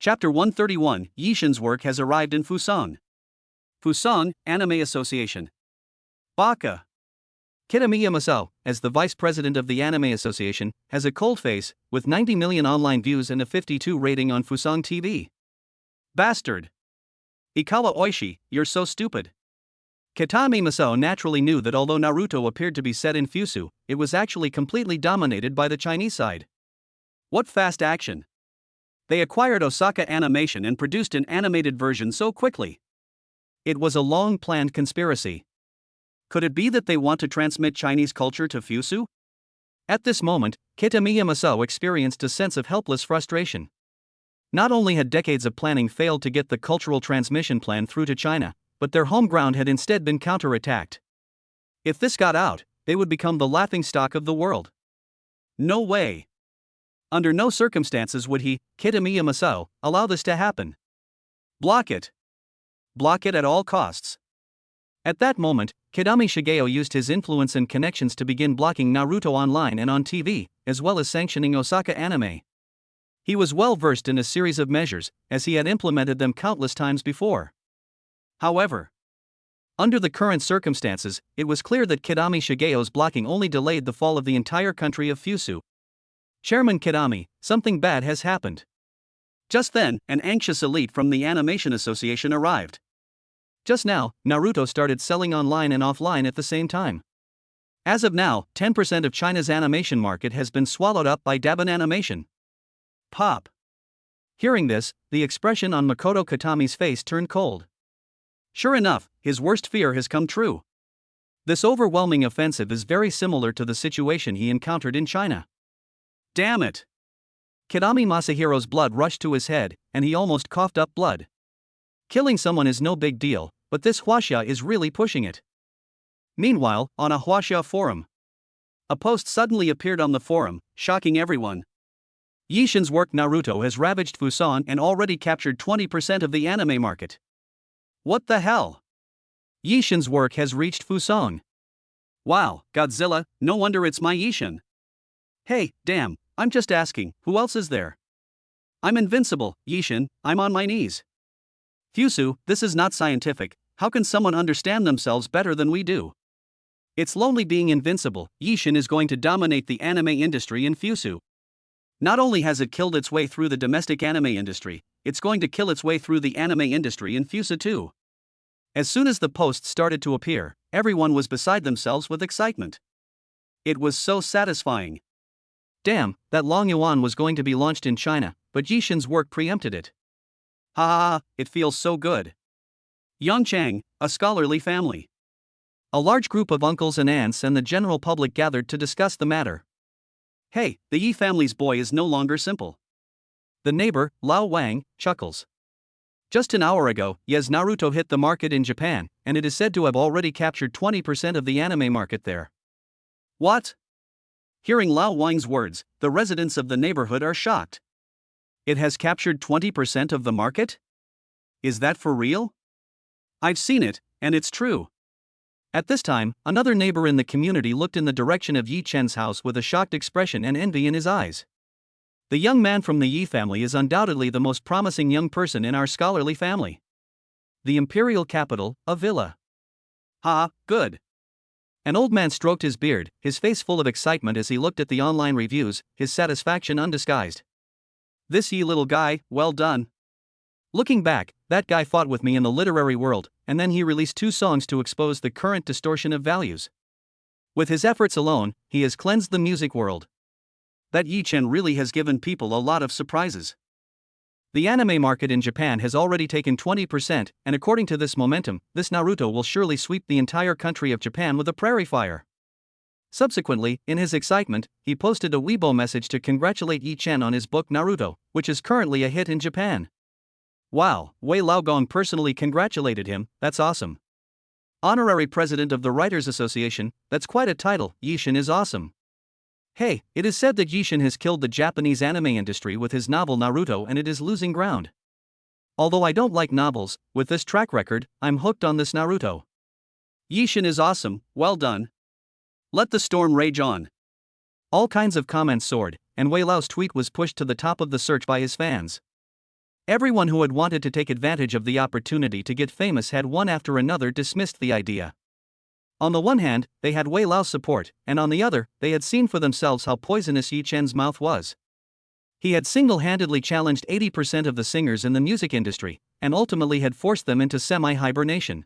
Chapter 131, Yixin's work has arrived in Fusang. Fusang, Anime Association. Baka. Kitamiya Masao, as the vice president of the Anime Association, has a cold face, with 90 million online views and a 52 rating on Fusang TV. Bastard. Ikawa Oishi, you're so stupid. Kitami Masao naturally knew that although Naruto appeared to be set in Fusu, it was actually completely dominated by the Chinese side. What fast action! They acquired Osaka Animation and produced an animated version so quickly. It was a long-planned conspiracy. Could it be that they want to transmit Chinese culture to Fusu? At this moment, Kitamiya Masao experienced a sense of helpless frustration. Not only had decades of planning failed to get the cultural transmission plan through to China, but their home ground had instead been counterattacked. If this got out, they would become the laughingstock of the world. No way. Under no circumstances would he, Kitamiya Masao, allow this to happen. Block it. Block it at all costs. At that moment, Kidami Shigeo used his influence and connections to begin blocking Naruto online and on TV, as well as sanctioning Osaka Anime. He was well versed in a series of measures, as he had implemented them countless times before. However, under the current circumstances, it was clear that Kidami Shigeo's blocking only delayed the fall of the entire country of Fusu. Chairman Kidami, something bad has happened. Just then, an anxious elite from the Animation Association arrived. Just now, Naruto started selling online and offline at the same time. As of now, 10% of China's animation market has been swallowed up by dad.part animation. Pop. Hearing this, the expression on Makoto Kitami's face turned cold. Sure enough, his worst fear has come true. This overwhelming offensive is very similar to the situation he encountered in China. Damn it! Kidami Masahiro's blood rushed to his head, and he almost coughed up blood. Killing someone is no big deal, but this Huaxia is really pushing it. Meanwhile, on a Huaxia forum, a post suddenly appeared on the forum, shocking everyone. Yixin's work Naruto has ravaged Fusang and already captured 20% of the anime market. What the hell? Yixin's work has reached Fusang. Wow, Godzilla, no wonder it's my Yixin. Hey, damn, I'm just asking, who else is there? I'm invincible, Yixin, I'm on my knees. Fusu, this is not scientific, how can someone understand themselves better than we do? It's lonely being invincible, Yixin is going to dominate the anime industry in Fusu. Not only has it killed its way through the domestic anime industry, it's going to kill its way through the anime industry in Fusu too. As soon as the posts started to appear, everyone was beside themselves with excitement. It was so satisfying. Damn, that Long Yuan was going to be launched in China, but Yixin's work preempted it. Ha ha ha, it feels so good. Yangchang, a scholarly family. A large group of uncles and aunts and the general public gathered to discuss the matter. Hey, the Yi family's boy is no longer simple. The neighbor, Lao Wang, chuckles. Just an hour ago, yes, Naruto hit the market in Japan, and it is said to have already captured 20% of the anime market there. What? Hearing Lao Wang's words, the residents of the neighborhood are shocked. It has captured 20% of the market? Is that for real? I've seen it, and it's true. At this time, another neighbor in the community looked in the direction of Yi Chen's house with a shocked expression and envy in his eyes. The young man from the Yi family is undoubtedly the most promising young person in our scholarly family. The imperial capital, a villa. Ha, good. An old man stroked his beard, his face full of excitement as he looked at the online reviews, his satisfaction undisguised. This Yi little guy, well done. Looking back, that guy fought with me in the literary world, and then he released 2 songs to expose the current distortion of values. With his efforts alone, he has cleansed the music world. That Yi Chen really has given people a lot of surprises. The anime market in Japan has already taken 20%, and according to this momentum, this Naruto will surely sweep the entire country of Japan with a prairie fire. Subsequently, in his excitement, he posted a Weibo message to congratulate Yi Chen on his book Naruto, which is currently a hit in Japan. Wow, Wei Laogong personally congratulated him, that's awesome. Honorary President of the Writers Association, that's quite a title, Yixin is awesome. Hey, it is said that Yixin has killed the Japanese anime industry with his novel Naruto and it is losing ground. Although I don't like novels, with this track record, I'm hooked on this Naruto. Yixin is awesome, well done. Let the storm rage on. All kinds of comments soared, and Wei Lao's tweet was pushed to the top of the search by his fans. Everyone who had wanted to take advantage of the opportunity to get famous had one after another dismissed the idea. On the one hand, they had Wei Lao's support, and on the other, they had seen for themselves how poisonous Yi Chen's mouth was. He had single-handedly challenged 80% of the singers in the music industry, and ultimately had forced them into semi-hibernation.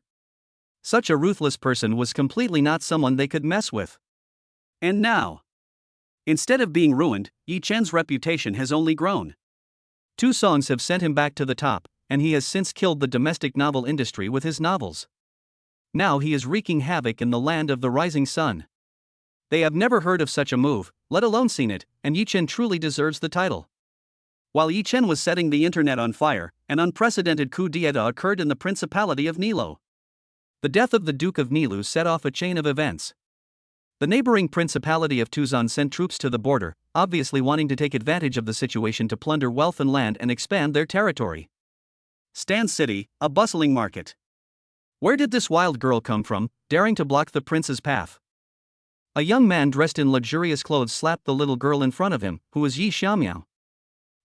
Such a ruthless person was completely not someone they could mess with. And now, instead of being ruined, Yi Chen's reputation has only grown. 2 songs have sent him back to the top, and he has since killed the domestic novel industry with his novels. Now he is wreaking havoc in the land of the rising sun. They have never heard of such a move, let alone seen it, and Yi Chen truly deserves the title. While Yi Chen was setting the internet on fire, an unprecedented coup d'état occurred in the Principality of Nilo. The death of the Duke of Nilu set off a chain of events. The neighboring Principality of Tuzan sent troops to the border, obviously wanting to take advantage of the situation to plunder wealth and land and expand their territory. Stan City, a bustling market. Where did this wild girl come from, daring to block the prince's path? A young man dressed in luxurious clothes slapped the little girl in front of him, who was Yi Xiaomiao.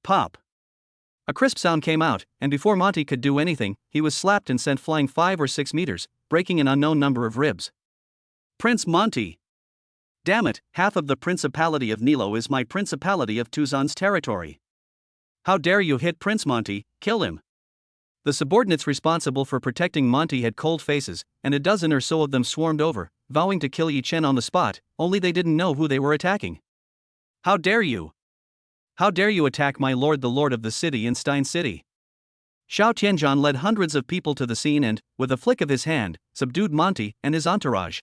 Pop. A crisp sound came out, and before Monty could do anything, he was slapped and sent flying 5 or 6 meters, breaking an unknown number of ribs. Prince Monty. Damn it, half of the Principality of Nilo is my Principality of Tuzan's territory. How dare you hit Prince Monty, kill him. The subordinates responsible for protecting Monty had cold faces, and a dozen or so of them swarmed over, vowing to kill Yi Chen on the spot, only they didn't know who they were attacking. How dare you? How dare you attack my lord the lord of the city in Stein City? Xiao Tianzhan led hundreds of people to the scene and, with a flick of his hand, subdued Monty and his entourage.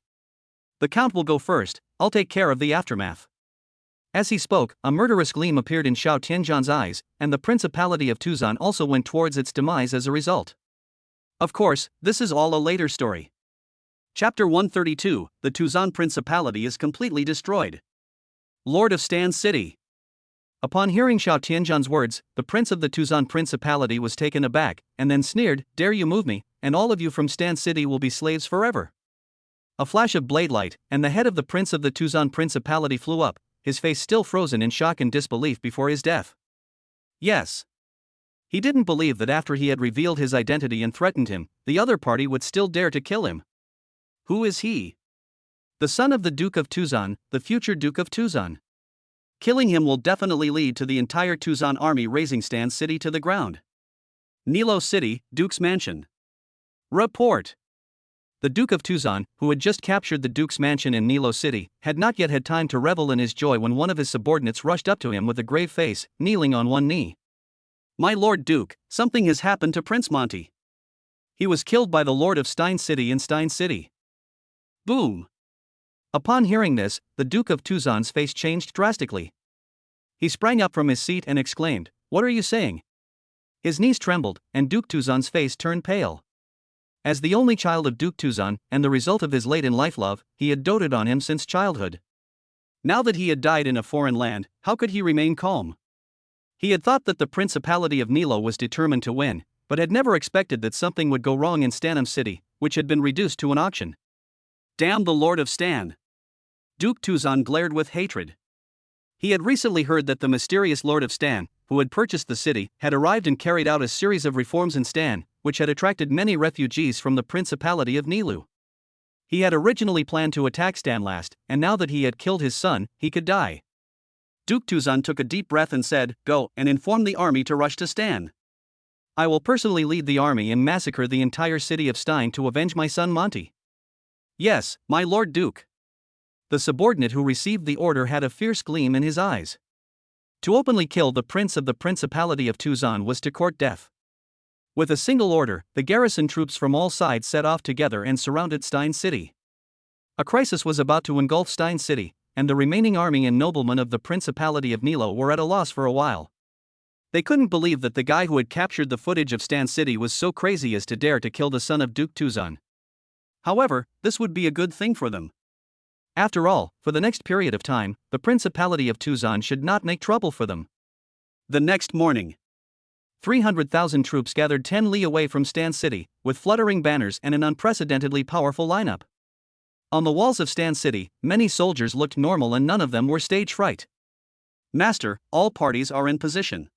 The count will go first, I'll take care of the aftermath. As he spoke, a murderous gleam appeared in Xiao Tianzhan's eyes, and the Principality of Tuzan also went towards its demise as a result. Of course, this is all a later story. Chapter 132, the Tuzan Principality is completely destroyed. Lord of Stan City. Upon hearing Xiao Tianzhan's words, the prince of the Tuzan Principality was taken aback, and then sneered, "Dare you move me, and all of you from Stan City will be slaves forever." A flash of blade light, and the head of the prince of the Tuzan Principality flew up, his face still frozen in shock and disbelief before his death. Yes. He didn't believe that after he had revealed his identity and threatened him, the other party would still dare to kill him. Who is he? The son of the Duke of Tuzan, the future Duke of Tuzan. Killing him will definitely lead to the entire Tuzan army razing Stan City to the ground. Nilo City, Duke's Mansion. Report. The Duke of Tuzan, who had just captured the Duke's Mansion in Nilo City, had not yet had time to revel in his joy when one of his subordinates rushed up to him with a grave face, kneeling on one knee. "My Lord Duke, something has happened to Prince Monty. He was killed by the Lord of Stein City in Stein City." Boom! Upon hearing this, the Duke of Tuzan's face changed drastically. He sprang up from his seat and exclaimed, "What are you saying?" His knees trembled, and Duke Tuzan's face turned pale. As the only child of Duke Tuzan, and the result of his late-in-life love, he had doted on him since childhood. Now that he had died in a foreign land, how could he remain calm? He had thought that the Principality of Nilo was determined to win, but had never expected that something would go wrong in Stanum City, which had been reduced to an auction. Damn the Lord of Stan! Duke Tuzan glared with hatred. He had recently heard that the mysterious Lord of Stan, who had purchased the city, had arrived and carried out a series of reforms in Stan, which had attracted many refugees from the Principality of Nilu. He had originally planned to attack Stan last, and now that he had killed his son, he could die. Duke Tuzan took a deep breath and said, "Go and inform the army to rush to Stan. I will personally lead the army and massacre the entire city of Stein to avenge my son Monty." "Yes, my Lord Duke." The subordinate who received the order had a fierce gleam in his eyes. To openly kill the prince of the Principality of Tuzan was to court death. With a single order, the garrison troops from all sides set off together and surrounded Stein City. A crisis was about to engulf Stein City, and the remaining army and noblemen of the Principality of Nilo were at a loss for a while. They couldn't believe that the guy who had captured the footage of Stan City was so crazy as to dare to kill the son of Duke Tuzan. However, this would be a good thing for them. After all, for the next period of time, the Principality of Tuzan should not make trouble for them. The next morning, 300,000 troops gathered 10 li away from Stan City, with fluttering banners and an unprecedentedly powerful lineup. On the walls of Stan City, many soldiers looked normal and none of them were stage fright. "Master, all parties are in position."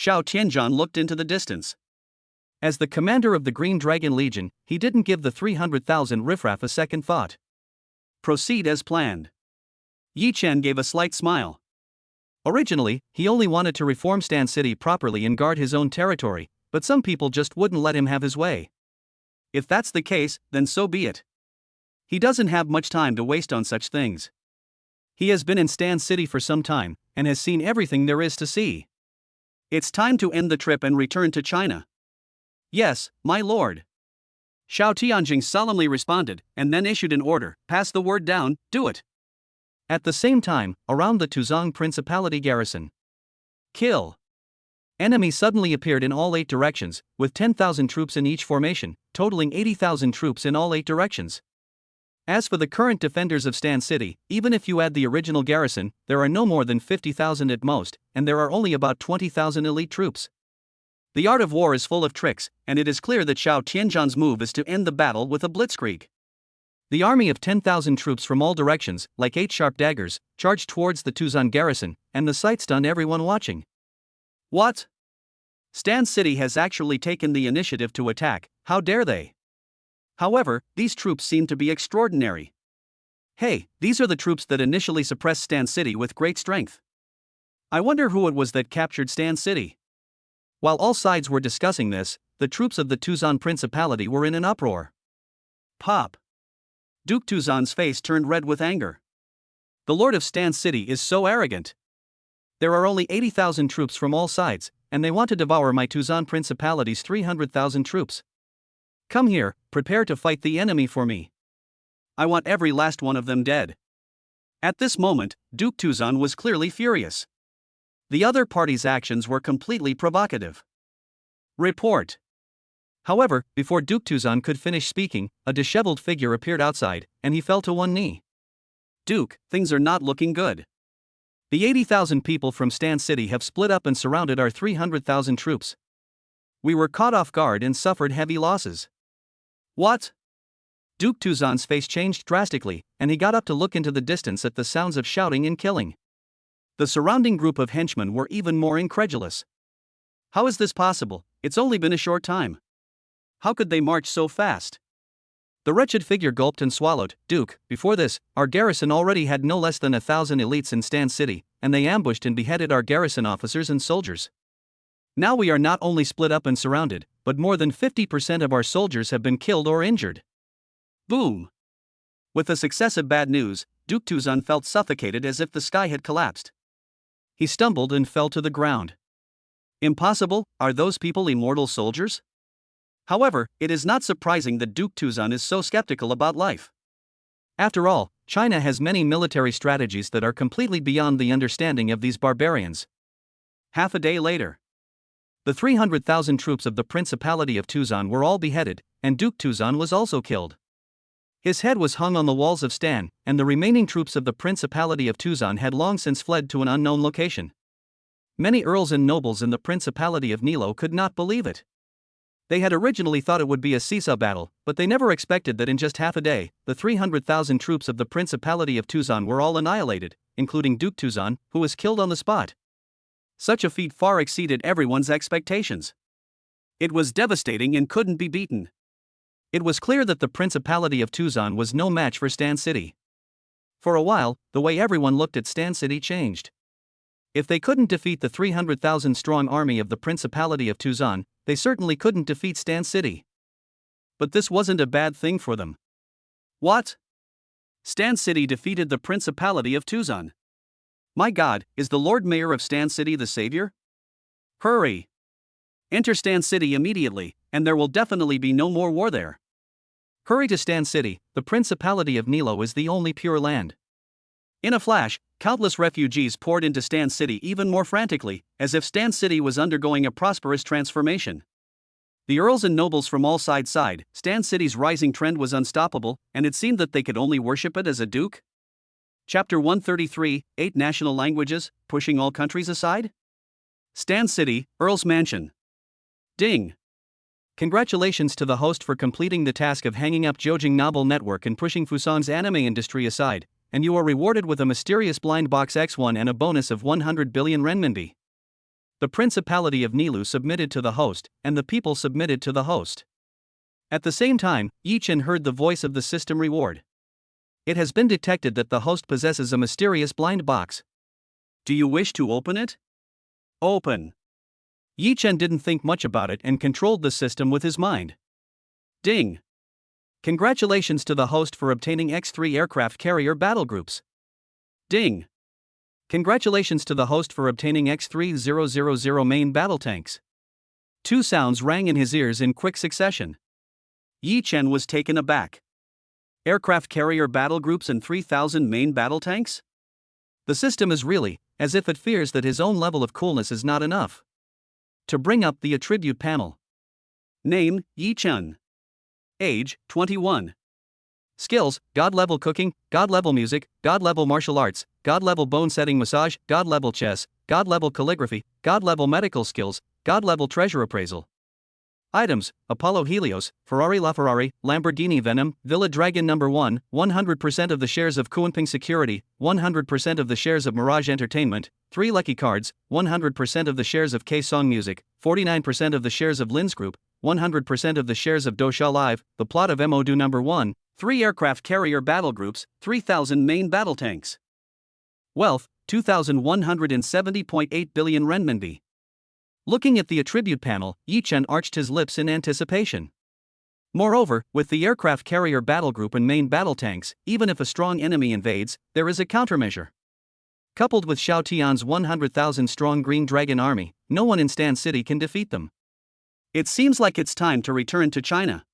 Xiao Tianzhan looked into the distance. As the commander of the Green Dragon Legion, he didn't give the 300,000 riffraff a second thought. Proceed as planned. Yi Chen gave a slight smile. Originally, he only wanted to reform Stan City properly and guard his own territory, but some people just wouldn't let him have his way. If that's the case, then so be it. He doesn't have much time to waste on such things. He has been in Stan City for some time, and has seen everything there is to see. It's time to end the trip and return to China. Yes, my lord. Xiao Tianjing solemnly responded, and then issued an order, pass the word down, do it. At the same time, around the Tuzong Principality garrison. Kill. Enemy suddenly appeared in all 8 directions, with 10,000 troops in each formation, totaling 80,000 troops in all 8 directions. As for the current defenders of Stan City, even if you add the original garrison, there are no more than 50,000 at most, and there are only about 20,000 elite troops. The art of war is full of tricks, and it is clear that Xiao Tianzhan's move is to end the battle with a blitzkrieg. The army of 10,000 troops from all directions, like 8 sharp daggers, charged towards the Tuzan garrison, and the sight stunned everyone watching. What? Stan City has actually taken the initiative to attack, how dare they? However, these troops seem to be extraordinary. Hey, these are the troops that initially suppressed Stan City with great strength. I wonder who it was that captured Stan City. While all sides were discussing this, the troops of the Tuzan Principality were in an uproar. Pop. Duke Tuzan's face turned red with anger. The Lord of Stan City is so arrogant. There are only 80,000 troops from all sides, and they want to devour my Tuzan Principality's 300,000 troops. Come here, prepare to fight the enemy for me. I want every last one of them dead. At this moment, Duke Tuzan was clearly furious. The other party's actions were completely provocative. Report. However, before Duke Tuzan could finish speaking, a disheveled figure appeared outside, and he fell to one knee. Duke, things are not looking good. The 80,000 people from Stan City have split up and surrounded our 300,000 troops. We were caught off guard and suffered heavy losses. What? Duke Tuzan's face changed drastically, and he got up to look into the distance at the sounds of shouting and killing. The surrounding group of henchmen were even more incredulous. How is this possible? It's only been a short time. How could they march so fast? The wretched figure gulped and swallowed. Duke, before this, our garrison already had no less than 1,000 elites in Stan City, and they ambushed and beheaded our garrison officers and soldiers. Now we are not only split up and surrounded, but more than 50% of our soldiers have been killed or injured. Boom! With the success of bad news, Duke Tuzan felt suffocated as if the sky had collapsed. He stumbled and fell to the ground. Impossible, are those people immortal soldiers? However, it is not surprising that Duke Tuzan is so skeptical about life. After all, China has many military strategies that are completely beyond the understanding of these barbarians. Half a day later, the 300,000 troops of the Principality of Tuzan were all beheaded, and Duke Tuzan was also killed. His head was hung on the walls of Stan, and the remaining troops of the Principality of Tuzan had long since fled to an unknown location. Many earls and nobles in the Principality of Nilo could not believe it. They had originally thought it would be a seesaw battle, but they never expected that in just half a day, the 300,000 troops of the Principality of Tuzan were all annihilated, including Duke Tuzan, who was killed on the spot. Such a feat far exceeded everyone's expectations. It was devastating and couldn't be beaten. It was clear that the Principality of Tuzan was no match for Stan City. For a while, the way everyone looked at Stan City changed. If they couldn't defeat the 300,000-strong army of the Principality of Tuzan, they certainly couldn't defeat Stan City. But this wasn't a bad thing for them. What? Stan City defeated the Principality of Tuzan. My God, is the Lord Mayor of Stan City the savior? Hurry! Enter Stan City immediately, and there will definitely be no more war there. Hurry to Stan City, the Principality of Nilo is the only pure land. In a flash, countless refugees poured into Stan City even more frantically, as if Stan City was undergoing a prosperous transformation. The earls and nobles from all sides sighed. Stan City's rising trend was unstoppable, and it seemed that they could only worship it as a duke. Chapter 133, 8 National Languages, Pushing All Countries Aside? Stan City, Earl's Mansion. Ding! Congratulations to the host for completing the task of hanging up Jiujing Novel Network and pushing Fusang's anime industry aside, and you are rewarded with a mysterious blind box X1 and a bonus of 100 billion renminbi. The Principality of Nilu submitted to the host, and the people submitted to the host. At the same time, Yi Chen heard the voice of the system reward. It has been detected that the host possesses a mysterious blind box. Do you wish to open it? Open. Yi Chen didn't think much about it and controlled the system with his mind. Ding. Congratulations to the host for obtaining X-3 aircraft carrier battle groups. Ding. Congratulations to the host for obtaining X-3000 main battle tanks. Two sounds rang in his ears in quick succession. Yi Chen was taken aback. Aircraft carrier battle groups and 3,000 main battle tanks? The system is really, as if it fears that his own level of coolness is not enough. To bring up the attribute panel. Name, Yi Chen. Age, 21. Skills, God-level cooking, God-level music, God-level martial arts, God-level bone-setting massage, God-level chess, God-level calligraphy, God-level medical skills, God-level treasure appraisal. Items, Apollo Helios, Ferrari LaFerrari, Lamborghini Venom, Villa Dragon No. 1, 100% of the shares of Kunping Security, 100% of the shares of Mirage Entertainment, 3 Lucky Cards, 100% of the shares of K-Song Music, 49% of the shares of Lin's Group, 100% of the shares of Dosha Live, the plot of MODU No. 1, 3 aircraft carrier battle groups, 3,000 main battle tanks. Wealth, 2,170.8 billion renminbi. Looking at the attribute panel, Yi Chen arched his lips in anticipation. Moreover, with the aircraft carrier battle group and main battle tanks, even if a strong enemy invades, there is a countermeasure. Coupled with Xiao Tian's 100,000 strong Green Dragon army, no one in Stan City can defeat them. It seems like it's time to return to China.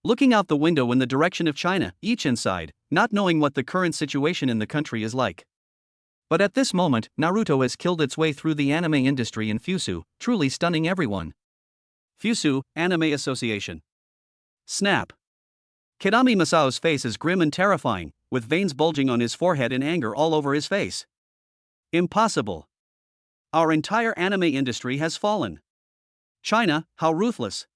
Looking out the window in the direction of China, Yi Chen sighed, not knowing what the current situation in the country is like. But at this moment, Naruto has killed its way through the anime industry in Fusu, truly stunning everyone. Fusu, Anime Association. Snap. Kidami Masao's face is grim and terrifying, with veins bulging on his forehead and anger all over his face. Impossible. Our entire anime industry has fallen. China, how ruthless.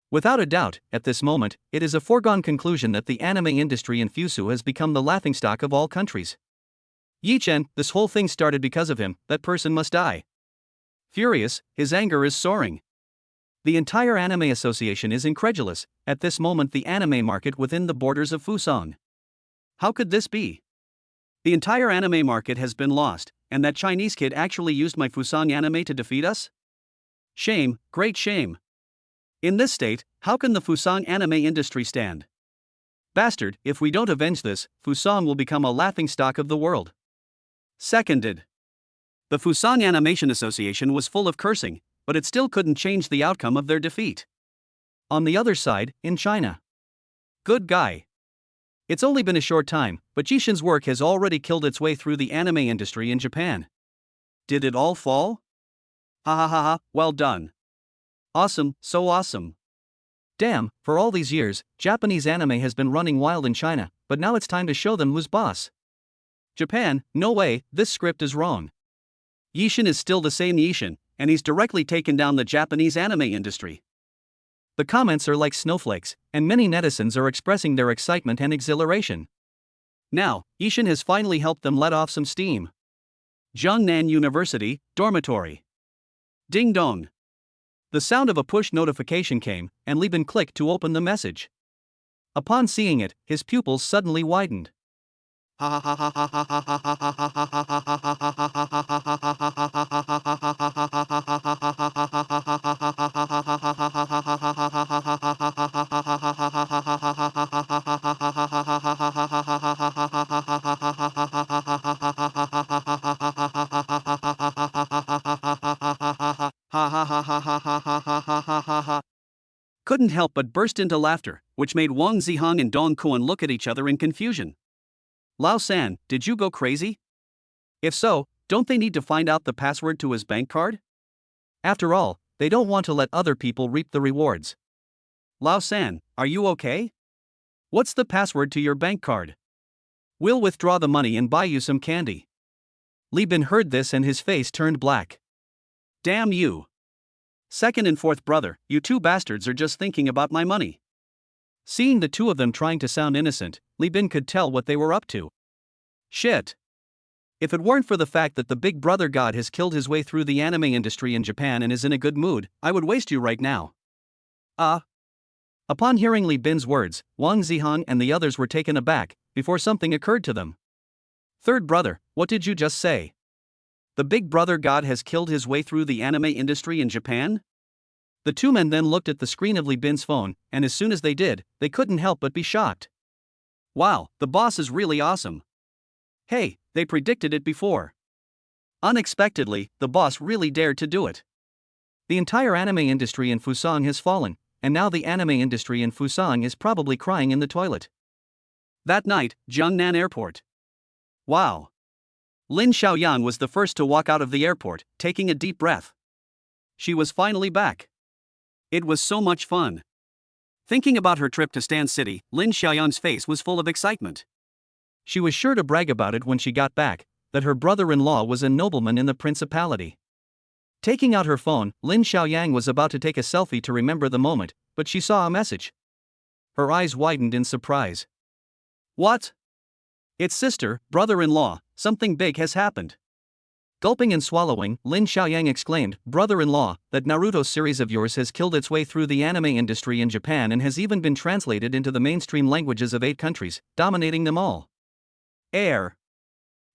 Without a doubt, at this moment, it is a foregone conclusion that the anime industry in Fusu has become the laughingstock of all countries. Yi Chen, this whole thing started because of him, that person must die. Furious, his anger is soaring. The entire anime association is incredulous, at this moment the anime market within the borders of Fusang. How could this be? The entire anime market has been lost, and that Chinese kid actually used my Fusang anime to defeat us? Shame, great shame. In this state, how can the Fusang anime industry stand? Bastard, if we don't avenge this, Fusang will become a laughingstock of the world. Seconded. The Fusang Animation Association was full of cursing, but it still couldn't change the outcome of their defeat. On the other side, in China. Good guy. It's only been a short time, but Yi Chen's work has already killed its way through the anime industry in Japan. Did it all fall? Ha ha ha ha, well done. Awesome, so awesome. Damn, for all these years, Japanese anime has been running wild in China, but now it's time to show them who's boss. Japan, no way, this script is wrong. Yi Chen is still the same Yi Chen, and he's directly taken down the Japanese anime industry. The comments are like snowflakes, and many netizens are expressing their excitement and exhilaration. Now, Yi Chen has finally helped them let off some steam. Jiangnan University, dormitory. Ding dong. The sound of a push notification came, and Li Bin clicked to open the message. Upon seeing it, his pupils suddenly widened. Couldn't help but burst into laughter, which made Wang Zihang and Dong Kuan look at each other in confusion. Lao San, did you go crazy? If so, don't they need to find out the password to his bank card? After all, they don't want to let other people reap the rewards. Lao San, are you okay? What's the password to your bank card? We'll withdraw the money and buy you some candy. Li Bin heard this and his face turned black. Damn you. Second and fourth brother, you two bastards are just thinking about my money. Seeing the two of them trying to sound innocent, Li Bin could tell what they were up to. Shit. If it weren't for the fact that the Big Brother god has killed his way through the anime industry in Japan and is in a good mood, I would waste you right now. Upon hearing Li Bin's words, Wang Zihong and the others were taken aback, before something occurred to them. Third brother, what did you just say? The Big Brother god has killed his way through the anime industry in Japan? The two men then looked at the screen of Li Bin's phone, and as soon as they did, they couldn't help but be shocked. Wow, the boss is really awesome. Hey, they predicted it before. Unexpectedly, the boss really dared to do it. The entire anime industry in Fusang has fallen, and now the anime industry in Fusang is probably crying in the toilet. That night, Jiangnan Airport. Wow. Lin Xiaoyan was the first to walk out of the airport, taking a deep breath. She was finally back. It was so much fun. Thinking about her trip to Stan City, Lin Xiaoyan's face was full of excitement. She was sure to brag about it when she got back, that her brother-in-law was a nobleman in the principality. Taking out her phone, Lin Xiaoyang was about to take a selfie to remember the moment, but she saw a message. Her eyes widened in surprise. What? It's sister, brother-in-law, something big has happened. Gulping and swallowing, Lin Xiaoyang exclaimed, "Brother-in-law, that Naruto series of yours has killed its way through the anime industry in Japan and has even been translated into the mainstream languages of 8 countries, dominating them all." Air.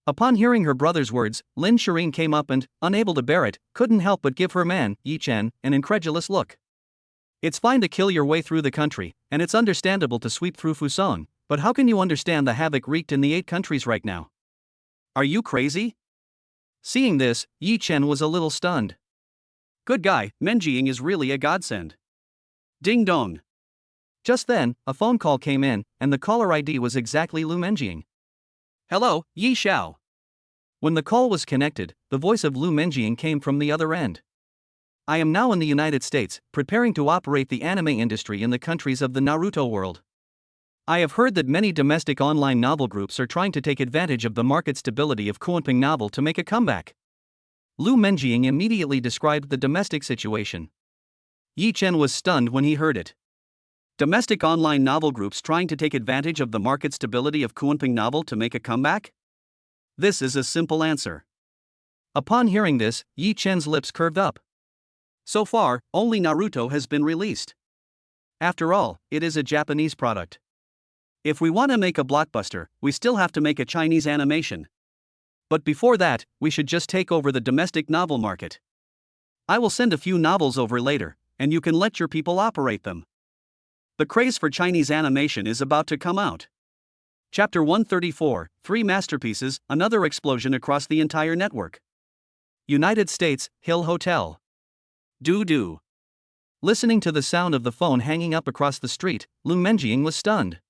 Upon hearing her brother's words, Lin Shireen came up and, unable to bear it, couldn't help but give her man, Yi Chen, an incredulous look. It's fine to kill your way through the country, and it's understandable to sweep through Fusang, but how can you understand the havoc wreaked in the 8 countries right now? Are you crazy? Seeing this, Yi Chen was a little stunned. Good guy, Menjiying is really a godsend. Ding dong. Just then, a phone call came in, and the caller ID was exactly Lu Menjiying. Hello, Yi Xiao. When the call was connected, the voice of Lu Menjiying came from the other end. I am now in the United States, preparing to operate the anime industry in the countries of the Naruto world. I have heard that many domestic online novel groups are trying to take advantage of the market stability of Kunping novel to make a comeback. Lu Menjiying immediately described the domestic situation. Yi Chen was stunned when he heard it. Domestic online novel groups trying to take advantage of the market stability of Kunping novel to make a comeback? This is a simple answer. Upon hearing this, Yi Chen's lips curved up. So far, only Naruto has been released. After all, it is a Japanese product. If we want to make a blockbuster, we still have to make a Chinese animation. But before that, we should just take over the domestic novel market. I will send a few novels over later, and you can let your people operate them. The craze for Chinese animation is about to come out. Chapter 134, 3 Masterpieces, Another Explosion Across the Entire Network. United States, Hill Hotel. Doo-doo. Listening to the sound of the phone hanging up across the street, Lu Menjiying was stunned.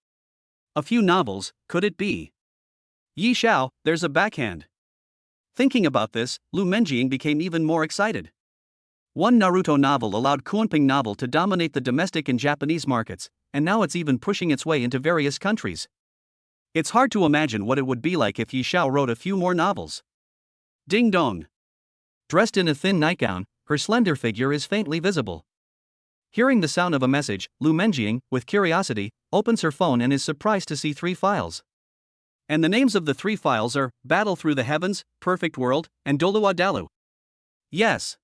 A few novels, could it be? Yi Xiao, there's a backhand. Thinking about this, Lu Menjiying became even more excited. One Naruto novel allowed Kunping novel to dominate the domestic and Japanese markets, and now it's even pushing its way into various countries. It's hard to imagine what it would be like if Yi Xiao wrote a few more novels. Ding dong. Dressed in a thin nightgown, her slender figure is faintly visible. Hearing the sound of a message, Lu Menjiying, with curiosity, opens her phone and is surprised to see 3 files. And the names of the 3 files are Battle Through the Heavens, Perfect World, and Dolua Dalu. Yes.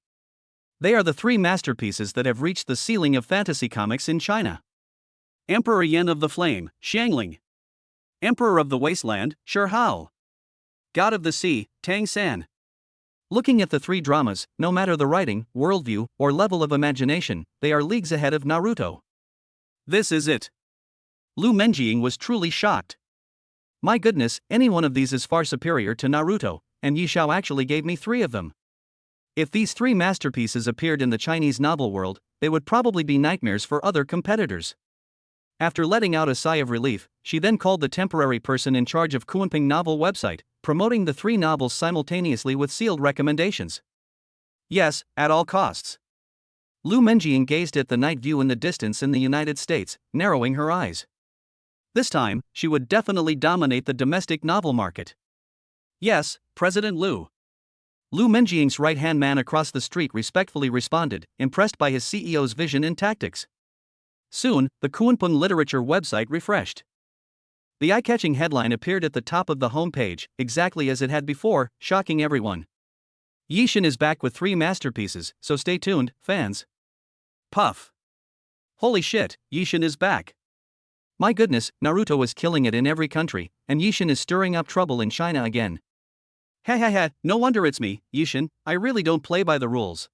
They are the 3 masterpieces that have reached the ceiling of fantasy comics in China. Emperor Yan of the Flame, Xiangling. Emperor of the Wasteland, Shi Hao. God of the Sea, Tang San. Looking at the 3 dramas, no matter the writing, worldview, or level of imagination, they are leagues ahead of Naruto. This is it. Lu Menjiying was truly shocked. My goodness, any one of these is far superior to Naruto, and Yi Xiao actually gave me 3 of them. If these 3 masterpieces appeared in the Chinese novel world, they would probably be nightmares for other competitors. After letting out a sigh of relief, she then called the temporary person in charge of Kunping novel website, promoting the 3 novels simultaneously with sealed recommendations. Yes, at all costs. Lu Menjiying gazed at the night view in the distance in the United States, narrowing her eyes. This time, she would definitely dominate the domestic novel market. Yes, President Lu. Lu Menjiying's right-hand man across the street respectfully responded, impressed by his CEO's vision and tactics. Soon, the Kunpeng literature website refreshed. The eye-catching headline appeared at the top of the homepage, exactly as it had before, shocking everyone. Yishin is back with 3 masterpieces, so stay tuned, fans. Puff. Holy shit, Yishin is back. My goodness, Naruto is killing it in every country, and Yishin is stirring up trouble in China again. Ha ha ha, no wonder it's me, Yishin, I really don't play by the rules.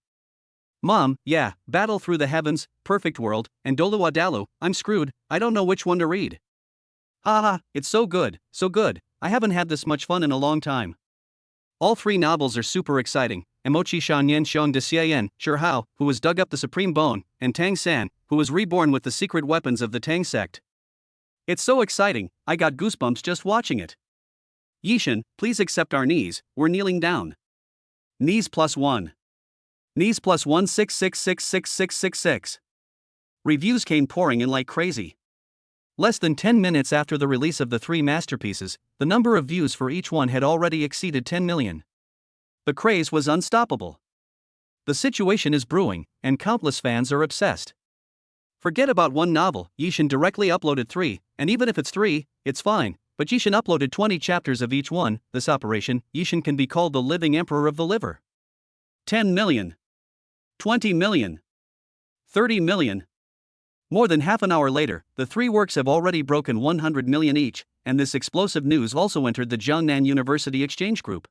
Mom, yeah, Battle Through the Heavens, Perfect World, and Dolu Adalu, I'm screwed, I don't know which one to read. Haha, it's so good, I haven't had this much fun in a long time. All 3 novels are super exciting, Emochi Shanyan Xiong de Xian, Shihao, who was dug up the Supreme Bone, and Tang San, who was reborn with the secret weapons of the Tang sect. It's so exciting, I got goosebumps just watching it. Yishin, please accept our knees, we're kneeling down. Knees +1. Knees +1 6666666. Reviews came pouring in like crazy. Less than 10 minutes after the release of the 3 masterpieces, the number of views for each one had already exceeded 10 million. The craze was unstoppable. The situation is brewing, and countless fans are obsessed. Forget about one novel, Yishin directly uploaded 3, and even if it's 3, it's fine, but Yishin uploaded 20 chapters of each one. This operation, Yishin can be called the living emperor of the liver. 10 million. 20 million. 30 million. More than half an hour later, the 3 works have already broken 100 million each, and this explosive news also entered the Jiangnan University Exchange Group.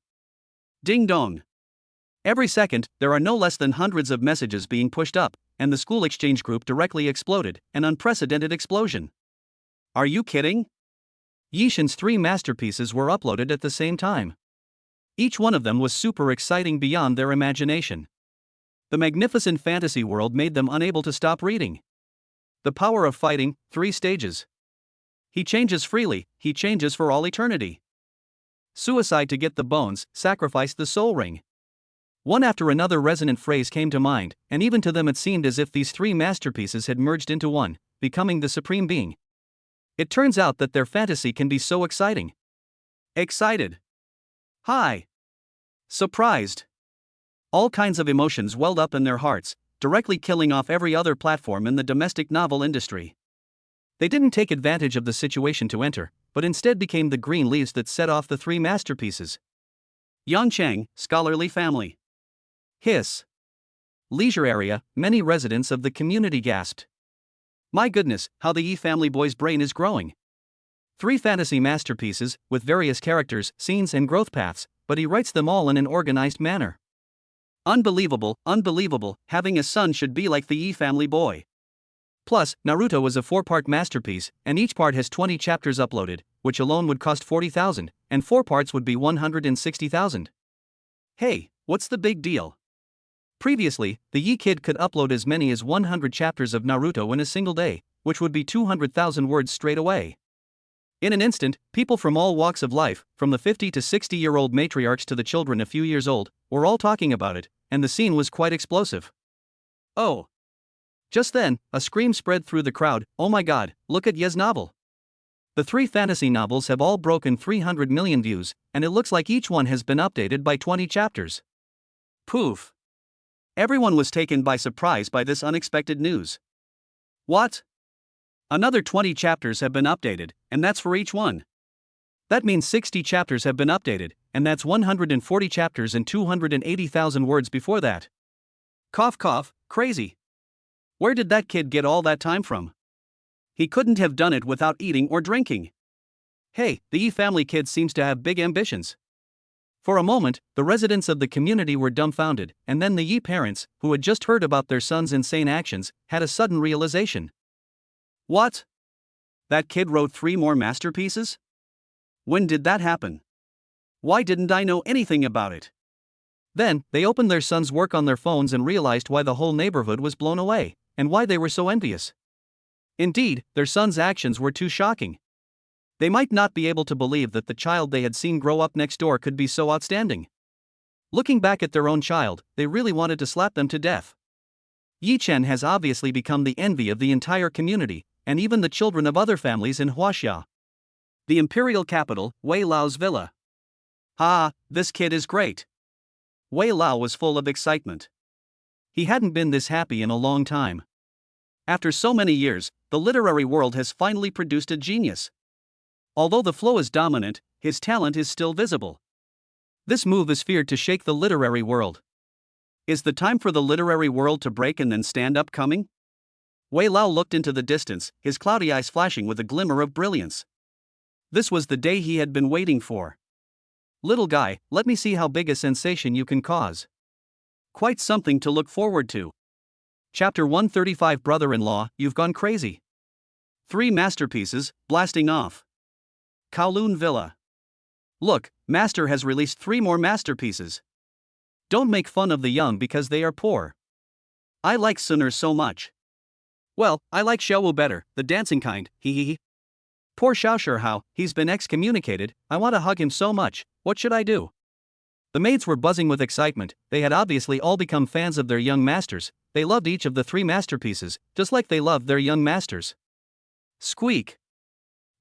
Ding dong. Every second, there are no less than hundreds of messages being pushed up, and the school exchange group directly exploded, an unprecedented explosion. Are you kidding? Yishin's 3 masterpieces were uploaded at the same time. Each one of them was super exciting beyond their imagination. The magnificent fantasy world made them unable to stop reading. The power of fighting, 3 stages. He changes freely, he changes for all eternity. Suicide to get the bones, sacrifice the soul ring. One after another resonant phrase came to mind, and even to them it seemed as if these 3 masterpieces had merged into one, becoming the supreme being. It turns out that their fantasy can be so exciting. Excited. High. Surprised. All kinds of emotions welled up in their hearts, directly killing off every other platform in the domestic novel industry. They didn't take advantage of the situation to enter, but instead became the green leaves that set off the 3 masterpieces. Yangchang, scholarly family. Hiss. Leisure area, many residents of the community gasped. My goodness, how the Yi family boy's brain is growing. 3 fantasy masterpieces, with various characters, scenes and growth paths, but he writes them all in an organized manner. Unbelievable, unbelievable, having a son should be like the Yi family boy. Plus, Naruto is a 4-part masterpiece, and each part has 20 chapters uploaded, which alone would cost 40,000, and 4 parts would be 160,000. Hey, what's the big deal? Previously, the Yi kid could upload as many as 100 chapters of Naruto in a single day, which would be 200,000 words straight away. In an instant, people from all walks of life, from the 50 to 60-year-old matriarchs to the children a few years old, were all talking about it, and the scene was quite explosive. Oh! Just then, a scream spread through the crowd, oh my god, look at Ye's novel. The 3 fantasy novels have all broken 300 million views, and it looks like each one has been updated by 20 chapters. Poof! Everyone was taken by surprise by this unexpected news. What? Another 20 chapters have been updated, and that's for each one. That means 60 chapters have been updated, and that's 140 chapters and 280,000 words before that. Cough cough, crazy. Where did that kid get all that time from? He couldn't have done it without eating or drinking. Hey, the Yi family kid seems to have big ambitions. For a moment, the residents of the community were dumbfounded, and then the Yi parents, who had just heard about their son's insane actions, had a sudden realization. What? That kid wrote 3 more masterpieces? When did that happen? Why didn't I know anything about it? Then, they opened their son's work on their phones and realized why the whole neighborhood was blown away, and why they were so envious. Indeed, their son's actions were too shocking. They might not be able to believe that the child they had seen grow up next door could be so outstanding. Looking back at their own child, they really wanted to slap them to death. Yi Chen has obviously become the envy of the entire community, and even the children of other families in Huaxia. The imperial capital, Wei Lao's villa. Ah, this kid is great. Wei Lao was full of excitement. He hadn't been this happy in a long time. After so many years, the literary world has finally produced a genius. Although the flow is dominant, his talent is still visible. This move is feared to shake the literary world. Is the time for the literary world to break and then stand up coming? Wei Lao looked into the distance, his cloudy eyes flashing with a glimmer of brilliance. This was the day he had been waiting for. Little guy, let me see how big a sensation you can cause. Quite something to look forward to. Chapter 135 Brother-in-law, you've gone crazy. 3 masterpieces, blasting off. Kowloon Villa. Look, Master has released 3 more masterpieces. Don't make fun of the young because they are poor. I like Sunner so much. Well, I like Xiaowu better, the dancing kind, hee. Poor Xiaoshihao, he's been excommunicated, I want to hug him so much, what should I do? The maids were buzzing with excitement, they had obviously all become fans of their young masters, they loved each of the 3 masterpieces, just like they loved their young masters. Squeak.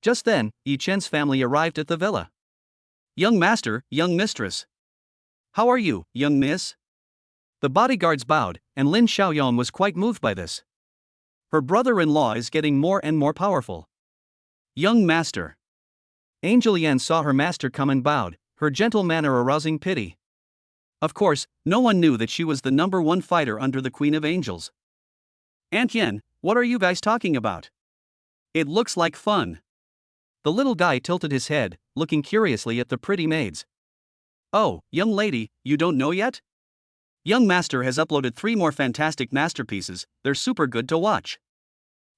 Just then, Yi Chen's family arrived at the villa. Young master, young mistress. How are you, young miss? The bodyguards bowed, and Lin Xiaoyan was quite moved by this. Her brother-in-law is getting more and more powerful. Young master. Angel Yan saw her master come and bowed, her gentle manner arousing pity. Of course, no one knew that she was the #1 fighter under the Queen of Angels. Aunt Yan, what are you guys talking about? It looks like fun. The little guy tilted his head, looking curiously at the pretty maids. Oh, young lady, you don't know yet? Young master has uploaded 3 more fantastic masterpieces, they're super good to watch.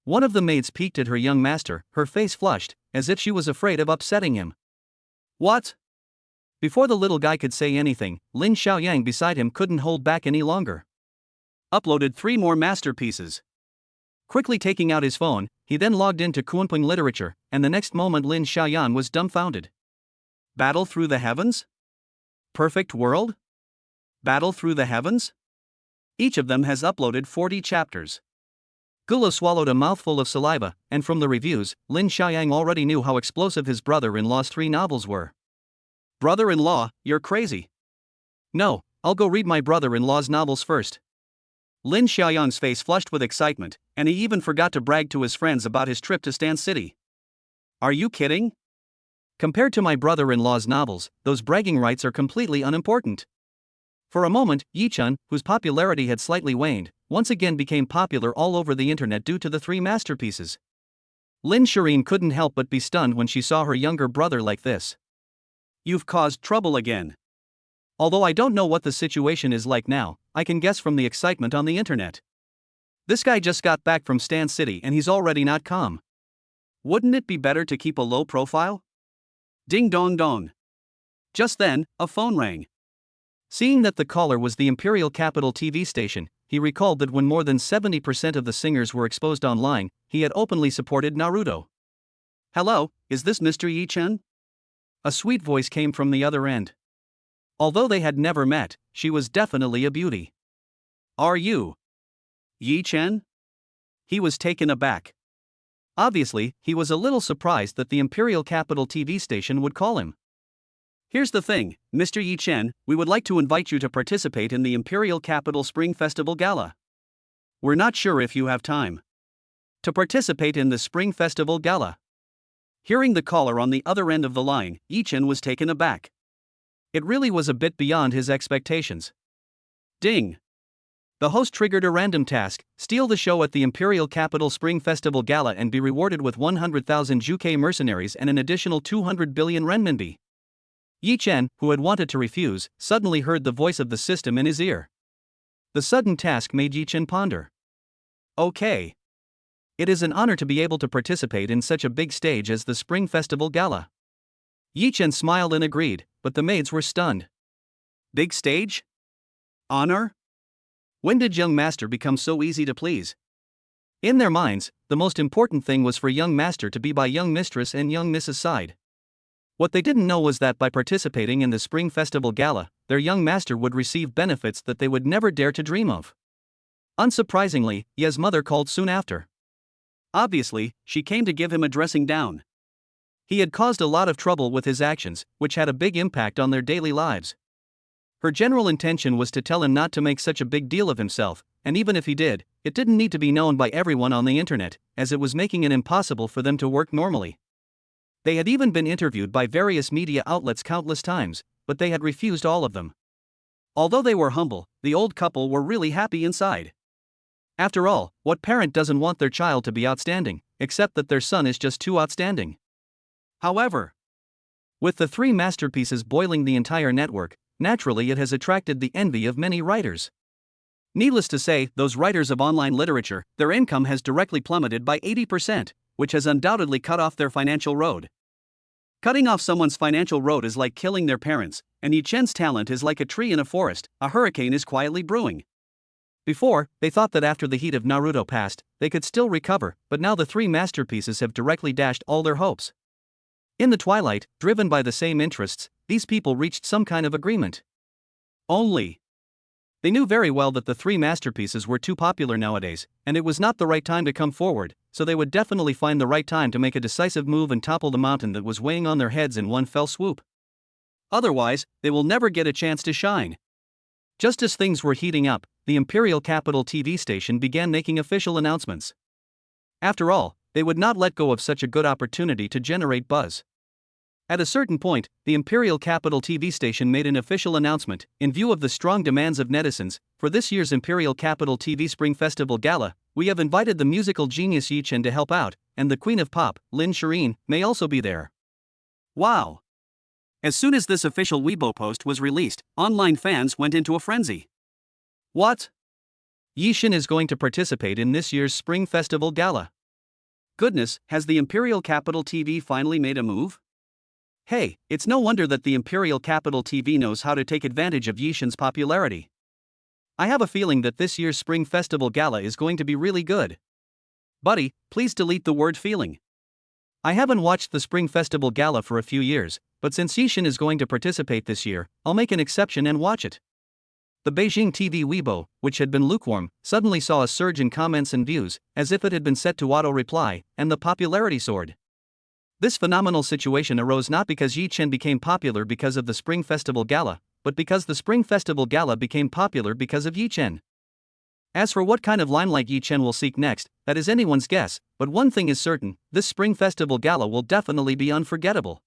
One of the maids peeked at her young master, her face flushed, as if she was afraid of upsetting him. What? Before the little guy could say anything, Lin Xiaoyang beside him couldn't hold back any longer. Uploaded 3 more masterpieces. Quickly taking out his phone, he then logged into Kunpeng Literature, and the next moment Lin Xiaoyan was dumbfounded. Battle through the heavens? Perfect world? Battle through the heavens? Each of them has uploaded 40 chapters. Gula swallowed a mouthful of saliva, and from the reviews, Lin Xiaoyang already knew how explosive his brother-in-law's 3 novels were. Brother-in-law, you're crazy. No, I'll go read my brother-in-law's novels first. Lin Xiaoyan's face flushed with excitement, and he even forgot to brag to his friends about his trip to Stan City. Are you kidding? Compared to my brother-in-law's novels, those bragging rights are completely unimportant. For a moment, Yi Chen, whose popularity had slightly waned, once again became popular all over the internet due to the 3 masterpieces. Lin Shireen couldn't help but be stunned when she saw her younger brother like this. You've caused trouble again. Although I don't know what the situation is like now, I can guess from the excitement on the internet. This guy just got back from Stan City and he's already not calm. Wouldn't it be better to keep a low profile? Ding dong dong. Just then, a phone rang. Seeing that the caller was the Imperial Capital TV station, he recalled that when more than 70% of the singers were exposed online, he had openly supported Naruto. Hello, is this Mr. Yi Chen? A sweet voice came from the other end. Although they had never met, she was definitely a beauty. Are you Yi Chen? He was taken aback. Obviously, he was a little surprised that the Imperial Capital TV station would call him. Here's the thing, Mr. Yi Chen, we would like to invite you to participate in the Imperial Capital Spring Festival Gala. We're not sure if you have time to participate in the Spring Festival Gala. Hearing the caller on the other end of the line, Yi Chen was taken aback. It really was a bit beyond his expectations. Ding! The host triggered a random task: steal the show at the Imperial Capital Spring Festival Gala and be rewarded with 100,000 Juke mercenaries and an additional 200 billion renminbi. Yi Chen, who had wanted to refuse, suddenly heard the voice of the system in his ear. The sudden task made Yi Chen ponder. Okay. It is an honor to be able to participate in such a big stage as the Spring Festival Gala. Yi Chen smiled and agreed, but the maids were stunned. Big stage? Honor? When did young master become so easy to please? In their minds, the most important thing was for young master to be by young mistress and young miss's side. What they didn't know was that by participating in the Spring Festival Gala, their young master would receive benefits that they would never dare to dream of. Unsurprisingly, Ye's mother called soon after. Obviously, she came to give him a dressing down. He had caused a lot of trouble with his actions, which had a big impact on their daily lives. Her general intention was to tell him not to make such a big deal of himself, and even if he did, it didn't need to be known by everyone on the internet, as it was making it impossible for them to work normally. They had even been interviewed by various media outlets countless times, but they had refused all of them. Although they were humble, the old couple were really happy inside. After all, what parent doesn't want their child to be outstanding, except that their son is just too outstanding? However, with the three masterpieces boiling the entire network, naturally it has attracted the envy of many writers. Needless to say, those writers of online literature, their income has directly plummeted by 80%, which has undoubtedly cut off their financial road. Cutting off someone's financial road is like killing their parents, and Yi Chen's talent is like a tree in a forest, a hurricane is quietly brewing. Before, they thought that after the heat of Naruto passed, they could still recover, but now the three masterpieces have directly dashed all their hopes. In the twilight, driven by the same interests, these people reached some kind of agreement. Only, they knew very well that the three masterpieces were too popular nowadays, and it was not the right time to come forward, so they would definitely find the right time to make a decisive move and topple the mountain that was weighing on their heads in one fell swoop. Otherwise, they will never get a chance to shine. Just as things were heating up, the Imperial Capital TV station began making official announcements. After all, they would not let go of such a good opportunity to generate buzz. At a certain point, the Imperial Capital TV station made an official announcement, in view of the strong demands of netizens. For this year's Imperial Capital TV Spring Festival Gala, we have invited the musical genius Yi Chen to help out, and the Queen of Pop, Lin Shireen, may also be there. Wow! As soon as this official Weibo post was released, online fans went into a frenzy. What? Yi Chen is going to participate in this year's Spring Festival Gala. Goodness, has the Imperial Capital TV finally made a move? Hey, it's no wonder that the Imperial Capital TV knows how to take advantage of Yi Chen's popularity. I have a feeling that this year's Spring Festival Gala is going to be really good. Buddy, please delete the word feeling. I haven't watched the Spring Festival Gala for a few years, but since Yi Chen is going to participate this year, I'll make an exception and watch it. The Beijing TV Weibo, which had been lukewarm, suddenly saw a surge in comments and views, as if it had been set to auto-reply, and the popularity soared. This phenomenal situation arose not because Yi Chen became popular because of the Spring Festival Gala, but because the Spring Festival Gala became popular because of Yi Chen. As for what kind of limelight Yi Chen will seek next, that is anyone's guess, but one thing is certain, this Spring Festival Gala will definitely be unforgettable.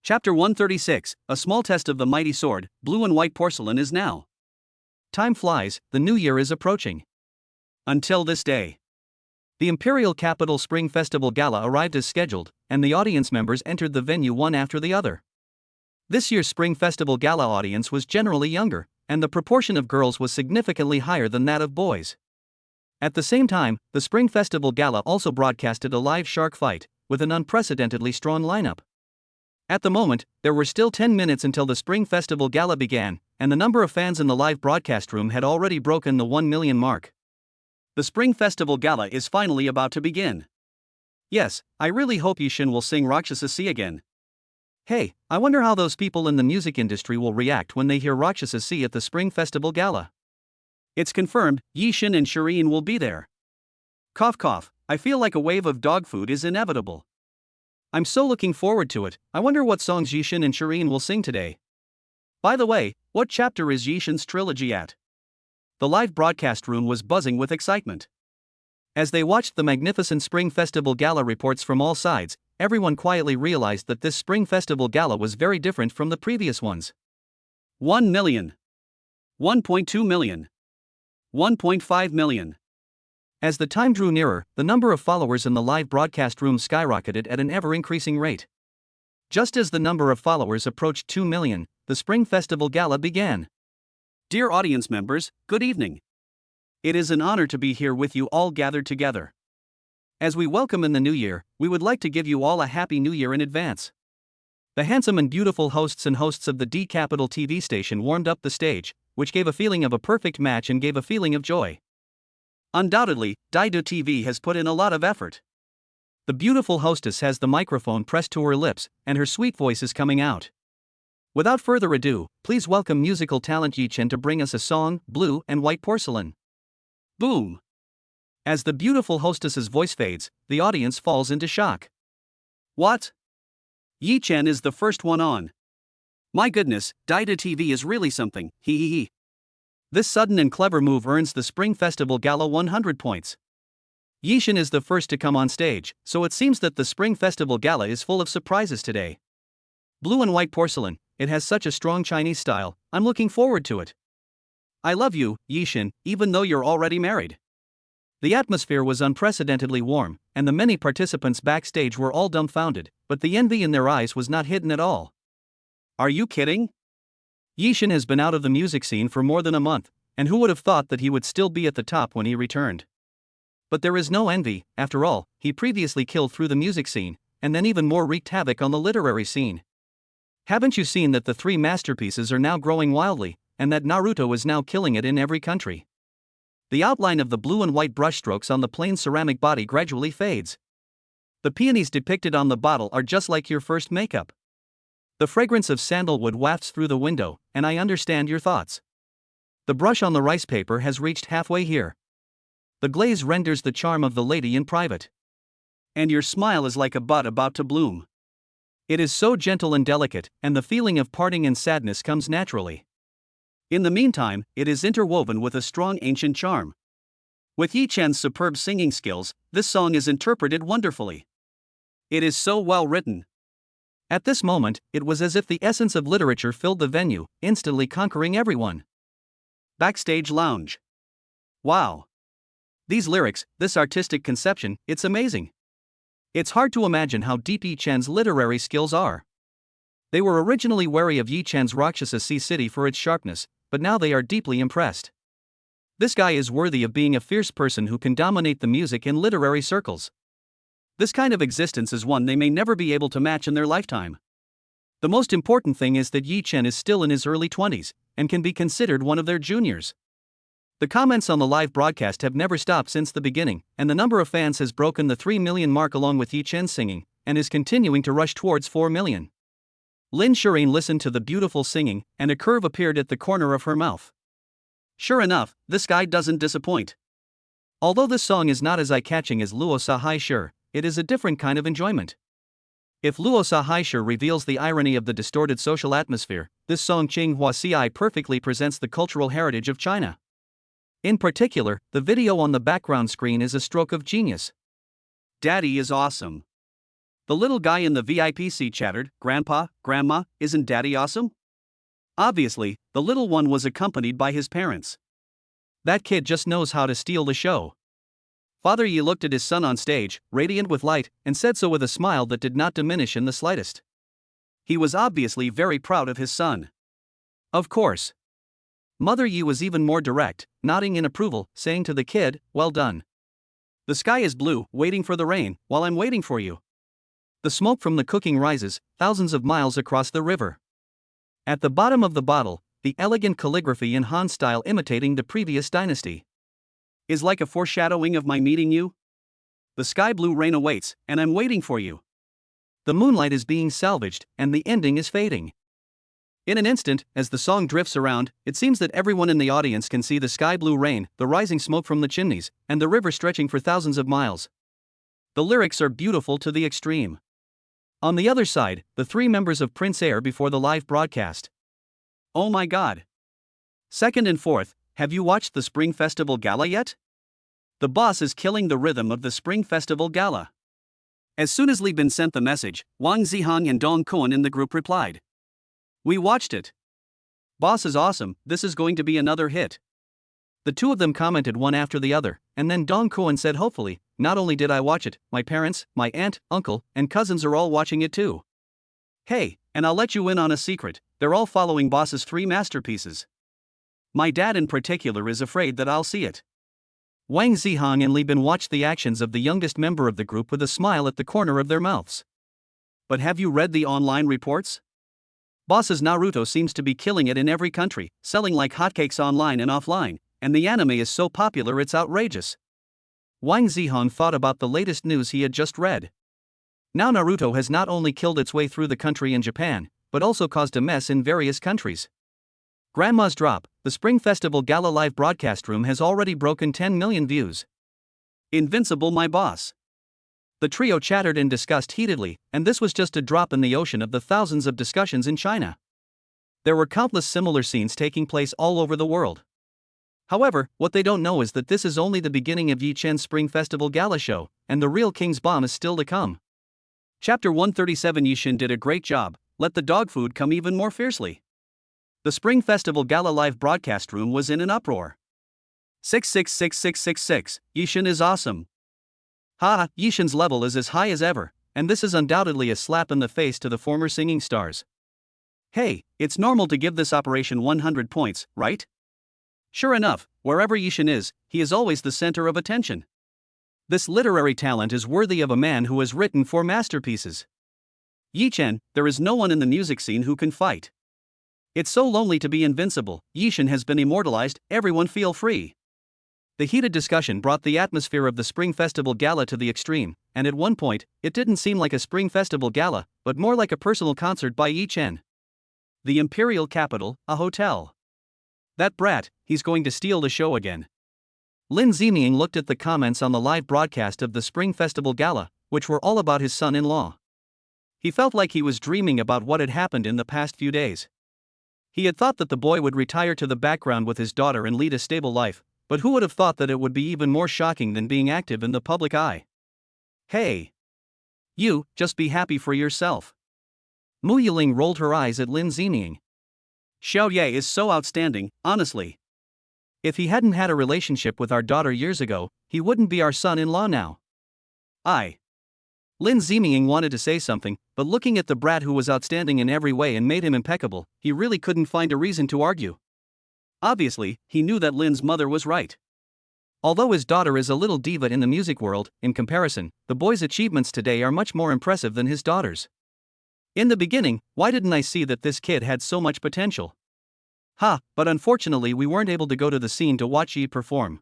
Chapter 136, A Small Test of the Mighty Sword, Blue and White Porcelain is now. Time flies, the new year is approaching. Until this day, the Imperial Capital Spring Festival Gala arrived as scheduled, and the audience members entered the venue one after the other. This year's Spring Festival Gala audience was generally younger, and the proportion of girls was significantly higher than that of boys. At the same time, the Spring Festival Gala also broadcasted a live shark fight, with an unprecedentedly strong lineup. At the moment, there were still 10 minutes until the Spring Festival Gala began, and the number of fans in the live broadcast room had already broken the 1 million mark. The Spring Festival Gala is finally about to begin. Yes, I really hope Yi Chen will sing Rakshasa C again. Hey, I wonder how those people in the music industry will react when they hear Rakshasa C at the Spring Festival Gala. It's confirmed, Yi Chen and Shireen will be there. Cough cough, I feel like a wave of dog food is inevitable. I'm so looking forward to it. I wonder what songs Yi Chen and Shireen will sing today. By the way, what chapter is Yi Chen's trilogy at? The live broadcast room was buzzing with excitement. As they watched the magnificent Spring Festival Gala reports from all sides, everyone quietly realized that this Spring Festival Gala was very different from the previous ones. 1 million. 1.2 million. 1.5 million. As the time drew nearer, the number of followers in the live broadcast room skyrocketed at an ever-increasing rate. Just as the number of followers approached 2 million, the Spring Festival Gala began. Dear audience members, good evening. It is an honor to be here with you all gathered together. As we welcome in the new year, we would like to give you all a happy new year in advance. The handsome and beautiful hosts of the D Capital TV station warmed up the stage, which gave a feeling of a perfect match and gave a feeling of joy. Undoubtedly, dad.part TV has put in a lot of effort. The beautiful hostess has the microphone pressed to her lips, and her sweet voice is coming out. Without further ado, please welcome musical talent Yi Chen to bring us a song, Blue and White Porcelain. Boom! As the beautiful hostess's voice fades, the audience falls into shock. What? Yi Chen is the first one on. My goodness, dad.part TV is really something, hee hee hee. This sudden and clever move earns the Spring Festival Gala 100 points. Yixin is the first to come on stage, so it seems that the Spring Festival Gala is full of surprises today. Blue and white porcelain, it has such a strong Chinese style, I'm looking forward to it. I love you, Yixin, even though you're already married. The atmosphere was unprecedentedly warm, and the many participants backstage were all dumbfounded, but the envy in their eyes was not hidden at all. Are you kidding? Yixin has been out of the music scene for more than a month, and who would have thought that he would still be at the top when he returned? But there is no envy, after all, he previously killed through the music scene, and then even more wreaked havoc on the literary scene. Haven't you seen that the three masterpieces are now growing wildly, and that Naruto is now killing it in every country? The outline of the blue and white brushstrokes on the plain ceramic body gradually fades. The peonies depicted on the bottle are just like your first makeup. The fragrance of sandalwood wafts through the window, and I understand your thoughts. The brush on the rice paper has reached halfway here. The glaze renders the charm of the lady in private. And your smile is like a bud about to bloom. It is so gentle and delicate, and the feeling of parting and sadness comes naturally. In the meantime, it is interwoven with a strong ancient charm. With Yi Chen's superb singing skills, this song is interpreted wonderfully. It is so well written. At this moment, it was as if the essence of literature filled the venue, instantly conquering everyone. Backstage lounge. Wow. These lyrics, this artistic conception, it's amazing. It's hard to imagine how deep Yi Chen's literary skills are. They were originally wary of Yi Chen's Rakshasa Sea City for its sharpness, but now they are deeply impressed. This guy is worthy of being a fierce person who can dominate the music in literary circles. This kind of existence is one they may never be able to match in their lifetime. The most important thing is that Yi Chen is still in his early 20s, and can be considered one of their juniors. The comments on the live broadcast have never stopped since the beginning, and the number of fans has broken the 3 million mark along with Yi Chen singing, and is continuing to rush towards 4 million. Lin Shireen listened to the beautiful singing, and a curve appeared at the corner of her mouth. Sure enough, this guy doesn't disappoint. Although this song is not as eye-catching as Luo Sa Hai Shi, it is a different kind of enjoyment. If Luo Sa Hai Shi reveals the irony of the distorted social atmosphere, this song Qing Hua Ci perfectly presents the cultural heritage of China. In particular, the video on the background screen is a stroke of genius. Daddy is awesome. The little guy in the VIP seat chattered, "Grandpa, Grandma, isn't Daddy awesome?" Obviously, the little one was accompanied by his parents. That kid just knows how to steal the show. Father Yi looked at his son on stage, radiant with light, and said so with a smile that did not diminish in the slightest. He was obviously very proud of his son. Of course. Mother Yi was even more direct, nodding in approval, saying to the kid, "Well done. The sky is blue, waiting for the rain, while I'm waiting for you." The smoke from the cooking rises, thousands of miles across the river. At the bottom of the bottle, the elegant calligraphy in Han style imitating the previous dynasty. Is like a foreshadowing of my meeting you. The sky blue rain awaits, and I'm waiting for you. The moonlight is being salvaged, and the ending is fading. In an instant, as the song drifts around, it seems that everyone in the audience can see the sky blue rain, the rising smoke from the chimneys, and the river stretching for thousands of miles. The lyrics are beautiful to the extreme. On the other side, the three members of Prince Air before the live broadcast. Oh my god. Second and fourth, have you watched the Spring Festival Gala yet? The boss is killing the rhythm of the Spring Festival Gala. As soon as Li Bin sent the message, Wang Zihang and Dong Kuan in the group replied. We watched it. Boss is awesome, this is going to be another hit. The two of them commented one after the other, and then Dong Kuan said hopefully, not only did I watch it, my parents, my aunt, uncle, and cousins are all watching it too. Hey, and I'll let you in on a secret, they're all following Boss's 3 masterpieces. My dad in particular is afraid that I'll see it. Wang Zihang and Li Bin watched the actions of the youngest member of the group with a smile at the corner of their mouths. But have you read the online reports? Boss's Naruto seems to be killing it in every country, selling like hotcakes online and offline, and the anime is so popular it's outrageous. Wang Zihang thought about the latest news he had just read. Now Naruto has not only killed its way through the country in Japan, but also caused a mess in various countries. Grandma's Drop, the Spring Festival Gala live broadcast room has already broken 10 million views. Invincible my boss. The trio chattered and discussed heatedly, and this was just a drop in the ocean of the thousands of discussions in China. There were countless similar scenes taking place all over the world. However, what they don't know is that this is only the beginning of Yi Chen's Spring Festival Gala show, and the real King's Bomb is still to come. Chapter 137. Yi Chen did a great job. Let the dog food come even more fiercely. The Spring Festival Gala live broadcast room was in an uproar. 666666, Yi Chen is awesome. Ha, Yi Chen's level is as high as ever, and this is undoubtedly a slap in the face to the former singing stars. Hey, it's normal to give this operation 100 points, right? Sure enough, wherever Yi Chen is, he is always the center of attention. This literary talent is worthy of a man who has written 4 masterpieces. Yi Chen, there is no one in the music scene who can fight. It's so lonely to be invincible. Yi Chen has been immortalized, everyone feel free. The heated discussion brought the atmosphere of the Spring Festival Gala to the extreme, and at one point, it didn't seem like a Spring Festival Gala, but more like a personal concert by Yi Chen. The Imperial Capital, a hotel. That brat, he's going to steal the show again. Lin Ziming looked at the comments on the live broadcast of the Spring Festival Gala, which were all about his son-in-law. He felt like he was dreaming about what had happened in the past few days. He had thought that the boy would retire to the background with his daughter and lead a stable life, but who would have thought that it would be even more shocking than being active in the public eye? Hey! You, just be happy for yourself. Mu Yiling rolled her eyes at Lin Ziming. Xiao Ye is so outstanding, honestly. If he hadn't had a relationship with our daughter years ago, he wouldn't be our son-in-law now. Lin Ziming wanted to say something, but looking at the brat who was outstanding in every way and made him impeccable, he really couldn't find a reason to argue. Obviously, he knew that Lin's mother was right. Although his daughter is a little diva in the music world, in comparison, the boy's achievements today are much more impressive than his daughter's. In the beginning, why didn't I see that this kid had so much potential? But unfortunately we weren't able to go to the scene to watch Yi perform.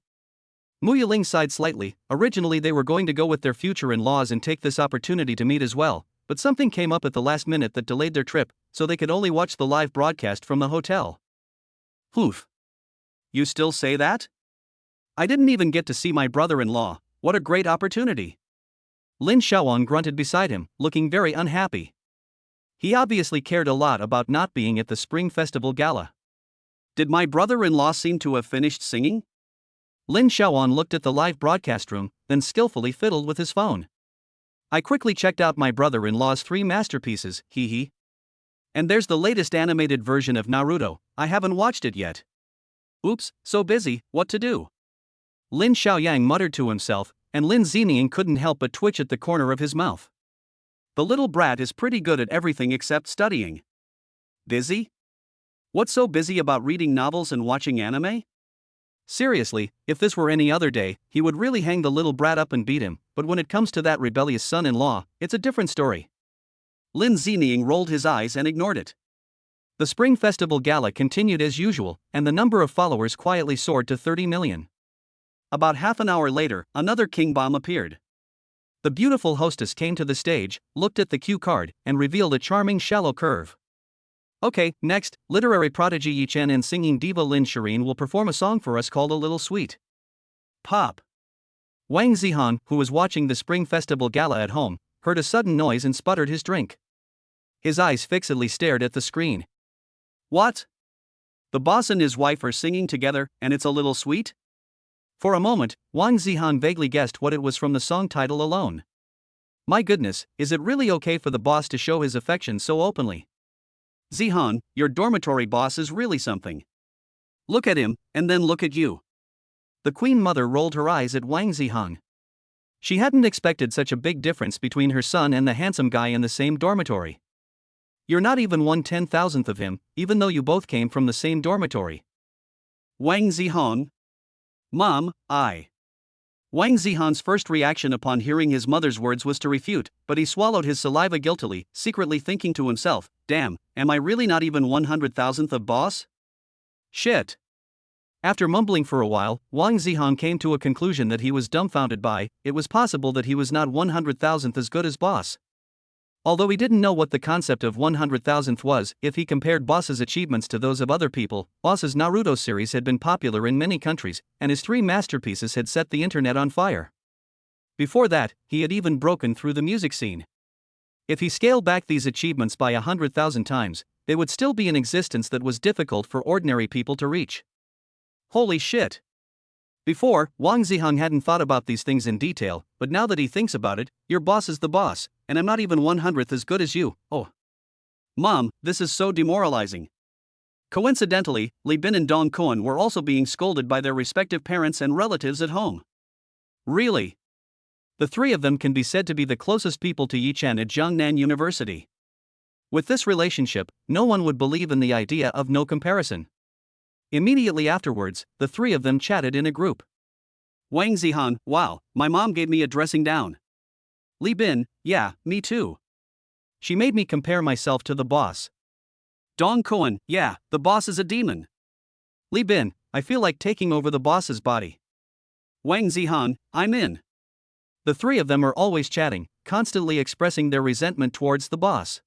Mu Yiling sighed slightly. Originally they were going to go with their future in-laws and take this opportunity to meet as well, but something came up at the last minute that delayed their trip, so they could only watch the live broadcast from the hotel. Oof. You still say that? I didn't even get to see my brother-in-law. What a great opportunity. Lin Xiaoan grunted beside him, looking very unhappy. He obviously cared a lot about not being at the Spring Festival Gala. Did my brother-in-law seem to have finished singing? Lin Xiaoan looked at the live broadcast room, then skillfully fiddled with his phone. I quickly checked out my brother-in-law's 3 masterpieces, hee. And there's the latest animated version of Naruto. I haven't watched it yet. Oops, so busy, what to do? Lin Xiaoyang muttered to himself, and Lin Ziming couldn't help but twitch at the corner of his mouth. The little brat is pretty good at everything except studying. Busy? What's so busy about reading novels and watching anime? Seriously, if this were any other day, he would really hang the little brat up and beat him, but when it comes to that rebellious son-in-law, it's a different story. Lin Ziming rolled his eyes and ignored it. The Spring Festival Gala continued as usual, and the number of followers quietly soared to 30 million. About half an hour later, another King Bomb appeared. The beautiful hostess came to the stage, looked at the cue card, and revealed a charming shallow curve. Okay, next, literary prodigy Yi Chen and singing diva Lin Shireen will perform a song for us called A Little Sweet. Pop. Wang Zihan, who was watching the Spring Festival Gala at home, heard a sudden noise and sputtered his drink. His eyes fixedly stared at the screen. What? The boss and his wife are singing together, and it's a little sweet? For a moment, Wang Zihan vaguely guessed what it was from the song title alone. My goodness, is it really okay for the boss to show his affection so openly? Zihan, your dormitory boss is really something. Look at him, and then look at you. The Queen Mother rolled her eyes at Wang Zihan. She hadn't expected such a big difference between her son and the handsome guy in the same dormitory. You're not even 1/10,000th of him, even though you both came from the same dormitory. Wang Zihan? Mom, Wang Zihan's first reaction upon hearing his mother's words was to refute, but he swallowed his saliva guiltily, secretly thinking to himself, damn, am I really not even 100,000th of boss? Shit. After mumbling for a while, Wang Zihan came to a conclusion that he was dumbfounded by. It was possible that he was not 100,000th as good as boss. Although he didn't know what the concept of 100,000th was, if he compared Boss's achievements to those of other people, Boss's Naruto series had been popular in many countries, and his 3 masterpieces had set the internet on fire. Before that, he had even broken through the music scene. If he scaled back these achievements by 100,000 times, they would still be an existence that was difficult for ordinary people to reach. Holy shit! Before, Wang Ziheng hadn't thought about these things in detail, but now that he thinks about it, your boss is the boss, and I'm not even 1/100th as good as you. Oh. Mom, this is so demoralizing. Coincidentally, Li Bin and Dong Kuan were also being scolded by their respective parents and relatives at home. Really? The three of them can be said to be the closest people to Yi Chen at Jiangnan University. With this relationship, no one would believe in the idea of no comparison. Immediately afterwards, the three of them chatted in a group. Wang Ziheng, wow, my mom gave me a dressing down. Li Bin, yeah, me too. She made me compare myself to the boss. Dong Kuan, yeah, the boss is a demon. Li Bin, I feel like taking over the boss's body. Wang Ziheng, I'm in. The three of them are always chatting, constantly expressing their resentment towards the boss.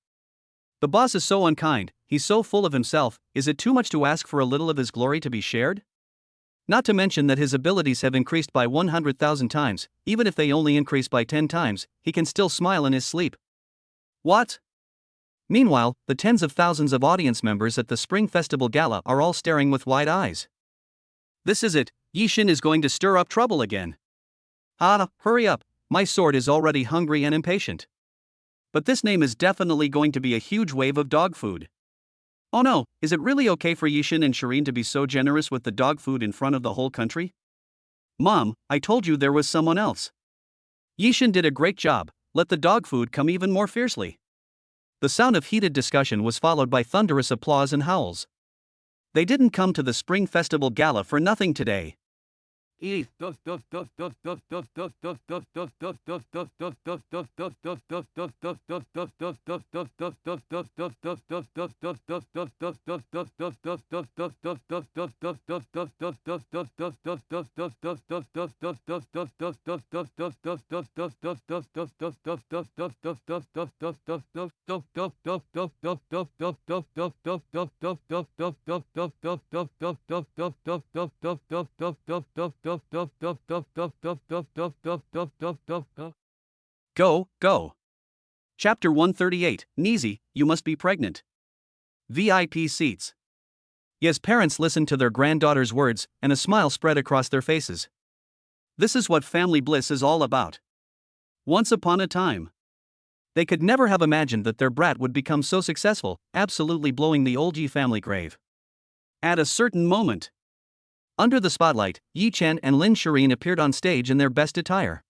The boss is so unkind, he's so full of himself, is it too much to ask for a little of his glory to be shared? Not to mention that his abilities have increased by 100,000 times, even if they only increase by 10 times, he can still smile in his sleep. What? Meanwhile, the tens of thousands of audience members at the Spring Festival Gala are all staring with wide eyes. This is it, Yi Xin is going to stir up trouble again. Ah, hurry up, my sword is already hungry and impatient. But this name is definitely going to be a huge wave of dog food. Oh no, is it really okay for Yi Xin and Shireen to be so generous with the dog food in front of the whole country? Mom, I told you there was someone else. Yi Xin did a great job, let the dog food come even more fiercely. The sound of heated discussion was followed by thunderous applause and howls. They didn't come to the Spring Festival Gala for nothing today. Go. Chapter 138, Nizi, you must be pregnant. VIP seats. Yes, parents listened to their granddaughter's words, and a smile spread across their faces. This is what family bliss is all about. Once upon a time, they could never have imagined that their brat would become so successful, absolutely blowing the old Yi family grave. At a certain moment, under the spotlight, Yi Chen and Lin Shireen appeared on stage in their best attire.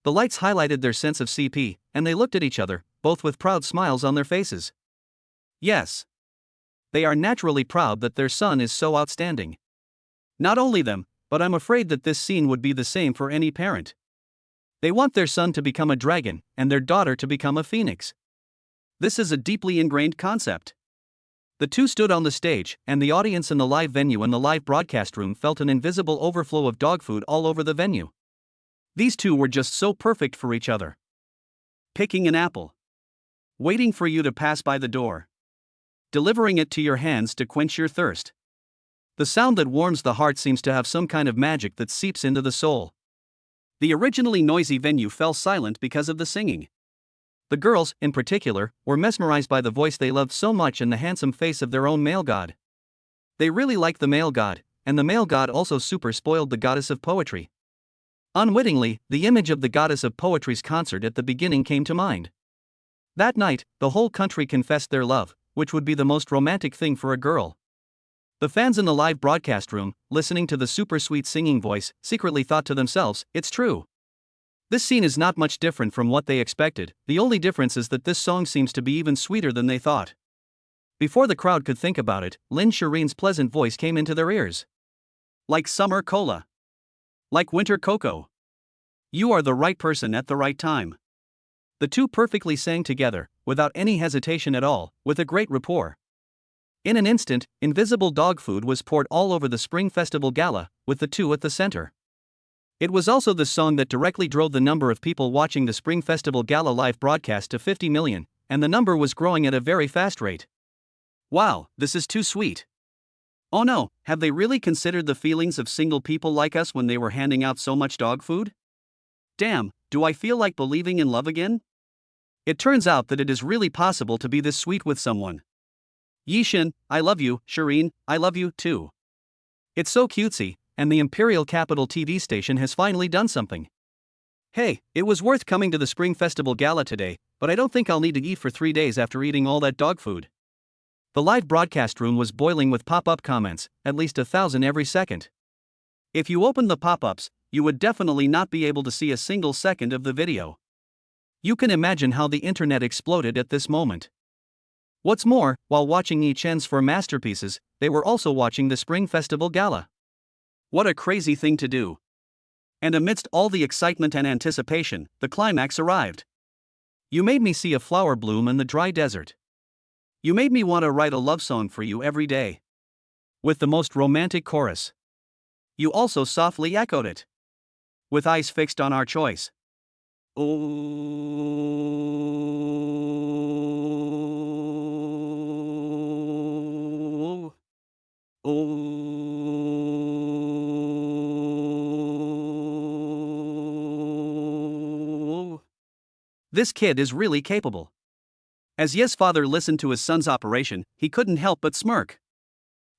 The lights highlighted their sense of CP, and they looked at each other, both with proud smiles on their faces. Yes. They are naturally proud that their son is so outstanding. Not only them, but I'm afraid that this scene would be the same for any parent. They want their son to become a dragon, and their daughter to become a phoenix. This is a deeply ingrained concept. The two stood on the stage, and the audience in the live venue and the live broadcast room felt an invisible overflow of dog food all over the venue. These two were just so perfect for each other. Picking an apple. Waiting for you to pass by the door. Delivering it to your hands to quench your thirst. The sound that warms the heart seems to have some kind of magic that seeps into the soul. The originally noisy venue fell silent because of the singing. The girls, in particular, were mesmerized by the voice they loved so much and the handsome face of their own male god. They really liked the male god, and the male god also super spoiled the goddess of poetry. Unwittingly, the image of the goddess of poetry's concert at the beginning came to mind. That night, the whole country confessed their love, which would be the most romantic thing for a girl. The fans in the live broadcast room, listening to the super sweet singing voice, secretly thought to themselves, it's true. This scene is not much different from what they expected, the only difference is that this song seems to be even sweeter than they thought. Before the crowd could think about it, Lin Shireen's pleasant voice came into their ears. Like summer cola. Like winter cocoa. You are the right person at the right time. The two perfectly sang together, without any hesitation at all, with a great rapport. In an instant, invisible dog food was poured all over the Spring Festival Gala, with the two at the center. It was also the song that directly drove the number of people watching the Spring Festival Gala live broadcast to 50 million, and the number was growing at a very fast rate. Wow, this is too sweet. Oh no, have they really considered the feelings of single people like us when they were handing out so much dog food? Damn, do I feel like believing in love again? It turns out that it is really possible to be this sweet with someone. Yi Xin, I love you, Shireen, I love you too. It's so cutesy, and the Imperial Capital TV station has finally done something. Hey, it was worth coming to the Spring Festival Gala today, but I don't think I'll need to eat for 3 days after eating all that dog food. The live broadcast room was boiling with pop-up comments, at least 1,000 every second. If you opened the pop-ups, you would definitely not be able to see a single second of the video. You can imagine how the internet exploded at this moment. What's more, while watching Yi Chen's 4 masterpieces, they were also watching the Spring Festival Gala. What a crazy thing to do. And amidst all the excitement and anticipation, the climax arrived. You made me see a flower bloom in the dry desert. You made me want to write a love song for you every day. With the most romantic chorus. You also softly echoed it. With eyes fixed on our choice. Oh. Oh. This kid is really capable. As Ye's father listened to his son's operation, he couldn't help but smirk.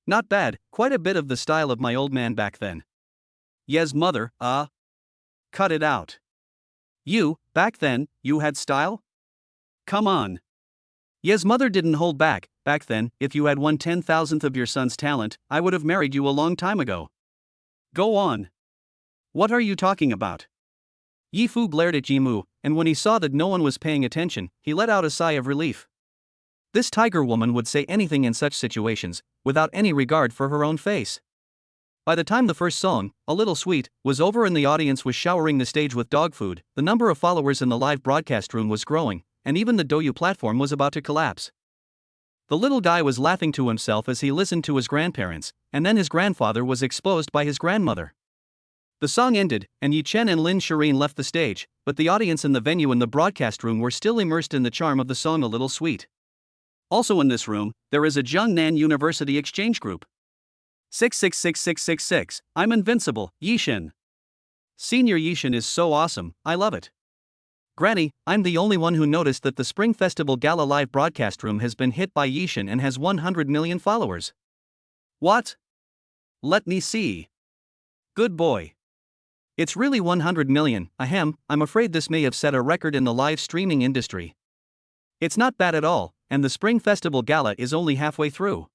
Not bad, quite a bit of the style of my old man back then. Ye's mother, cut it out. You, back then, you had style? Come on. Ye's mother didn't hold back. Back then, if you had 1/10,000th of your son's talent, I would have married you a long time ago. Go on. What are you talking about? Yi Fu glared at Jimu, and when he saw that no one was paying attention, he let out a sigh of relief. This tiger woman would say anything in such situations, without any regard for her own face. By the time the first song, A Little Sweet, was over and the audience was showering the stage with dog food, the number of followers in the live broadcast room was growing, and even the Douyu platform was about to collapse. The little guy was laughing to himself as he listened to his grandparents, and then his grandfather was exposed by his grandmother. The song ended, and Yi Chen and Lin Shireen left the stage, but the audience in the venue and the broadcast room were still immersed in the charm of the song A Little Sweet. Also in this room, there is a Jiangnan University exchange group. 666666, I'm invincible, Yishin. Senior Yishin is so awesome, I love it. Granny, I'm the only one who noticed that the Spring Festival Gala live broadcast room has been hit by Yishin and has 100 million followers. What? Let me see. Good boy. It's really 100 million, ahem, I'm afraid this may have set a record in the live streaming industry. It's not bad at all, and the Spring Festival Gala is only halfway through.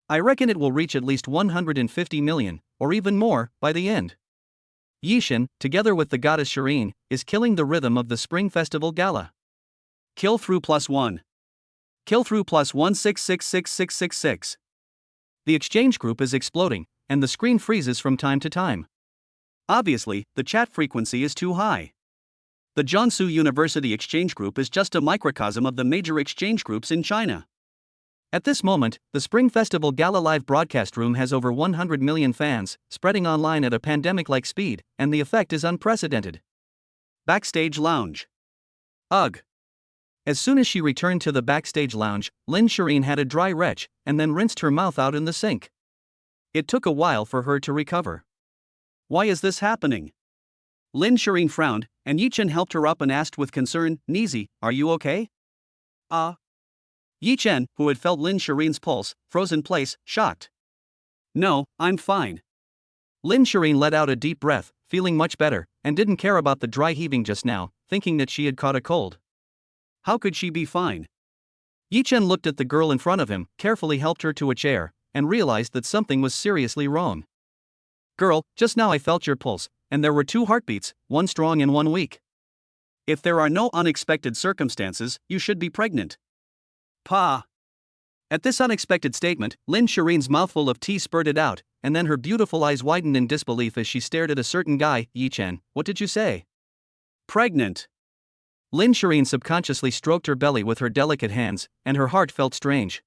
I reckon it will reach at least 150 million, or even more, by the end. Yishin, together with the goddess Shireen, is killing the rhythm of the Spring Festival Gala. Kill through +1. Kill through +1666666. The exchange group is exploding, and the screen freezes from time to time. Obviously, the chat frequency is too high. The Jiangsu University exchange group is just a microcosm of the major exchange groups in China. At this moment, the Spring Festival Gala live broadcast room has over 100 million fans, spreading online at a pandemic-like speed, and the effect is unprecedented. Backstage lounge. Ugh. As soon as she returned to the backstage lounge, Lin Shireen had a dry retch, and then rinsed her mouth out in the sink. It took a while for her to recover. Why is this happening? Lin Shireen frowned, and Yi Chen helped her up and asked with concern, Nizi, are you okay? Yi Chen, who had felt Lin Shireen's pulse, froze in place, shocked. No, I'm fine. Lin Shireen let out a deep breath, feeling much better, and didn't care about the dry heaving just now, thinking that she had caught a cold. How could she be fine? Yi Chen looked at the girl in front of him, carefully helped her to a chair, and realized that something was seriously wrong. Girl, just now I felt your pulse, and there were 2 heartbeats, one strong and one weak. If there are no unexpected circumstances, you should be pregnant. Pa. At this unexpected statement, Lin Shireen's mouthful of tea spurted out, and then her beautiful eyes widened in disbelief as she stared at a certain guy. Yi Chen, what did you say? Pregnant. Lin Shireen subconsciously stroked her belly with her delicate hands, and her heart felt strange.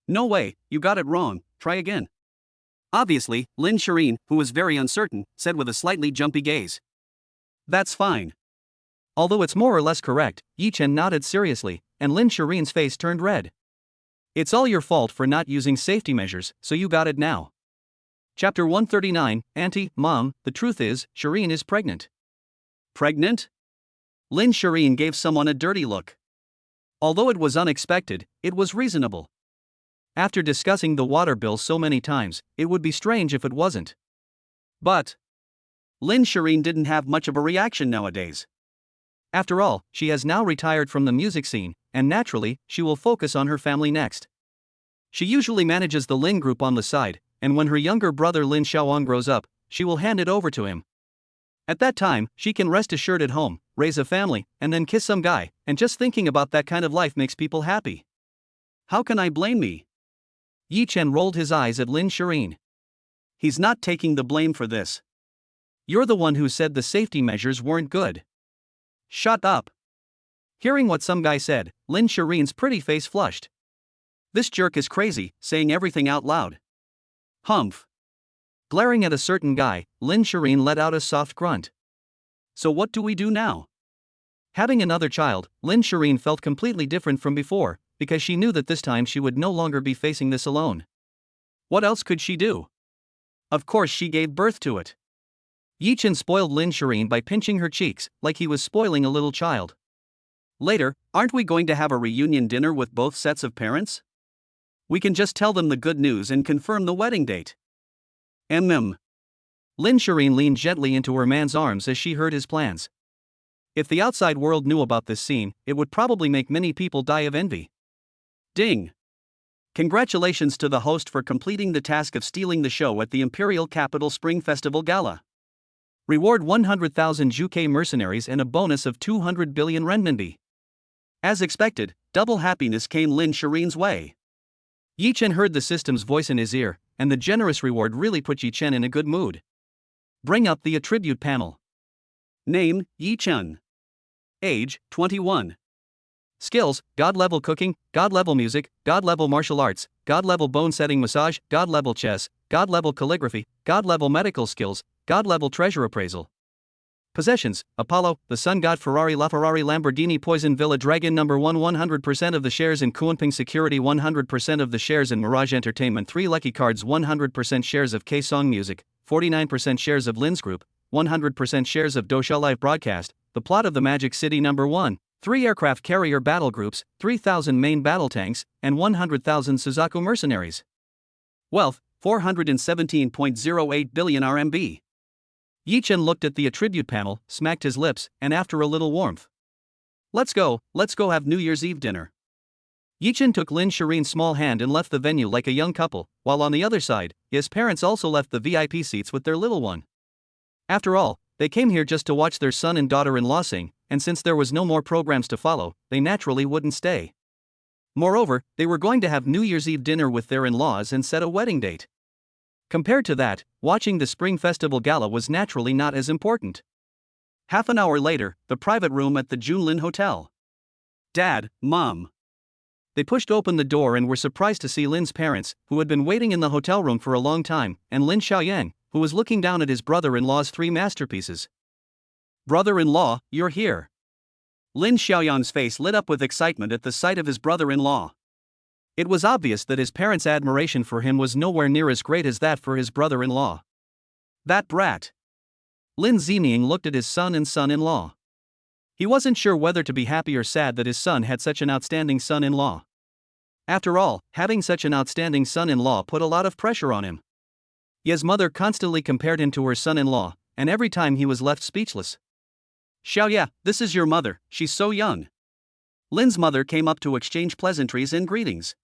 No way, you got it wrong, try again. Obviously, Lin Shireen, who was very uncertain, said with a slightly jumpy gaze. That's fine. Although it's more or less correct, Yi Chen nodded seriously, and Lin Shireen's face turned red. It's all your fault for not using safety measures, so you got it now. Chapter 139, Auntie, Mom, the truth is, Shireen is pregnant. Pregnant? Lin Shireen gave someone a dirty look. Although it was unexpected, it was reasonable. After discussing the water bill so many times, it would be strange if it wasn't. But Lin Shireen didn't have much of a reaction nowadays. After all, she has now retired from the music scene, and naturally, she will focus on her family next. She usually manages the Lin group on the side, and when her younger brother Lin Xiaoang grows up, she will hand it over to him. At that time, she can rest assured at home, raise a family, and then kiss some guy, and just thinking about that kind of life makes people happy. How can I blame me? Yi Chen rolled his eyes at Lin Shireen. He's not taking the blame for this. You're the one who said the safety measures weren't good. Shut up. Hearing what some guy said, Lin Shireen's pretty face flushed. This jerk is crazy, saying everything out loud. Humph. Glaring at a certain guy, Lin Shireen let out a soft grunt. So what do we do now? Having another child, Lin Shireen felt completely different from before, because she knew that this time she would no longer be facing this alone. What else could she do? Of course she gave birth to it. Yi Chen spoiled Lin Shireen by pinching her cheeks, like he was spoiling a little child. Later, aren't we going to have a reunion dinner with both sets of parents? We can just tell them the good news and confirm the wedding date. Lin Shireen leaned gently into her man's arms as she heard his plans. If the outside world knew about this scene, it would probably make many people die of envy. Ding! Congratulations to the host for completing the task of stealing the show at the Imperial Capital Spring Festival Gala. Reward 100,000 UK mercenaries and a bonus of 200 billion renminbi. As expected, double happiness came Lin Shireen's way. Yi Chen heard the system's voice in his ear, and the generous reward really put Yi Chen in a good mood. Bring up the attribute panel. Name, Yi Chen. Age, 21. Skills, God-level cooking, God-level music, God-level martial arts, God-level bone-setting massage, God-level chess, God-level calligraphy, God-level medical skills, God-level treasure appraisal. Possessions, Apollo, the Sun God, Ferrari, LaFerrari, Lamborghini, Poison Villa, Dragon number 1, 100% of the shares in Kunping Security, 100% of the shares in Mirage Entertainment, 3 lucky cards, 100% shares of K-Song Music, 49% shares of Lin's Group, 100% shares of Dosha Live Broadcast, the plot of the Magic City number 1, 3 aircraft carrier battle groups, 3,000 main battle tanks, and 100,000 Suzaku mercenaries. Wealth, 417.08 billion RMB. Yi Chen looked at the attribute panel, smacked his lips, and after a little warmth. Let's go have New Year's Eve dinner. Yi Chen took Lin Shireen's small hand and left the venue like a young couple, while on the other side, his parents also left the VIP seats with their little one. After all, they came here just to watch their son and daughter-in-law sing, and since there was no more programs to follow, they naturally wouldn't stay. Moreover, they were going to have New Year's Eve dinner with their in-laws and set a wedding date. Compared to that, watching the Spring Festival Gala was naturally not as important. Half an hour later, the private room at the Junlin Hotel. Dad, Mom. They pushed open the door and were surprised to see Lin's parents, who had been waiting in the hotel room for a long time, and Lin Xiaoyang, who was looking down at his brother-in-law's 3 masterpieces. Brother-in-law, you're here. Lin Xiaoyang's face lit up with excitement at the sight of his brother-in-law. It was obvious that his parents' admiration for him was nowhere near as great as that for his brother-in-law. That brat. Lin Ziming looked at his son and son-in-law. He wasn't sure whether to be happy or sad that his son had such an outstanding son-in-law. After all, having such an outstanding son-in-law put a lot of pressure on him. Ye's mother constantly compared him to her son-in-law, and every time he was left speechless. Xiaoya, this is your mother, she's so young. Lin's mother came up to exchange pleasantries and greetings.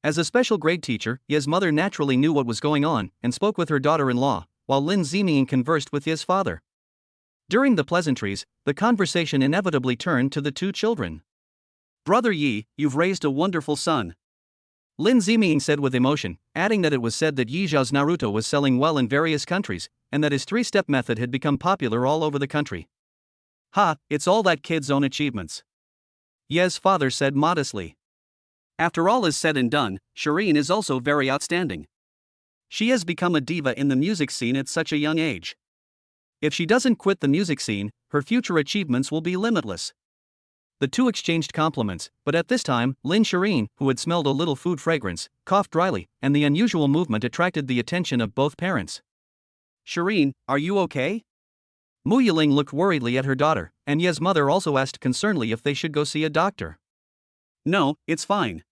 As a special grade teacher, Ye's mother naturally knew what was going on and spoke with her daughter-in-law, while Lin Ziming conversed with Ye's father. During the pleasantries, the conversation inevitably turned to the 2 children. Brother Yi, you've raised a wonderful son. Lin Ziming said with emotion, adding that it was said that Yi Zhao's Naruto was selling well in various countries, and that his 3-step method had become popular all over the country. Ha, it's all that kid's own achievements. Ye's father said modestly. After all is said and done, Shireen is also very outstanding. She has become a diva in the music scene at such a young age. If she doesn't quit the music scene, her future achievements will be limitless. The 2 exchanged compliments, but at this time, Lin Shireen, who had smelled a little food fragrance, coughed dryly, and the unusual movement attracted the attention of both parents. Shireen, are you okay? Mu Yiling looked worriedly at her daughter, and Ye's mother also asked concernedly if they should go see a doctor. No, it's fine.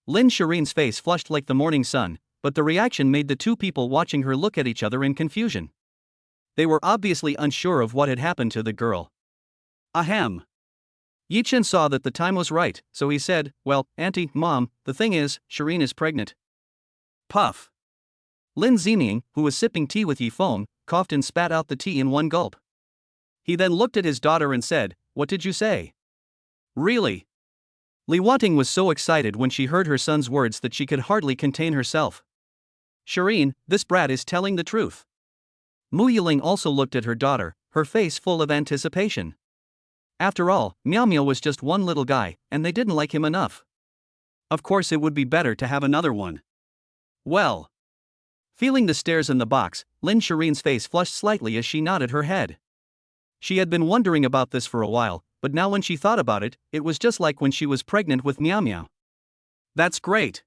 Lin Shireen's face flushed like the morning sun, but the reaction made the two people watching her look at each other in confusion. They were obviously unsure of what had happened to the girl. Ahem. Yichen saw that the time was right, so he said, "Well, Auntie, Mom, the thing is, Shireen is pregnant." Puff. Lin Zining, who was sipping tea with Yifeng, coughed and spat out the tea in one gulp. He then looked at his daughter and said, "What did you say?" "Really?" Li Wanting was so excited when she heard her son's words that she could hardly contain herself. "Shireen, this brat is telling the truth." Mu Yiling also looked at her daughter, her face full of anticipation. After all, Miao Miao was just one little guy, and they didn't like him enough. Of course, it would be better to have another one. Well. Feeling the stares in the box, Lin Shireen's face flushed slightly as she nodded her head. She had been wondering about this for a while, but now when she thought about it, it was just like when she was pregnant with Miao Miao. That's great.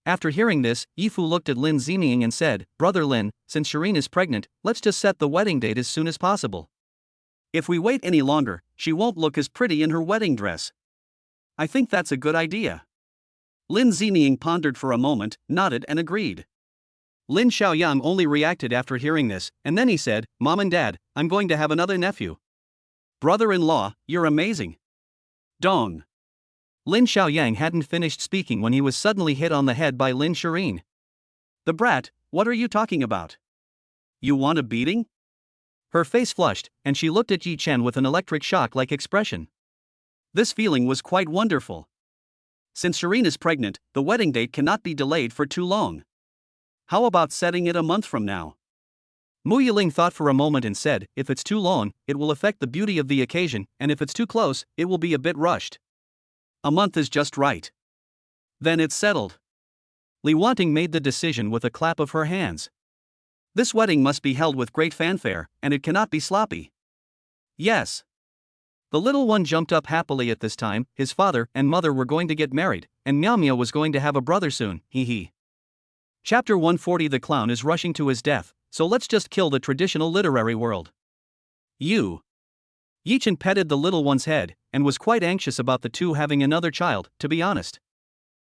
After hearing this, Yifu looked at Lin Zining and said, "Brother Lin, since Shireen is pregnant, let's just set the wedding date as soon as possible. If we wait any longer, she won't look as pretty in her wedding dress." "I think that's a good idea." Lin Zining pondered for a moment, nodded and agreed. Lin Xiaoyang only reacted after hearing this, and then he said, "Mom and Dad, I'm going to have another nephew." "Brother-in-law, you're amazing." Dong. Lin Xiaoyang hadn't finished speaking when he was suddenly hit on the head by Lin Shireen. "The brat, what are you talking about? You want a beating?" Her face flushed, and she looked at Yi Chen with an electric shock-like expression. This feeling was quite wonderful. Since Shireen is pregnant, the wedding date cannot be delayed for too long. How about setting it a month from now? Mu Yiling thought for a moment and said, "If it's too long, it will affect the beauty of the occasion, and if it's too close, it will be a bit rushed. A month is just right." Then it's settled. Li Wanting made the decision with a clap of her hands. This wedding must be held with great fanfare, and it cannot be sloppy. Yes. The little one jumped up happily at this time. His father and mother were going to get married, and Miao Miao was going to have a brother soon, hee. Chapter 140. The clown is rushing to his death, so let's just kill the traditional literary world. Yichen petted the little one's head, and was quite anxious about the two having another child, to be honest.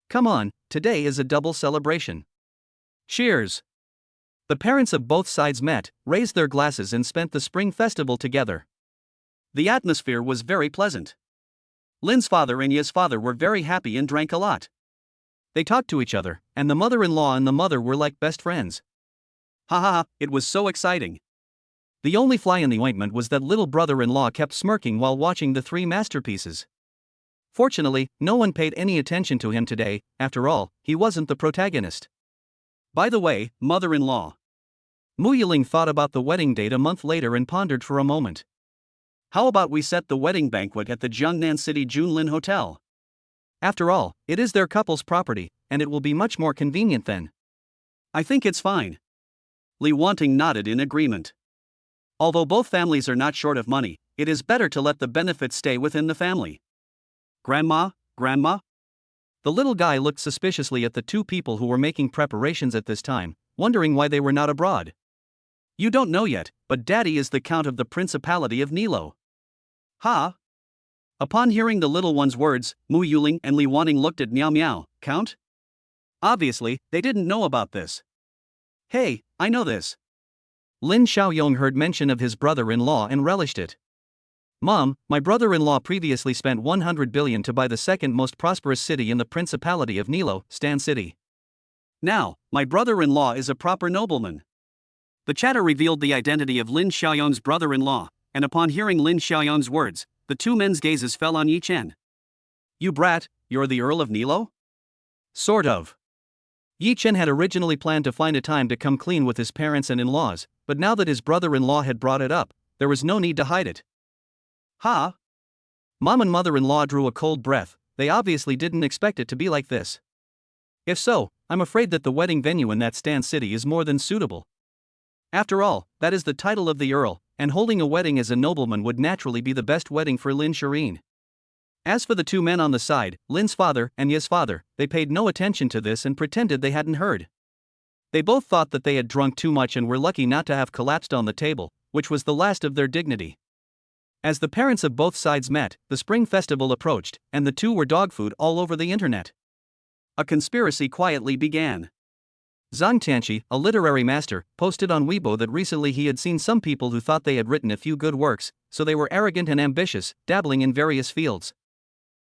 Come on, today is a double celebration. Cheers! The parents of both sides met, raised their glasses and spent the spring festival together. The atmosphere was very pleasant. Lin's father and Ye's father were very happy and drank a lot. They talked to each other, and the mother-in-law and the mother were like best friends. Ha ha ha, it was so exciting. The only fly in the ointment was that little brother-in-law kept smirking while watching the three masterpieces. Fortunately, no one paid any attention to him today. After all, he wasn't the protagonist. By the way, mother-in-law. Mu Yiling thought about the wedding date a month later and pondered for a moment. How about we set the wedding banquet at the Jiangnan City Junlin Hotel? After all, it is their couple's property, and it will be much more convenient then. I think it's fine. Li Wanting nodded in agreement. Although both families are not short of money, it is better to let the benefits stay within the family. Grandma? The little guy looked suspiciously at the two people who were making preparations at this time, wondering why they were not abroad. You don't know yet, but Daddy is the Count of the Principality of Nilo. Ha! Upon hearing the little one's words, Mu Yiling and Li Wanting looked at Miao Miao. Count? Obviously, they didn't know about this. Hey, I know this. Lin Xiaoyong heard mention of his brother-in-law and relished it. Mom, my brother-in-law previously spent 100 billion to buy the second most prosperous city in the Principality of Nilo, Stan City. Now, my brother-in-law is a proper nobleman. The chatter revealed the identity of Lin Xiaoyong's brother-in-law, and upon hearing Lin Xiaoyong's words, the two men's gazes fell on Yi Chen. You brat, you're the Earl of Nilo? Sort of. Yi Chen had originally planned to find a time to come clean with his parents and in-laws, but now that his brother-in-law had brought it up, there was no need to hide it. Ha! Mom and mother-in-law drew a cold breath. They obviously didn't expect it to be like this. If so, I'm afraid that the wedding venue in that Stan City is more than suitable. After all, that is the title of the Earl, and holding a wedding as a nobleman would naturally be the best wedding for Lin Shireen. As for the two men on the side, Lin's father and Ye's father, they paid no attention to this and pretended they hadn't heard. They both thought that they had drunk too much and were lucky not to have collapsed on the table, which was the last of their dignity. As the parents of both sides met, the spring festival approached, and the two were dog food all over the internet. A conspiracy quietly began. Zhang Tianqi, a literary master, posted on Weibo that recently he had seen some people who thought they had written a few good works, so they were arrogant and ambitious, dabbling in various fields.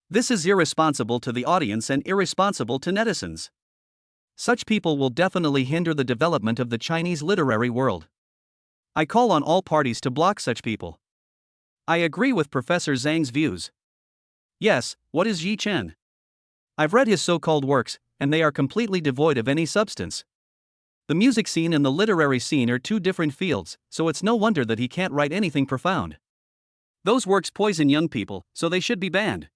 This is irresponsible to the audience and irresponsible to netizens. Such people will definitely hinder the development of the Chinese literary world. I call on all parties to block such people. I agree with Professor Zhang's views. Yes, what is Yi Chen? I've read his so-called works, and they are completely devoid of any substance. The music scene and the literary scene are two different fields, so it's no wonder that he can't write anything profound. Those works poison young people, so they should be banned.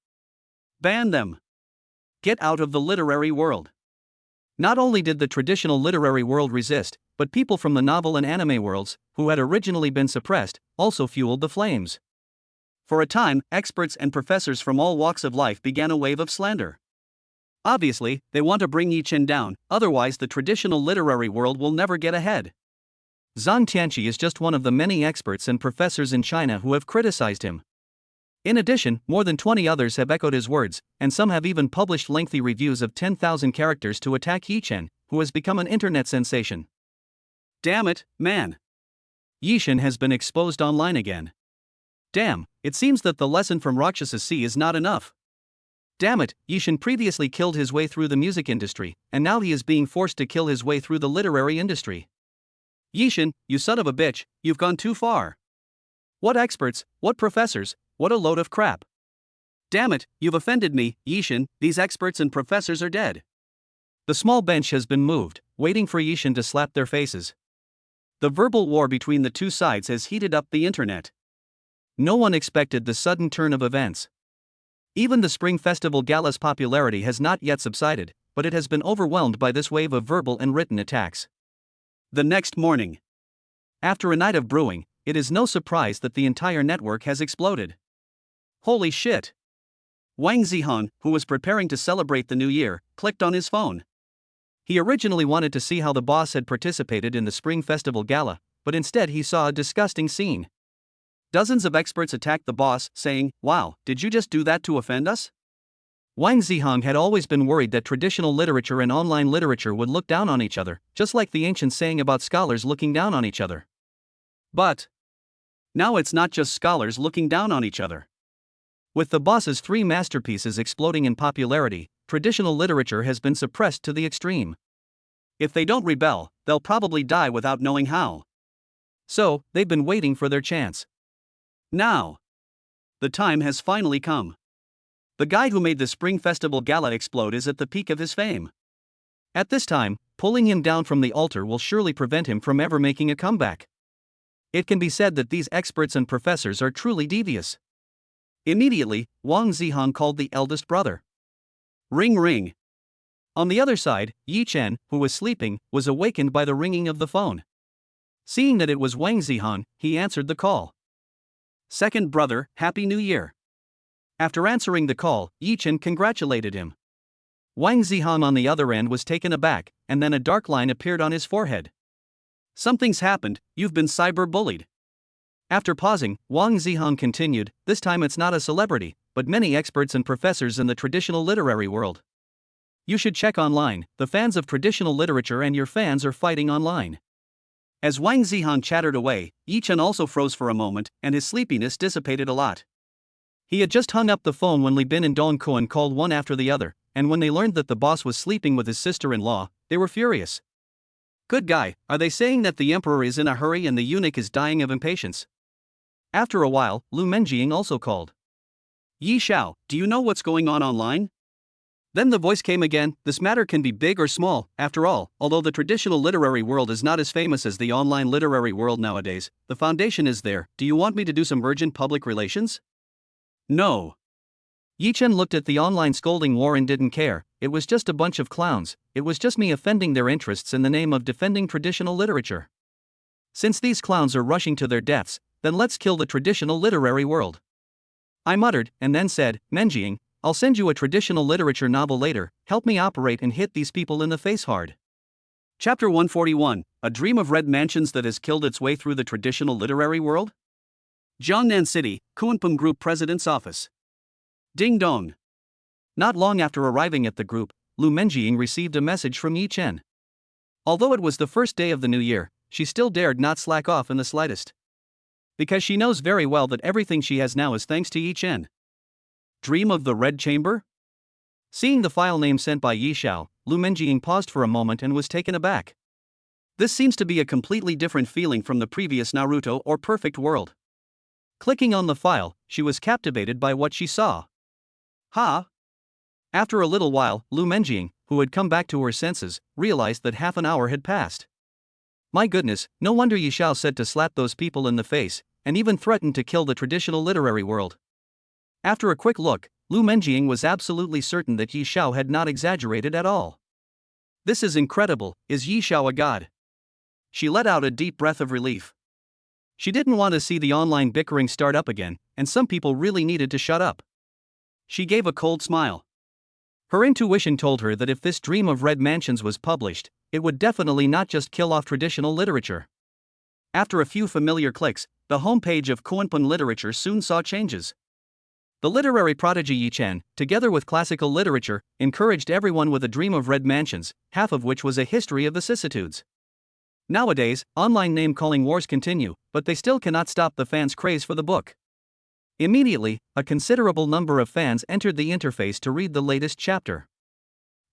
Ban them. Get out of the literary world. Not only did the traditional literary world resist, but people from the novel and anime worlds, who had originally been suppressed, also fueled the flames. For a time, experts and professors from all walks of life began a wave of slander. Obviously, they want to bring Yi Chen down, otherwise the traditional literary world will never get ahead. Zhang Tianqi is just one of the many experts and professors in China who have criticized him. In addition, more than 20 others have echoed his words, and some have even published lengthy reviews of 10,000 characters to attack Yi Chen, who has become an internet sensation. Damn it, man. Yi Chen has been exposed online again. Damn, it seems that the lesson from Rakshasa Sea is not enough. Damn it, Yi Chen previously killed his way through the music industry, and now he is being forced to kill his way through the literary industry. Yi Chen, you son of a bitch, you've gone too far. What experts, what professors, what a load of crap. Damn it, you've offended me, Yi Chen, these experts and professors are dead. The small bench has been moved, waiting for Yi Chen to slap their faces. The verbal war between the two sides has heated up the internet. No one expected the sudden turn of events. Even the Spring Festival Gala's popularity has not yet subsided, but it has been overwhelmed by this wave of verbal and written attacks. The next morning, after a night of brewing, it is no surprise that the entire network has exploded. Holy shit! Wang Zihong, who was preparing to celebrate the new year, clicked on his phone. He originally wanted to see how the boss had participated in the Spring Festival Gala, but instead he saw a disgusting scene. Dozens of experts attacked the boss, saying, "Wow, did you just do that to offend us?" Wang Zihong had always been worried that traditional literature and online literature would look down on each other, just like the ancient saying about scholars looking down on each other. But now it's not just scholars looking down on each other. With the boss's 3 masterpieces exploding in popularity, traditional literature has been suppressed to the extreme. If they don't rebel, they'll probably die without knowing how. So, they've been waiting for their chance. Now, the time has finally come. The guy who made the Spring Festival Gala explode is at the peak of his fame. At this time, pulling him down from the altar will surely prevent him from ever making a comeback. It can be said that these experts and professors are truly devious. Immediately, Wang Zihong called the eldest brother. Ring ring. On the other side, Yi Chen, who was sleeping, was awakened by the ringing of the phone. Seeing that it was Wang Zihong, he answered the call. Second brother, Happy New Year. After answering the call, Yi Chen congratulated him. Wang Zihong on the other end was taken aback, and then a dark line appeared on his forehead. Something's happened, you've been cyber-bullied. After pausing, Wang Zihong continued, this time it's not a celebrity, but many experts and professors in the traditional literary world. You should check online, the fans of traditional literature and your fans are fighting online. As Wang Zihong chattered away, Yi Chen also froze for a moment, and his sleepiness dissipated a lot. He had just hung up the phone when Li Bin and Dong Kuan called one after the other, and when they learned that the boss was sleeping with his sister-in-law, they were furious. Good guy, are they saying that the emperor is in a hurry and the eunuch is dying of impatience? After a while, Lu Menjing also called. Yi Xiao, do you know what's going on online? Then the voice came again, this matter can be big or small, after all, although the traditional literary world is not as famous as the online literary world nowadays, the foundation is there, do you want me to do some urgent public relations? No. Yi Chen looked at the online scolding war and didn't care, it was just a bunch of clowns, it was just me offending their interests in the name of defending traditional literature. Since these clowns are rushing to their deaths, then let's kill the traditional literary world. I muttered, and then said, Menjing, I'll send you a traditional literature novel later, help me operate and hit these people in the face hard. Chapter 141, A Dream of Red Mansions That Has Killed Its Way Through the Traditional Literary World? Jiangnan City, Kunpeng Group President's Office. Ding dong. Not long after arriving at the group, Lu Menjing received a message from Yi Chen. Although it was the first day of the new year, she still dared not slack off in the slightest. Because she knows very well that everything she has now is thanks to Yi Chen. Dream of the Red Chamber? Seeing the file name sent by Yi Xiao, Lu Menjing paused for a moment and was taken aback. This seems to be a completely different feeling from the previous Naruto or Perfect World. Clicking on the file, she was captivated by what she saw. Ha! After a little while, Lu Menjing, who had come back to her senses, realized that half an hour had passed. My goodness, no wonder Yi Xiao said to slap those people in the face, and even threatened to kill the traditional literary world. After a quick look, Lu Menjing was absolutely certain that Yi Xiao had not exaggerated at all. This is incredible, is Yi Xiao a god? She let out a deep breath of relief. She didn't want to see the online bickering start up again, and some people really needed to shut up. She gave a cold smile. Her intuition told her that if this Dream of Red Mansions was published, it would definitely not just kill off traditional literature. After a few familiar clicks, the homepage of Kunpun literature soon saw changes. The literary prodigy Yi Chen, together with classical literature, encouraged everyone with a dream of red mansions, half of which was a history of vicissitudes. Nowadays, online name-calling wars continue, but they still cannot stop the fans' craze for the book. Immediately, a considerable number of fans entered the interface to read the latest chapter.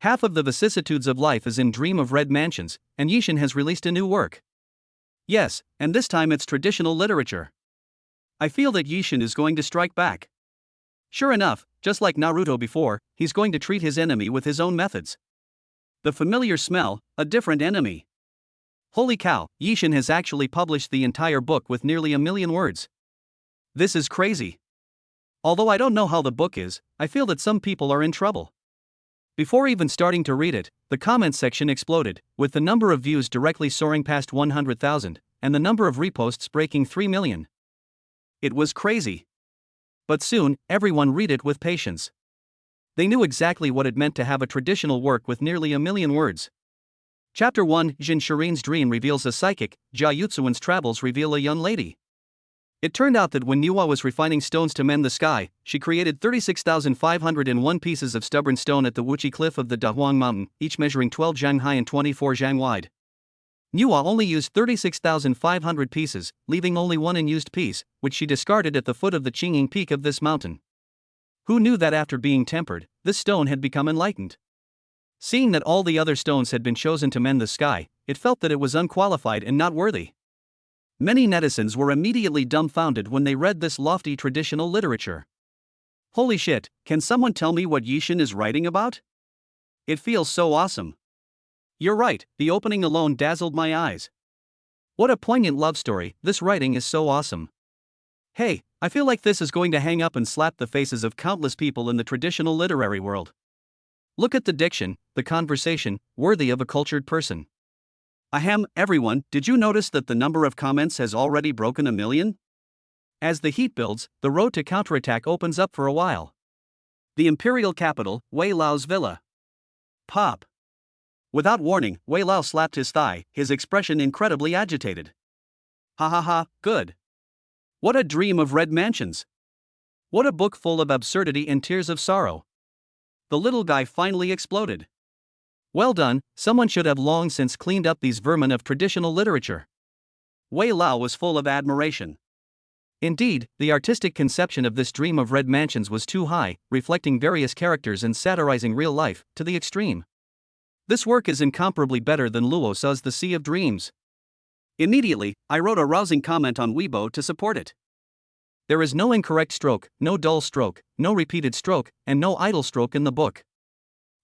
Half of the vicissitudes of life is in Dream of Red Mansions, and Yi Chen has released a new work. Yes, and this time it's traditional literature. I feel that Yi Chen is going to strike back. Sure enough, just like Naruto before, he's going to treat his enemy with his own methods. The familiar smell, a different enemy. Holy cow, Yi Chen has actually published the entire book with nearly 1 million words. This is crazy. Although I don't know how the book is, I feel that some people are in trouble. Before even starting to read it, the comments section exploded, with the number of views directly soaring past 100,000, and the number of reposts breaking 3 million. It was crazy. But soon, everyone read it with patience. They knew exactly what it meant to have a traditional work with nearly 1 million words. Chapter 1, Jin Shirin's dream reveals a psychic, Jia Yutsuan's travels reveal a young lady. It turned out that when Nuwa was refining stones to mend the sky, she created 36,501 pieces of stubborn stone at the Wuchi cliff of the Dahuang Mountain, each measuring 12 zhang high and 24 zhang wide. Nuwa only used 36,500 pieces, leaving only one unused piece, which she discarded at the foot of the Qingying peak of this mountain. Who knew that after being tempered, this stone had become enlightened? Seeing that all the other stones had been chosen to mend the sky, it felt that it was unqualified and not worthy. Many netizens were immediately dumbfounded when they read this lofty traditional literature. Holy shit, can someone tell me what Yi Chen is writing about? It feels so awesome. You're right, the opening alone dazzled my eyes. What a poignant love story, this writing is so awesome. Hey, I feel like this is going to hang up and slap the faces of countless people in the traditional literary world. Look at the diction, the conversation, worthy of a cultured person. Ahem, everyone, did you notice that the number of comments has already broken 1 million? As the heat builds, the road to counterattack opens up for a while. The imperial capital, Wei Lao's villa. Pop. Without warning, Wei Lao slapped his thigh, his expression incredibly agitated. Ha ha ha, good. What a dream of red mansions. What a book full of absurdity and tears of sorrow. The little guy finally exploded. Well done, someone should have long since cleaned up these vermin of traditional literature. Wei Lao was full of admiration. Indeed, the artistic conception of this Dream of Red Mansions was too high, reflecting various characters and satirizing real life, to the extreme. This work is incomparably better than Luo Su's The Sea of Dreams. Immediately, I wrote a rousing comment on Weibo to support it. There is no incorrect stroke, no dull stroke, no repeated stroke, and no idle stroke in the book.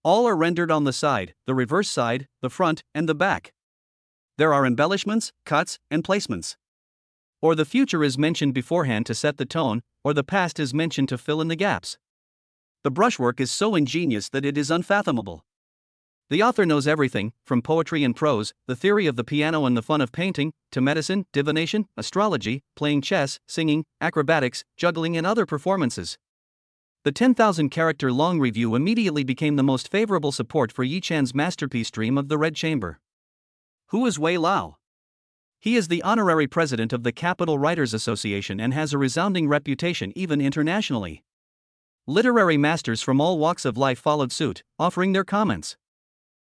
All are rendered on the side, the reverse side, the front, and the back. There are embellishments, cuts, and placements. Or the future is mentioned beforehand to set the tone, or the past is mentioned to fill in the gaps. The brushwork is so ingenious that it is unfathomable. The author knows everything, from poetry and prose, the theory of the piano and the fun of painting, to medicine, divination, astrology, playing chess, singing, acrobatics, juggling and other performances. The 10,000-character long review immediately became the most favorable support for Yi Chan's masterpiece Dream of the Red Chamber. Who is Wei Lao? He is the honorary president of the Capital Writers Association and has a resounding reputation even internationally. Literary masters from all walks of life followed suit, offering their comments.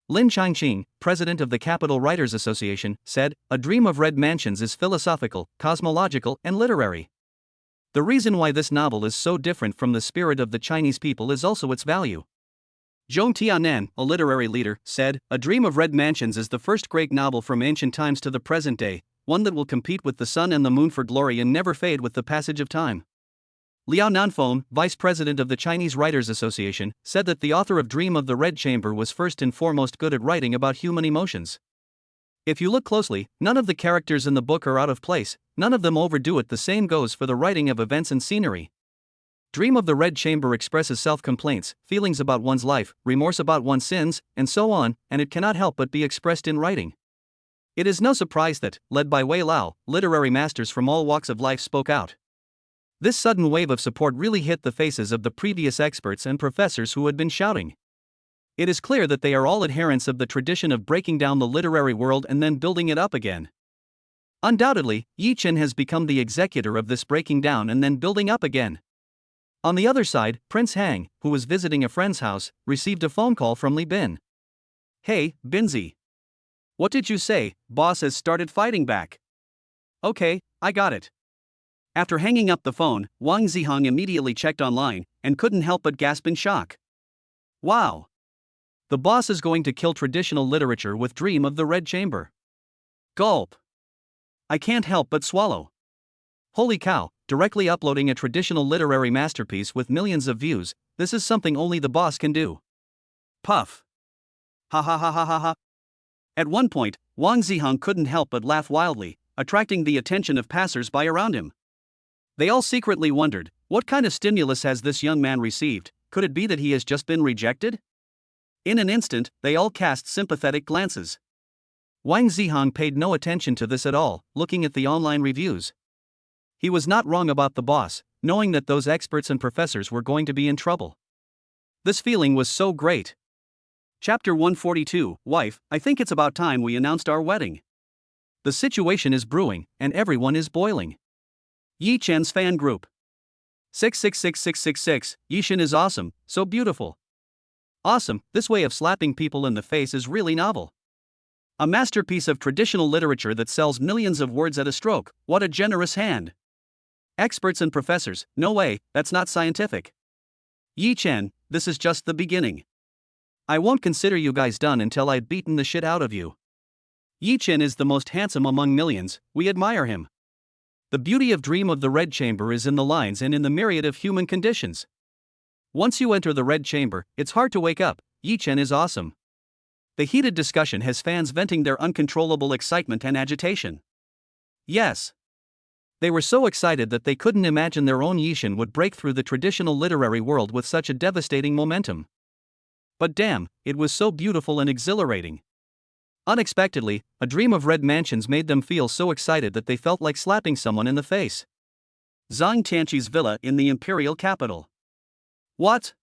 Lin Changqing, president of the Capital Writers Association, said, "A Dream of Red Mansions is philosophical, cosmological, and literary. The reason why this novel is so different from the spirit of the Chinese people is also its value." Zhong Tianan, a literary leader, said, "A Dream of Red Mansions is the first great novel from ancient times to the present day, one that will compete with the sun and the moon for glory and never fade with the passage of time." Liao Nanfeng, vice president of the Chinese Writers Association, said that the author of Dream of the Red Chamber was first and foremost good at writing about human emotions. If you look closely, none of the characters in the book are out of place, none of them overdo it. The same goes for the writing of events and scenery. Dream of the Red Chamber expresses self-complaints, feelings about one's life, remorse about one's sins, and so on, and it cannot help but be expressed in writing. It is no surprise that, led by Wei Lao, literary masters from all walks of life spoke out. This sudden wave of support really hit the faces of the previous experts and professors who had been shouting. It is clear that they are all adherents of the tradition of breaking down the literary world and then building it up again. Undoubtedly, Yi Chen has become the executor of this breaking down and then building up again. On the other side, Prince Hang, who was visiting a friend's house, received a phone call from Li Bin. "Hey, Binzi. What did you say? Boss has started fighting back." "Okay, I got it." After hanging up the phone, Wang Zihang immediately checked online and couldn't help but gasp in shock. "Wow! The boss is going to kill traditional literature with Dream of the Red Chamber." Gulp. I can't help but swallow. Holy cow, directly uploading a traditional literary masterpiece with millions of views, this is something only the boss can do. Puff. Ha ha ha ha ha ha. At one point, Wang Zihang couldn't help but laugh wildly, attracting the attention of passers-by around him. They all secretly wondered, what kind of stimulus has this young man received? Could it be that he has just been rejected? In an instant, they all cast sympathetic glances. Wang Zihang paid no attention to this at all, looking at the online reviews. He was not wrong about the boss, knowing that those experts and professors were going to be in trouble. This feeling was so great. Chapter 142, Wife, I think it's about time we announced our wedding. The situation is brewing, and everyone is boiling. Yi Chen's fan group. 666666, Yi Chen is awesome, so beautiful. Awesome, this way of slapping people in the face is really novel. A masterpiece of traditional literature that sells millions of words at a stroke, what a generous hand. Experts and professors, no way, that's not scientific. Yi Chen, this is just the beginning. I won't consider you guys done until I've beaten the shit out of you. Yi Chen is the most handsome among millions, we admire him. The beauty of Dream of the Red Chamber is in the lines and in the myriad of human conditions. Once you enter the Red Chamber, it's hard to wake up. Yi Chen is awesome. The heated discussion has fans venting their uncontrollable excitement and agitation. Yes. They were so excited that they couldn't imagine their own Yi Chen would break through the traditional literary world with such a devastating momentum. But damn, it was so beautiful and exhilarating. Unexpectedly, A Dream of Red Mansions made them feel so excited that they felt like slapping someone in the face. Zhang Tianqi's villa in the imperial capital. What?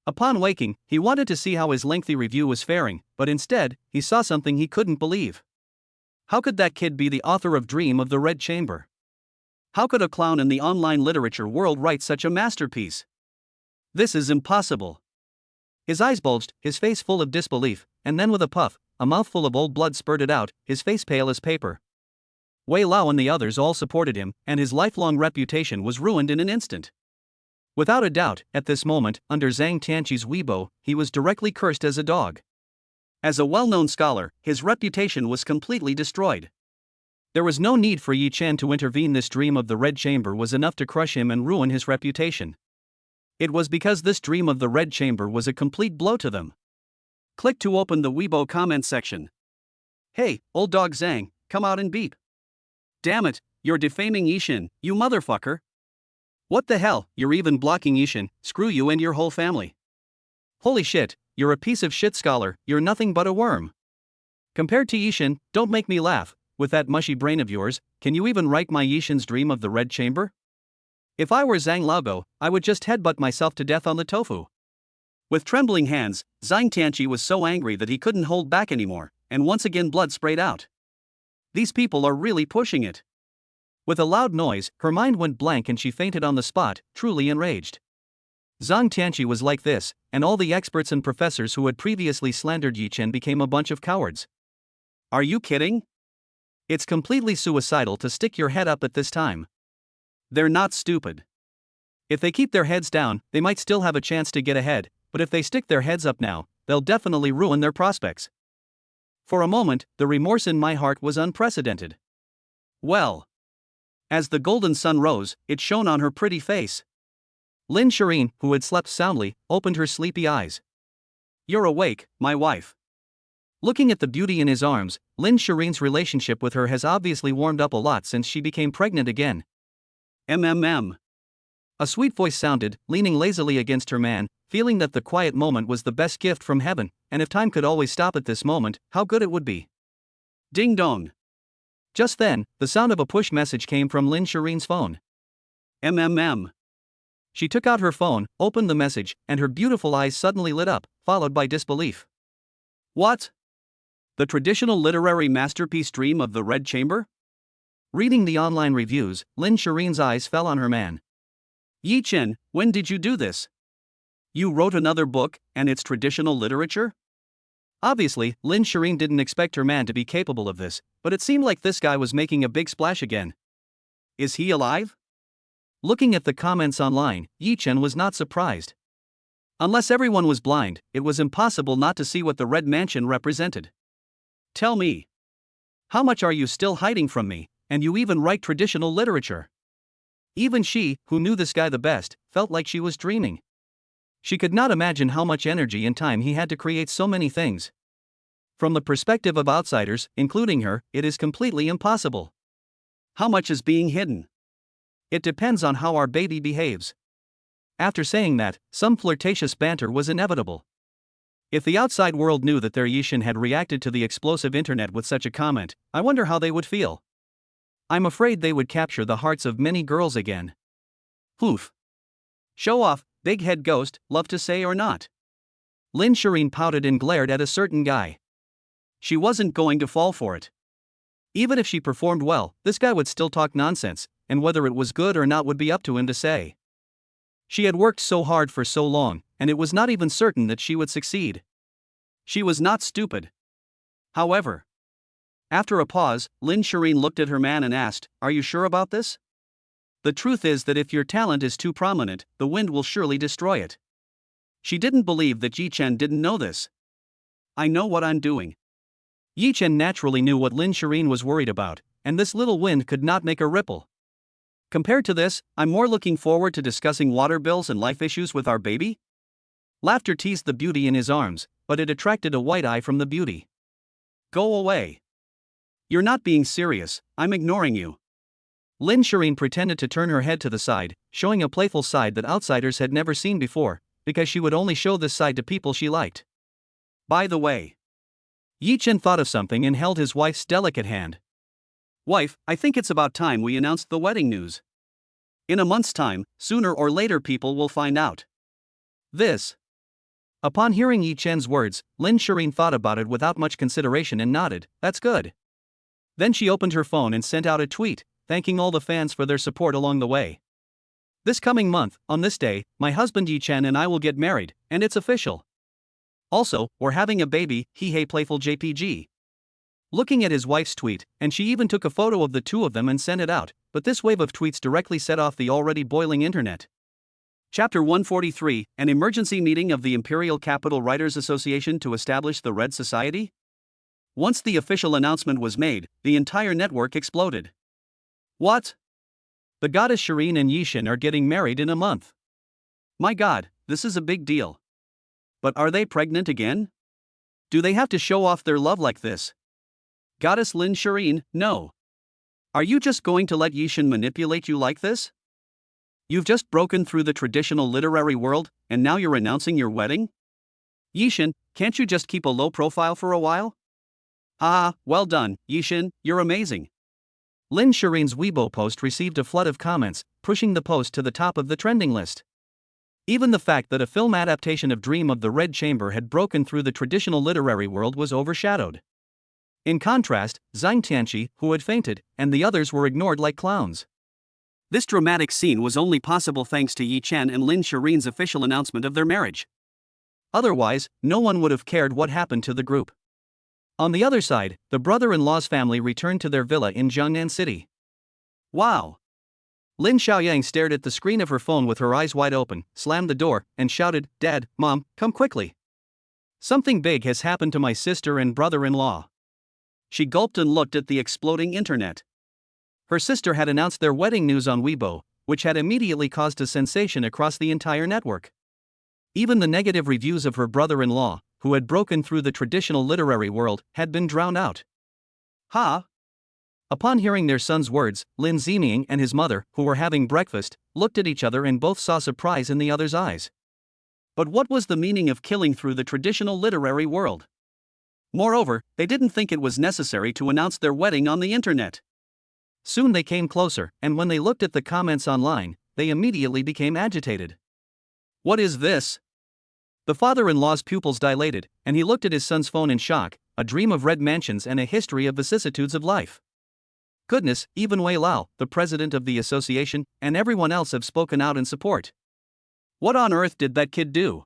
Upon waking, he wanted to see how his lengthy review was faring, but instead, he saw something he couldn't believe. How could that kid be the author of Dream of the Red Chamber? How could a clown in the online literature world write such a masterpiece? This is impossible. His eyes bulged, his face full of disbelief, and then with a puff, a mouthful of old blood spurted out, his face pale as paper. Wei Lao and the others all supported him, and his lifelong reputation was ruined in an instant. Without a doubt, at this moment, under Zhang Tianqi's Weibo, he was directly cursed as a dog. As a well-known scholar, his reputation was completely destroyed. There was no need for Yi Chen to intervene. This Dream of the Red Chamber was enough to crush him and ruin his reputation. It was because this Dream of the Red Chamber was a complete blow to them. Click to open the Weibo comment section. Hey, old dog Zhang, come out and beep. Damn it, you're defaming Yi Chen, you motherfucker. What the hell, you're even blocking Yi Chen, screw you and your whole family. Holy shit, you're a piece of shit scholar, you're nothing but a worm. Compared to Yi Chen, don't make me laugh, with that mushy brain of yours, can you even write my Yi Chen's Dream of the Red Chamber? If I were Zhang Laogo, I would just headbutt myself to death on the tofu. With trembling hands, Zhang Tianqi was so angry that he couldn't hold back anymore, and once again blood sprayed out. These people are really pushing it. With a loud noise, her mind went blank and she fainted on the spot, truly enraged. Zhang Tianqi was like this, and all the experts and professors who had previously slandered Yi Chen became a bunch of cowards. Are you kidding? It's completely suicidal to stick your head up at this time. They're not stupid. If they keep their heads down, they might still have a chance to get ahead, but if they stick their heads up now, they'll definitely ruin their prospects. For a moment, the remorse in my heart was unprecedented. Well. As the golden sun rose, it shone on her pretty face. Lin Shireen, who had slept soundly, opened her sleepy eyes. You're awake, my wife. Looking at the beauty in his arms, Lin Shireen's relationship with her has obviously warmed up a lot since she became pregnant again. MMM. A sweet voice sounded, leaning lazily against her man, feeling that the quiet moment was the best gift from heaven, and if time could always stop at this moment, how good it would be. Ding dong. Just then, the sound of a push message came from Lin Shireen's phone. MMM. She took out her phone, opened the message, and her beautiful eyes suddenly lit up, followed by disbelief. What? The traditional literary masterpiece Dream of the Red Chamber? Reading the online reviews, Lin Shireen's eyes fell on her man. Yi Chen, when did you do this? You wrote another book, and it's traditional literature? Obviously, Lin Shireen didn't expect her man to be capable of this, but it seemed like this guy was making a big splash again. Is he alive? Looking at the comments online, Yi Chen was not surprised. Unless everyone was blind, it was impossible not to see what the Red Mansion represented. Tell me. How much are you still hiding from me, and you even write traditional literature? Even she, who knew this guy the best, felt like she was dreaming. She could not imagine how much energy and time he had to create so many things. From the perspective of outsiders, including her, it is completely impossible. How much is being hidden? It depends on how our baby behaves. After saying that, some flirtatious banter was inevitable. If the outside world knew that their Yi Chen had reacted to the explosive internet with such a comment, I wonder how they would feel. I'm afraid they would capture the hearts of many girls again. Oof. Show off, big head ghost, love to say or not. Lin Shireen pouted and glared at a certain guy. She wasn't going to fall for it. Even if she performed well, this guy would still talk nonsense, and whether it was good or not would be up to him to say. She had worked so hard for so long, and it was not even certain that she would succeed. She was not stupid. However, after a pause, Lin Shireen looked at her man and asked, "Are you sure about this? The truth is that if your talent is too prominent, the wind will surely destroy it." She didn't believe that Yi Chen didn't know this. I know what I'm doing. Yi Chen naturally knew what Lin Shireen was worried about, and this little wind could not make a ripple. Compared to this, I'm more looking forward to discussing water bills and life issues with our baby. Laughter teased the beauty in his arms, but it attracted a white eye from the beauty. Go away. You're not being serious, I'm ignoring you. Lin Shireen pretended to turn her head to the side, showing a playful side that outsiders had never seen before, because she would only show this side to people she liked. By the way, Yi Chen thought of something and held his wife's delicate hand. Wife, I think it's about time we announced the wedding news. In a month's time, sooner or later people will find out. This. Upon hearing Yi Chen's words, Lin Shireen thought about it without much consideration and nodded, "That's good." Then she opened her phone and sent out a tweet, thanking all the fans for their support along the way. "This coming month, on this day, my husband Yi Chen and I will get married, and it's official. Also, we're having a baby, hey playful JPG." Looking at his wife's tweet, and she even took a photo of the two of them and sent it out, but this wave of tweets directly set off the already boiling internet. Chapter 143, an emergency meeting of the Imperial Capital Writers Association to establish the Red Society? Once the official announcement was made, the entire network exploded. What? The goddess Shireen and Yi Chen are getting married in a month. My god, this is a big deal. But are they pregnant again? Do they have to show off their love like this? Goddess Lin Shireen, no. Are you just going to let Yi Chen manipulate you like this? You've just broken through the traditional literary world, and now you're announcing your wedding? Yi Chen, can't you just keep a low profile for a while? Ah, well done, Yi Chen, you're amazing. Lin Shireen's Weibo post received a flood of comments, pushing the post to the top of the trending list. Even the fact that a film adaptation of Dream of the Red Chamber had broken through the traditional literary world was overshadowed. In contrast, Zhang Tianqi, who had fainted, and the others were ignored like clowns. This dramatic scene was only possible thanks to Yi Chen and Lin Shirin's official announcement of their marriage. Otherwise, no one would have cared what happened to the group. On the other side, the brother-in-law's family returned to their villa in Jiangnan City. Wow! Lin Xiaoyang stared at the screen of her phone with her eyes wide open, slammed the door, and shouted, "Dad, Mom, come quickly. Something big has happened to my sister and brother-in-law." She gulped and looked at the exploding internet. Her sister had announced their wedding news on Weibo, which had immediately caused a sensation across the entire network. Even the negative reviews of her brother-in-law, who had broken through the traditional literary world, had been drowned out. Ha! Upon hearing their son's words, Lin Ziming and his mother, who were having breakfast, looked at each other and both saw surprise in the other's eyes. But what was the meaning of killing through the traditional literary world? Moreover, they didn't think it was necessary to announce their wedding on the internet. Soon they came closer, and when they looked at the comments online, they immediately became agitated. What is this? The father-in-law's pupils dilated, and he looked at his son's phone in shock. A dream of red mansions and a history of vicissitudes of life. Goodness, even Wei Lao, the president of the association, and everyone else have spoken out in support. What on earth did that kid do?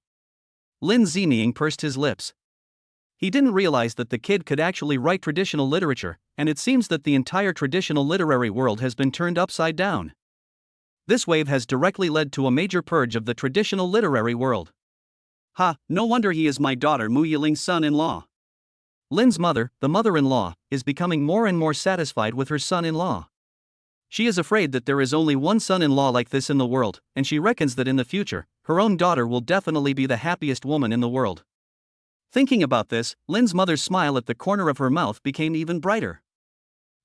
Lin Ziming pursed his lips. He didn't realize that the kid could actually write traditional literature, and it seems that the entire traditional literary world has been turned upside down. This wave has directly led to a major purge of the traditional literary world. Ha, no wonder he is my daughter Mu Yiling's son-in-law. Lin's mother, the mother-in-law, is becoming more and more satisfied with her son-in-law. She is afraid that there is only one son-in-law like this in the world, and she reckons that in the future, her own daughter will definitely be the happiest woman in the world. Thinking about this, Lin's mother's smile at the corner of her mouth became even brighter.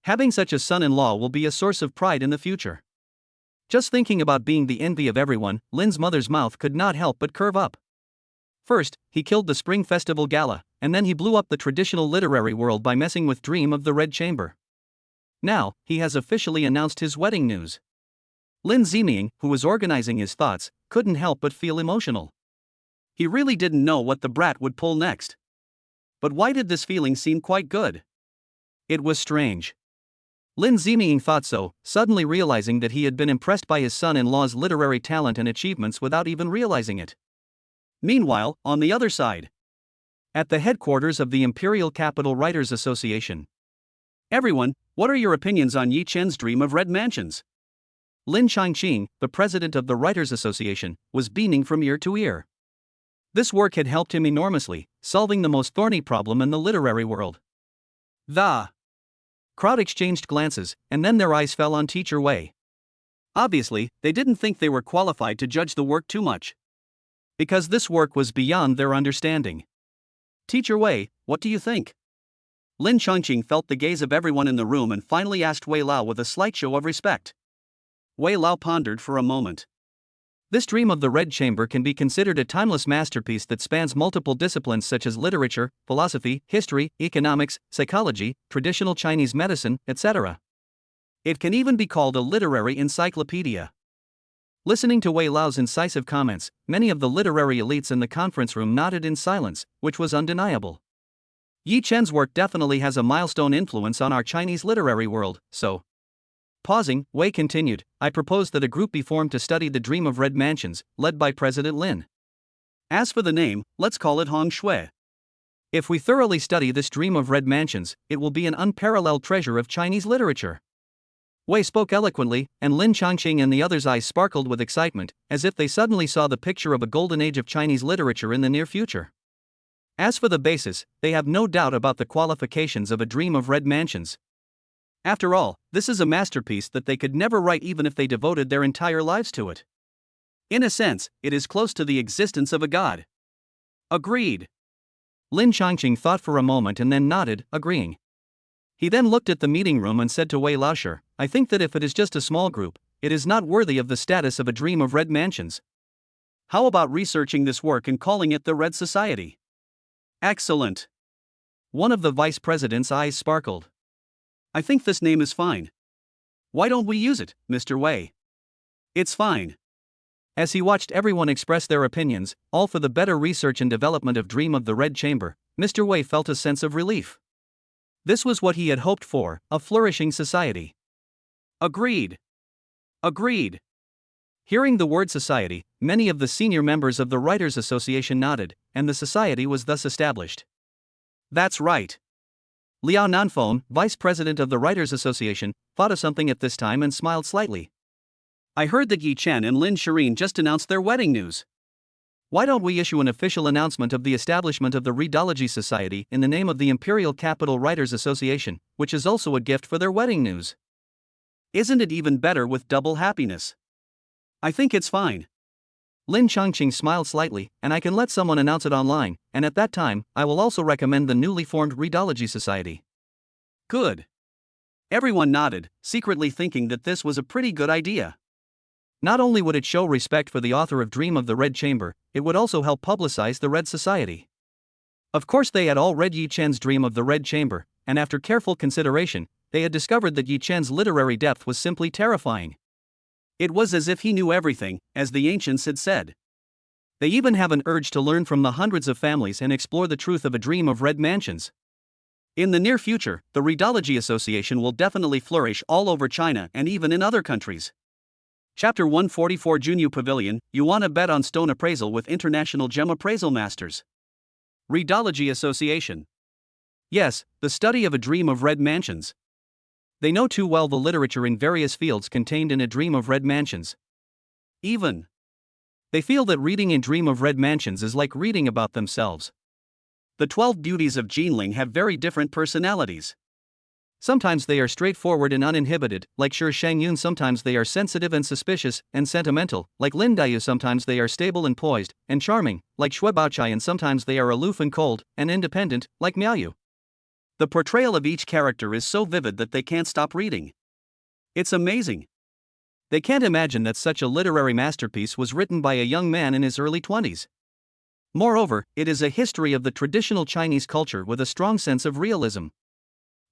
Having such a son-in-law will be a source of pride in the future. Just thinking about being the envy of everyone, Lin's mother's mouth could not help but curve up. First, he killed the Spring Festival Gala, and then he blew up the traditional literary world by messing with Dream of the Red Chamber. Now, he has officially announced his wedding news. Lin Ziming, who was organizing his thoughts, couldn't help but feel emotional. He really didn't know what the brat would pull next. But why did this feeling seem quite good? It was strange. Lin Ziming thought so, suddenly realizing that he had been impressed by his son-in-law's literary talent and achievements without even realizing it. Meanwhile, on the other side, at the headquarters of the Imperial Capital Writers Association. Everyone, what are your opinions on Yi Chen's dream of red mansions? Lin Changqing, the president of the Writers Association, was beaming from ear to ear. This work had helped him enormously, solving the most thorny problem in the literary world. The crowd exchanged glances, and then their eyes fell on Teacher Wei. Obviously, they didn't think they were qualified to judge the work too much, because this work was beyond their understanding. Teacher Wei, what do you think? Lin Changqing felt the gaze of everyone in the room and finally asked Wei Lao with a slight show of respect. Wei Lao pondered for a moment. This Dream of the Red Chamber can be considered a timeless masterpiece that spans multiple disciplines such as literature, philosophy, history, economics, psychology, traditional Chinese medicine, etc. It can even be called a literary encyclopedia. Listening to Wei Lao's incisive comments, many of the literary elites in the conference room nodded in silence, which was undeniable. Yi Chen's work definitely has a milestone influence on our Chinese literary world, so. Pausing, Wei continued, I propose that a group be formed to study the Dream of Red Mansions, led by President Lin. As for the name, let's call it Hong Shui. If we thoroughly study this Dream of Red Mansions, it will be an unparalleled treasure of Chinese literature. Wei spoke eloquently, and Lin Changqing and the others' eyes sparkled with excitement, as if they suddenly saw the picture of a golden age of Chinese literature in the near future. As for the basis, they have no doubt about the qualifications of a Dream of Red Mansions. After all, this is a masterpiece that they could never write even if they devoted their entire lives to it. In a sense, it is close to the existence of a god. Agreed. Lin Changqing thought for a moment and then nodded, agreeing. He then looked at the meeting room and said to Wei Laosher, I think that if it is just a small group, it is not worthy of the status of a Dream of Red Mansions. How about researching this work and calling it the Red Society? Excellent. One of the vice president's eyes sparkled. I think this name is fine. Why don't we use it, Mr. Wei? It's fine. As he watched everyone express their opinions, all for the better research and development of Dream of the Red Chamber, Mr. Wei felt a sense of relief. This was what he had hoped for, a flourishing society. Agreed. Agreed. Hearing the word society, many of the senior members of the Writers' Association nodded, and the society was thus established. That's right. Liao Nanfeng, vice president of the Writers' Association, thought of something at this time and smiled slightly. I heard that Yi Chen and Lin Shireen just announced their wedding news. Why don't we issue an official announcement of the establishment of the Redology Society in the name of the Imperial Capital Writers' Association, which is also a gift for their wedding news? Isn't it even better with double happiness? I think it's fine. Lin Chongqing smiled slightly, and I can let someone announce it online, and at that time, I will also recommend the newly formed Redology Society. Good. Everyone nodded, secretly thinking that this was a pretty good idea. Not only would it show respect for the author of Dream of the Red Chamber, it would also help publicize the Red Society. Of course, they had all read Yi Chen's Dream of the Red Chamber, and after careful consideration, they had discovered that Yi Chen's literary depth was simply terrifying. It was as if he knew everything, as the ancients had said. They even have an urge to learn from the hundreds of families and explore the truth of a dream of red mansions. In the near future, the Redology Association will definitely flourish all over China and even in other countries. Chapter 144 Junyu Pavilion, you wanna bet on stone appraisal with international gem appraisal masters. Redology Association. Yes, the study of a dream of red mansions. They know too well the literature in various fields contained in A Dream of Red Mansions. Even. They feel that reading in Dream of Red Mansions is like reading about themselves. The 12 beauties of Jinling have very different personalities. Sometimes they are straightforward and uninhibited, like Shi Shangyun. Sometimes they are sensitive and suspicious, and sentimental, like Lin Daiyu. Sometimes they are stable and poised, and charming, like Xue Baochai. And sometimes they are aloof and cold, and independent, like Miaoyu. The portrayal of each character is so vivid that they can't stop reading. It's amazing. They can't imagine that such a literary masterpiece was written by a young man in his early 20s. Moreover, it is a history of the traditional Chinese culture with a strong sense of realism.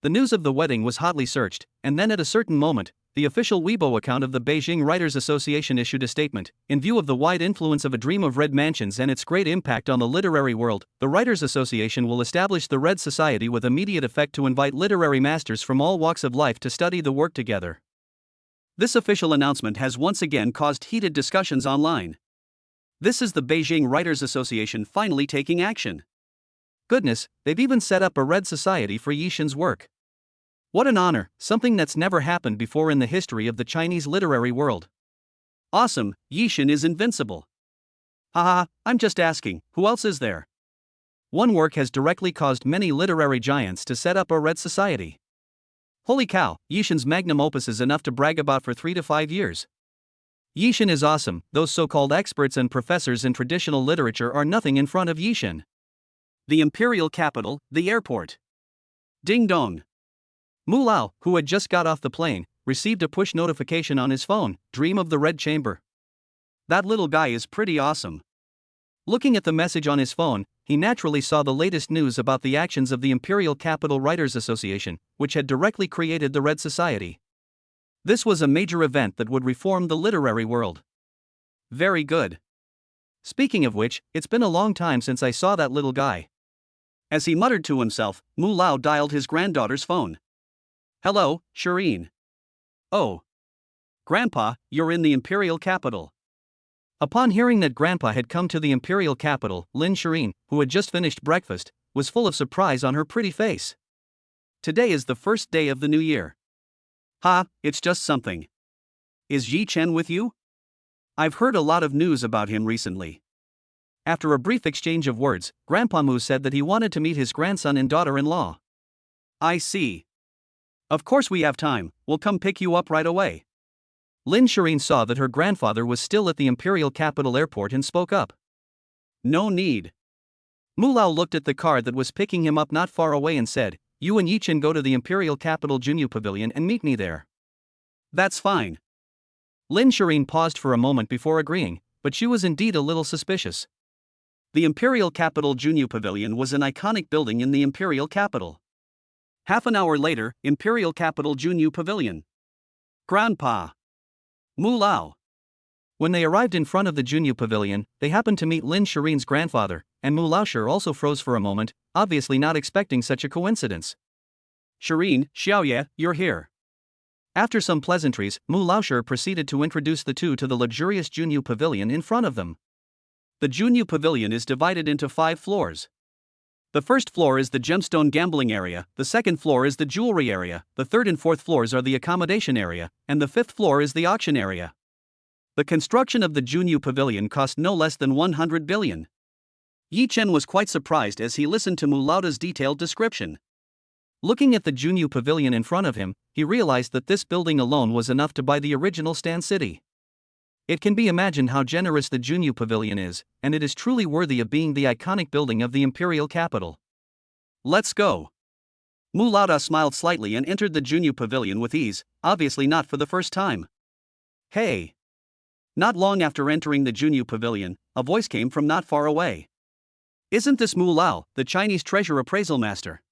The news of the wedding was hotly searched, and then at a certain moment, the official Weibo account of the Beijing Writers Association issued a statement. In view of the wide influence of A Dream of Red Mansions and its great impact on the literary world, the Writers Association will establish the Red Society with immediate effect to invite literary masters from all walks of life to study the work together. This official announcement has once again caused heated discussions online. This is the Beijing Writers Association finally taking action. Goodness, they've even set up a Red Society for Yi Chen's work. What an honor, something that's never happened before in the history of the Chinese literary world. Awesome, Yi Chen is invincible. Haha, I'm just asking, who else is there? One work has directly caused many literary giants to set up a Red Society. Holy cow, Yi Chen's magnum opus is enough to brag about for 3 to 5 years. Yi Chen is awesome. Those so-called experts and professors in traditional literature are nothing in front of Yi Chen. The imperial capital, the airport. Ding dong. Mu Lao, who had just got off the plane, received a push notification on his phone, Dream of the Red Chamber. That little guy is pretty awesome. Looking at the message on his phone, he naturally saw the latest news about the actions of the Imperial Capital Writers Association, which had directly created the Red Society. This was a major event that would reform the literary world. Very good. Speaking of which, it's been a long time since I saw that little guy. As he muttered to himself, Mu Lao dialed his granddaughter's phone. Hello, Shireen. Oh. Grandpa, you're in the imperial capital. Upon hearing that Grandpa had come to the imperial capital, Lin Shireen, who had just finished breakfast, was full of surprise on her pretty face. Today is the first day of the new year. Ha, it's just something. Is Yi Chen with you? I've heard a lot of news about him recently. After a brief exchange of words, Grandpa Mu said that he wanted to meet his grandson and daughter-in-law. I see. Of course we have time, we'll come pick you up right away. Lin Shireen saw that her grandfather was still at the imperial capital airport and spoke up. No need. Mu Lao looked at the car that was picking him up not far away and said, You and Yi Chen go to the imperial capital Junyu Pavilion and meet me there. That's fine. Lin Shireen paused for a moment before agreeing, but she was indeed a little suspicious. The imperial capital Junyu Pavilion was an iconic building in the imperial capital. Half an hour later, imperial capital Junyu Pavilion. Grandpa. Mu Lao. When they arrived in front of the Junyu Pavilion, they happened to meet Lin Shireen's grandfather, and Mu Lao also froze for a moment, obviously not expecting such a coincidence. Shireen, Xiaoye, you're here. After some pleasantries, Mu Laoshi proceeded to introduce the two to the luxurious Junyu Pavilion in front of them. The Junyu Pavilion is divided into 5 floors. The first floor is the gemstone gambling area, the second floor is the jewelry area, the third and fourth floors are the accommodation area, and the fifth floor is the auction area. The construction of the Junyu Pavilion cost no less than 100 billion. Yi Chen was quite surprised as he listened to Mu Laoda's detailed description. Looking at the Junyu Pavilion in front of him, he realized that this building alone was enough to buy the original Stan City. It can be imagined how generous the Junyu Pavilion is, and it is truly worthy of being the iconic building of the imperial capital. Let's go. Mu Laoda smiled slightly and entered the Junyu Pavilion with ease, obviously not for the first time. Hey! Not long after entering the Junyu Pavilion, a voice came from not far away. Isn't this Mu Lao, the Chinese treasure appraisal master?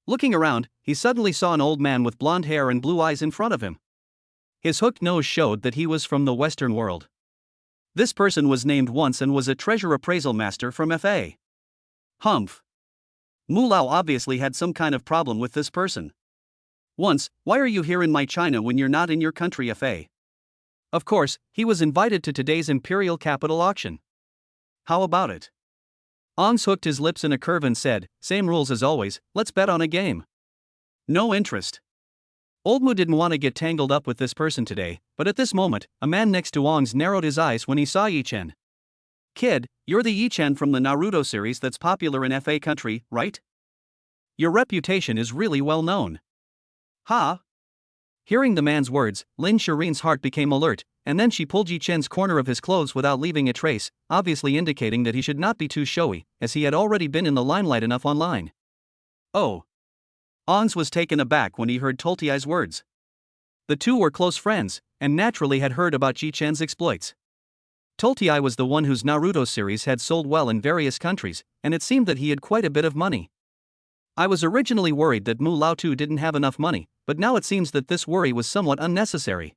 Looking around, he suddenly saw an old man with blonde hair and blue eyes in front of him. His hooked nose showed that he was from the Western world. This person was named once and was a treasure appraisal master from FA. Humph. Mu Lao obviously had some kind of problem with this person. Once, why are you here in my China when you're not in your country FA? Of course, he was invited to today's imperial capital auction. How about it? Ongs hooked his lips in a curve and said, same rules as always, let's bet on a game. No interest. Old Mu didn't want to get tangled up with this person today, but at this moment, a man next to Ongs narrowed his eyes when he saw Yi Chen. Kid, you're the Yi Chen from the Naruto series that's popular in FA country, right? Your reputation is really well known. Ha! Hearing the man's words, Lin Shirin's heart became alert, and then she pulled Yi Chen's corner of his clothes without leaving a trace, obviously indicating that he should not be too showy, as he had already been in the limelight enough online. Oh. Ongs was taken aback when he heard Toltiai's words. The two were close friends, and naturally had heard about Yi Chen's exploits. Toltiai was the one whose Naruto series had sold well in various countries, and it seemed that he had quite a bit of money. I was originally worried that Mu Lao too didn't have enough money, but now it seems that this worry was somewhat unnecessary.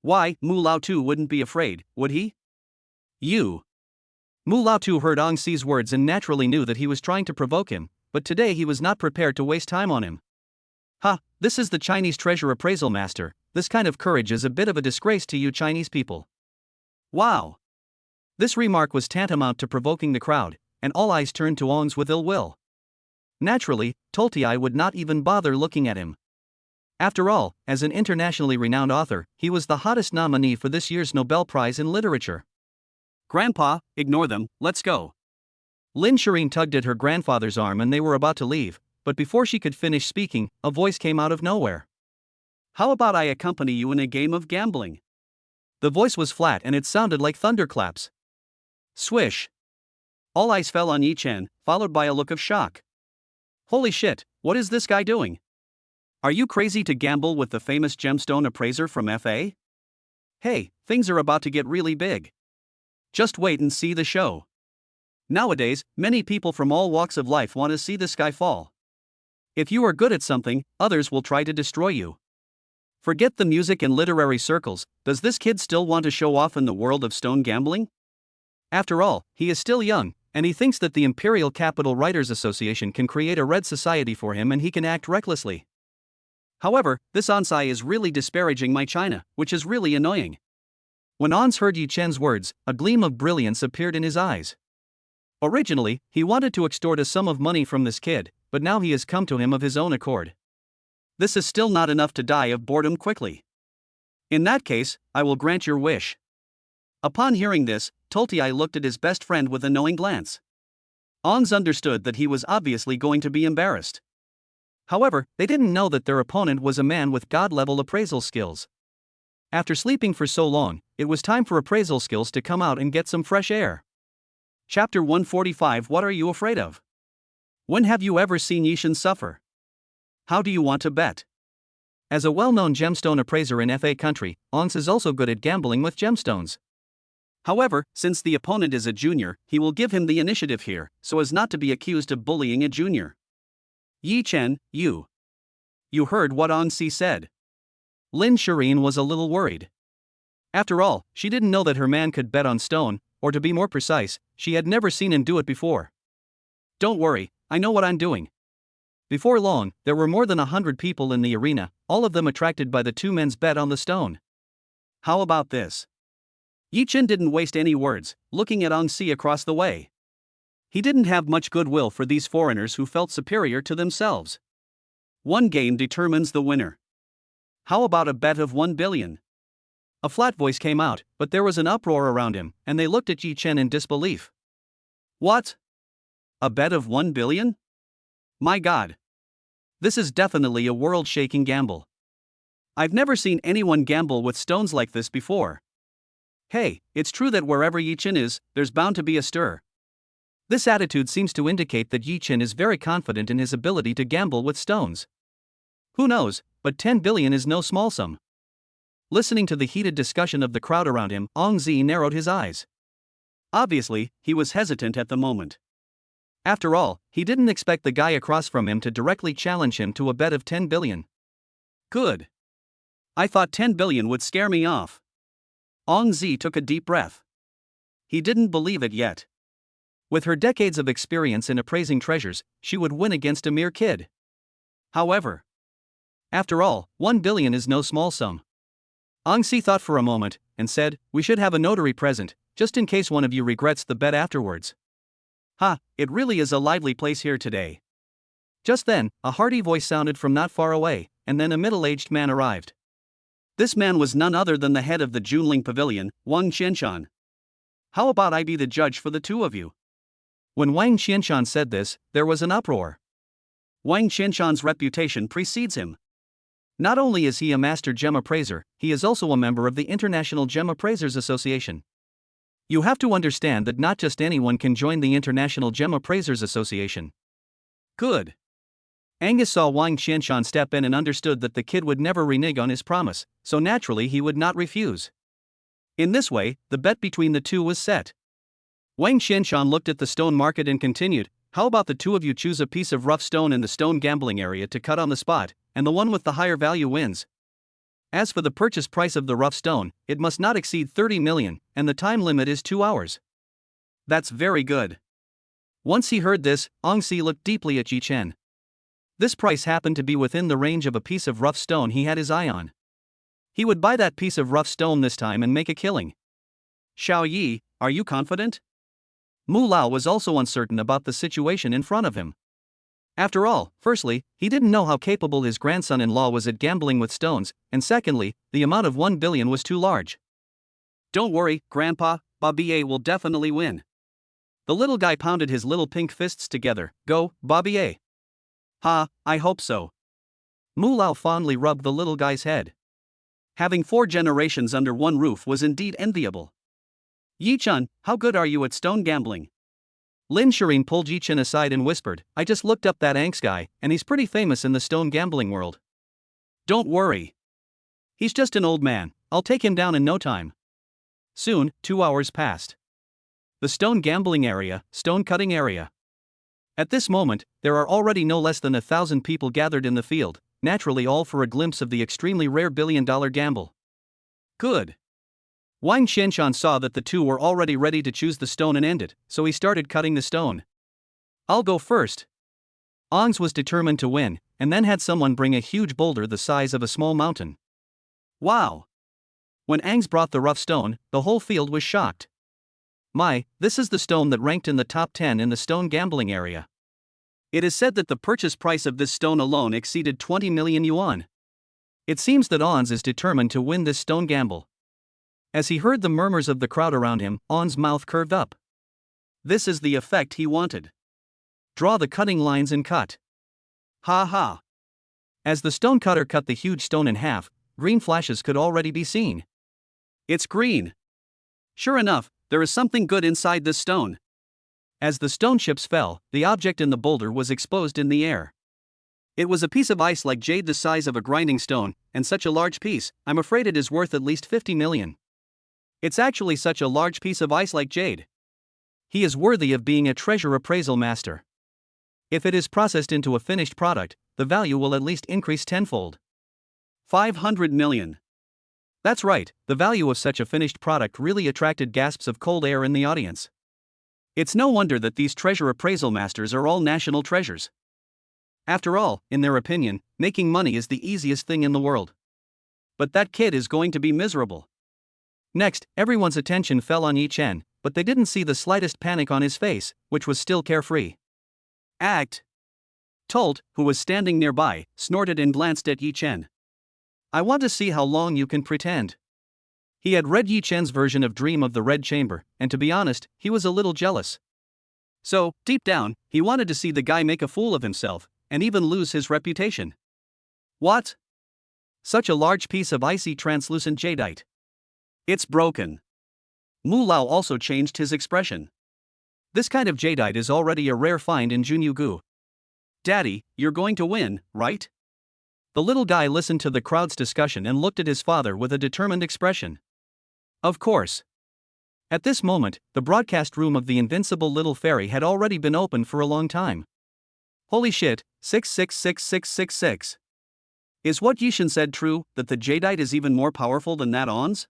Why, Mu Lao too wouldn't be afraid, would he? You. Mu Lao too heard Ong Si's words and naturally knew that he was trying to provoke him, but today he was not prepared to waste time on him. Ha, this is the Chinese treasure appraisal master, this kind of courage is a bit of a disgrace to you Chinese people. Wow. This remark was tantamount to provoking the crowd, and all eyes turned to Ongs with ill will. Naturally, Toltiai would not even bother looking at him. After all, as an internationally renowned author, he was the hottest nominee for this year's Nobel Prize in Literature. Grandpa, ignore them, let's go. Lin Shirin tugged at her grandfather's arm and they were about to leave, but before she could finish speaking, a voice came out of nowhere. How about I accompany you in a game of gambling? The voice was flat and it sounded like thunderclaps. Swish. All eyes fell on Yi Chen, followed by a look of shock. Holy shit, what is this guy doing? Are you crazy to gamble with the famous gemstone appraiser from FA? Hey, things are about to get really big. Just wait and see the show. Nowadays, many people from all walks of life want to see the sky fall. If you are good at something, others will try to destroy you. Forget the music and literary circles, does this kid still want to show off in the world of stone gambling? After all, he is still young, and he thinks that the Imperial Capital Writers Association can create a red society for him and he can act recklessly. However, this Onsai is really disparaging my China, which is really annoying. When Ons heard Yi Chen's words, a gleam of brilliance appeared in his eyes. Originally, he wanted to extort a sum of money from this kid, but now he has come to him of his own accord. This is still not enough to die of boredom quickly. In that case, I will grant your wish. Upon hearing this, Toltiai looked at his best friend with a knowing glance. Ongs understood that he was obviously going to be embarrassed. However, they didn't know that their opponent was a man with god-level appraisal skills. After sleeping for so long, it was time for appraisal skills to come out and get some fresh air. Chapter 145 What are you afraid of? When have you ever seen Yi Chen suffer? How do you want to bet? As a well-known gemstone appraiser in FA country, Ongs is also good at gambling with gemstones. However, since the opponent is a junior, he will give him the initiative here, so as not to be accused of bullying a junior. Yi Chen, you heard what Ong Si said. Lin Shirin was a little worried. After all, she didn't know that her man could bet on stone, or to be more precise, she had never seen him do it before. Don't worry, I know what I'm doing. Before long, there were more than 100 people in the arena, all of them attracted by the two men's bet on the stone. How about this? Yi Chen didn't waste any words, looking at Ong Si across the way. He didn't have much goodwill for these foreigners who felt superior to themselves. One game determines the winner. How about a bet of 1 billion? A flat voice came out, but there was an uproar around him, and they looked at Yi Chen in disbelief. What? A bet of 1 billion? My God. This is definitely a world-shaking gamble. I've never seen anyone gamble with stones like this before. Hey, it's true that wherever Yi Chen is, there's bound to be a stir. This attitude seems to indicate that Yi Chen is very confident in his ability to gamble with stones. Who knows, but 10 billion is no small sum. Listening to the heated discussion of the crowd around him, Ong Zi narrowed his eyes. Obviously, he was hesitant at the moment. After all, he didn't expect the guy across from him to directly challenge him to a bet of 10 billion. Good. I thought 10 billion would scare me off. Ong Zi took a deep breath. He didn't believe it yet. With her decades of experience in appraising treasures, she would win against a mere kid. However, after all, 1 billion is no small sum. Ong Si thought for a moment, and said, "We should have a notary present, just in case one of you regrets the bet afterwards." Ha, it really is a lively place here today. Just then, a hearty voice sounded from not far away, and then a middle-aged man arrived. This man was none other than the head of the Junling Pavilion, Wang Qianshan. How about I be the judge for the two of you? When Wang Qianshan said this, there was an uproar. Wang Qianshan's reputation precedes him. Not only is he a master gem appraiser, he is also a member of the International Gem Appraisers Association. You have to understand that not just anyone can join the International Gem Appraisers Association. Good. Angus saw Wang Qianshan step in and understood that the kid would never renege on his promise, so naturally he would not refuse. In this way, the bet between the two was set. Wang Qianshan looked at the stone market and continued, "How about the two of you choose a piece of rough stone in the stone gambling area to cut on the spot, and the one with the higher value wins. As for the purchase price of the rough stone, it must not exceed 30 million, and the time limit is 2 hours. That's very good." Once he heard this, Ong Si looked deeply at Yi Chen. This price happened to be within the range of a piece of rough stone he had his eye on. He would buy that piece of rough stone this time and make a killing. Xiao Yi, are you confident? Mu Lao was also uncertain about the situation in front of him. After all, firstly, he didn't know how capable his grandson-in-law was at gambling with stones, and secondly, the amount of 1 billion was too large. Don't worry, Grandpa, Bobby will definitely win. The little guy pounded his little pink fists together. "Go, Bobby." Ha, I hope so. Mu Lao fondly rubbed the little guy's head. Having 4 generations under one roof was indeed enviable. Yi Chen, how good are you at stone gambling? Lin Shireen pulled Yi Chen aside and whispered, "I just looked up that Anx guy, and he's pretty famous in the stone gambling world." "Don't worry. He's just an old man, I'll take him down in no time." Soon, 2 hours passed. The stone gambling area, stone cutting area. At this moment, there are already no less than 1,000 people gathered in the field, naturally all for a glimpse of the extremely rare billion-dollar gamble. Good. Wang Qianshan saw that the two were already ready to choose the stone and end it, so he started cutting the stone. "I'll go first." Ongs was determined to win, and then had someone bring a huge boulder the size of a small mountain. Wow. When Angs brought the rough stone, the whole field was shocked. "My, this is the stone that ranked in the top 10 in the stone gambling area. It is said that the purchase price of this stone alone exceeded 20 million yuan. It seems that Ons is determined to win this stone gamble." As he heard the murmurs of the crowd around him, On's mouth curved up. This is the effect he wanted. "Draw the cutting lines and cut." Ha ha. As the stone cutter cut the huge stone in half, green flashes could already be seen. It's green. Sure enough, there is something good inside this stone. As the stone chips fell, the object in the boulder was exposed in the air. It was a piece of ice like jade the size of a grinding stone, and such a large piece, I'm afraid it is worth at least 50 million. It's actually such a large piece of ice like jade. He is worthy of being a treasure appraisal master. If it is processed into a finished product, the value will at least increase tenfold. 500 million. That's right, the value of such a finished product really attracted gasps of cold air in the audience. It's no wonder that these treasure appraisal masters are all national treasures. After all, in their opinion, making money is the easiest thing in the world. But that kid is going to be miserable. Next, everyone's attention fell on Yi Chen, but they didn't see the slightest panic on his face, which was still carefree. Act. Tolt, who was standing nearby, snorted and glanced at Yi Chen. I want to see how long you can pretend. He had read Yi Chen's version of Dream of the Red Chamber, and to be honest, he was a little jealous. So, deep down, he wanted to see the guy make a fool of himself, and even lose his reputation. What? Such a large piece of icy translucent jadeite. It's broken. Mu Lao also changed his expression. This kind of jadeite is already a rare find in Junyugu. Daddy, you're going to win, right? The little guy listened to the crowd's discussion and looked at his father with a determined expression. Of course. At this moment, the broadcast room of the invincible little fairy had already been open for a long time. Holy shit, 666666. Is what Yishin said true, that the jadeite is even more powerful than that On's?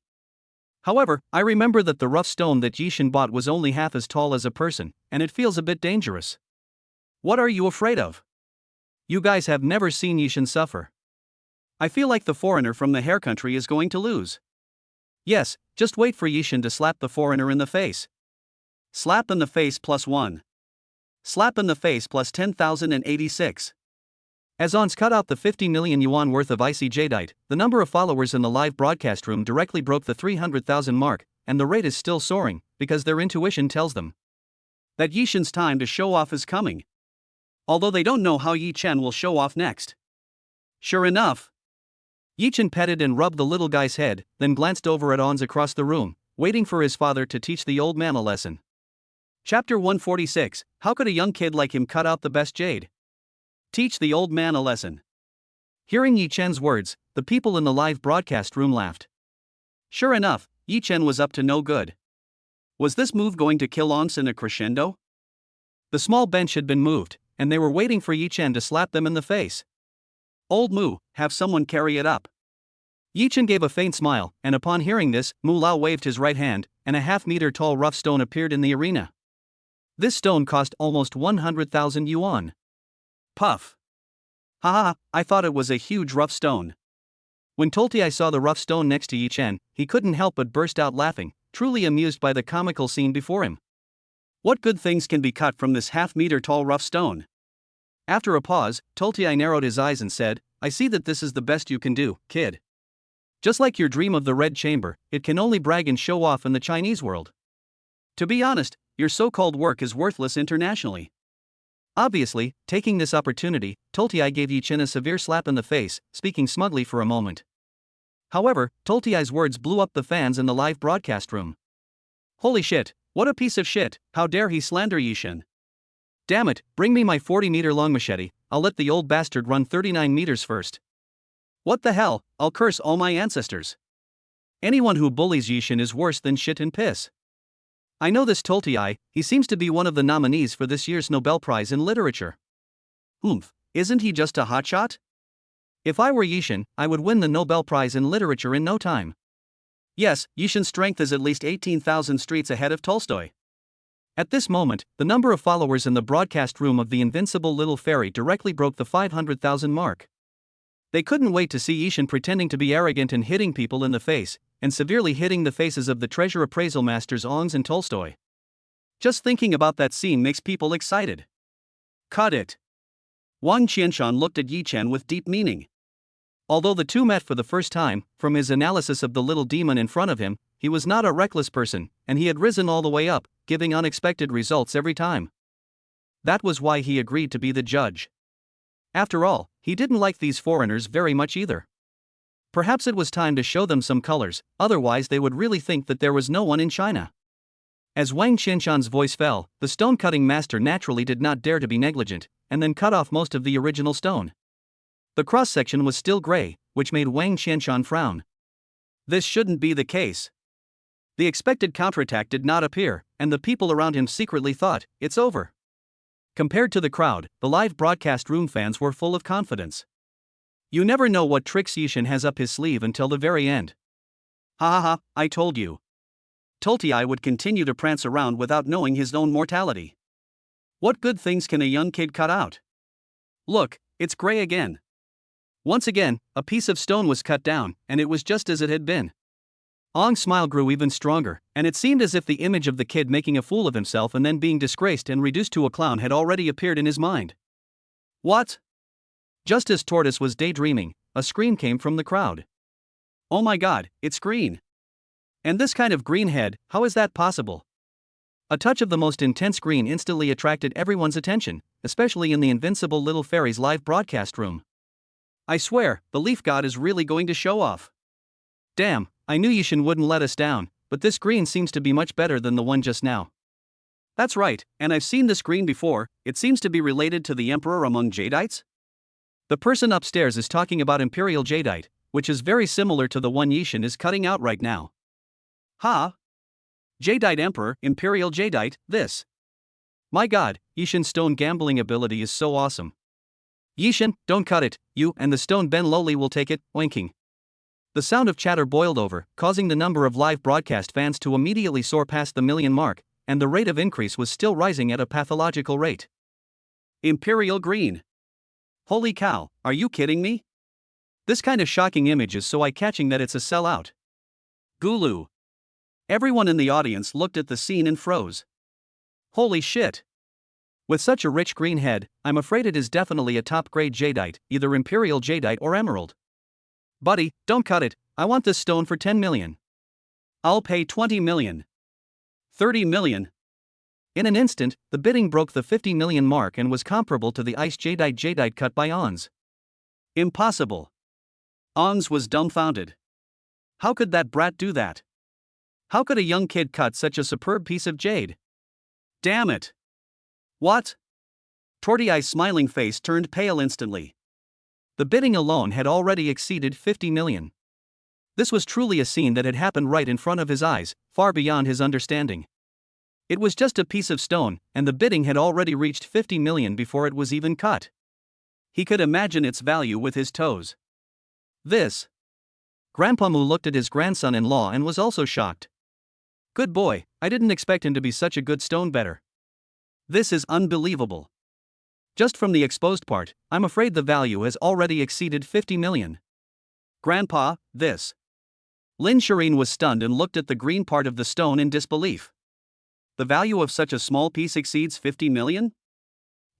However, I remember that the rough stone that Yishin bought was only half as tall as a person, and it feels a bit dangerous. What are you afraid of? You guys have never seen Yishin suffer. I feel like the foreigner from the hair country is going to lose. Yes, just wait for Yishin to slap the foreigner in the face. Slap in the face +1. Slap in the face plus 10,086. As Ons cut out the 50 million yuan worth of icy jadeite, the number of followers in the live broadcast room directly broke the 300,000 mark, and the rate is still soaring, because their intuition tells them that Yishin's time to show off is coming. Although they don't know how Yi Chen will show off next. Sure enough, Yi Chen petted and rubbed the little guy's head, then glanced over at Ons across the room, waiting for his father to teach the old man a lesson. Chapter 146, How could a young kid like him cut out the best jade? Teach the old man a lesson. Hearing Yi Chen's words, the people in the live broadcast room laughed. Sure enough, Yi Chen was up to no good. Was this move going to kill Ons in a crescendo? The small bench had been moved, and they were waiting for Yi Chen to slap them in the face. Old Mu, have someone carry it up. Yi Chen gave a faint smile, and upon hearing this, Mu Lao waved his right hand, and a half-meter tall rough stone appeared in the arena. This stone cost almost 100,000 yuan. Puff. Haha, I thought it was a huge rough stone. When Tolti saw the rough stone next to Yi Chen, he couldn't help but burst out laughing, truly amused by the comical scene before him. What good things can be cut from this half-meter tall rough stone? After a pause, Tolti narrowed his eyes and said, I see that this is the best you can do, kid. Just like your dream of the Red Chamber, it can only brag and show off in the Chinese world. To be honest, your so-called work is worthless internationally. Obviously, taking this opportunity, Tolti gave Yi Chen a severe slap in the face, speaking smugly for a moment. However, Tolti's words blew up the fans in the live broadcast room. Holy shit, what a piece of shit, how dare he slander Yishin? Damn it, bring me my 40-meter-long machete, I'll let the old bastard run 39 meters first. What the hell, I'll curse all my ancestors. Anyone who bullies Yishin is worse than shit and piss. I know this Tolti, he seems to be one of the nominees for this year's Nobel Prize in Literature. Isn't he just a hotshot? If I were Yishin, I would win the Nobel Prize in Literature in no time. Yes, Yishin's strength is at least 18,000 streets ahead of Tolstoy. At this moment, the number of followers in the broadcast room of the invincible little fairy directly broke the 500,000 mark. They couldn't wait to see Yishin pretending to be arrogant and hitting people in the face, and severely hitting the faces of the treasure appraisal masters Ongs and Tolstoy. Just thinking about that scene makes people excited. Cut it. Wang Qianshan looked at Yi Chen with deep meaning. Although the two met for the first time, from his analysis of the little demon in front of him, he was not a reckless person, and he had risen all the way up, giving unexpected results every time. That was why he agreed to be the judge. After all, he didn't like these foreigners very much either. Perhaps it was time to show them some colors, otherwise they would really think that there was no one in China. As Wang Qianshan's voice fell, the stone-cutting master naturally did not dare to be negligent, and then cut off most of the original stone. The cross-section was still gray, which made Wang Qianshan frown. This shouldn't be the case. The expected counterattack did not appear, and the people around him secretly thought, it's over. Compared to the crowd, the live broadcast room fans were full of confidence. You never know what tricks Yishin has up his sleeve until the very end. Ha, I told you. Tolti would continue to prance around without knowing his own mortality. What good things can a young kid cut out? Look, it's gray again. Once again, a piece of stone was cut down, and it was just as it had been. Ong's smile grew even stronger, and it seemed as if the image of the kid making a fool of himself and then being disgraced and reduced to a clown had already appeared in his mind. What? Just as Tortoise was daydreaming, a scream came from the crowd. Oh my god, it's green. And this kind of green head, how is that possible? A touch of the most intense green instantly attracted everyone's attention, especially in the invincible little fairy's live broadcast room. I swear, the leaf god is really going to show off. Damn, I knew Yishin wouldn't let us down, but this green seems to be much better than the one just now. That's right, and I've seen this green before. It seems to be related to the emperor among Jadeites? The person upstairs is talking about Imperial Jadeite, which is very similar to the one Yishin is cutting out right now. Ha! Jadeite Emperor, Imperial Jadeite, this. My god, Yishin's stone gambling ability is so awesome. Yishin, don't cut it, you and the stone Ben Lowly will take it, oinking. The sound of chatter boiled over, causing the number of live broadcast fans to immediately soar past the million mark, and the rate of increase was still rising at a pathological rate. Imperial Green. Holy cow, are you kidding me? This kind of shocking image is so eye-catching that it's a sellout. Gulu. Everyone in the audience looked at the scene and froze. Holy shit. With such a rich green head, I'm afraid it is definitely a top-grade Jadeite, either Imperial Jadeite or Emerald. Buddy, don't cut it, I want this stone for 10 million. I'll pay 20 million. 30 million. In an instant, the bidding broke the 50 million mark and was comparable to the Ice Jadeite cut by Ons. Impossible. Ons was dumbfounded. How could that brat do that? How could a young kid cut such a superb piece of jade? Damn it. What? Tortoise's smiling face turned pale instantly. The bidding alone had already exceeded 50 million. This was truly a scene that had happened right in front of his eyes, far beyond his understanding. It was just a piece of stone, and the bidding had already reached 50 million before it was even cut. He could imagine its value with his toes. This. Grandpa Mu looked at his grandson-in-law and was also shocked. Good boy, I didn't expect him to be such a good stone better. This is unbelievable. Just from the exposed part, I'm afraid the value has already exceeded 50 million. Grandpa, this. Lin Shireen was stunned and looked at the green part of the stone in disbelief. The value of such a small piece exceeds 50 million?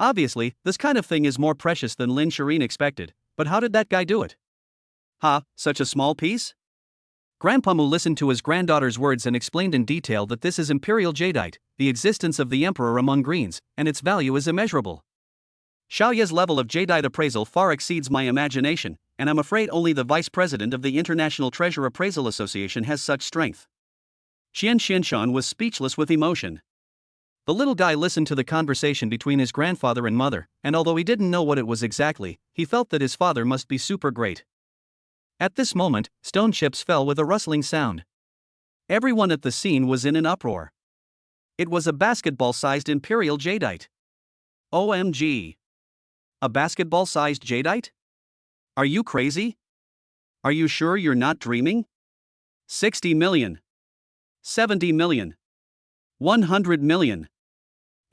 Obviously, this kind of thing is more precious than Lin Shireen expected, but how did that guy do it? Such a small piece? Grandpa Mu listened to his granddaughter's words and explained in detail that this is Imperial Jadeite, the existence of the Emperor among greens, and its value is immeasurable. Xiaoye's level of Jadeite appraisal far exceeds my imagination, and I'm afraid only the vice president of the International Treasure Appraisal Association has such strength. Xian Xinshan was speechless with emotion. The little guy listened to the conversation between his grandfather and mother, and although he didn't know what it was exactly, he felt that his father must be super great. At this moment, stone chips fell with a rustling sound. Everyone at the scene was in an uproar. It was a basketball-sized Imperial Jadeite. OMG. A basketball-sized Jadeite? Are you crazy? Are you sure you're not dreaming? 60 million. 70 million. 100 million.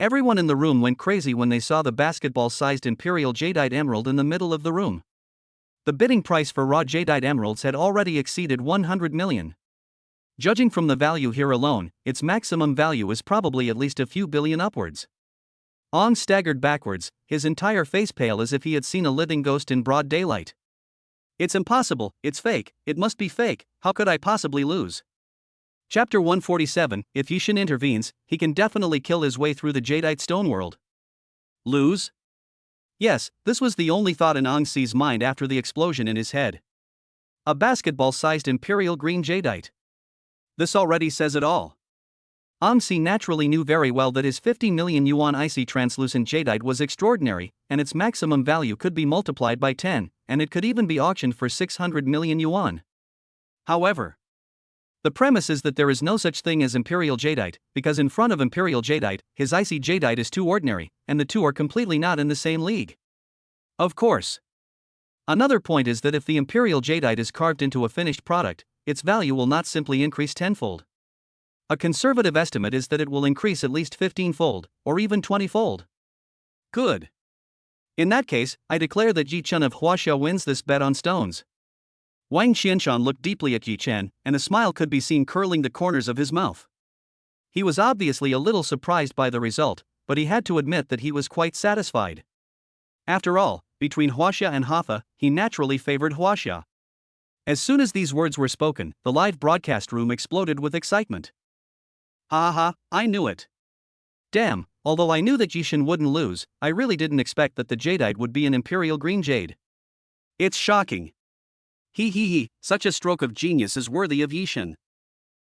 Everyone in the room went crazy when they saw the basketball-sized Imperial Jadeite emerald in the middle of the room. The bidding price for raw Jadeite emeralds had already exceeded 100 million. Judging from the value here alone, its maximum value is probably at least a few billion upwards. Ong staggered backwards, his entire face pale as if he had seen a living ghost in broad daylight. It's impossible, it's fake, it must be fake, how could I possibly lose? Chapter 147, if Yishin intervenes, he can definitely kill his way through the Jadeite stone world. Lose? Yes, this was the only thought in Ong Si's mind after the explosion in his head. A basketball-sized Imperial Green Jadeite. This already says it all. Ong Si naturally knew very well that his 50 million yuan icy translucent Jadeite was extraordinary, and its maximum value could be multiplied by 10, and it could even be auctioned for 600 million yuan. However, the premise is that there is no such thing as Imperial Jadeite, because in front of Imperial Jadeite, his icy Jadeite is too ordinary, and the two are completely not in the same league. Of course. Another point is that if the Imperial Jadeite is carved into a finished product, its value will not simply increase tenfold. A conservative estimate is that it will increase at least 15-fold, or even 20-fold. Good. In that case, I declare that Yi Chen of Huaxia wins this bet on stones. Wang Qianshan looked deeply at Yi Chen, and a smile could be seen curling the corners of his mouth. He was obviously a little surprised by the result, but he had to admit that he was quite satisfied. After all, between Huaxia and Hatha, he naturally favored Huaxia. As soon as these words were spoken, the live broadcast room exploded with excitement. Ha ha, I knew it. Damn, although I knew that Yishan wouldn't lose, I really didn't expect that the jadeite would be an imperial green jade. It's shocking. He, such a stroke of genius is worthy of Yishan.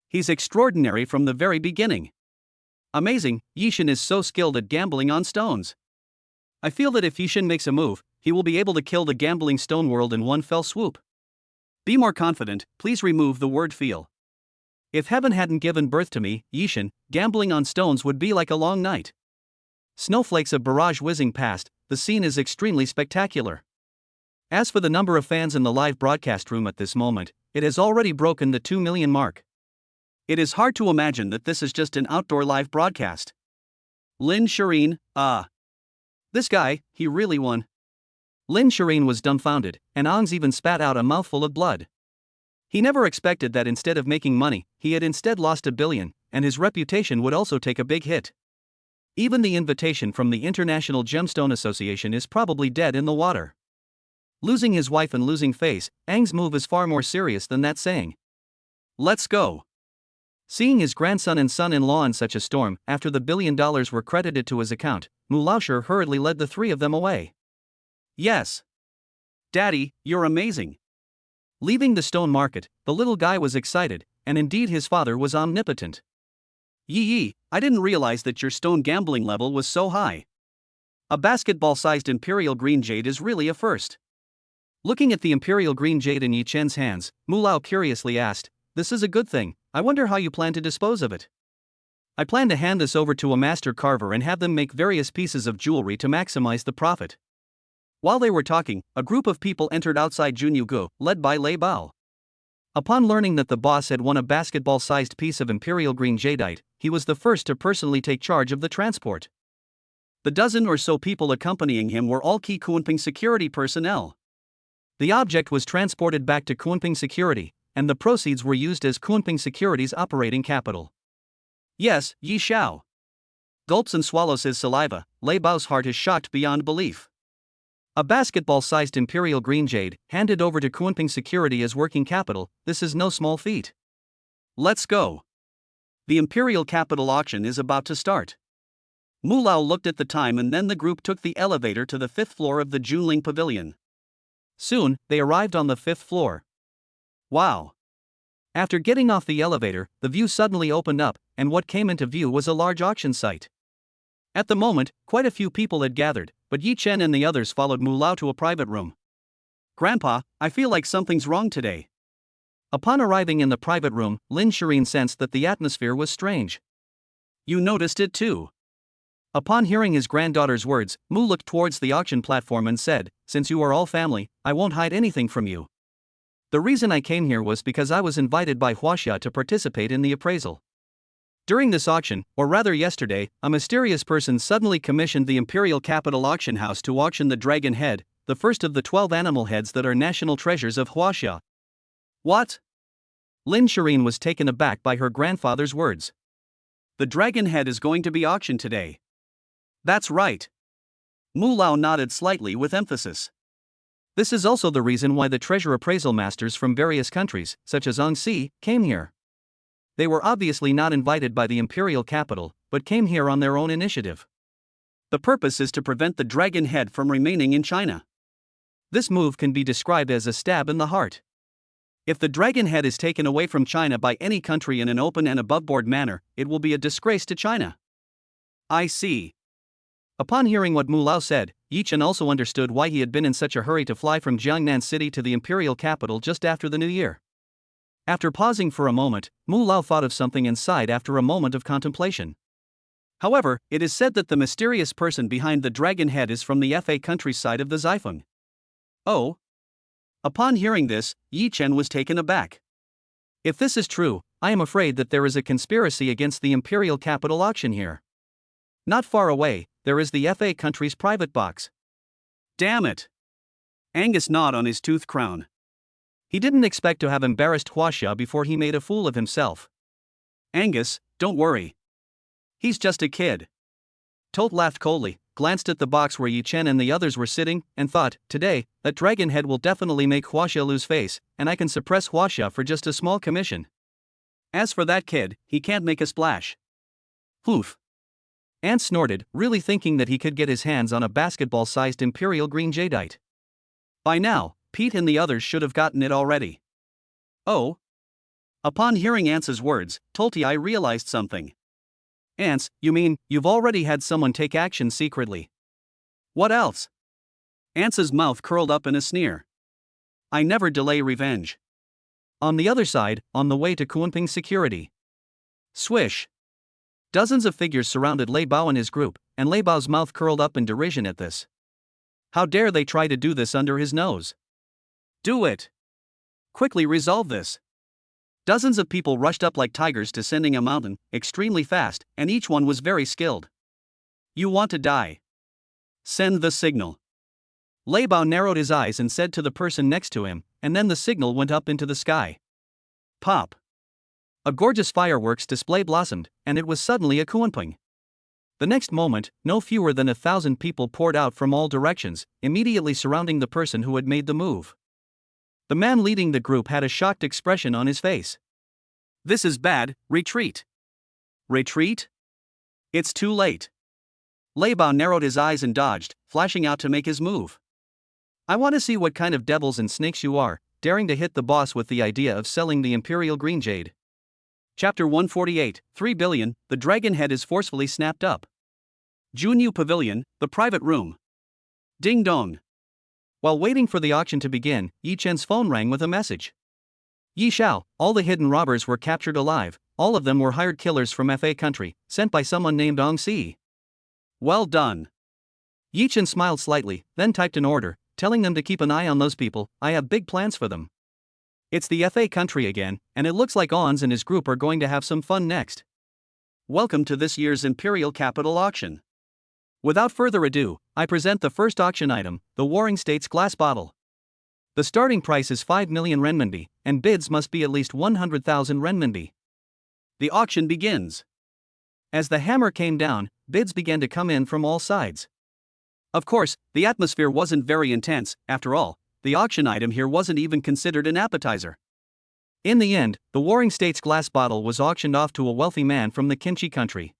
He's extraordinary from the very beginning. Amazing, Yishan is so skilled at gambling on stones. I feel that if Yishan makes a move, he will be able to kill the gambling stone world in one fell swoop. Be more confident, please remove the word feel. If heaven hadn't given birth to me, Yishan, gambling on stones would be like a long night. Snowflakes of barrage whizzing past, the scene is extremely spectacular. As for the number of fans in the live broadcast room at this moment, it has already broken the 2 million mark. It is hard to imagine that this is just an outdoor live broadcast. Lin Shireen, this guy, he really won. Lin Shireen was dumbfounded, and Ang's even spat out a mouthful of blood. He never expected that instead of making money, he had instead lost $1 billion, and his reputation would also take a big hit. Even the invitation from the International Gemstone Association is probably dead in the water. Losing his wife and losing face, Ang's move is far more serious than that saying. Let's go. Seeing his grandson and son-in-law in such a storm, after the $1 billion were credited to his account, Mu Laoshi hurriedly led the three of them away. Yes. Daddy, you're amazing. Leaving the stone market, the little guy was excited, and indeed his father was omnipotent. Yi, I didn't realize that your stone gambling level was so high. A basketball-sized imperial green jade is really a first. Looking at the imperial green jade in Yi Chen's hands, Mu Lao curiously asked, "This is a good thing, I wonder how you plan to dispose of it." "I plan to hand this over to a master carver and have them make various pieces of jewelry to maximize the profit." While they were talking, a group of people entered outside Junyugu, led by Lei Bao. Upon learning that the boss had won a basketball-sized piece of imperial green jadeite, he was the first to personally take charge of the transport. The dozen or so people accompanying him were all key Kunping security personnel. The object was transported back to Kunping Security, and the proceeds were used as Kunping Security's operating capital. Yes, Yi Xiao. Gulps and swallows his saliva. Lei Bao's heart is shocked beyond belief. A basketball-sized imperial green jade, handed over to Kunping Security as working capital, this is no small feat. Let's go. The imperial capital auction is about to start. Mu Lao looked at the time and then the group took the elevator to the 5th floor of the Junling Pavilion. Soon, they arrived on the 5th floor. Wow. After getting off the elevator, the view suddenly opened up, and what came into view was a large auction site. At the moment, quite a few people had gathered, but Yi Chen and the others followed Mu Lao to a private room. "Grandpa, I feel like something's wrong today." Upon arriving in the private room, Lin Shireen sensed that the atmosphere was strange. "You noticed it too." Upon hearing his granddaughter's words, Mu looked towards the auction platform and said, "Since you are all family, I won't hide anything from you. The reason I came here was because I was invited by Huaxia to participate in the appraisal. During this auction, or rather yesterday, a mysterious person suddenly commissioned the Imperial Capital Auction House to auction the dragon head, the first of the 12 animal heads that are national treasures of Huaxia." "What?" Lin Shireen was taken aback by her grandfather's words. "The dragon head is going to be auctioned today." "That's right." Mu Lao nodded slightly with emphasis. This is also the reason why the treasure appraisal masters from various countries, such as Angxi, came here. They were obviously not invited by the imperial capital, but came here on their own initiative. The purpose is to prevent the dragon head from remaining in China. This move can be described as a stab in the heart. If the dragon head is taken away from China by any country in an open and aboveboard manner, it will be a disgrace to China. I see. Upon hearing what Mu Lao said, Yi Chen also understood why he had been in such a hurry to fly from Jiangnan City to the imperial capital just after the new year. After pausing for a moment, Mu Lao thought of something and sighed after a moment of contemplation. However, it is said that the mysterious person behind the dragon head is from the Fa countryside of the Xifeng. Oh? Upon hearing this, Yi Chen was taken aback. If this is true, I am afraid that there is a conspiracy against the imperial capital auction here. Not far away, there is the Fa country's private box. Damn it! Angus gnawed on his tooth crown. He didn't expect to have embarrassed Huaxia before he made a fool of himself. Angus, don't worry. He's just a kid. Tolt laughed coldly, glanced at the box where Yi Chen and the others were sitting, and thought, today, that dragon head will definitely make Huaxia lose face, and I can suppress Huaxia for just a small commission. As for that kid, he can't make a splash. Oof. Ant snorted, really thinking that he could get his hands on a basketball-sized imperial green jadeite. By now, Pete and the others should have gotten it already. Oh? Upon hearing Ance's words, Tolti realized something. Ance, you mean, you've already had someone take action secretly? What else? Ance's mouth curled up in a sneer. I never delay revenge. On the other side, on the way to Kunping security. Swish. Dozens of figures surrounded Lei Bao and his group, and Lei Bao's mouth curled up in derision at this. How dare they try to do this under his nose? Do it. Quickly resolve this. Dozens of people rushed up like tigers descending a mountain, extremely fast, and each one was very skilled. You want to die? Send the signal. Lei Bao narrowed his eyes and said to the person next to him, and then the signal went up into the sky. Pop. A gorgeous fireworks display blossomed, and it was suddenly a Kunping. The next moment, no fewer than 1,000 people poured out from all directions, immediately surrounding the person who had made the move. The man leading the group had a shocked expression on his face. This is bad, retreat. Retreat? It's too late. Lei Bao narrowed his eyes and dodged, flashing out to make his move. I want to see what kind of devils and snakes you are, daring to hit the boss with the idea of selling the Imperial Green Jade. Chapter 148, 3 billion, the dragon head is forcefully snapped up. Junyu Pavilion, the private room. Ding dong. While waiting for the auction to begin, Yi Chen's phone rang with a message. Yi Xiao, all the hidden robbers were captured alive, all of them were hired killers from FA country, sent by someone named Ong Si. Well done. Yi Chen smiled slightly, then typed an order, telling them to keep an eye on those people, I have big plans for them. It's the FA country again, and it looks like Ons and his group are going to have some fun next. Welcome to this year's Imperial Capital Auction. Without further ado, I present the first auction item, the Warring States glass bottle. The starting price is 5 million renminbi, and bids must be at least 100,000 renminbi. The auction begins. As the hammer came down, bids began to come in from all sides. Of course, the atmosphere wasn't very intense, after all, the auction item here wasn't even considered an appetizer. In the end, the Warring States glass bottle was auctioned off to a wealthy man from the Kimchi country.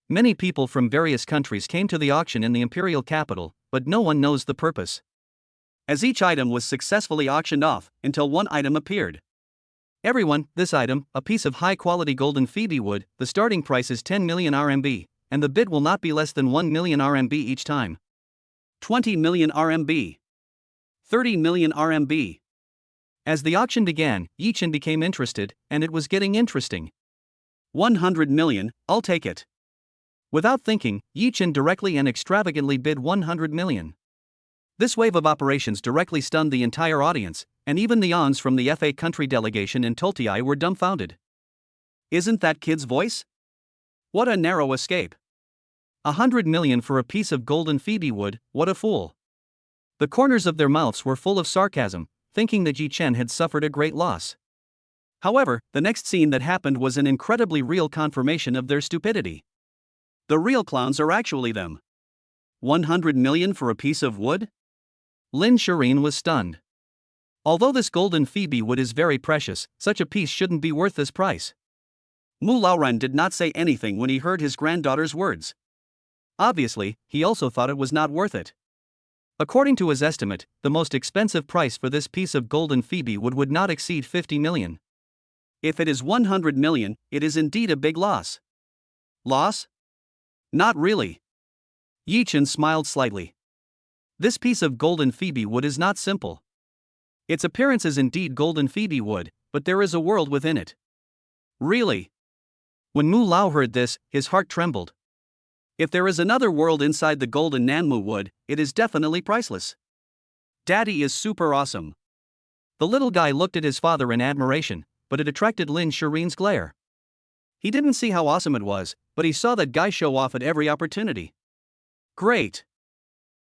Many people from various countries came to the auction in the imperial capital, but no one knows the purpose. As each item was successfully auctioned off, until one item appeared. Everyone, this item, a piece of high-quality golden phoebe wood, the starting price is 10 million RMB, and the bid will not be less than 1 million RMB each time. 20 million RMB. 30 million RMB. As the auction began, Yi Chen became interested, and it was getting interesting. 100 million, I'll take it. Without thinking, Yi Chen directly and extravagantly bid 100 million. This wave of operations directly stunned the entire audience, and even the Ons from the FA country delegation and Tolti were dumbfounded. Isn't that kid's voice? What a narrow escape. 100 million for a piece of golden phoebe wood, what a fool. The corners of their mouths were full of sarcasm, thinking that Yi Chen had suffered a great loss. However, the next scene that happened was an incredibly real confirmation of their stupidity. The real clowns are actually them. 100 million for a piece of wood? Lin Shirin was stunned. Although this golden phoebe wood is very precious, such a piece shouldn't be worth this price. Mu Laoran did not say anything when he heard his granddaughter's words. Obviously, he also thought it was not worth it. According to his estimate, the most expensive price for this piece of golden phoebe would not exceed 50 million. If it is 100 million, it is indeed a big loss. Loss? Not really. Yi Chen smiled slightly. This piece of golden phoebe wood is not simple. Its appearance is indeed golden phoebe wood, but there is a world within it. Really? When Mu Lao heard this, his heart trembled. If there is another world inside the golden Nanmu wood, it is definitely priceless. Daddy is super awesome. The little guy looked at his father in admiration, but it attracted Lin Shirin's glare. He didn't see how awesome it was, but he saw that guy show off at every opportunity. Great.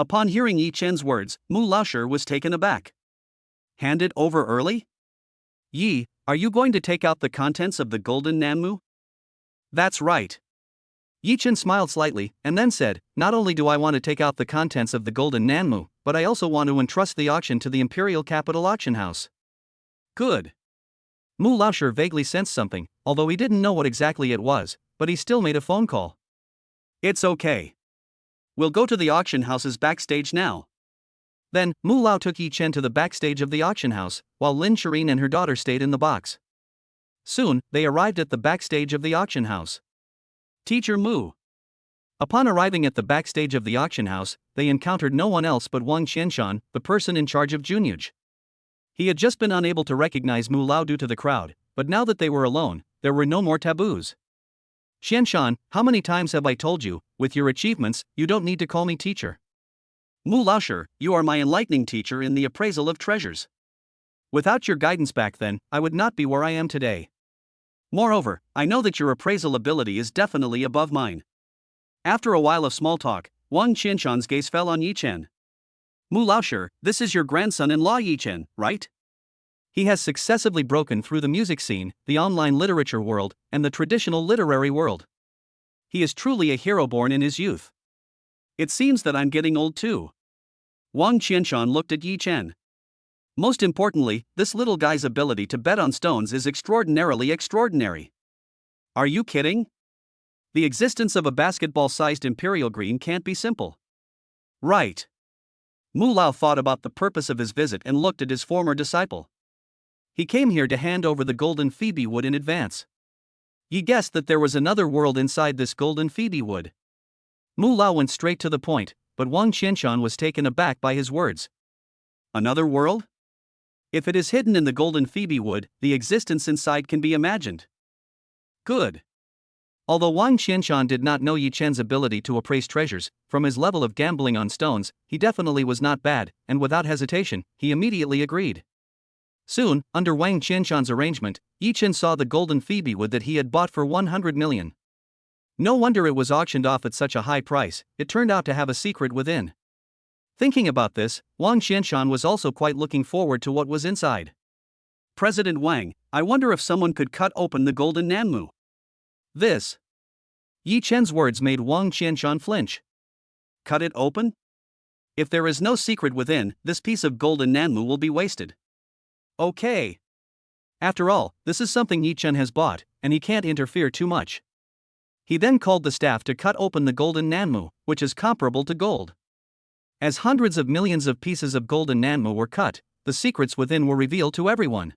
Upon hearing Yi Chen's words, Mu Laoshi was taken aback. Hand it over early? Yi, are you going to take out the contents of the golden Nanmu? That's right. Yi Chen smiled slightly, and then said, not only do I want to take out the contents of the golden Nanmu, but I also want to entrust the auction to the Imperial Capital Auction House. Good. Mu Laoshi vaguely sensed something, although he didn't know what exactly it was, but he still made a phone call. It's okay. We'll go to the auction house's backstage now. Then, Mu Lao took Yi Chen to the backstage of the auction house, while Lin Shireen and her daughter stayed in the box. Soon, they arrived at the backstage of the auction house. Teacher Mu. Upon arriving at the backstage of the auction house, they encountered no one else but Wang Qianshan, the person in charge of Junyuj. He had just been unable to recognize Mu Lao due to the crowd, but now that they were alone, there were no more taboos. Qianshan, how many times have I told you, with your achievements, you don't need to call me teacher. Mu Laoshi, you are my enlightening teacher in the appraisal of treasures. Without your guidance back then, I would not be where I am today. Moreover, I know that your appraisal ability is definitely above mine. After a while of small talk, Wang Qianshan's gaze fell on Yi Chen. Mu Laoshi, this is your grandson-in-law Yi Chen, right? He has successively broken through the music scene, the online literature world, and the traditional literary world. He is truly a hero born in his youth. It seems that I'm getting old too. Wang Qianshan looked at Yi Chen. Most importantly, this little guy's ability to bet on stones is extraordinarily extraordinary. Are you kidding? The existence of a basketball-sized imperial green can't be simple. Right. Mu Lao thought about the purpose of his visit and looked at his former disciple. He came here to hand over the golden Phoebe wood in advance. He guessed that there was another world inside this golden Phoebe wood. Mu Lao went straight to the point, but Wang Qianshan was taken aback by his words. Another world? If it is hidden in the golden Phoebe wood, the existence inside can be imagined. Good. Although Wang Qianshan did not know Yi Chen's ability to appraise treasures, from his level of gambling on stones, he definitely was not bad, and without hesitation, he immediately agreed. Soon, under Wang Qianshan's arrangement, Yi Chen saw the golden Phoebe wood that he had bought for 100 million. No wonder it was auctioned off at such a high price, it turned out to have a secret within. Thinking about this, Wang Qianshan was also quite looking forward to what was inside. President Wang, I wonder if someone could cut open the golden Nanmu. This. Yi Chen's words made Wang Qianshan flinch. Cut it open? If there is no secret within, this piece of golden Nanmu will be wasted. Okay. After all, this is something Yi Chen has bought, and he can't interfere too much. He then called the staff to cut open the golden Nanmu, which is comparable to gold. As hundreds of millions of pieces of golden Nanmu were cut, the secrets within were revealed to everyone.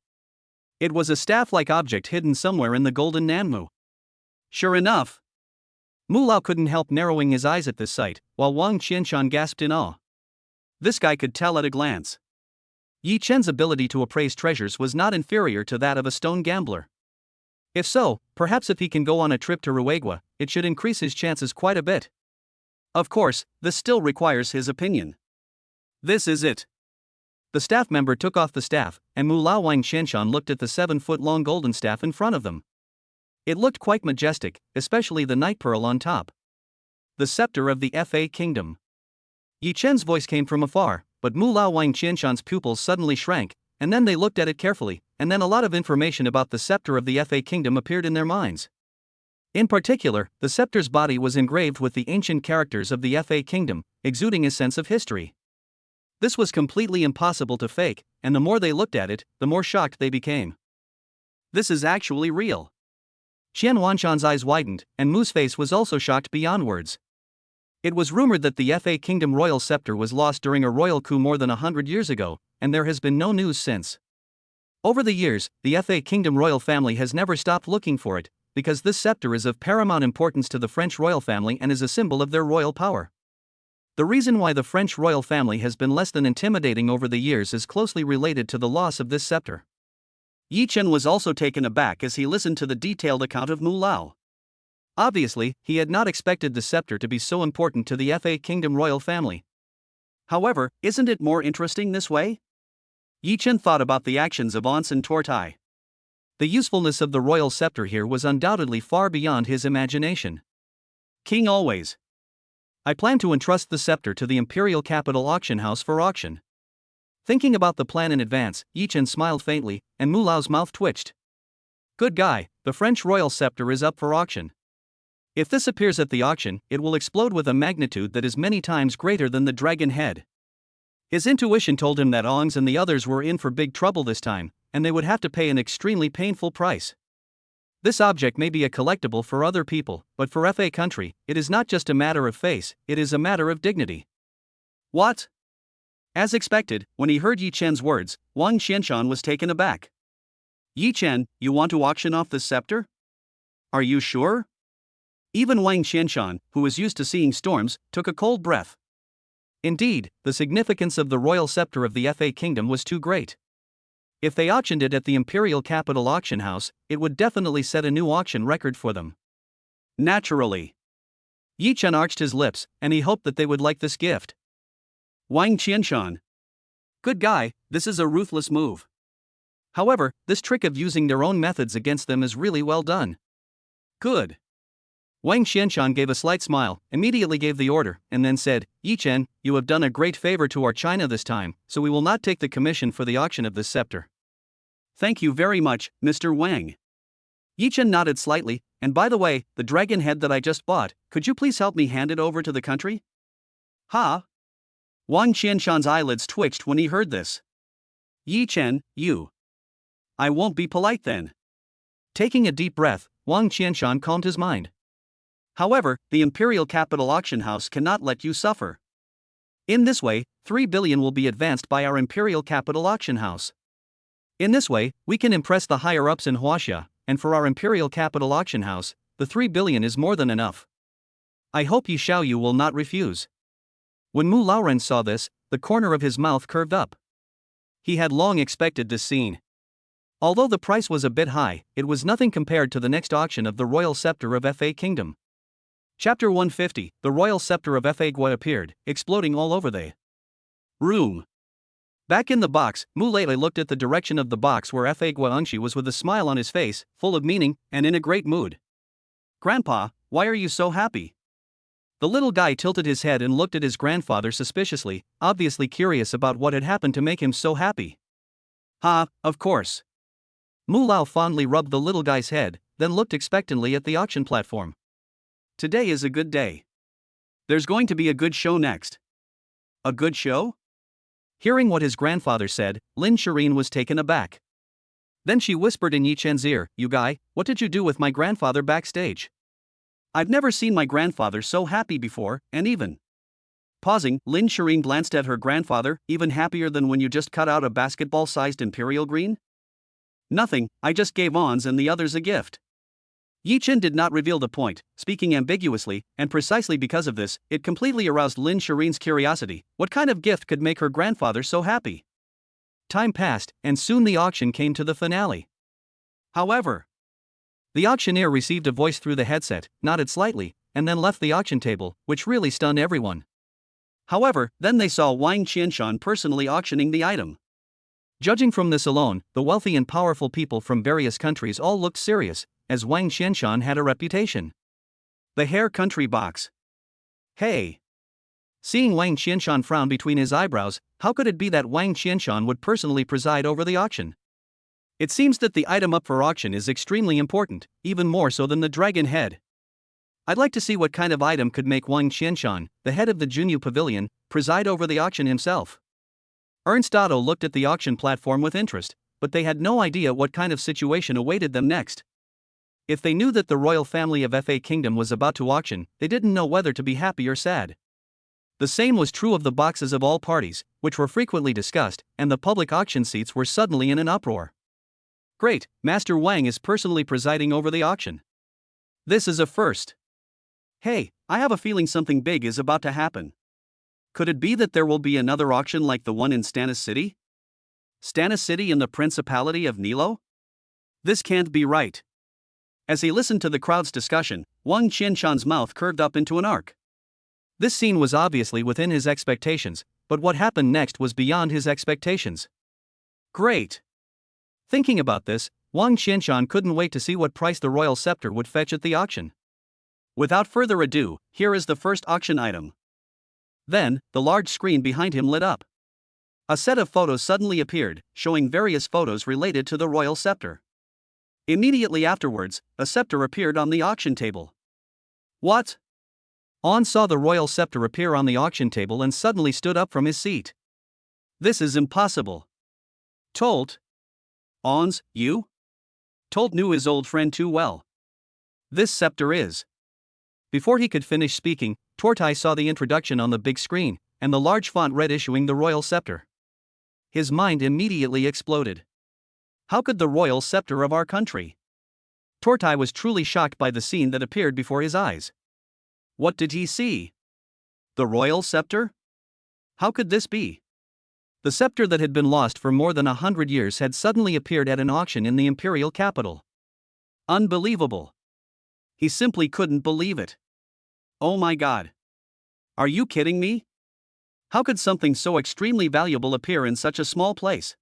It was a staff-like object hidden somewhere in the golden Nanmu. Sure enough. Mu Lao couldn't help narrowing his eyes at this sight, while Wang Qianshan gasped in awe. This guy could tell at a glance. Yi Chen's ability to appraise treasures was not inferior to that of a stone gambler. If so, perhaps if he can go on a trip to Ruegua, it should increase his chances quite a bit. Of course, this still requires his opinion. This is it. The staff member took off the staff, and Mu Lao Wang Qianshan looked at the 7-foot-long golden staff in front of them. It looked quite majestic, especially the night pearl on top. The scepter of the Fa Kingdom. Yi Chen's voice came from afar, but Mu Lao Wang Qianshan's pupils suddenly shrank, and then they looked at it carefully, and then a lot of information about the scepter of the Fa Kingdom appeared in their minds. In particular, the scepter's body was engraved with the ancient characters of the Fa Kingdom, exuding a sense of history. This was completely impossible to fake, and the more they looked at it, the more shocked they became. This is actually real. Qian Wanshan's eyes widened, and Mu's face was also shocked beyond words. It was rumored that the Fa Kingdom royal scepter was lost during a royal coup more than 100 years ago, and there has been no news since. Over the years, the Fa Kingdom royal family has never stopped looking for it, because this scepter is of paramount importance to the French royal family and is a symbol of their royal power. The reason why the French royal family has been less than intimidating over the years is closely related to the loss of this scepter. Yi Chen was also taken aback as he listened to the detailed account of Mu Lao. Obviously, he had not expected the scepter to be so important to the Fa Kingdom royal family. However, isn't it more interesting this way? Yi Chen thought about the actions of Ans and Tortai. The usefulness of the royal scepter here was undoubtedly far beyond his imagination. King always. I plan to entrust the scepter to the Imperial Capital Auction House for auction. Thinking about the plan in advance, Yi Chen smiled faintly, and Mu Lao's mouth twitched. Good guy, the French royal scepter is up for auction. If this appears at the auction, it will explode with a magnitude that is many times greater than the dragon head. His intuition told him that Ongs and the others were in for big trouble this time, and they would have to pay an extremely painful price. This object may be a collectible for other people, but for FA country, it is not just a matter of face, it is a matter of dignity. What? As expected, when he heard Yi Chen's words, Wang Qianshan was taken aback. Yi Chen, you want to auction off this scepter? Are you sure? Even Wang Qianshan, who was used to seeing storms, took a cold breath. Indeed, the significance of the royal scepter of the FA kingdom was too great. If they auctioned it at the Imperial Capital Auction House, it would definitely set a new auction record for them. Naturally. Yi Chen arched his lips, and he hoped that they would like this gift. Wang Qianshan. Good guy, this is a ruthless move. However, this trick of using their own methods against them is really well done. Good. Wang Qianshan gave a slight smile, immediately gave the order, and then said, Yi Chen, you have done a great favor to our China this time, so we will not take the commission for the auction of this scepter. Thank you very much, Mr. Wang. Yi Chen nodded slightly, and by the way, the dragon head that I just bought, could you please help me hand it over to the country? Ha! Wang Qianshan's eyelids twitched when he heard this. Yi Chen, you. I won't be polite then. Taking a deep breath, Wang Qianshan calmed his mind. However, the Imperial Capital Auction House cannot let you suffer. In this way, 3 billion will be advanced by our Imperial Capital Auction House. In this way, we can impress the higher-ups in Huaxia, and for our Imperial Capital Auction House, the 3 billion is more than enough. I hope Yi Xiaoyu will not refuse. When Mu Laoren saw this, the corner of his mouth curved up. He had long expected this scene. Although the price was a bit high, it was nothing compared to the next auction of the Royal Scepter of FA Kingdom. Chapter 150, the Royal Scepter of FA Gua appeared, exploding all over the room. Back in the box, Mu Lele looked at the direction of the box where Fa Gua Ungshi was with a smile on his face, full of meaning, and in a great mood. Grandpa, why are you so happy? The little guy tilted his head and looked at his grandfather suspiciously, obviously curious about what had happened to make him so happy. Ha, of course. Mu Lao fondly rubbed the little guy's head, then looked expectantly at the auction platform. Today is a good day. There's going to be a good show next. A good show? Hearing what his grandfather said, Lin Shireen was taken aback. Then she whispered in Yi Chen's ear, You guy, what did you do with my grandfather backstage? I've never seen my grandfather so happy before, and even. Pausing, Lin Shireen glanced at her grandfather, even happier than when you just cut out a basketball-sized imperial green? Nothing, I just gave Ons and the others a gift. Yi Chen did not reveal the point, speaking ambiguously, and precisely because of this, it completely aroused Lin Shireen's curiosity. What kind of gift could make her grandfather so happy? Time passed, and soon the auction came to the finale. However, the auctioneer received a voice through the headset, nodded slightly, and then left the auction table, which really stunned everyone. However, then they saw Wang Qianshan personally auctioning the item. Judging from this alone, the wealthy and powerful people from various countries all looked serious, as Wang Qianshan had a reputation. The Hair Country Box. Hey! Seeing Wang Qianshan frown between his eyebrows, how could it be that Wang Qianshan would personally preside over the auction? It seems that the item up for auction is extremely important, even more so than the dragon head. I'd like to see what kind of item could make Wang Qianshan, the head of the Junyu Pavilion, preside over the auction himself. Ernst Otto looked at the auction platform with interest, but they had no idea what kind of situation awaited them next. If they knew that the royal family of FA Kingdom was about to auction, they didn't know whether to be happy or sad. The same was true of the boxes of all parties, which were frequently discussed, and the public auction seats were suddenly in an uproar. Great, Master Wang is personally presiding over the auction. This is a first. Hey, I have a feeling something big is about to happen. Could it be that there will be another auction like the one in Stannis City? Stannis City in the Principality of Nilo? This can't be right. As he listened to the crowd's discussion, Wang Qianshan's mouth curved up into an arc. This scene was obviously within his expectations, but what happened next was beyond his expectations. Great! Thinking about this, Wang Qianshan couldn't wait to see what price the royal scepter would fetch at the auction. Without further ado, here is the first auction item. Then, the large screen behind him lit up. A set of photos suddenly appeared, showing various photos related to the royal scepter. Immediately afterwards, a scepter appeared on the auction table. What? Ons saw the royal scepter appear on the auction table and suddenly stood up from his seat. This is impossible. Tolt? Ons, you? Tolt knew his old friend too well. This scepter is. Before he could finish speaking, Tortai saw the introduction on the big screen, and the large font read issuing the royal scepter. His mind immediately exploded. How could the royal scepter of our country? Tortai was truly shocked by the scene that appeared before his eyes. What did he see? The royal scepter? How could this be? The scepter that had been lost for more than 100 years had suddenly appeared at an auction in the imperial capital. Unbelievable. He simply couldn't believe it. Oh my God. Are you kidding me? How could something so extremely valuable appear in such a small place?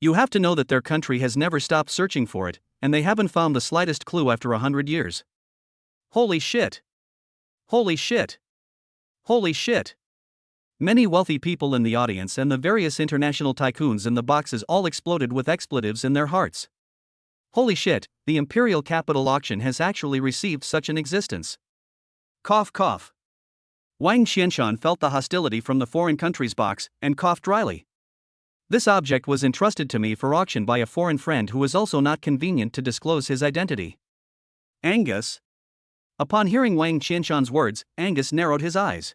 You have to know that their country has never stopped searching for it, and they haven't found the slightest clue after 100 years. Holy shit. Holy shit. Holy shit. Many wealthy people in the audience and the various international tycoons in the boxes all exploded with expletives in their hearts. Holy shit, the imperial capital auction has actually received such an existence. Cough cough. Wang Qianshan felt the hostility from the foreign country's box and coughed dryly. This object was entrusted to me for auction by a foreign friend who was also not convenient to disclose his identity. Angus? Upon hearing Wang Qianshan's words, Angus narrowed his eyes.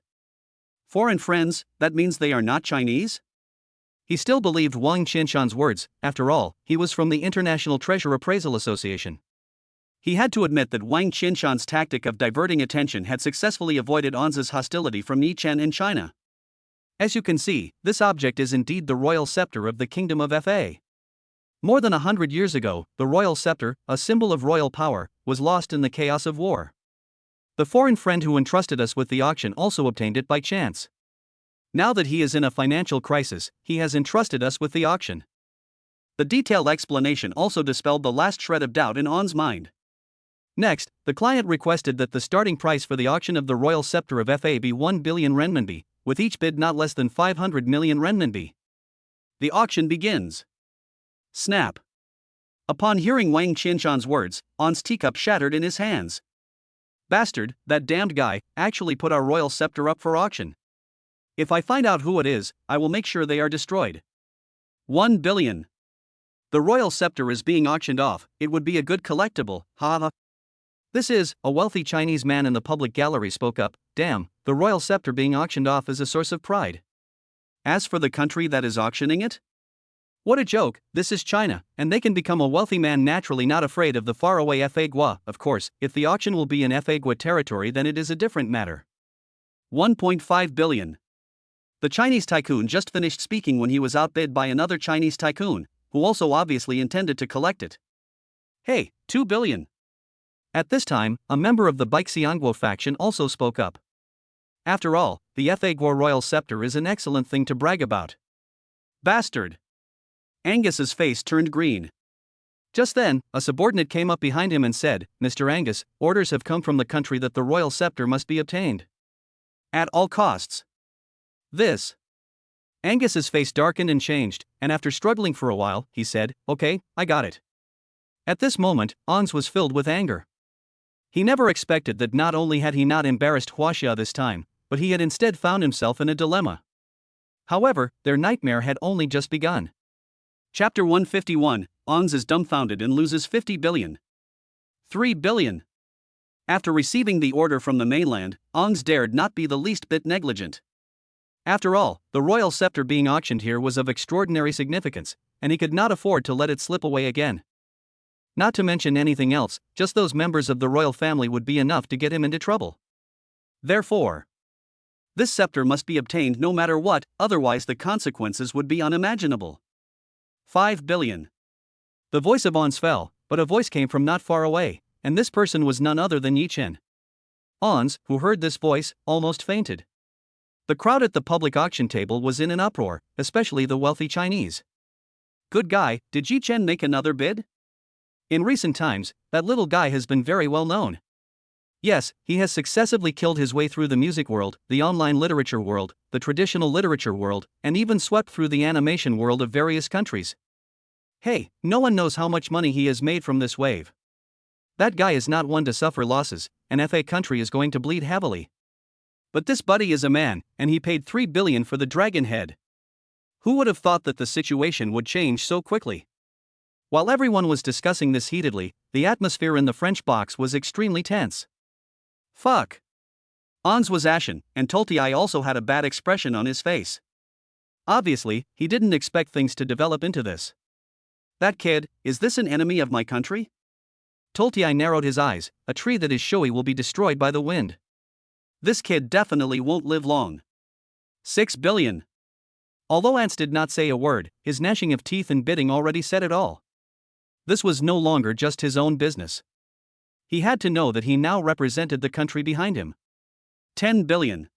Foreign friends, that means they are not Chinese? He still believed Wang Qianshan's words. After all, he was from the International Treasure Appraisal Association. He had to admit that Wang Qianshan's tactic of diverting attention had successfully avoided On's hostility from Yi Chen in China. As you can see, this object is indeed the royal scepter of the Kingdom of Fa. More than 100 years ago, the royal scepter, a symbol of royal power, was lost in the chaos of war. The foreign friend who entrusted us with the auction also obtained it by chance. Now that he is in a financial crisis, he has entrusted us with the auction. The detailed explanation also dispelled the last shred of doubt in On's mind. Next, the client requested that the starting price for the auction of the royal scepter of Fa be 1 billion renminbi, with each bid not less than 500 million renminbi. The auction begins. Snap. Upon hearing Wang Qianshan's words, On's teacup shattered in his hands. Bastard, that damned guy, actually put our royal scepter up for auction. If I find out who it is, I will make sure they are destroyed. 1 billion. The royal scepter is being auctioned off, it would be a good collectible, ha. This is, a wealthy Chinese man in the public gallery spoke up. Damn, the royal scepter being auctioned off is a source of pride. As for the country that is auctioning it? What a joke, this is China, and they can become a wealthy man naturally not afraid of the faraway Fa Gua. Of course, if the auction will be in Fa Gua territory then it is a different matter. 1.5 billion. The Chinese tycoon just finished speaking when he was outbid by another Chinese tycoon, who also obviously intended to collect it. Hey, 2 billion. At this time, a member of the Baixiangguo faction also spoke up. After all, the Fa Gua royal scepter is an excellent thing to brag about. Bastard. Angus's face turned green. Just then, a subordinate came up behind him and said, Mr. Angus, orders have come from the country that the royal scepter must be obtained. At all costs. This. Angus's face darkened and changed, and after struggling for a while, he said, Okay, I got it. At this moment, Ons was filled with anger. He never expected that not only had he not embarrassed Huaxia this time, but he had instead found himself in a dilemma. However, their nightmare had only just begun. Chapter 151, Ons is dumbfounded and loses 50 billion. 3 billion. After receiving the order from the mainland, Ons dared not be the least bit negligent. After all, the royal scepter being auctioned here was of extraordinary significance, and he could not afford to let it slip away again. Not to mention anything else, just those members of the royal family would be enough to get him into trouble. Therefore, this scepter must be obtained no matter what, otherwise the consequences would be unimaginable. 5 billion. The voice of Ons fell, but a voice came from not far away, and this person was none other than Yi Chen. Ons, who heard this voice, almost fainted. The crowd at the public auction table was in an uproar, especially the wealthy Chinese. Good guy, did Yi Chen make another bid? In recent times, that little guy has been very well known. Yes, he has successively killed his way through the music world, the online literature world, the traditional literature world, and even swept through the animation world of various countries. Hey, no one knows how much money he has made from this wave. That guy is not one to suffer losses, and if a country is going to bleed heavily. But this buddy is a man, and he paid 3 billion for the dragon head. Who would have thought that the situation would change so quickly? While everyone was discussing this heatedly, the atmosphere in the French box was extremely tense. Fuck. Ons was ashen, and Tolti also had a bad expression on his face. Obviously, he didn't expect things to develop into this. That kid, is this an enemy of my country? Tolti narrowed his eyes. A tree that is showy will be destroyed by the wind. This kid definitely won't live long. 6 billion. Although Ants did not say a word, his gnashing of teeth and bidding already said it all. This was no longer just his own business. He had to know that he now represented the country behind him. 10 billion.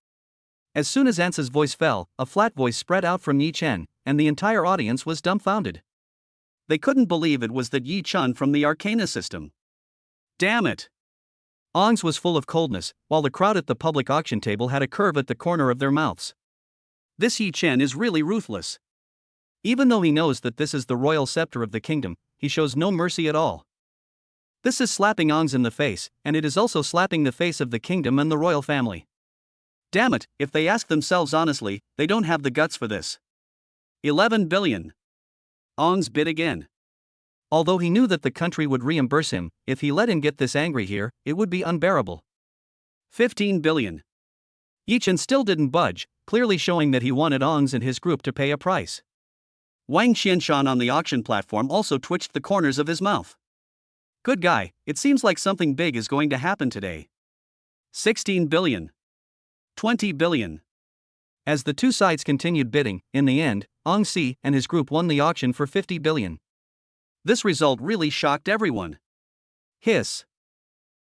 As soon as Ants's voice fell, a flat voice spread out from Yi Chen, and the entire audience was dumbfounded. They couldn't believe it was that Yi Chen from the Arcana system. Damn it! Ong's was full of coldness, while the crowd at the public auction table had a curve at the corner of their mouths. This Yi Chen is really ruthless. Even though he knows that this is the royal scepter of the kingdom, he shows no mercy at all. This is slapping Ongs in the face, and it is also slapping the face of the kingdom and the royal family. Damn it, if they ask themselves honestly, they don't have the guts for this. 11 billion. Ongs bid again. Although he knew that the country would reimburse him, if he let him get this angry here, it would be unbearable. 15 billion. Yi Chen still didn't budge, clearly showing that he wanted Ongs and his group to pay a price. Wang Xianshan on the auction platform also twitched the corners of his mouth. Good guy, it seems like something big is going to happen today. 16 billion. 20 billion. As the two sides continued bidding, in the end, Ong Si and his group won the auction for 50 billion. This result really shocked everyone. Hiss.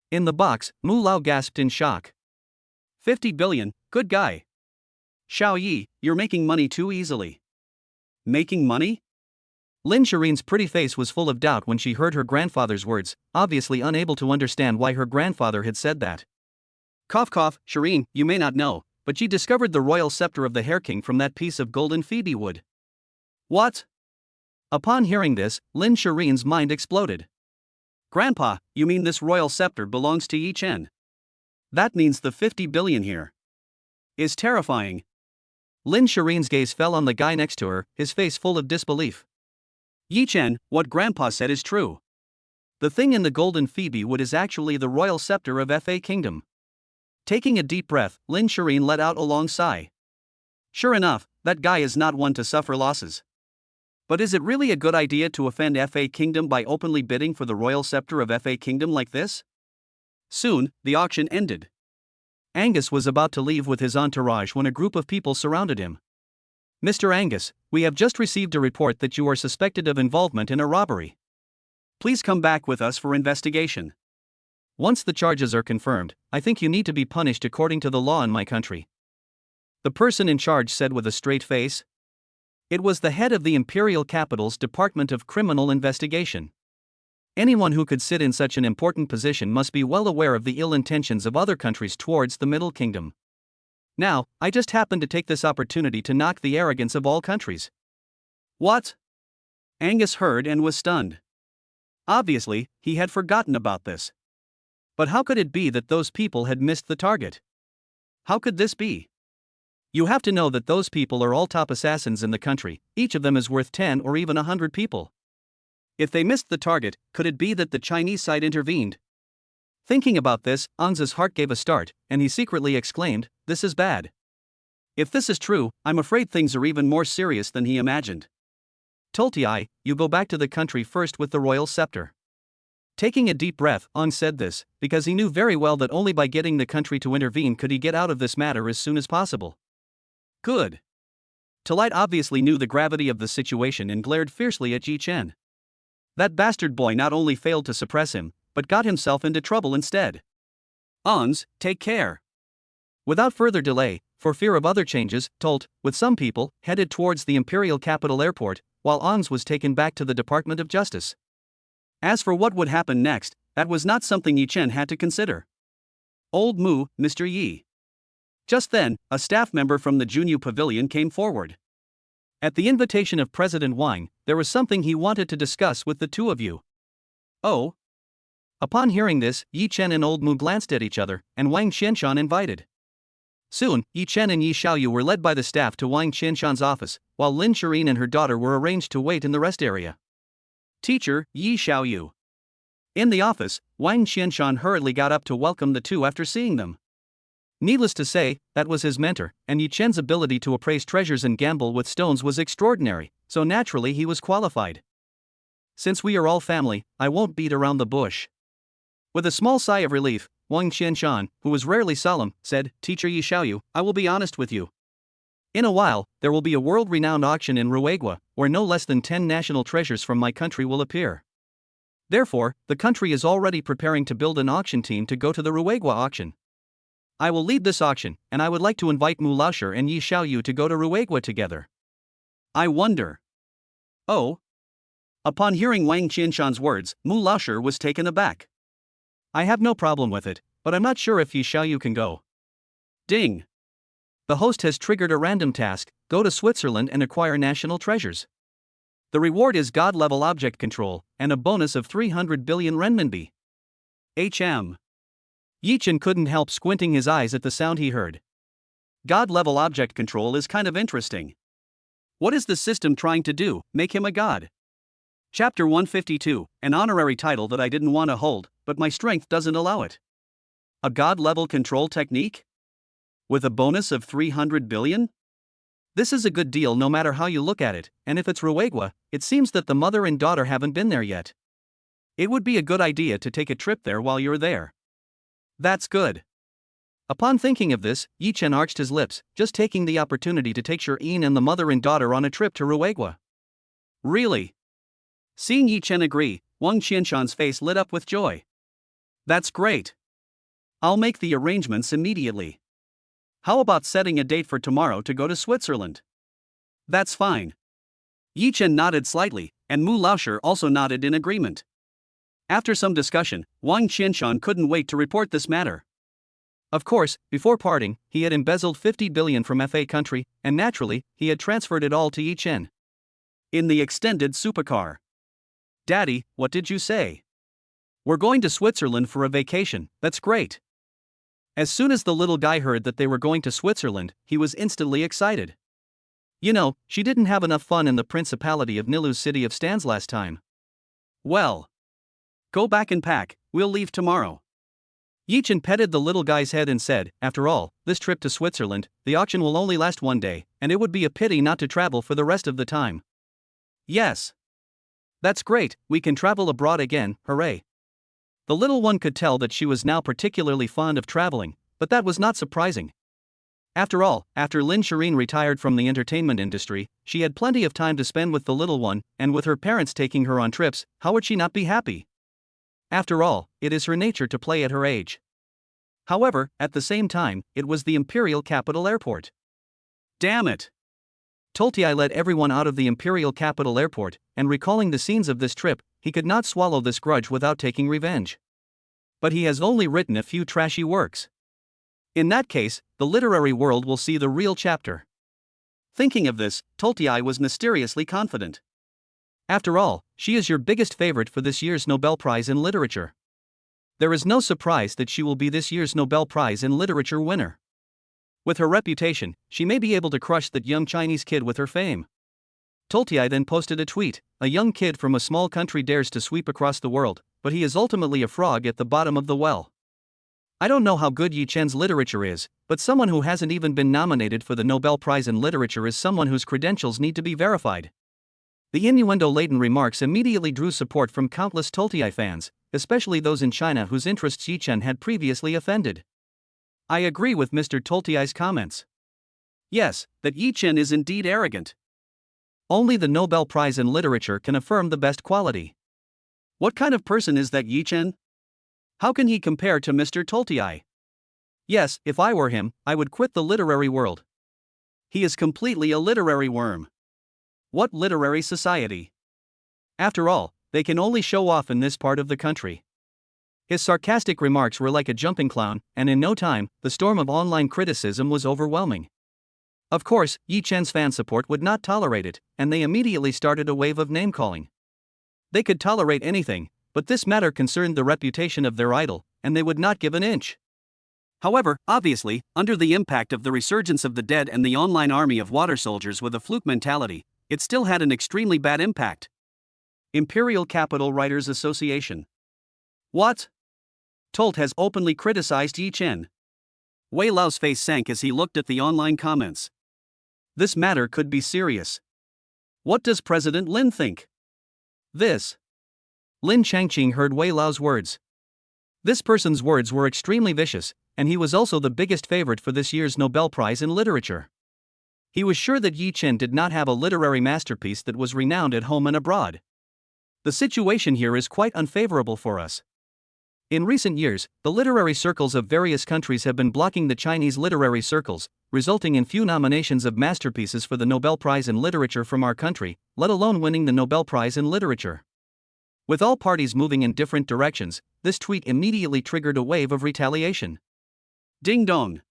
In the box, Mu Lao gasped in shock. 50 billion, good guy. Xiao Yi, you're making money too easily. Making money? Lin Shireen's pretty face was full of doubt when she heard her grandfather's words, obviously unable to understand why her grandfather had said that. Cough cough, Shireen, you may not know, but she discovered the royal scepter of the Hair King from that piece of golden phoebe wood. What? Upon hearing this, Lin Shireen's mind exploded. Grandpa, you mean this royal scepter belongs to Yi Chen? That means the 50 billion here is terrifying. Lin Shireen's gaze fell on the guy next to her, his face full of disbelief. Yi Chen, what Grandpa said is true. The thing in the golden phoebe wood is actually the royal scepter of FA Kingdom. Taking a deep breath, Lin Shireen let out a long sigh. Sure enough, that guy is not one to suffer losses. But is it really a good idea to offend FA Kingdom by openly bidding for the royal scepter of FA Kingdom like this? Soon, the auction ended. Angus was about to leave with his entourage when a group of people surrounded him. Mr. Angus, we have just received a report that you are suspected of involvement in a robbery. Please come back with us for investigation. Once the charges are confirmed, I think you need to be punished according to the law in my country. The person in charge said with a straight face. It was the head of the Imperial Capital's Department of Criminal Investigation. Anyone who could sit in such an important position must be well aware of the ill intentions of other countries towards the Middle Kingdom. Now, I just happened to take this opportunity to knock the arrogance of all countries. What? Angus heard and was stunned. Obviously, he had forgotten about this. But how could it be that those people had missed the target? How could this be? You have to know that those people are all top assassins in the country, each of them is worth 10 or even 100 people. If they missed the target, could it be that the Chinese side intervened? Thinking about this, Ong's heart gave a start, and he secretly exclaimed, "This is bad." If this is true, I'm afraid things are even more serious than he imagined. Tolti, you go back to the country first with the royal scepter. Taking a deep breath, Ong said this, because he knew very well that only by getting the country to intervene could he get out of this matter as soon as possible. Good. Tolite obviously knew the gravity of the situation and glared fiercely at Yi Chen. That bastard boy not only failed to suppress him, but got himself into trouble instead. Ons, take care. Without further delay, for fear of other changes, Tolt, with some people, headed towards the Imperial Capital Airport, while Ons was taken back to the Department of Justice. As for what would happen next, that was not something Yi Chen had to consider. Old Mu, Mr. Yi. Just then, a staff member from the Junyu Pavilion came forward. At the invitation of President Wang, there was something he wanted to discuss with the two of you. Oh? Upon hearing this, Yi Chen and Old Mu glanced at each other, and Wang Qianshan invited. Soon, Yi Chen and Yi Xiaoyu were led by the staff to Wang Qianshan's office, while Lin Shireen and her daughter were arranged to wait in the rest area. Teacher, Yi Xiaoyu. In the office, Wang Qianshan hurriedly got up to welcome the two after seeing them. Needless to say, that was his mentor, and Yi Chen's ability to appraise treasures and gamble with stones was extraordinary, so naturally he was qualified. Since we are all family, I won't beat around the bush. With a small sigh of relief, Wang Qianshan, who was rarely solemn, said, Teacher Yi Xiaoyu, I will be honest with you. In a while, there will be a world-renowned auction in Ruegwa, where no less than 10 national treasures from my country will appear. Therefore, the country is already preparing to build an auction team to go to the Ruegwa auction. I will lead this auction, and I would like to invite Mu Laoshi and Yi Xiaoyu to go to Ruegwa together. I wonder. Oh? Upon hearing Wang Qianshan's words, Mu Laoshi was taken aback. I have no problem with it, but I'm not sure if Yi Xiaoyu can go. Ding. The host has triggered a random task: go to Switzerland and acquire national treasures. The reward is God-level object control, and a bonus of 300 billion renminbi. Yi Chen couldn't help squinting his eyes at the sound he heard. God-level object control is kind of interesting. What is the system trying to do, make him a god? Chapter 152, an honorary title that I didn't want to hold, but my strength doesn't allow it. A god-level control technique? With a bonus of 300 billion? This is a good deal no matter how you look at it, and if it's Ruegwa, it seems that the mother and daughter haven't been there yet. It would be a good idea to take a trip there while you're there. That's good. Upon thinking of this, Yi Chen arched his lips, just taking the opportunity to take Shireen and the mother and daughter on a trip to Ruegwa. Really? Seeing Yi Chen agree, Wang Qianshan's face lit up with joy. That's great. I'll make the arrangements immediately. How about setting a date for tomorrow to go to Switzerland? That's fine. Yi Chen nodded slightly, and Mu Laoshi also nodded in agreement. After some discussion, Wang Qianshan couldn't wait to report this matter. Of course, before parting, he had embezzled 50 billion from FA country, and naturally, he had transferred it all to Yi Chen. In the extended supercar. Daddy, what did you say? We're going to Switzerland for a vacation, that's great. As soon as the little guy heard that they were going to Switzerland, he was instantly excited. You know, she didn't have enough fun in the Principality of Nilu's city of Stans last time. Well. Go back and pack, we'll leave tomorrow. Yi Chen petted the little guy's head and said, after all, this trip to Switzerland, the auction will only last one day, and it would be a pity not to travel for the rest of the time. Yes. That's great, we can travel abroad again, hooray. The little one could tell that she was now particularly fond of traveling, but that was not surprising. After all, after Lin Shireen retired from the entertainment industry, she had plenty of time to spend with the little one, and with her parents taking her on trips, how would she not be happy? After all, it is her nature to play at her age. However, at the same time, it was the imperial capital airport. Damn it! Tolti led everyone out of the imperial capital airport, and recalling the scenes of this trip, he could not swallow this grudge without taking revenge. But he has only written a few trashy works. In that case, the literary world will see the real chapter. Thinking of this, Tolti was mysteriously confident. After all, she is your biggest favorite for this year's Nobel Prize in Literature. There is no surprise that she will be this year's Nobel Prize in Literature winner. With her reputation, she may be able to crush that young Chinese kid with her fame. Tolti then posted a tweet: a young kid from a small country dares to sweep across the world, but he is ultimately a frog at the bottom of the well. I don't know how good Yi Chen's literature is, but someone who hasn't even been nominated for the Nobel Prize in Literature is someone whose credentials need to be verified. The innuendo-laden remarks immediately drew support from countless Tolti fans, especially those in China whose interests Yi Chen had previously offended. I agree with Mr. Tolti's comments. Yes, that Yi Chen is indeed arrogant. Only the Nobel Prize in Literature can affirm the best quality. What kind of person is that Yi Chen? How can he compare to Mr. Tolti? Yes, if I were him, I would quit the literary world. He is completely a literary worm. What literary society? After all, they can only show off in this part of the country. His sarcastic remarks were like a jumping clown, and in no time, the storm of online criticism was overwhelming. Of course, Yi Chen's fan support would not tolerate it, and they immediately started a wave of name-calling. They could tolerate anything, but this matter concerned the reputation of their idol, and they would not give an inch. However, obviously, under the impact of the resurgence of the dead and the online army of water soldiers with a fluke mentality, it still had an extremely bad impact. Imperial Capital Writers Association. What? Tolt has openly criticized Yi Chen. Wei Lao's face sank as he looked at the online comments. This matter could be serious. What does President Lin think? This. Lin Changqing heard Wei Lao's words. This person's words were extremely vicious, and he was also the biggest favorite for this year's Nobel Prize in Literature. He was sure that Yi Chen did not have a literary masterpiece that was renowned at home and abroad. The situation here is quite unfavorable for us. In recent years, the literary circles of various countries have been blocking the Chinese literary circles, resulting in few nominations of masterpieces for the Nobel Prize in Literature from our country, let alone winning the Nobel Prize in Literature. With all parties moving in different directions, this tweet immediately triggered a wave of retaliation. Ding dong.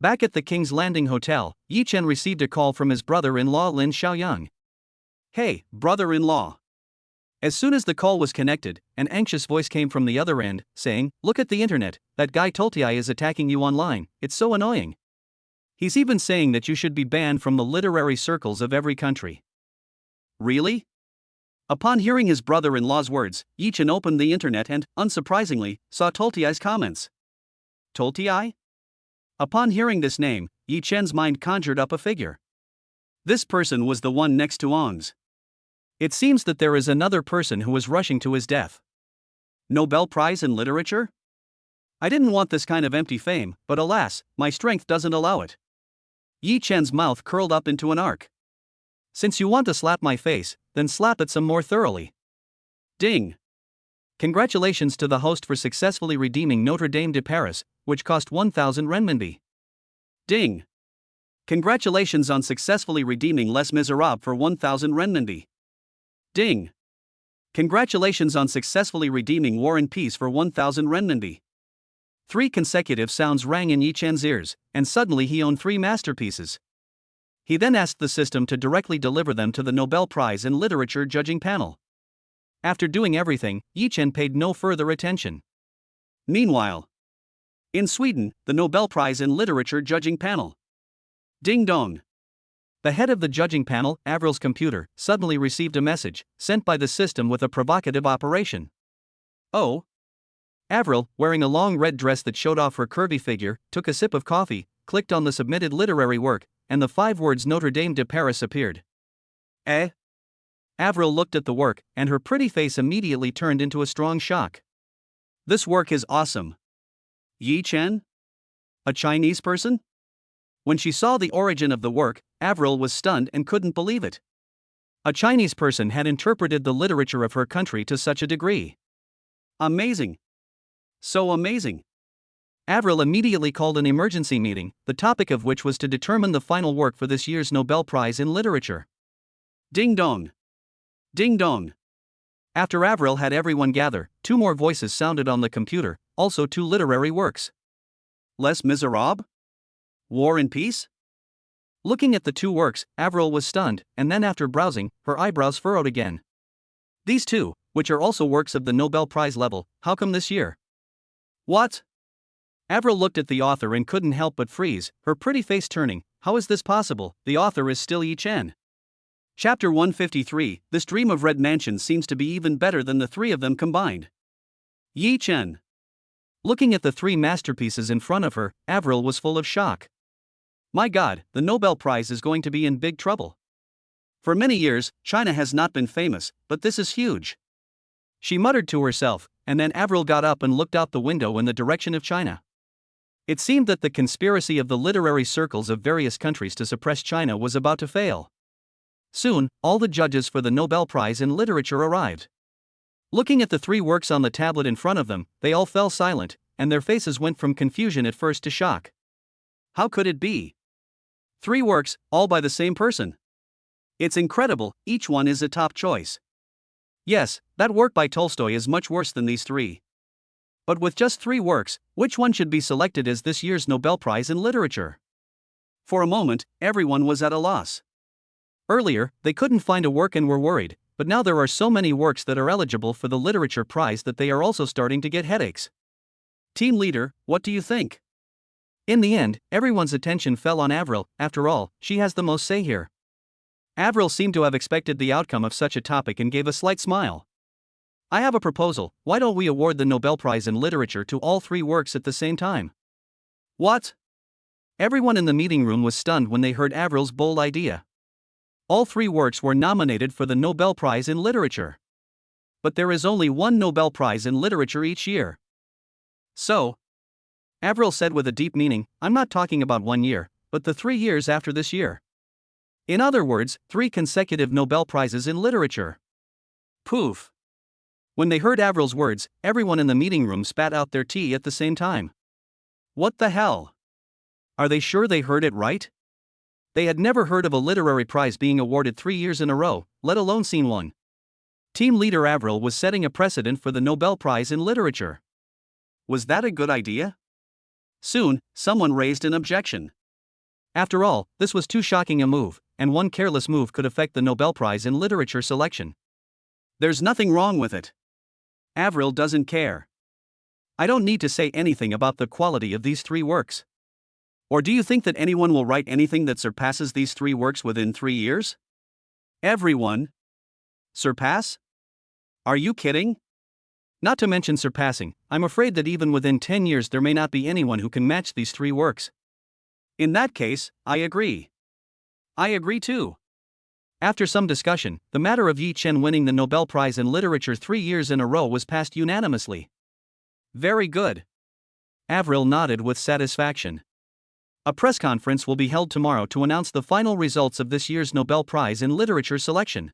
Back at the King's Landing Hotel, Yi Chen received a call from his brother-in-law Lin Xiaoyang. Hey, brother-in-law. As soon as the call was connected, an anxious voice came from the other end, saying, "Look at the internet, that guy Toltai is attacking you online, it's so annoying. He's even saying that you should be banned from the literary circles of every country." Really? Upon hearing his brother-in-law's words, Yi Chen opened the internet and, unsurprisingly, saw Toltai's comments. Toltai? Upon hearing this name, Yi Chen's mind conjured up a figure. This person was the one next to Ong's. It seems that there is another person who is rushing to his death. Nobel Prize in Literature? I didn't want this kind of empty fame, but alas, my strength doesn't allow it. Yi Chen's mouth curled up into an arc. Since you want to slap my face, then slap it some more thoroughly. Ding. Congratulations to the host for successfully redeeming Notre Dame de Paris, which cost 1,000 renminbi. Ding. Congratulations on successfully redeeming Les Miserables for 1,000 renminbi. Ding. Congratulations on successfully redeeming War and Peace for 1,000 renminbi. 3 consecutive sounds rang in Yi Chen's ears, and suddenly he owned 3 masterpieces. He then asked the system to directly deliver them to the Nobel Prize in Literature judging panel. After doing everything, Yi Chen paid no further attention. Meanwhile, in Sweden, the Nobel Prize in Literature judging panel. Ding dong. The head of the judging panel, Avril's computer, suddenly received a message, sent by the system with a provocative operation. Oh. Avril, wearing a long red dress that showed off her curvy figure, took a sip of coffee, clicked on the submitted literary work, and the 5 words Notre Dame de Paris appeared. Eh? Avril looked at the work, and her pretty face immediately turned into a strong shock. This work is awesome. Yi Chen? A Chinese person? When she saw the origin of the work, Avril was stunned and couldn't believe it. A Chinese person had interpreted the literature of her country to such a degree. Amazing. So amazing. Avril immediately called an emergency meeting, the topic of which was to determine the final work for this year's Nobel Prize in Literature. Ding dong. Ding dong. After Avril had everyone gather, 2 more voices sounded on the computer, also 2 literary works. Les Miserables? War and Peace? Looking at the 2 works, Avril was stunned, and then after browsing, her eyebrows furrowed again. These 2, which are also works of the Nobel Prize level, how come this year? What? Avril looked at the author and couldn't help but freeze, her pretty face turning. How is this possible? The author is still Yi Chen. Chapter 153, This Dream of Red Mansions seems to be even better than the 3 of them combined. Yi Chen. Looking at the 3 masterpieces in front of her, Avril was full of shock. My God, the Nobel Prize is going to be in big trouble. For many years, China has not been famous, but this is huge. She muttered to herself, and then Avril got up and looked out the window in the direction of China. It seemed that the conspiracy of the literary circles of various countries to suppress China was about to fail. Soon, all the judges for the Nobel Prize in Literature arrived. Looking at the 3 works on the tablet in front of them, they all fell silent, and their faces went from confusion at first to shock. How could it be? 3 works, all by the same person. It's incredible, each one is a top choice. Yes, that work by Tolstoy is much worse than these 3. But with just 3 works, which one should be selected as this year's Nobel Prize in Literature? For a moment, everyone was at a loss. Earlier, they couldn't find a work and were worried, but now there are so many works that are eligible for the Literature Prize that they are also starting to get headaches. Team leader, what do you think? In the end, everyone's attention fell on Avril. After all, she has the most say here. Avril seemed to have expected the outcome of such a topic and gave a slight smile. I have a proposal. Why don't we award the Nobel Prize in Literature to all 3 works at the same time? What? Everyone in the meeting room was stunned when they heard Avril's bold idea. All 3 works were nominated for the Nobel Prize in Literature. But there is only one Nobel Prize in Literature each year. So, Avril said with a deep meaning, I'm not talking about 1 year, but the 3 years after this year. In other words, 3 consecutive Nobel Prizes in Literature. Poof. When they heard Avril's words, everyone in the meeting room spat out their tea at the same time. What the hell? Are they sure they heard it right? They had never heard of a literary prize being awarded 3 years in a row, let alone seen one. Team leader Avril was setting a precedent for the Nobel Prize in Literature. Was that a good idea? Soon, someone raised an objection. After all, this was too shocking a move, and one careless move could affect the Nobel Prize in Literature selection. There's nothing wrong with it. Avril doesn't care. I don't need to say anything about the quality of these 3 works. Or do you think that anyone will write anything that surpasses these 3 works within 3 years? Everyone? Surpass? Are you kidding? Not to mention surpassing, I'm afraid that even within 10 years there may not be anyone who can match these 3 works. In that case, I agree. I agree too. After some discussion, the matter of Yi Chen winning the Nobel Prize in Literature 3 years in a row was passed unanimously. Very good. Avril nodded with satisfaction. A press conference will be held tomorrow to announce the final results of this year's Nobel Prize in Literature selection.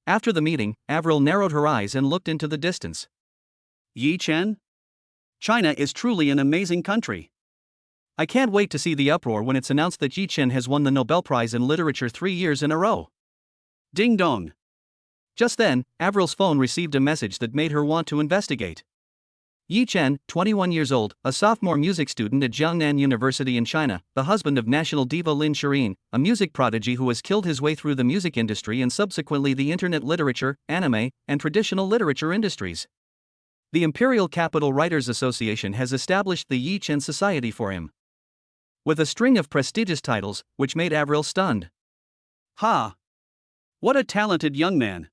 After the meeting, Avril narrowed her eyes and looked into the distance. Yi Chen? China is truly an amazing country. I can't wait to see the uproar when it's announced that Yi Chen has won the Nobel Prize in Literature 3 years in a row. Ding dong. Just then, Avril's phone received a message that made her want to investigate. Yi Chen, 21 years old, a sophomore music student at Jiangnan University in China, the husband of national diva Lin Shirin, a music prodigy who has killed his way through the music industry and subsequently the internet literature, anime, and traditional literature industries. The Imperial Capital Writers Association has established the Yi Chen Society for him, with a string of prestigious titles, which made Avril stunned. Ha! What a talented young man!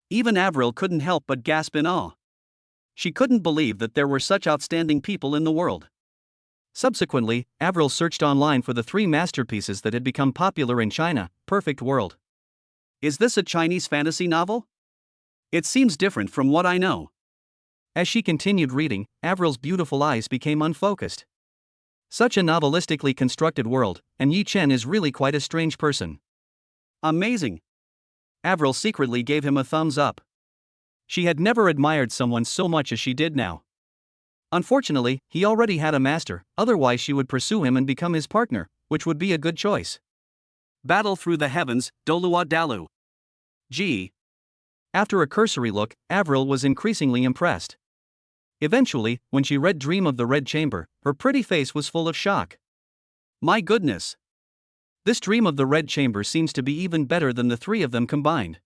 Even Avril couldn't help but gasp in awe. She couldn't believe that there were such outstanding people in the world. Subsequently, Avril searched online for the 3 masterpieces that had become popular in China. Perfect World. Is this a Chinese fantasy novel? It seems different from what I know. As she continued reading, Avril's beautiful eyes became unfocused. Such a novelistically constructed world, and Yi Chen is really quite a strange person. Amazing. Avril secretly gave him a thumbs up. She had never admired someone so much as she did now. Unfortunately, he already had a master, otherwise she would pursue him and become his partner, which would be a good choice. Battle through the heavens, Dolua Dalu. Gee. After a cursory look, Avril was increasingly impressed. Eventually, when she read Dream of the Red Chamber, her pretty face was full of shock. My goodness. This Dream of the Red Chamber seems to be even better than the 3 of them combined.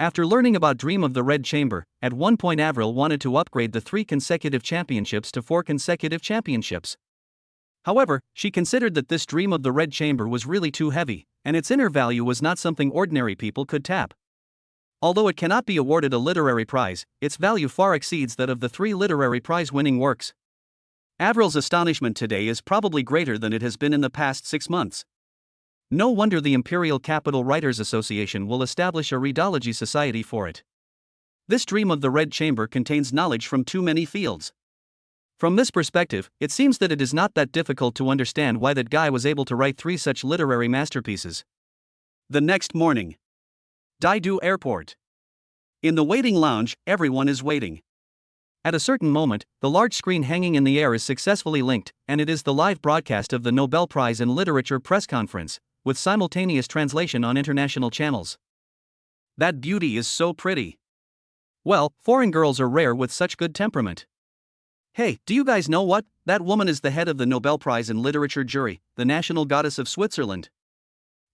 After learning about Dream of the Red Chamber, at one point Avril wanted to upgrade the 3 consecutive championships to 4 consecutive championships. However, she considered that this Dream of the Red Chamber was really too heavy, and its inner value was not something ordinary people could tap. Although it cannot be awarded a literary prize, its value far exceeds that of the 3 literary prize-winning works. Avril's astonishment today is probably greater than it has been in the past 6 months. No wonder the Imperial Capital Writers Association will establish a readology society for it. This Dream of the Red Chamber contains knowledge from too many fields. From this perspective, it seems that it is not that difficult to understand why that guy was able to write 3 such literary masterpieces. The next morning. Daidu Airport. In the waiting lounge, everyone is waiting. At a certain moment, the large screen hanging in the air is successfully linked, and it is the live broadcast of the Nobel Prize in Literature press conference, with simultaneous translation on international channels. That beauty is so pretty. Well, foreign girls are rare with such good temperament. Hey, do you guys know what? That woman is the head of the Nobel Prize in Literature jury, the national goddess of Switzerland.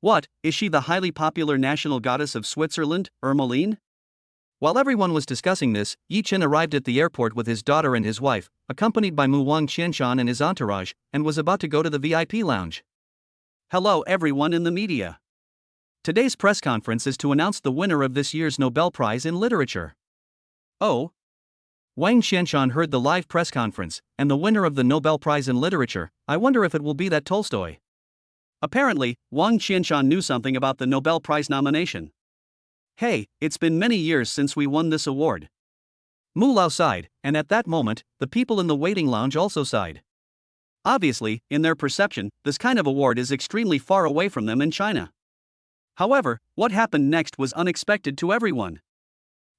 What, is she the highly popular national goddess of Switzerland, Ermeline? While everyone was discussing this, Yi Chen arrived at the airport with his daughter and his wife, accompanied by Mu Wang Qianshan and his entourage, and was about to go to the VIP lounge. Hello everyone in the media. Today's press conference is to announce the winner of this year's Nobel Prize in Literature. Oh? Wang Qianshan heard the live press conference, and the winner of the Nobel Prize in Literature, I wonder if it will be that Tolstoy. Apparently, Wang Qianshan knew something about the Nobel Prize nomination. Hey, it's been many years since we won this award. Mu Lao sighed, and at that moment, the people in the waiting lounge also sighed. Obviously, in their perception, this kind of award is extremely far away from them in China. However, what happened next was unexpected to everyone.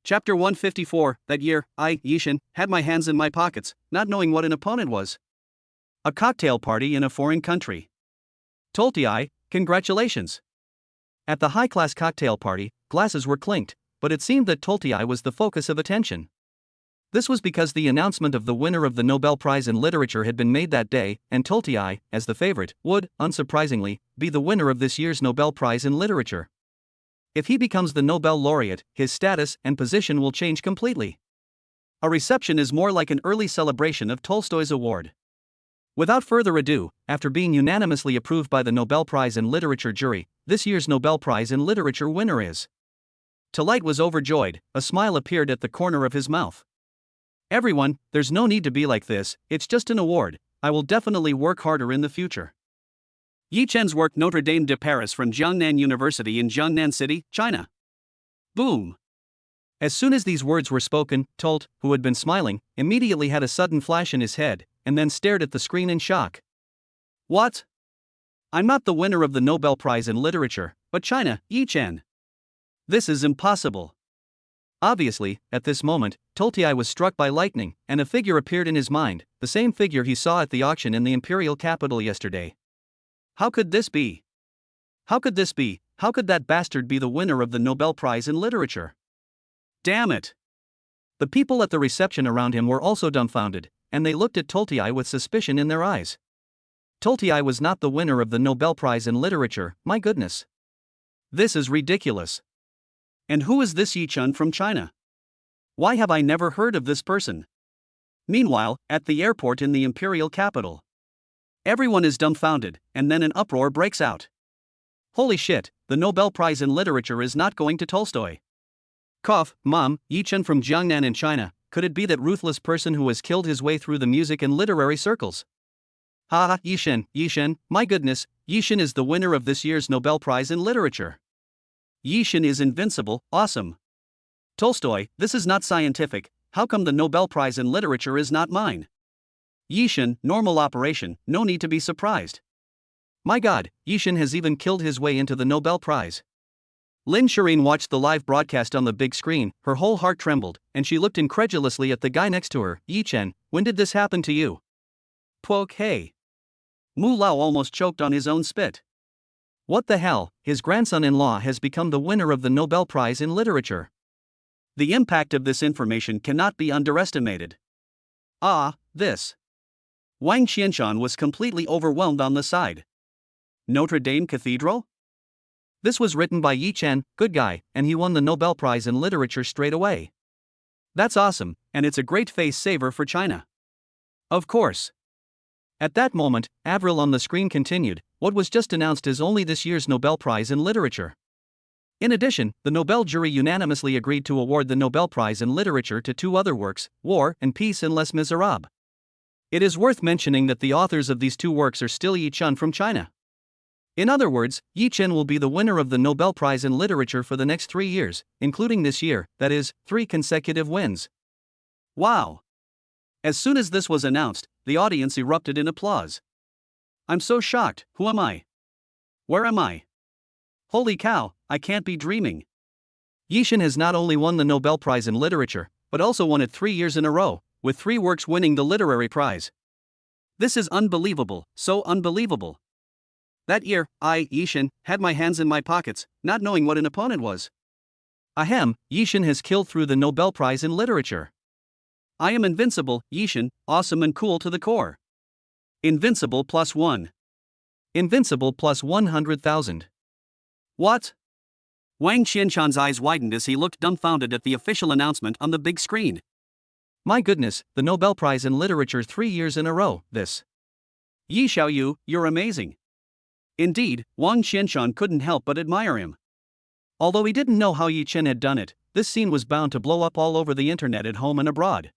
Chapter 154, that year, I, Yi Chen, had my hands in my pockets, not knowing what an opponent was. A cocktail party in a foreign country. Tolti, congratulations. At the high-class cocktail party, glasses were clinked, but it seemed that Tolti was the focus of attention. This was because the announcement of the winner of the Nobel Prize in Literature had been made that day, and Tolti, as the favorite, would, unsurprisingly, be the winner of this year's Nobel Prize in Literature. If he becomes the Nobel laureate, his status and position will change completely. A reception is more like an early celebration of Tolstoy's award. Without further ado, after being unanimously approved by the Nobel Prize in Literature jury, this year's Nobel Prize in Literature winner is. Tolite was overjoyed, a smile appeared at the corner of his mouth. Everyone, there's no need to be like this, it's just an award, I will definitely work harder in the future. Yi Chen's work Notre Dame de Paris from Jiangnan University in Jiangnan City, China. Boom. As soon as these words were spoken, Tolt, who had been smiling, immediately had a sudden flash in his head, and then stared at the screen in shock. What? I'm not the winner of the Nobel Prize in Literature, but China, Yi Chen. This is impossible. Obviously, at this moment, Tolti was struck by lightning, and a figure appeared in his mind, the same figure he saw at the auction in the imperial capital yesterday. How could this be? How could this be? How could that bastard be the winner of the Nobel Prize in Literature? Damn it! The people at the reception around him were also dumbfounded, and they looked at Tolti with suspicion in their eyes. Tolti was not the winner of the Nobel Prize in Literature, my goodness. This is ridiculous. And who is this Yi Chen from China? Why have I never heard of this person? Meanwhile, at the airport in the imperial capital, everyone is dumbfounded, and then an uproar breaks out. Holy shit, the Nobel Prize in Literature is not going to Tolstoy. Cough, Mom, Yi Chen from Jiangnan in China, could it be that ruthless person who has killed his way through the music and literary circles? Ha, Yi Chen, my goodness, Yi Chen is the winner of this year's Nobel Prize in Literature. Yi Chen is invincible, awesome. Tolstoy, this is not scientific, how come the Nobel Prize in Literature is not mine? Yi Chen, normal operation, no need to be surprised. My god, Yi Chen has even killed his way into the Nobel Prize. Lin Shireen watched the live broadcast on the big screen, her whole heart trembled, and she looked incredulously at the guy next to her. Yi Chen, when did this happen to you? Poke hey. Mu Lao almost choked on his own spit. What the hell, his grandson-in-law has become the winner of the Nobel Prize in Literature. The impact of this information cannot be underestimated. This. Wang Qianshan was completely overwhelmed on the side. Notre Dame Cathedral? This was written by Yi Chen, good guy, and he won the Nobel Prize in Literature straight away. That's awesome, and it's a great face saver for China. Of course. At that moment, Avril on the screen continued, what was just announced is only this year's Nobel Prize in Literature. In addition, the Nobel jury unanimously agreed to award the Nobel Prize in Literature to two other works, War and Peace in Les Miserables. It is worth mentioning that the authors of these two works are still Yi Chen from China. In other words, Yi Chen will be the winner of the Nobel Prize in Literature for the next 3 years, including this year, that is, 3 consecutive wins. Wow! As soon as this was announced, the audience erupted in applause. I'm so shocked, who am I? Where am I? Holy cow, I can't be dreaming. Yi Chen has not only won the Nobel Prize in Literature, but also won it 3 years in a row, with 3 works winning the literary prize. This is unbelievable, so unbelievable. That year, I, Yi Chen, had my hands in my pockets, not knowing what an opponent was. Ahem, Yi Chen has killed through the Nobel Prize in Literature. I am invincible, Yishan, awesome and cool to the core. Invincible +1. Invincible plus 100,000. What? Wang Qianshan's eyes widened as he looked dumbfounded at the official announcement on the big screen. My goodness, the Nobel Prize in Literature 3 years in a row, this. Yi Xiaoyu, you're amazing. Indeed, Wang Qianshan couldn't help but admire him. Although he didn't know how Yi Chen had done it, this scene was bound to blow up all over the internet at home and abroad.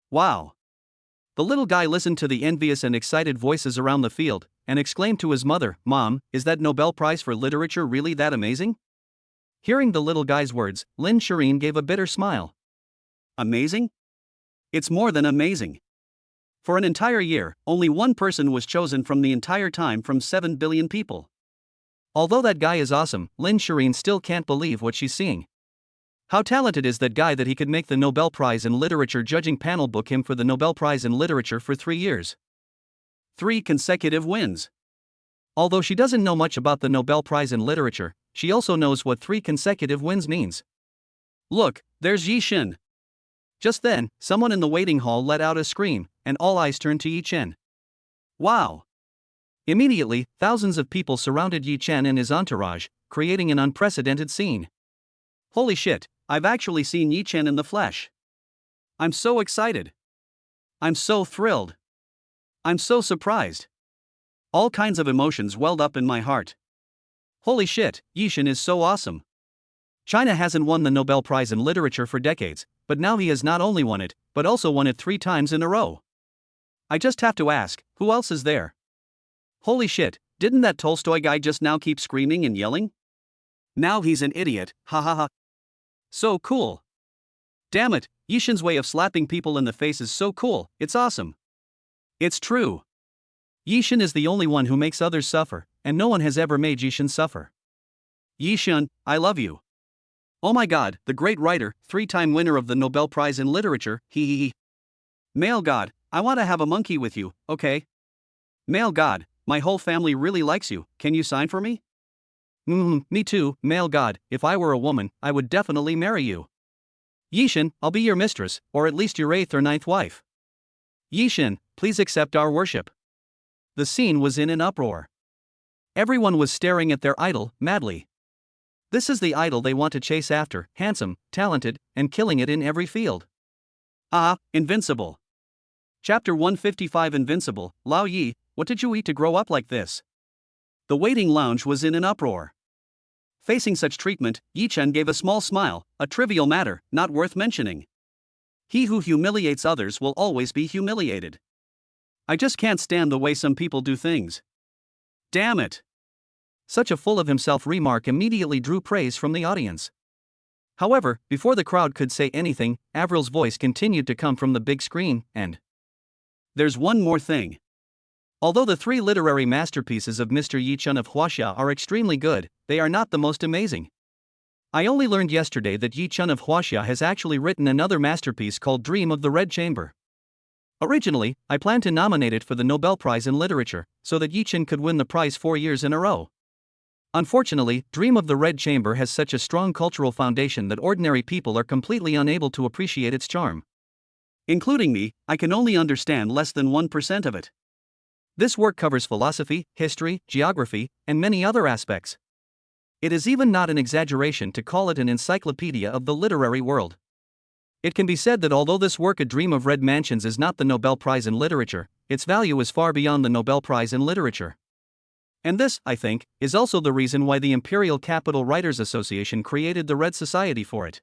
Wow. The little guy listened to the envious and excited voices around the field, and exclaimed to his mother, "Mom, is that Nobel Prize for Literature really that amazing?" Hearing the little guy's words, Lin Shireen gave a bitter smile. Amazing? It's more than amazing. For an entire year, only one person was chosen from the entire time from 7 billion people. Although that guy is awesome, Lin Shireen still can't believe what she's seeing. How talented is that guy that he could make the Nobel Prize in Literature judging panel book him for the Nobel Prize in Literature for 3 years. 3 consecutive wins. Although she doesn't know much about the Nobel Prize in Literature, she also knows what 3 consecutive wins means. Look, there's Yi Shin. Just then, someone in the waiting hall let out a scream, and all eyes turned to Yi Chen. Wow. Immediately, thousands of people surrounded Yi Chen and his entourage, creating an unprecedented scene. Holy shit, I've actually seen Yi Chen in the flesh. I'm so excited. I'm so thrilled. I'm so surprised. All kinds of emotions welled up in my heart. Holy shit, Yi Chen is so awesome. China hasn't won the Nobel Prize in Literature for decades, but now he has not only won it, but also won it 3 times in a row. I just have to ask, who else is there? Holy shit, didn't that Tolstoy guy just now keep screaming and yelling? Now he's an idiot, ha ha ha. So cool. Damn it, Yi Shen's way of slapping people in the face is so cool, it's awesome. It's true. Yi Shen is the only one who makes others suffer, and no one has ever made Yi Shen suffer. Yi Shen, I love you. Oh my god, the great writer, 3-time winner of the Nobel Prize in Literature, he. Male god, I want to have a monkey with you, okay? Male god, my whole family really likes you, can you sign for me? Me too, male god, if I were a woman, I would definitely marry you. Yi Shen, I'll be your mistress, or at least your 8th or 9th wife. Yi Shen, please accept our worship. The scene was in an uproar. Everyone was staring at their idol, madly. This is the idol they want to chase after, handsome, talented, and killing it in every field. Ah, invincible. Chapter 155 Invincible, Lao Yi, what did you eat to grow up like this? The waiting lounge was in an uproar. Facing such treatment, Yi Chen gave a small smile, a trivial matter, not worth mentioning. He who humiliates others will always be humiliated. I just can't stand the way some people do things. Damn it. Such a full of himself remark immediately drew praise from the audience. However, before the crowd could say anything, Avril's voice continued to come from the big screen, and there's one more thing. Although the 3 literary masterpieces of Mr. Yi Chen of Huaxia are extremely good, they are not the most amazing. I only learned yesterday that Yi Chen of Huaxia has actually written another masterpiece called Dream of the Red Chamber. Originally, I planned to nominate it for the Nobel Prize in Literature, so that Yi Chen could win the prize 4 years in a row. Unfortunately, Dream of the Red Chamber has such a strong cultural foundation that ordinary people are completely unable to appreciate its charm. Including me, I can only understand less than 1% of it. This work covers philosophy, history, geography, and many other aspects. It is even not an exaggeration to call it an encyclopedia of the literary world. It can be said that although this work A Dream of Red Mansions is not the Nobel Prize in Literature, its value is far beyond the Nobel Prize in Literature. And this, I think, is also the reason why the Imperial Capital Writers Association created the Red Society for it.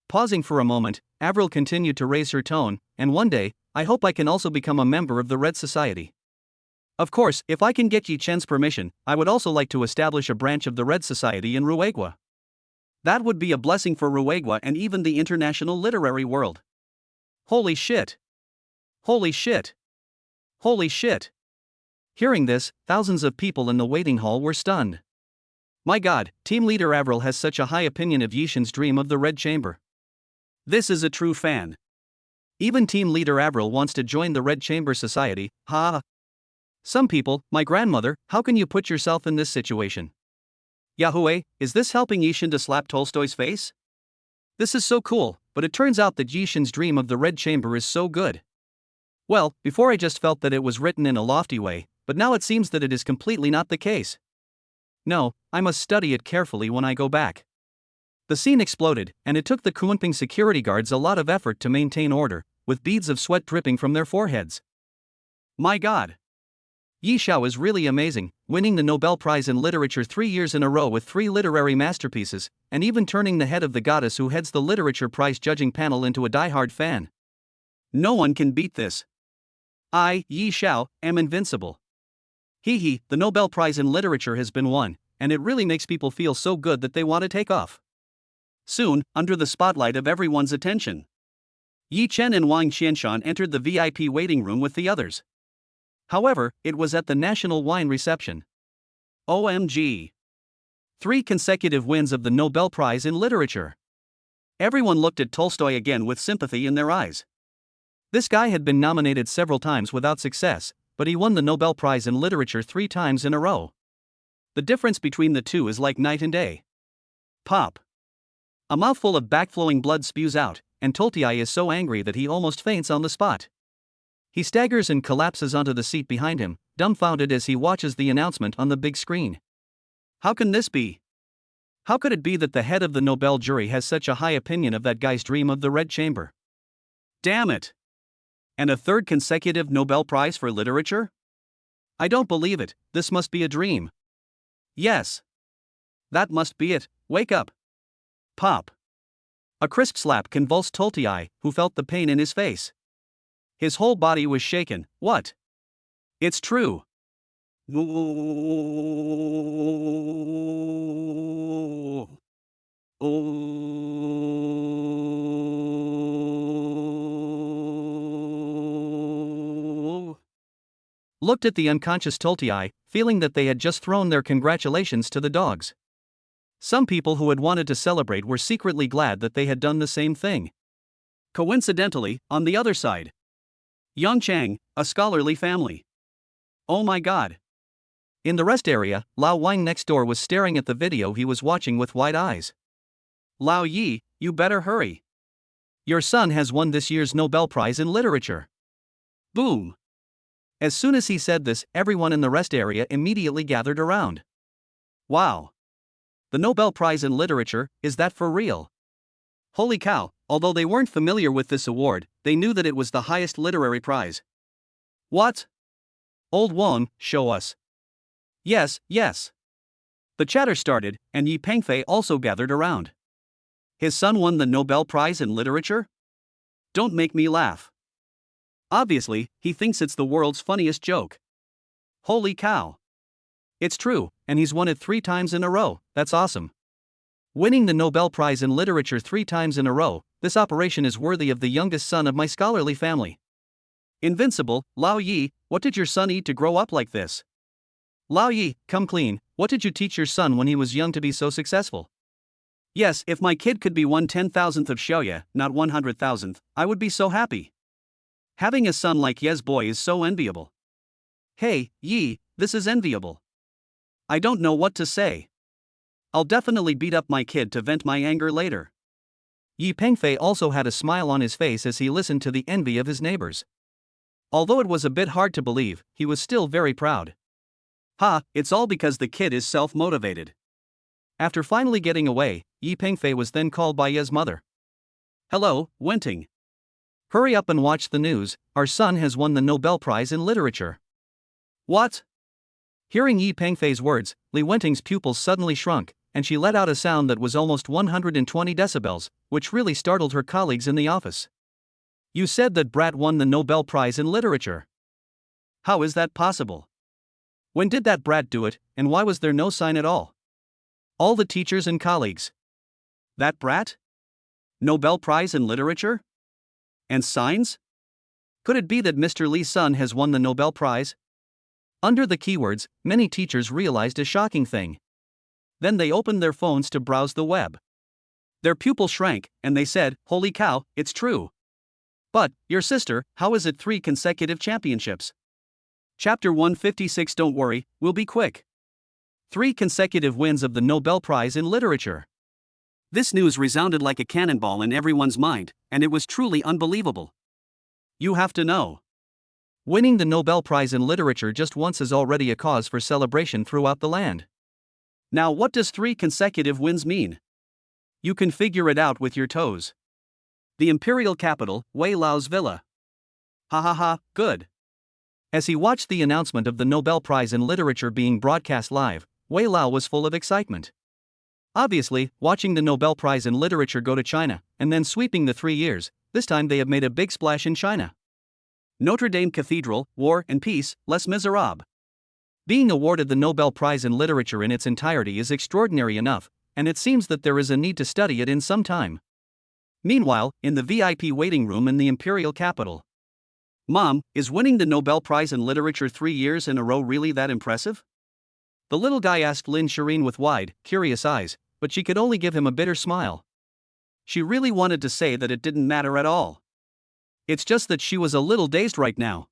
Pausing for a moment, Avril continued to raise her tone, and one day, I hope I can also become a member of the Red Society. Of course, if I can get Yi Chen's permission, I would also like to establish a branch of the Red Society in Ruegua. That would be a blessing for Ruegua and even the international literary world. Holy shit! Holy shit! Holy shit! Hearing this, thousands of people in the waiting hall were stunned. My god, team leader Avril has such a high opinion of Yi Shen's Dream of the Red Chamber. This is a true fan. Even team leader Avril wants to join the Red Chamber Society, ha! Some people, my grandmother, how can you put yourself in this situation? Yahweh, is this helping Yi Shen to slap Tolstoy's face? This is so cool, but it turns out that Yi Shen's dream of the Red Chamber is so good. Well, before I just felt that it was written in a lofty way, but now it seems that it is completely not the case. No, I must study it carefully when I go back. The scene exploded, and it took the Kunping security guards a lot of effort to maintain order, with beads of sweat dripping from their foreheads. My God! Yi Xiao is really amazing, winning the Nobel Prize in Literature 3 years in a row with 3 literary masterpieces, and even turning the head of the goddess who heads the Literature Prize judging panel into a die-hard fan. No one can beat this. I, Yi Xiao, am invincible. Hee, the Nobel Prize in Literature has been won, and it really makes people feel so good that they want to take off. Soon, under the spotlight of everyone's attention, Yi Chen and Wang Xianshan entered the VIP waiting room with the others. However, it was at the national wine reception. OMG! 3 consecutive wins of the Nobel Prize in Literature. Everyone looked at Tolstoy again with sympathy in their eyes. This guy had been nominated several times without success, but he won the Nobel Prize in Literature 3 times in a row. The difference between the two is like night and day. Pop! A mouthful of backflowing blood spews out, and Tolstoy is so angry that he almost faints on the spot. He staggers and collapses onto the seat behind him, dumbfounded as he watches the announcement on the big screen. How can this be? How could it be that the head of the Nobel jury has such a high opinion of that guy's dream of the Red Chamber? Damn it! And a 3rd consecutive Nobel Prize for Literature? I don't believe it, this must be a dream. Yes. That must be it, wake up. Pop. A crisp slap convulsed Tolstoy, who felt the pain in his face. His whole body was shaken. What? It's true. Looked at the unconscious Tolstoy, feeling that they had just thrown their congratulations to the dogs. Some people who had wanted to celebrate were secretly glad that they had done the same thing. Coincidentally, on the other side, Yangchang, a scholarly family. Oh my God. In the rest area, Lao Wang next door was staring at the video he was watching with wide eyes. Lao Yi, you better hurry. Your son has won this year's Nobel Prize in Literature. Boom. As soon as he said this, everyone in the rest area immediately gathered around. Wow. The Nobel Prize in Literature, is that for real? Holy cow, although they weren't familiar with this award, they knew that it was the highest literary prize. What? Old Wang, show us. Yes. The chatter started, and Yi Pengfei also gathered around. His son won the Nobel Prize in Literature? Don't make me laugh. Obviously, he thinks it's the world's funniest joke. Holy cow. It's true, and he's won it 3 times in a row, that's awesome. Winning the Nobel Prize in Literature 3 times in a row, this operation is worthy of the youngest son of my scholarly family. Invincible, Lao Yi, what did your son eat to grow up like this? Lao Yi, come clean, what did you teach your son when he was young to be so successful? Yes, if my kid could be 1/10,000th of Xiaoya, not 100,000th, I would be so happy. Having a son like Ye's boy is so enviable. Hey, Yi, this is enviable. I don't know what to say. I'll definitely beat up my kid to vent my anger later. Yi Pengfei also had a smile on his face as he listened to the envy of his neighbors. Although it was a bit hard to believe, he was still very proud. It's all because the kid is self-motivated. After finally getting away, Yi Pengfei was then called by Ye's mother. Hello, Wenting. Hurry up and watch the news, our son has won the Nobel Prize in Literature. What? Hearing Yi Pengfei's words, Li Wenting's pupils suddenly shrunk, and she let out a sound that was almost 120 decibels, which really startled her colleagues in the office. You said that Brat won the Nobel Prize in Literature. How is that possible? When did that brat do it, and why was there no sign at all? All the teachers and colleagues. That brat? Nobel Prize in Literature? And signs? Could it be that Mr. Li's son has won the Nobel Prize? Under the keywords, many teachers realized a shocking thing. Then they opened their phones to browse the web. Their pupils shrank, and they said, holy cow, it's true. But, your sister, how is it 3 consecutive championships? Chapter 156. Don't worry, we'll be quick. 3 consecutive wins of the Nobel Prize in Literature. This news resounded like a cannonball in everyone's mind, and it was truly unbelievable. You have to know. Winning the Nobel Prize in Literature just once is already a cause for celebration throughout the land. Now, what does 3 consecutive wins mean? You can figure it out with your toes. The imperial capital, Wei Lao's villa. Ha ha ha, good. As he watched the announcement of the Nobel Prize in Literature being broadcast live, Wei Lao was full of excitement. Obviously, watching the Nobel Prize in Literature go to China, and then sweeping the 3 years, this time they have made a big splash in China. Notre Dame Cathedral, War and Peace, Les Miserables. Being awarded the Nobel Prize in Literature in its entirety is extraordinary enough, and it seems that there is a need to study it in some time. Meanwhile, in the VIP waiting room in the imperial capital. Mom, is winning the Nobel Prize in Literature 3 years in a row really that impressive? The little guy asked Lin Shireen with wide, curious eyes, but she could only give him a bitter smile. She really wanted to say that it didn't matter at all. It's just that she was a little dazed right now.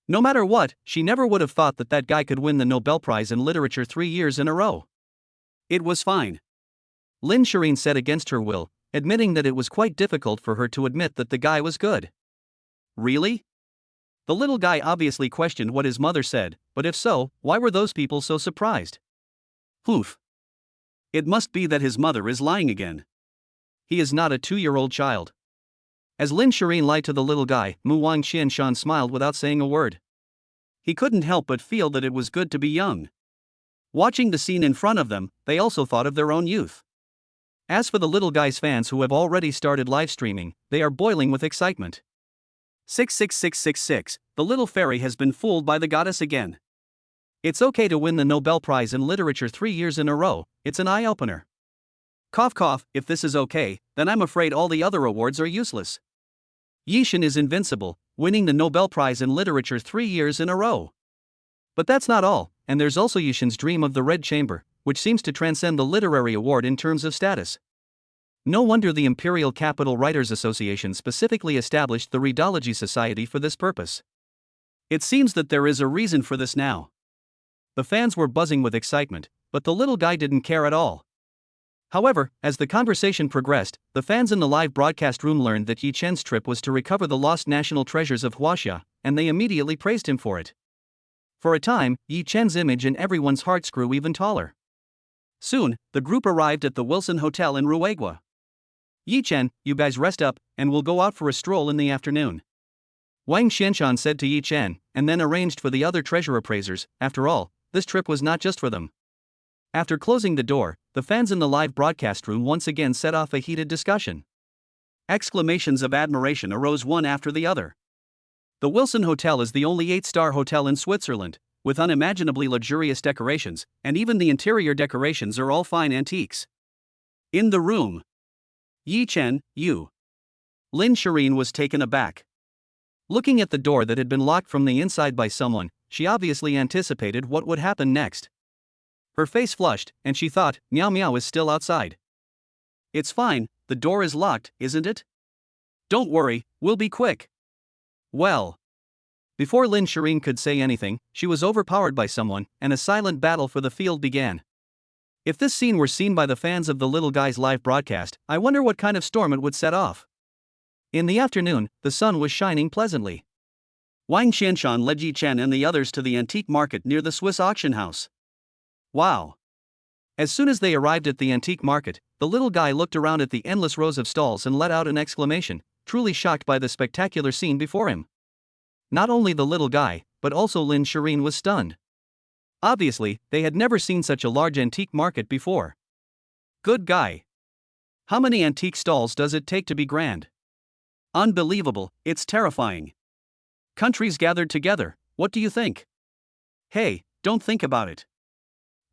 No matter what, she never would have thought that that guy could win the Nobel Prize in Literature 3 years in a row. It was fine, Lin Shireen said against her will, admitting that it was quite difficult for her to admit that the guy was good. Really? The little guy obviously questioned what his mother said, but if so, why were those people so surprised? Oof. It must be that his mother is lying again. He is not a 2-year-old child. As Lin Shireen lied to the little guy, Mu Wang Qianshan smiled without saying a word. He couldn't help but feel that it was good to be young. Watching the scene in front of them, they also thought of their own youth. As for the little guy's fans who have already started live streaming, they are boiling with excitement. 66666, the little fairy has been fooled by the goddess again. It's okay to win the Nobel Prize in Literature 3 years in a row, it's an eye-opener. Cough cough, if this is okay, then I'm afraid all the other awards are useless. Yixin is invincible, winning the Nobel Prize in Literature 3 years in a row. But that's not all, and there's also Yixin's dream of the Red Chamber, which seems to transcend the literary award in terms of status. No wonder the Imperial Capital Writers Association specifically established the Readology Society for this purpose. It seems that there is a reason for this now. The fans were buzzing with excitement, but the little guy didn't care at all. However, as the conversation progressed, the fans in the live broadcast room learned that Yi Chen's trip was to recover the lost national treasures of Huaxia, and they immediately praised him for it. For a time, Yi Chen's image in everyone's hearts grew even taller. Soon, the group arrived at the Wilson Hotel in Ruegua. Yi Chen, you guys rest up, and we'll go out for a stroll in the afternoon. Wang Xianshan said to Yi Chen, and then arranged for the other treasure appraisers. After all, this trip was not just for them. After closing the door, the fans in the live broadcast room once again set off a heated discussion. Exclamations of admiration arose one after the other. The Wilson Hotel is the only 8-star hotel in Switzerland, with unimaginably luxurious decorations, and even the interior decorations are all fine antiques. In the room, Yi Chen, Lin Shireen was taken aback. Looking at the door that had been locked from the inside by someone, she obviously anticipated what would happen next. Her face flushed, and she thought, Meow Meow is still outside. It's fine, the door is locked, isn't it? Don't worry, we'll be quick. Well. Before Lin Shireen could say anything, she was overpowered by someone, and a silent battle for the field began. If this scene were seen by the fans of the little guy's live broadcast, I wonder what kind of storm it would set off. In the afternoon, the sun was shining pleasantly. Wang Xianshan led Yi Chen and the others to the antique market near the Swiss auction house. Wow! As soon as they arrived at the antique market, the little guy looked around at the endless rows of stalls and let out an exclamation, truly shocked by the spectacular scene before him. Not only the little guy, but also Lin Shireen was stunned. Obviously, they had never seen such a large antique market before. Good guy. How many antique stalls does it take to be grand? Unbelievable, it's terrifying. Countries gathered together, what do you think? Hey, don't think about it.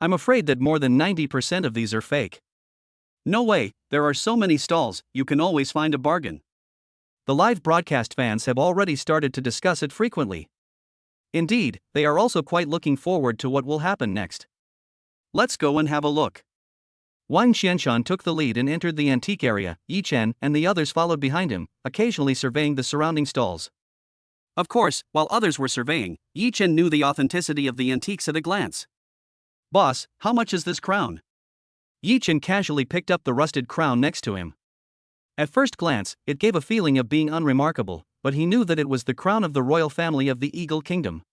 I'm afraid that more than 90% of these are fake. No way, there are so many stalls, you can always find a bargain. The live broadcast fans have already started to discuss it frequently. Indeed, they are also quite looking forward to what will happen next. Let's go and have a look. Wang Xianshan took the lead and entered the antique area. Yi Chen and the others followed behind him, occasionally surveying the surrounding stalls. Of course, while others were surveying, Yi Chen knew the authenticity of the antiques at a glance. Boss, how much is this crown? Yi Chen casually picked up the rusted crown next to him. At first glance, it gave a feeling of being unremarkable, but he knew that it was the crown of the royal family of the Eagle Kingdom.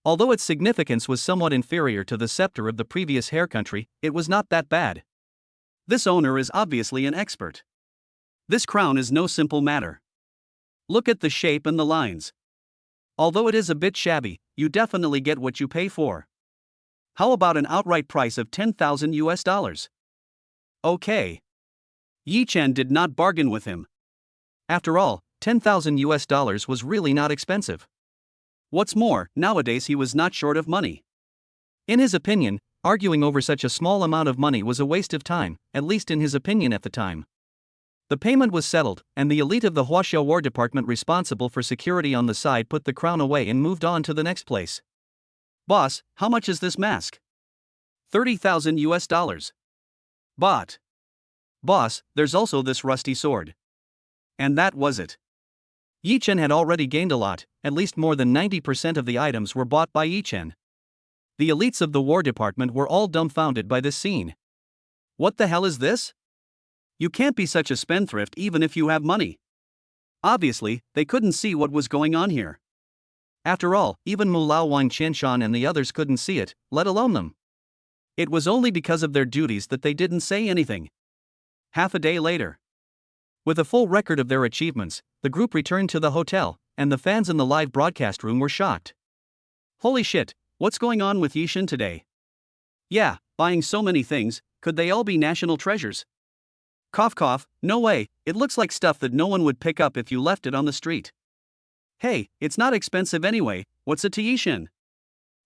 Although its significance was somewhat inferior to the scepter of the previous Hair Country, it was not that bad. This owner is obviously an expert. This crown is no simple matter. Look at the shape and the lines. Although it is a bit shabby, you definitely get what you pay for. How about an outright price of $10,000? Okay. Yi Chen did not bargain with him. After all, $10,000 was really not expensive. What's more, nowadays he was not short of money. In his opinion, arguing over such a small amount of money was a waste of time, at least in his opinion at the time. The payment was settled, and the elite of the Huaxiao War Department responsible for security on the side put the crown away and moved on to the next place. Boss, how much is this mask? $30,000. Bought. Boss, there's also this rusty sword. And that was it. Yi Chen had already gained a lot, at least more than 90% of the items were bought by Yi Chen. The elites of the War Department were all dumbfounded by this scene. What the hell is this? You can't be such a spendthrift even if you have money. Obviously, they couldn't see what was going on here. After all, even Mulao Wang Qianshan and the others couldn't see it, let alone them. It was only because of their duties that they didn't say anything. Half a day later. With a full record of their achievements, the group returned to the hotel, and the fans in the live broadcast room were shocked. Holy shit, what's going on with Yi Chen today? Yeah, buying so many things, could they all be national treasures? Cough cough, no way, it looks like stuff that no one would pick up if you left it on the street. Hey, it's not expensive anyway, what's it to Yi Chen?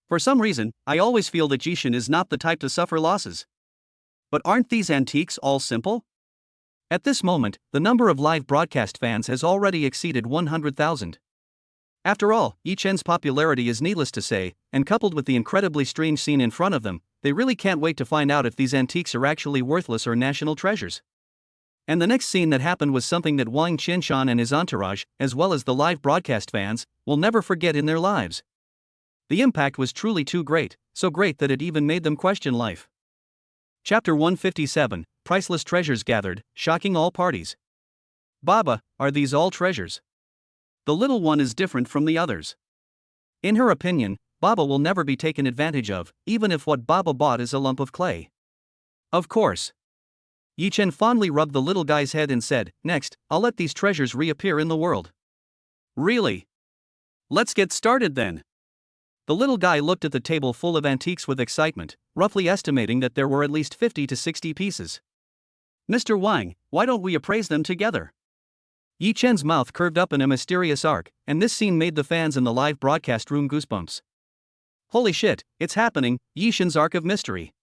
For some reason, I always feel that Yi Chen is not the type to suffer losses. But aren't these antiques all simple? At this moment, the number of live broadcast fans has already exceeded 100,000. After all, Yi Chen's popularity is needless to say, and coupled with the incredibly strange scene in front of them, they really can't wait to find out if these antiques are actually worthless or national treasures. And the next scene that happened was something that Wang Qianshan and his entourage, as well as the live broadcast fans, will never forget in their lives. The impact was truly too great, so great that it even made them question life. Chapter 157, Priceless Treasures Gathered, Shocking All Parties. Baba, are these all treasures? The little one is different from the others. In her opinion, Baba will never be taken advantage of, even if what Baba bought is a lump of clay. Of course. Yi Chen fondly rubbed the little guy's head and said, "Next, I'll let these treasures reappear in the world." Really? Let's get started then. The little guy looked at the table full of antiques with excitement, roughly estimating that there were at least 50 to 60 pieces. Mr. Wang, why don't we appraise them together? Yi Chen's mouth curved up in a mysterious arc, and this scene made the fans in the live broadcast room goosebumps. Holy shit, it's happening, Yi Chen's arc of mystery.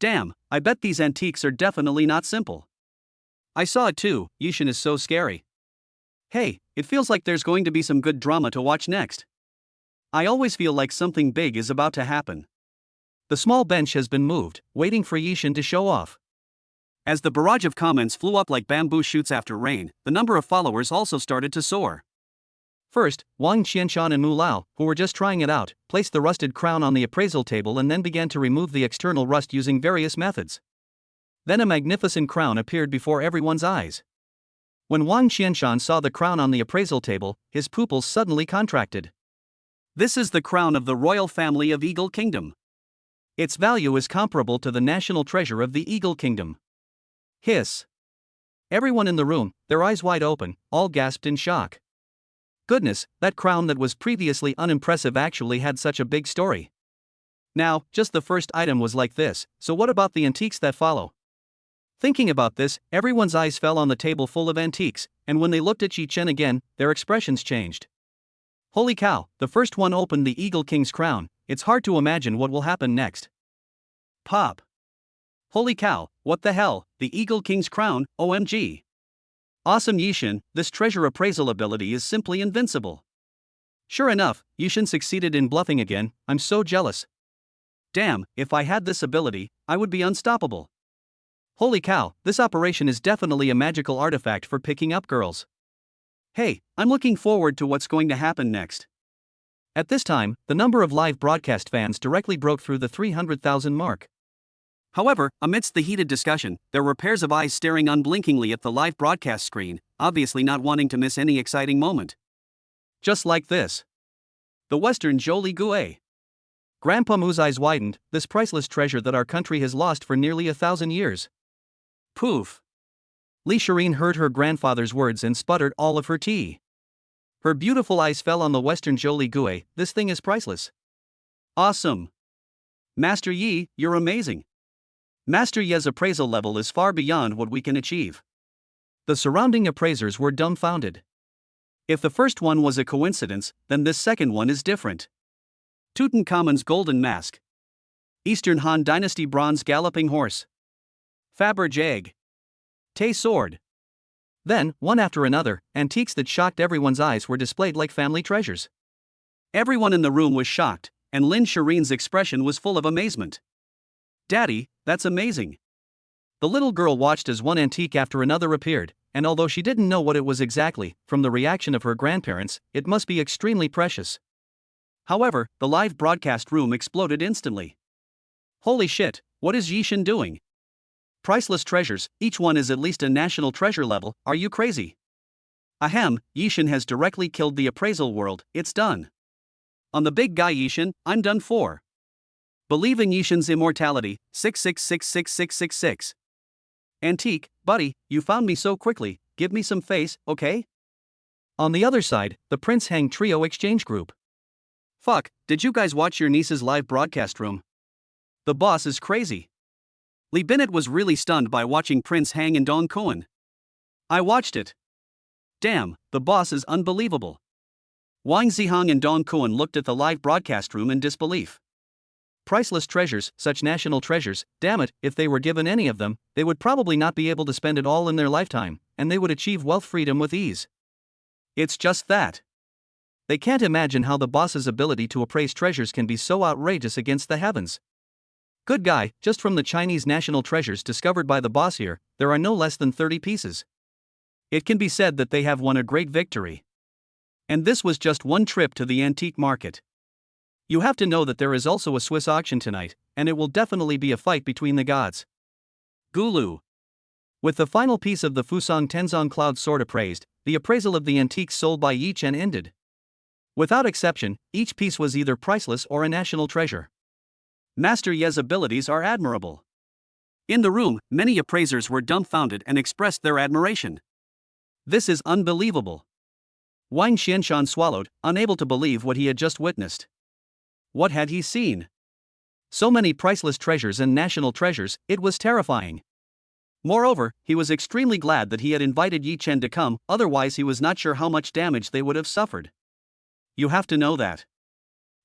Damn, I bet these antiques are definitely not simple. I saw it too, Yi Chen is so scary. Hey, it feels like there's going to be some good drama to watch next. I always feel like something big is about to happen. The small bench has been moved, waiting for Yi Chen to show off. As the barrage of comments flew up like bamboo shoots after rain, the number of followers also started to soar. First, Wang Qianshan and Mulao, who were just trying it out, placed the rusted crown on the appraisal table and then began to remove the external rust using various methods. Then a magnificent crown appeared before everyone's eyes. When Wang Qianshan saw the crown on the appraisal table, his pupils suddenly contracted. This is the crown of the royal family of Eagle Kingdom. Its value is comparable to the national treasure of the Eagle Kingdom. Hiss. Everyone in the room, their eyes wide open, all gasped in shock. Goodness, that crown that was previously unimpressive actually had such a big story. Now, just the first item was like this, so what about the antiques that follow? Thinking about this, everyone's eyes fell on the table full of antiques, and when they looked at Yi Chen again, their expressions changed. Holy cow, the first one opened the Eagle King's crown, it's hard to imagine what will happen next. Pop. Holy cow, what the hell, the Eagle King's crown, OMG. Awesome Yi Chen, this treasure appraisal ability is simply invincible. Sure enough, Yi Chen succeeded in bluffing again, I'm so jealous. Damn, if I had this ability, I would be unstoppable. Holy cow, this operation is definitely a magical artifact for picking up girls. Hey, I'm looking forward to what's going to happen next. At this time, the number of live broadcast fans directly broke through the 300,000 mark. However, amidst the heated discussion, there were pairs of eyes staring unblinkingly at the live broadcast screen, obviously not wanting to miss any exciting moment. Just like this. The Western Jolie Gouet. Grandpa Moo's eyes widened, this priceless treasure that our country has lost for nearly 1,000 years. Poof. Li Shireen heard her grandfather's words and sputtered all of her tea. Her beautiful eyes fell on the Western Jolie Gouet. This thing is priceless. Awesome. Master Yi, you're amazing. Master Ye's appraisal level is far beyond what we can achieve. The surrounding appraisers were dumbfounded. If the first one was a coincidence, then this second one is different. Tutankhamun's golden mask. Eastern Han Dynasty bronze galloping horse. Faberge egg. Tay sword. Then, one after another, antiques that shocked everyone's eyes were displayed like family treasures. Everyone in the room was shocked, and Lin Shireen's expression was full of amazement. Daddy, that's amazing. The little girl watched as one antique after another appeared, and although she didn't know what it was exactly, from the reaction of her grandparents, it must be extremely precious. However, the live broadcast room exploded instantly. Holy shit, what is Yishan doing? Priceless treasures, each one is at least a national treasure level, are you crazy? Ahem, Yishan has directly killed the appraisal world, it's done. On the big guy Yishan, I'm done for. Believe in Yishan's immortality, 6666666. Antique, buddy, you found me so quickly, give me some face, okay? On the other side, the Prince Hang Trio Exchange Group. Fuck, did you guys watch your niece's live broadcast room? The boss is crazy. Li Binet was really stunned by watching Prince Hang and Dong Kuan. I watched it. Damn, the boss is unbelievable. Wang Zihang and Dong Kuan looked at the live broadcast room in disbelief. Priceless treasures, such national treasures, damn it, if they were given any of them, they would probably not be able to spend it all in their lifetime, and they would achieve wealth freedom with ease. It's just that. They can't imagine how the boss's ability to appraise treasures can be so outrageous against the heavens. Good guy, just from the Chinese national treasures discovered by the boss here, there are no less than 30 pieces. It can be said that they have won a great victory. And this was just one trip to the antique market. You have to know that there is also a Swiss auction tonight, and it will definitely be a fight between the gods. Gulu. With the final piece of the Fusang Tenzong Cloud sword appraised, the appraisal of the antiques sold by Yi Chen ended. Without exception, each piece was either priceless or a national treasure. Master Ye's abilities are admirable. In the room, many appraisers were dumbfounded and expressed their admiration. This is unbelievable. Wang Xianshan swallowed, unable to believe what he had just witnessed. What had he seen? So many priceless treasures and national treasures, it was terrifying. Moreover, he was extremely glad that he had invited Yi Chen to come, otherwise he was not sure how much damage they would have suffered. You have to know that.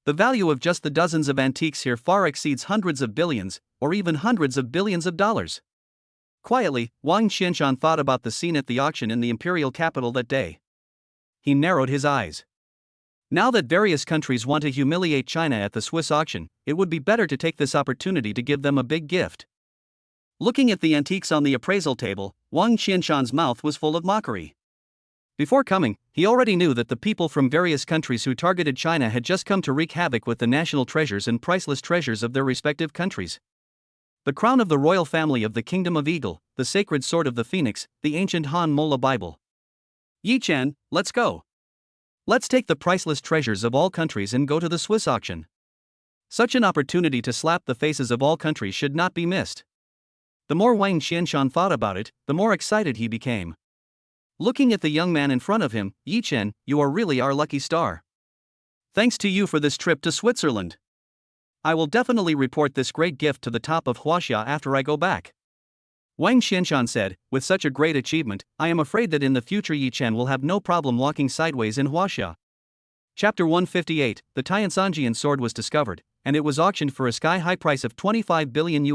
The value of just the dozens of antiques here far exceeds hundreds of billions, or even hundreds of billions of dollars. Quietly, Wang Xianshan thought about the scene at the auction in the imperial capital that day. He narrowed his eyes. Now that various countries want to humiliate China at the Swiss auction, it would be better to take this opportunity to give them a big gift. Looking at the antiques on the appraisal table, Wang Xianshan's mouth was full of mockery. Before coming, he already knew that the people from various countries who targeted China had just come to wreak havoc with the national treasures and priceless treasures of their respective countries. The crown of the royal family of the Kingdom of Eagle, the sacred sword of the Phoenix, the ancient Han Mola Bible. Yi Chen, let's go. Let's take the priceless treasures of all countries and go to the Swiss auction. Such an opportunity to slap the faces of all countries should not be missed. The more Wang Xianshan thought about it, the more excited he became. Looking at the young man in front of him, Yi Chen, you are really our lucky star. Thanks to you for this trip to Switzerland. I will definitely report this great gift to the top of Huaxia after I go back. Wang Xianshan said, with such a great achievement, I am afraid that in the future Yi Chen will have no problem walking sideways in Huaxia. Chapter 158, the Tiansanjian sword was discovered, and it was auctioned for a sky-high price of $25 billion.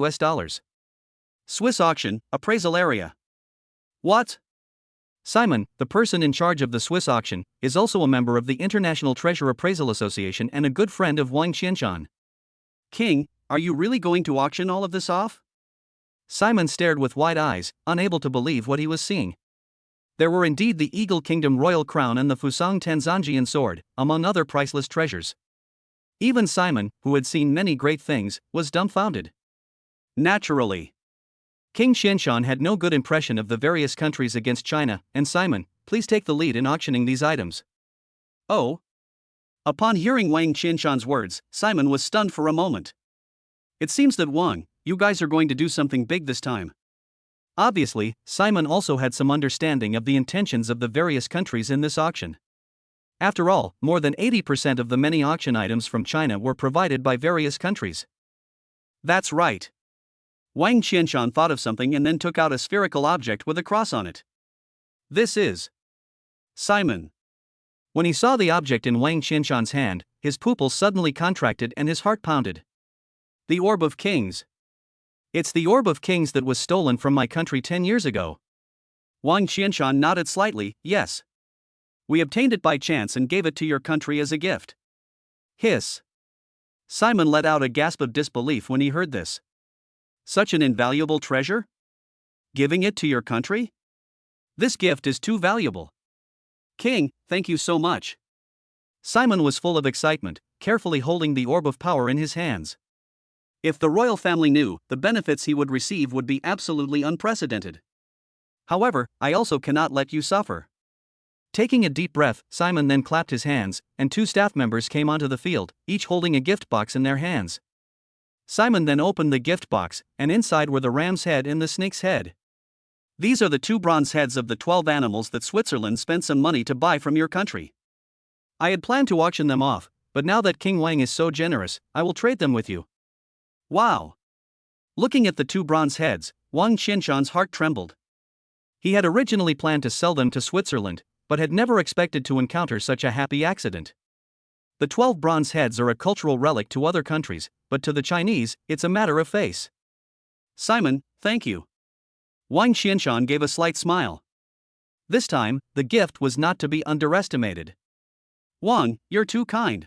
Swiss auction, appraisal area. What? Simon, the person in charge of the Swiss auction, is also a member of the International Treasure Appraisal Association and a good friend of Wang Xianshan. King, are you really going to auction all of this off? Simon stared with wide eyes, unable to believe what he was seeing. There were indeed the Eagle Kingdom royal crown and the Fusang Tenzanjian sword, among other priceless treasures. Even Simon, who had seen many great things, was dumbfounded. Naturally. King Xianshan had no good impression of the various countries against China, and Simon, please take the lead in auctioning these items. Oh? Upon hearing Wang Qianshan's words, Simon was stunned for a moment. It seems that Wang, you guys are going to do something big this time. Obviously, Simon also had some understanding of the intentions of the various countries in this auction. After all, more than 80% of the many auction items from China were provided by various countries. That's right. Wang Qianshan thought of something and then took out a spherical object with a cross on it. This is Simon. When he saw the object in Wang Qianshan's hand, his pupils suddenly contracted and his heart pounded. The Orb of Kings. It's the Orb of Kings that was stolen from my country 10 years ago. Wang Qianshan nodded slightly, yes. We obtained it by chance and gave it to your country as a gift. Hiss. Simon let out a gasp of disbelief when he heard this. Such an invaluable treasure? Giving it to your country? This gift is too valuable. King, thank you so much. Simon was full of excitement, carefully holding the Orb of Power in his hands. If the royal family knew, the benefits he would receive would be absolutely unprecedented. However, I also cannot let you suffer. Taking a deep breath, Simon then clapped his hands, and 2 staff members came onto the field, each holding a gift box in their hands. Simon then opened the gift box, and inside were the ram's head and the snake's head. These are the 2 bronze heads of the 12 animals that Switzerland spent some money to buy from your country. I had planned to auction them off, but now that King Wang is so generous, I will trade them with you. Wow! Looking at the 2 bronze heads, Wang Qianshan's heart trembled. He had originally planned to sell them to Switzerland, but had never expected to encounter such a happy accident. The 12 bronze heads are a cultural relic to other countries, but to the Chinese, it's a matter of face. Simon, thank you. Wang Qianshan gave a slight smile. This time, the gift was not to be underestimated. Wang, you're too kind.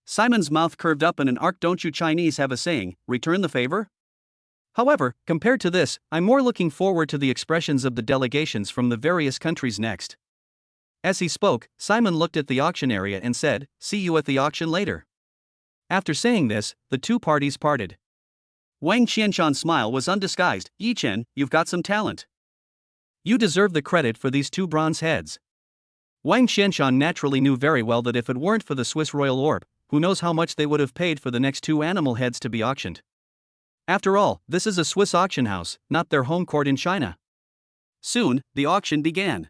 Simon's mouth curved up in an arc. Don't you Chinese have a saying, return the favor? However, compared to this, I'm more looking forward to the expressions of the delegations from the various countries next. As he spoke, Simon looked at the auction area and said, see you at the auction later. After saying this, the 2 parties parted. Wang Qianshan's smile was undisguised. Yi Chen, you've got some talent. You deserve the credit for these 2 bronze heads. Wang Qianshan naturally knew very well that if it weren't for the Swiss royal orb, who knows how much they would have paid for the next 2 animal heads to be auctioned. After all, this is a Swiss auction house, not their home court in China. Soon, the auction began.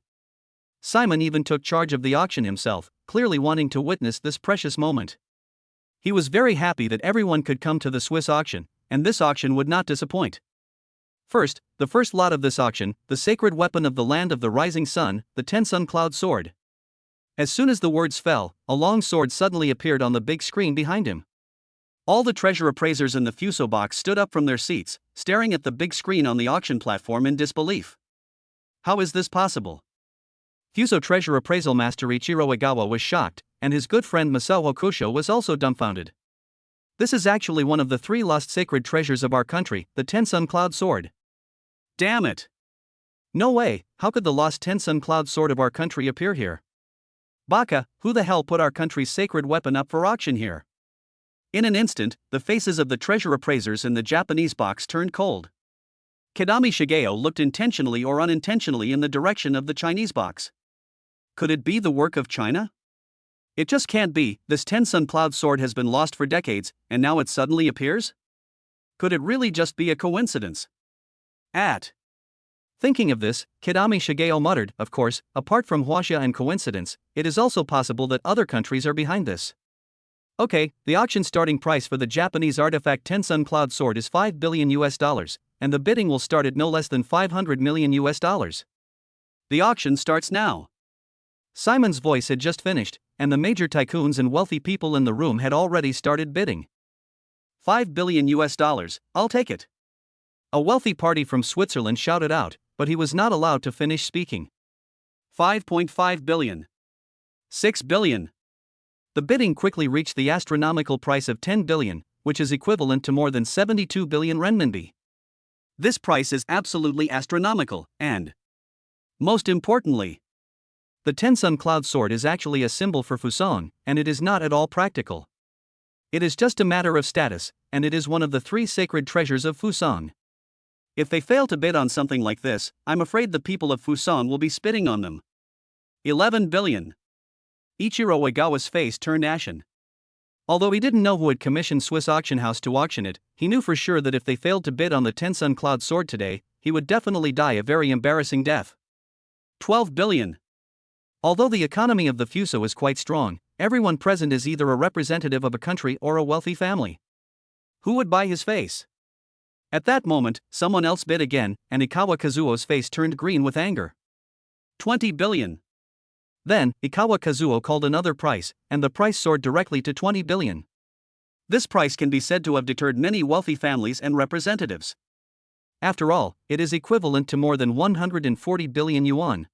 Simon even took charge of the auction himself, clearly wanting to witness this precious moment. He was very happy that everyone could come to the Swiss auction, and this auction would not disappoint. First, the first lot of this auction, the sacred weapon of the land of the rising sun, the 10 Sun Cloud Sword. As soon as the words fell, a long sword suddenly appeared on the big screen behind him. All the treasure appraisers in the Fuso box stood up from their seats, staring at the big screen on the auction platform in disbelief. How is this possible? Fuso treasure appraisal master Ichiro Egawa was shocked, and his good friend Masao Hokusho was also dumbfounded. This is actually one of the 3 lost sacred treasures of our country, the 10 Sun Cloud Sword. Damn it! No way, how could the lost 10 Sun Cloud Sword of our country appear here? Baka, who the hell put our country's sacred weapon up for auction here? In an instant, the faces of the treasure appraisers in the Japanese box turned cold. Kadami Shigeo looked intentionally or unintentionally in the direction of the Chinese box. Could it be the work of China? It just can't be. This 10 Sun Cloud Sword has been lost for decades, and now it suddenly appears? Could it really just be a coincidence? Thinking of this, Kadami Shigeo muttered, of course, apart from huaxia and coincidence, it is also possible that other countries are behind this. Okay, the auction starting price for the Japanese artifact 10 Sun Cloud Sword is $5 billion, and the bidding will start at no less than $500 million. The auction starts now. Simon's voice had just finished, and the major tycoons and wealthy people in the room had already started bidding. $5 billion, I'll take it. A wealthy party from Switzerland shouted out, but he was not allowed to finish speaking. 5.5 billion. 6 billion. The bidding quickly reached the astronomical price of 10 billion, which is equivalent to more than 72 billion renminbi. This price is absolutely astronomical, and most importantly, the 10 Sun Cloud Sword is actually a symbol for Fusang, and it is not at all practical. It is just a matter of status, and it is one of the 3 sacred treasures of Fusang. If they fail to bid on something like this, I'm afraid the people of Fusang will be spitting on them. 11 billion. Ichiro Uegawa's face turned ashen. Although he didn't know who had commissioned Swiss auction house to auction it, he knew for sure that if they failed to bid on the Tensun Cloud sword today, he would definitely die a very embarrassing death. 12 billion. Although the economy of the Fuso is quite strong, everyone present is either a representative of a country or a wealthy family. Who would buy his face? At that moment, someone else bid again, and Ikawa Kazuo's face turned green with anger. 20 billion. Then, Ikawa Kazuo called another price, and the price soared directly to 20 billion. This price can be said to have deterred many wealthy families and representatives. After all, it is equivalent to more than 140 billion yuan.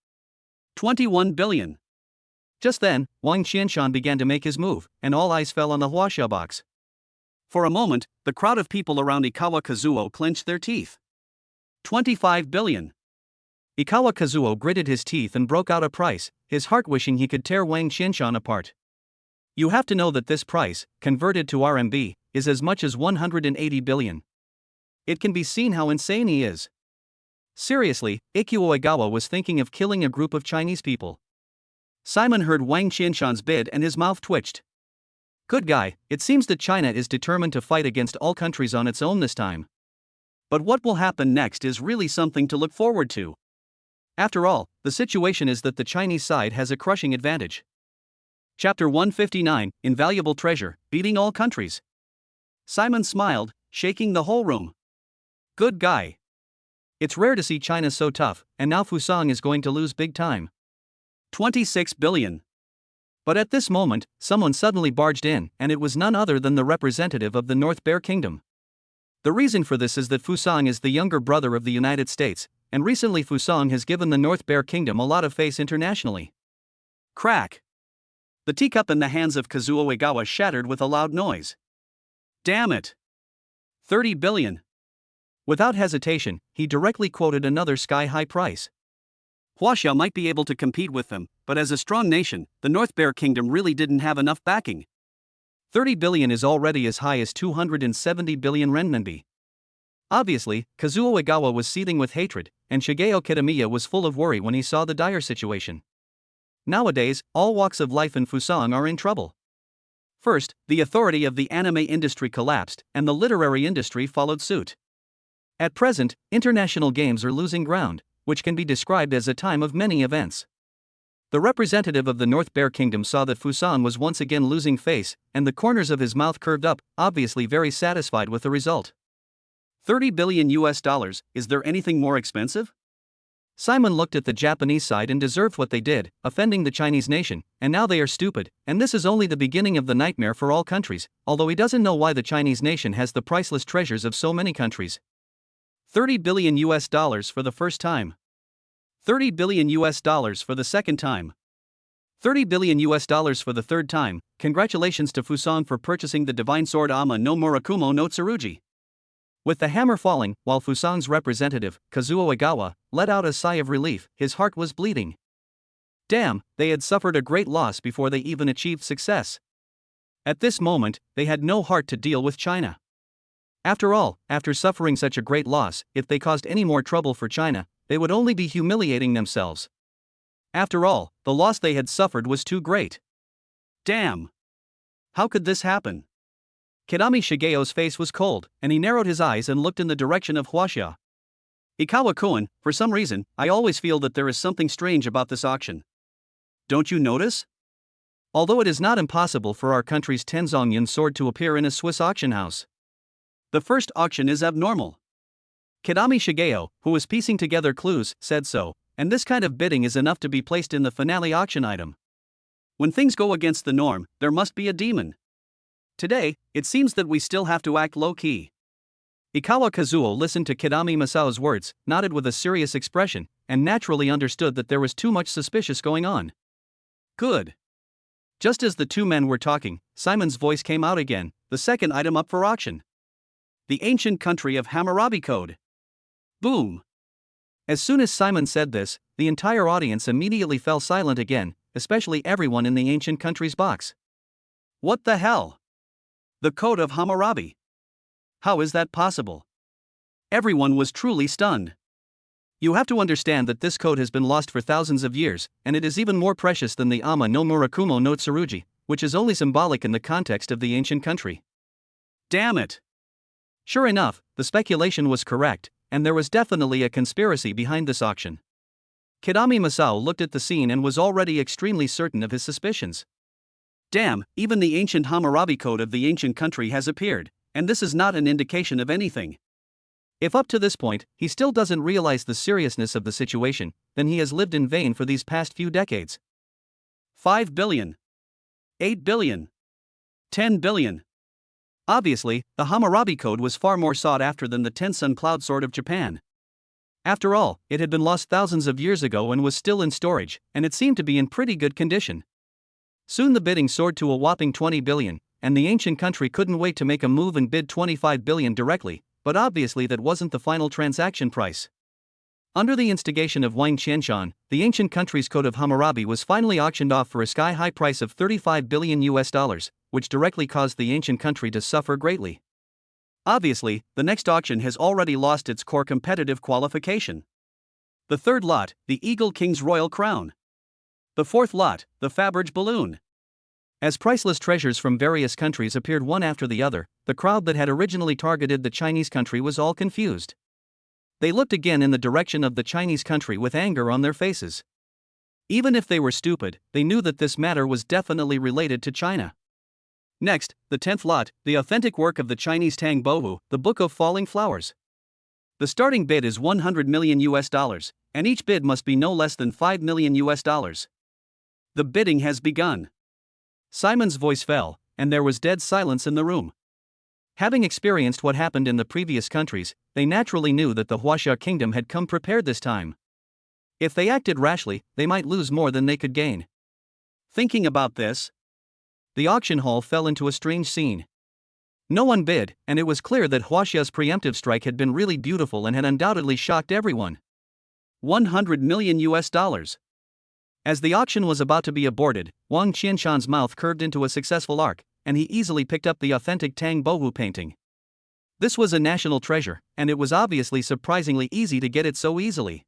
21 billion. Just then, Wang Qianshan began to make his move, and all eyes fell on the huaxia box. For a moment, the crowd of people around Ikawa Kazuo clenched their teeth. 25 billion. Ikawa Kazuo gritted his teeth and broke out a price, his heart wishing he could tear Wang Qianshan apart. You have to know that this price, converted to RMB, is as much as 180 billion. It can be seen how insane he is. Seriously, Ichiro Uegawa was thinking of killing a group of Chinese people. Simon heard Wang Qianshan's bid and his mouth twitched. Good guy, it seems that China is determined to fight against all countries on its own this time. But what will happen next is really something to look forward to. After all, the situation is that the Chinese side has a crushing advantage. Chapter 159, Invaluable Treasure, Beating All Countries. Simon smiled, shaking the whole room. Good guy. It's rare to see China so tough, and now Fusang is going to lose big time. 26 billion. But at this moment, someone suddenly barged in, and it was none other than the representative of the North Bear Kingdom. The reason for this is that Fusang is the younger brother of the United States, and recently Fusang has given the North Bear Kingdom a lot of face internationally. Crack. The teacup in the hands of Kazuo Uegawa shattered with a loud noise. Damn it. 30 billion. Without hesitation, he directly quoted another sky-high price. Huaxia might be able to compete with them, but as a strong nation, the North Bear Kingdom really didn't have enough backing. 30 billion is already as high as 270 billion renminbi. Obviously, Kazuo Uegawa was seething with hatred, and Shigeo Kitamiya was full of worry when he saw the dire situation. Nowadays, all walks of life in Fusang are in trouble. First, the authority of the anime industry collapsed, and the literary industry followed suit. At present, international games are losing ground, which can be described as a time of many events. The representative of the North Bear Kingdom saw that Fusang was once again losing face, and the corners of his mouth curved up, obviously very satisfied with the result. 30 billion US dollars, is there anything more expensive? Simon looked at the Japanese side and deserved what they did, offending the Chinese nation, and now they are stupid, and this is only the beginning of the nightmare for all countries, although he doesn't know why the Chinese nation has the priceless treasures of so many countries. 30 billion US dollars for the first time. 30 billion US dollars for the second time. 30 billion US dollars for the third time. Congratulations to Fusang for purchasing the divine sword Ama no Murakumo no Tsurugi. With the hammer falling, while Fusang's representative, Kazuo Uegawa, let out a sigh of relief, his heart was bleeding. Damn, they had suffered a great loss before they even achieved success. At this moment, they had no heart to deal with China. After all, after suffering such a great loss, if they caused any more trouble for China, they would only be humiliating themselves. After all, the loss they had suffered was too great. Damn! How could this happen? Kitami Shigeo's face was cold, and he narrowed his eyes and looked in the direction of Huaxia. Ikawa-kun, for some reason, I always feel that there is something strange about this auction. Don't you notice? Although it is not impossible for our country's Tenzongyan sword to appear in a Swiss auction house. The first auction is abnormal. Kitami Shigeo, who was piecing together clues, said so, and this kind of bidding is enough to be placed in the finale auction item. When things go against the norm, there must be a demon. Today, it seems that we still have to act low-key. Ikawa Kazuo listened to Kitami Masao's words, nodded with a serious expression, and naturally understood that there was too much suspicious going on. Good. Just as the two men were talking, Simon's voice came out again, the second item up for auction. The ancient country of Hammurabi Code. Boom. As soon as Simon said this, the entire audience immediately fell silent again, especially everyone in the ancient country's box. What the hell? The Code of Hammurabi. How is that possible? Everyone was truly stunned. You have to understand that this code has been lost for thousands of years, and it is even more precious than the Ama no Murakumo no Tsurugi, which is only symbolic in the context of the ancient country. Damn it! Sure enough, the speculation was correct, and there was definitely a conspiracy behind this auction. Kidami Masao looked at the scene and was already extremely certain of his suspicions. Damn, even the ancient Hammurabi code of the ancient country has appeared, and this is not an indication of anything. If up to this point, he still doesn't realize the seriousness of the situation, then he has lived in vain for these past few decades. 5 billion. 8 billion. 10 billion. Obviously, the Hammurabi code was far more sought after than the Tensun cloud sword of Japan. After all, it had been lost thousands of years ago and was still in storage, and it seemed to be in pretty good condition. Soon the bidding soared to a whopping 20 billion, and the ancient country couldn't wait to make a move and bid 25 billion directly, but obviously that wasn't the final transaction price. Under the instigation of Wang Qianshan, the ancient country's code of Hammurabi was finally auctioned off for a sky-high price of $35 billion, which directly caused the ancient country to suffer greatly. Obviously, the next auction has already lost its core competitive qualification. The third lot, the Eagle King's Royal Crown. The fourth lot, the Faberge Balloon. As priceless treasures from various countries appeared one after the other, the crowd that had originally targeted the Chinese country was all confused. They looked again in the direction of the Chinese country with anger on their faces. Even if they were stupid, they knew that this matter was definitely related to China. Next, the 10th lot, the authentic work of the Chinese Tang Bohu, the Book of Falling Flowers. The starting bid is $100 million, and each bid must be no less than $5 million. The bidding has begun. Simon's voice fell, and there was dead silence in the room. Having experienced what happened in the previous countries, they naturally knew that the Huaxia kingdom had come prepared this time. If they acted rashly, they might lose more than they could gain. Thinking about this, the auction hall fell into a strange scene. No one bid, and it was clear that Huaxia's preemptive strike had been really beautiful and had undoubtedly shocked everyone. $100 million. As the auction was about to be aborted, Wang Qianshan's mouth curved into a successful arc, and he easily picked up the authentic Tang Bohu painting. This was a national treasure, and it was obviously surprisingly easy to get it so easily.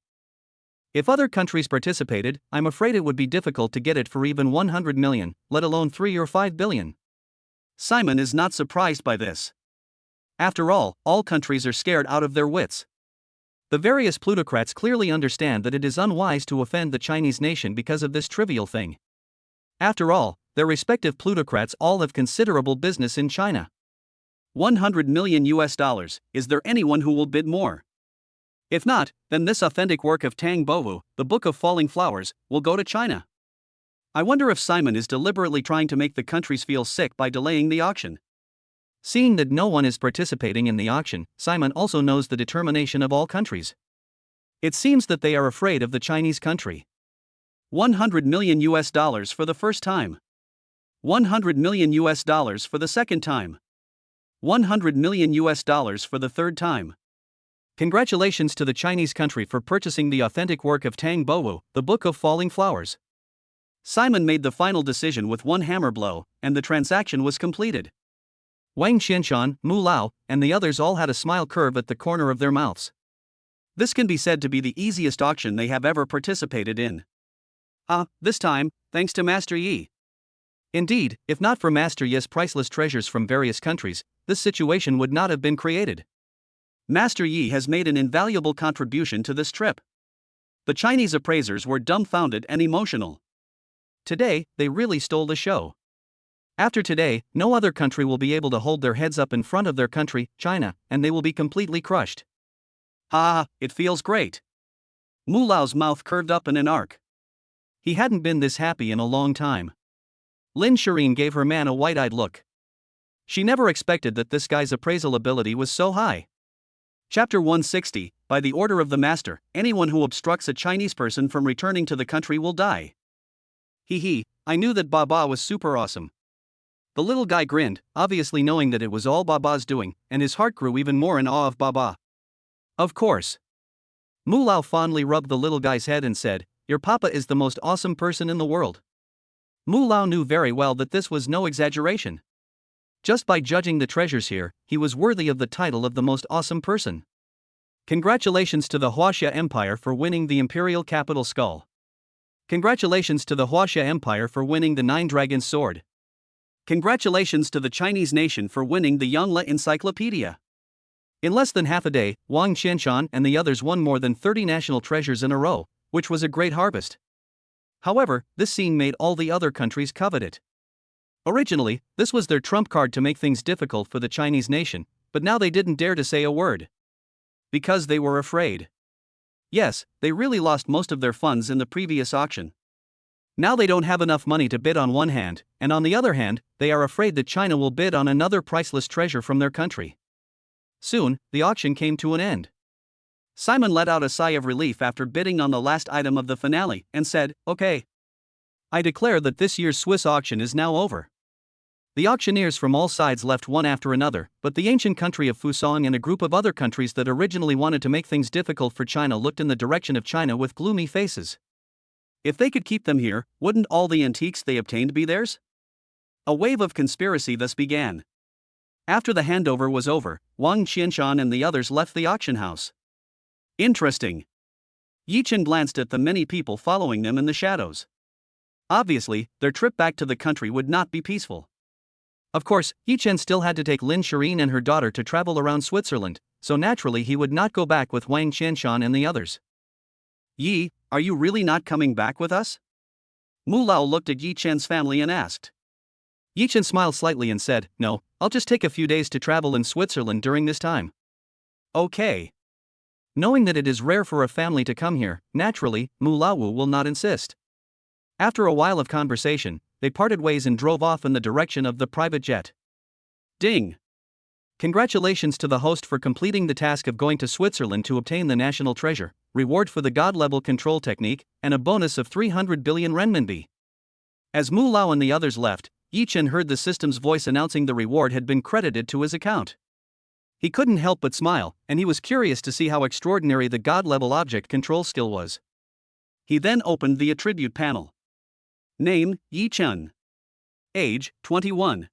If other countries participated, I'm afraid it would be difficult to get it for even 100 million, let alone 3 or 5 billion. Simon is not surprised by this. After all countries are scared out of their wits. The various plutocrats clearly understand that it is unwise to offend the Chinese nation because of this trivial thing. After all, their respective plutocrats all have considerable business in China. $100 million. Is there anyone who will bid more? If not, then this authentic work of Tang Bohu, the Book of Falling Flowers, will go to China. I wonder if Simon is deliberately trying to make the countries feel sick by delaying the auction. Seeing that no one is participating in the auction, Simon also knows the determination of all countries. It seems that they are afraid of the Chinese country. $100 million for the first time. $100 million for the second time. $100 million for the third time. Congratulations to the Chinese country for purchasing the authentic work of Tang Bohu, the Book of Falling Flowers. Simon made the final decision with one hammer blow, and the transaction was completed. Wang Qianshan, Mu Lao, and the others all had a smile curve at the corner of their mouths. This can be said to be the easiest auction they have ever participated in. This time, thanks to Master Yi. Indeed, if not for Master Yi's priceless treasures from various countries, this situation would not have been created. Master Yi has made an invaluable contribution to this trip. The Chinese appraisers were dumbfounded and emotional. Today, they really stole the show. After today, no other country will be able to hold their heads up in front of their country, China, and they will be completely crushed. It feels great. Mu Lao's mouth curved up in an arc. He hadn't been this happy in a long time. Lin Shireen gave her man a wide-eyed look. She never expected that this guy's appraisal ability was so high. Chapter 160, by the order of the master, anyone who obstructs a Chinese person from returning to the country will die. I knew that Baba was super awesome. The little guy grinned, obviously knowing that it was all Baba's doing, and his heart grew even more in awe of Baba. Of course. Mu Lao fondly rubbed the little guy's head and said, "Your papa is the most awesome person in the world." Mu Lao knew very well that this was no exaggeration. Just by judging the treasures here, he was worthy of the title of the most awesome person. Congratulations to the Huaxia Empire for winning the imperial capital skull. Congratulations to the Huaxia Empire for winning the Nine Dragons sword. Congratulations to the Chinese nation for winning the Yongle Encyclopedia. In less than half a day, Wang Qianshan and the others won more than 30 national treasures in a row, which was a great harvest. However, this scene made all the other countries covet it. Originally, this was their trump card to make things difficult for the Chinese nation, but now they didn't dare to say a word. Because they were afraid. Yes, they really lost most of their funds in the previous auction. Now they don't have enough money to bid on one hand, and on the other hand, they are afraid that China will bid on another priceless treasure from their country. Soon, the auction came to an end. Simon let out a sigh of relief after bidding on the last item of the finale and said, "Okay. I declare that this year's Swiss auction is now over." The auctioneers from all sides left one after another, but the ancient country of Fusang and a group of other countries that originally wanted to make things difficult for China looked in the direction of China with gloomy faces. If they could keep them here, wouldn't all the antiques they obtained be theirs? A wave of conspiracy thus began. After the handover was over, Wang Qianshan and the others left the auction house. Interesting. Yi Chen glanced at the many people following them in the shadows. Obviously, their trip back to the country would not be peaceful. Of course, Yi Chen still had to take Lin Shireen and her daughter to travel around Switzerland, so naturally he would not go back with Wang Qianshan and the others. "Yi, are you really not coming back with us?" Mu Lao looked at Yi Chen's family and asked. Yi Chen smiled slightly and said, "No, I'll just take a few days to travel in Switzerland during this time." "Okay." Knowing that it is rare for a family to come here, naturally, Mu Lao will not insist. After a while of conversation, they parted ways and drove off in the direction of the private jet. Ding! Congratulations to the host for completing the task of going to Switzerland to obtain the national treasure, reward for the god-level control technique, and a bonus of 300 billion renminbi. As Mu Lao and the others left, Yi Chen heard the system's voice announcing the reward had been credited to his account. He couldn't help but smile, and he was curious to see how extraordinary the god-level object control skill was. He then opened the attribute panel. Name, Yi Chen. Age, 21.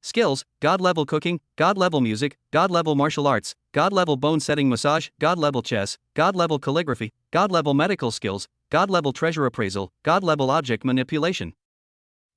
Skills, God-level cooking, God-level music, God-level martial arts, God-level bone-setting massage, God-level chess, God-level calligraphy, God-level medical skills, God-level treasure appraisal, God-level object manipulation.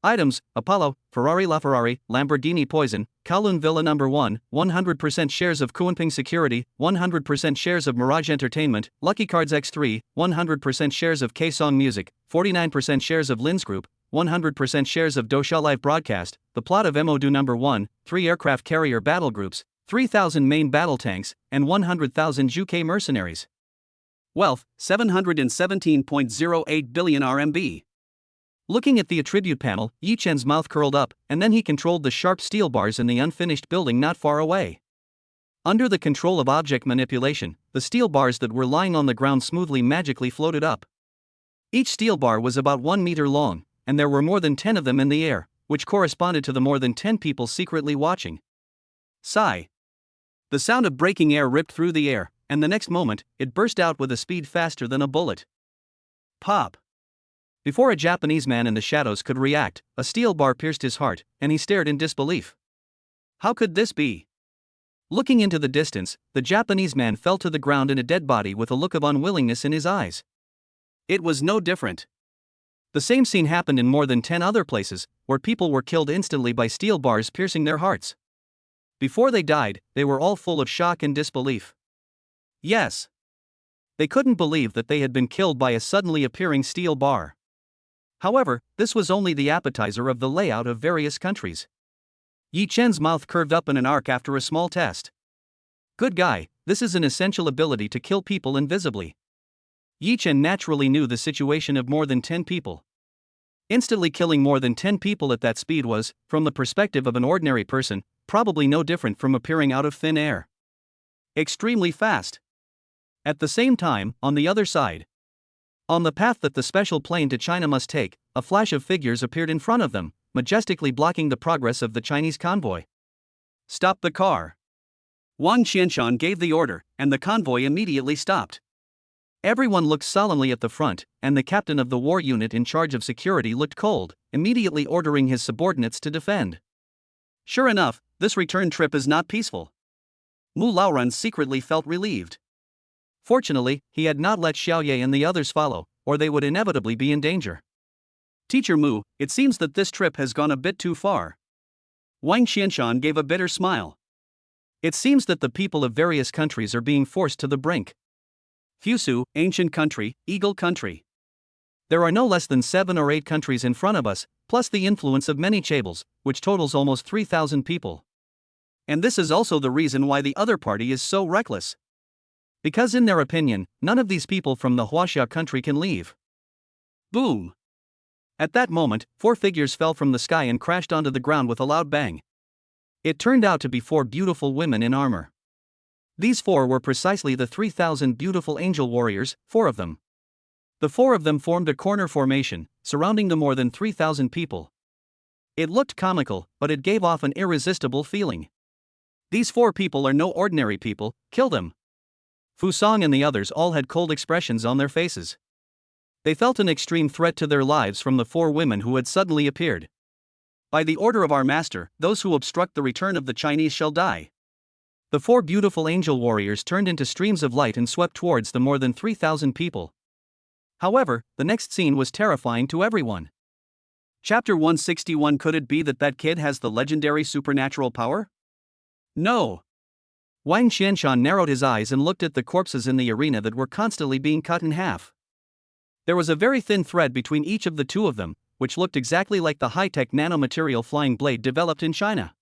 Items: Apollo, Ferrari LaFerrari, Lamborghini Poison, Kowloon Villa No. 1, 100% shares of Kuanping Security, 100% shares of Mirage Entertainment, Lucky Cards X3, 100% shares of Kaesong Music, 49% shares of Lin's Group, 100% shares of Dosha Live Broadcast, the plot of MODU No. 1, 3 aircraft carrier battle groups, 3,000 main battle tanks, and 100,000 Juke mercenaries. Wealth, 717.08 billion RMB. Looking at the attribute panel, Yi Chen's mouth curled up, and then he controlled the sharp steel bars in the unfinished building not far away. Under the control of object manipulation, the steel bars that were lying on the ground smoothly magically floated up. Each steel bar was about 1 meter long, and there were more than 10 of them in the air, which corresponded to the more than 10 people secretly watching. Sigh. The sound of breaking air ripped through the air, and the next moment, it burst out with a speed faster than a bullet. Pop. Before a Japanese man in the shadows could react, a steel bar pierced his heart, and he stared in disbelief. How could this be? Looking into the distance, the Japanese man fell to the ground in a dead body with a look of unwillingness in his eyes. It was no different. The same scene happened in more than 10 other places, where people were killed instantly by steel bars piercing their hearts. Before they died, they were all full of shock and disbelief. Yes. They couldn't believe that they had been killed by a suddenly appearing steel bar. However, this was only the appetizer of the layout of various countries. Yi Chen's mouth curved up in an arc after a small test. Good guy, this is an essential ability to kill people invisibly. Yi Chen naturally knew the situation of more than 10 people. Instantly killing more than 10 people at that speed was, from the perspective of an ordinary person, probably no different from appearing out of thin air. Extremely fast. At the same time, on the other side, on the path that the special plane to China must take, a flash of figures appeared in front of them, majestically blocking the progress of the Chinese convoy. Stop the car. Wang Qianshan gave the order, and the convoy immediately stopped. Everyone looked solemnly at the front, and the captain of the war unit in charge of security looked cold, immediately ordering his subordinates to defend. Sure enough, this return trip is not peaceful. Mu Laoran secretly felt relieved. Fortunately, he had not let Xiaoye and the others follow, or they would inevitably be in danger. Teacher Mu, it seems that this trip has gone a bit too far. Wang Qianshan gave a bitter smile. It seems that the people of various countries are being forced to the brink. Fusu, ancient country, eagle country. There are no less than 7 or 8 countries in front of us, plus the influence of many chaebol, which totals almost 3,000 people. And this is also the reason why the other party is so reckless. Because in their opinion, none of these people from the Huaxia country can leave. Boom! At that moment, 4 figures fell from the sky and crashed onto the ground with a loud bang. It turned out to be 4 beautiful women in armor. These 4 were precisely the 3,000 beautiful angel warriors, 4 of them. The 4 of them formed a corner formation, surrounding the more than 3,000 people. It looked comical, but it gave off an irresistible feeling. These 4 people are no ordinary people, kill them. Fusang and the others all had cold expressions on their faces. They felt an extreme threat to their lives from the 4 women who had suddenly appeared. By the order of our master, those who obstruct the return of the Chinese shall die. The 4 beautiful angel warriors turned into streams of light and swept towards the more than 3,000 people. However, the next scene was terrifying to everyone. Chapter 161. Could it be that kid has the legendary supernatural power? No. Wang Qianshan narrowed his eyes and looked at the corpses in the arena that were constantly being cut in half. There was a very thin thread between each of the 2 of them, which looked exactly like the high-tech nanomaterial flying blade developed in China.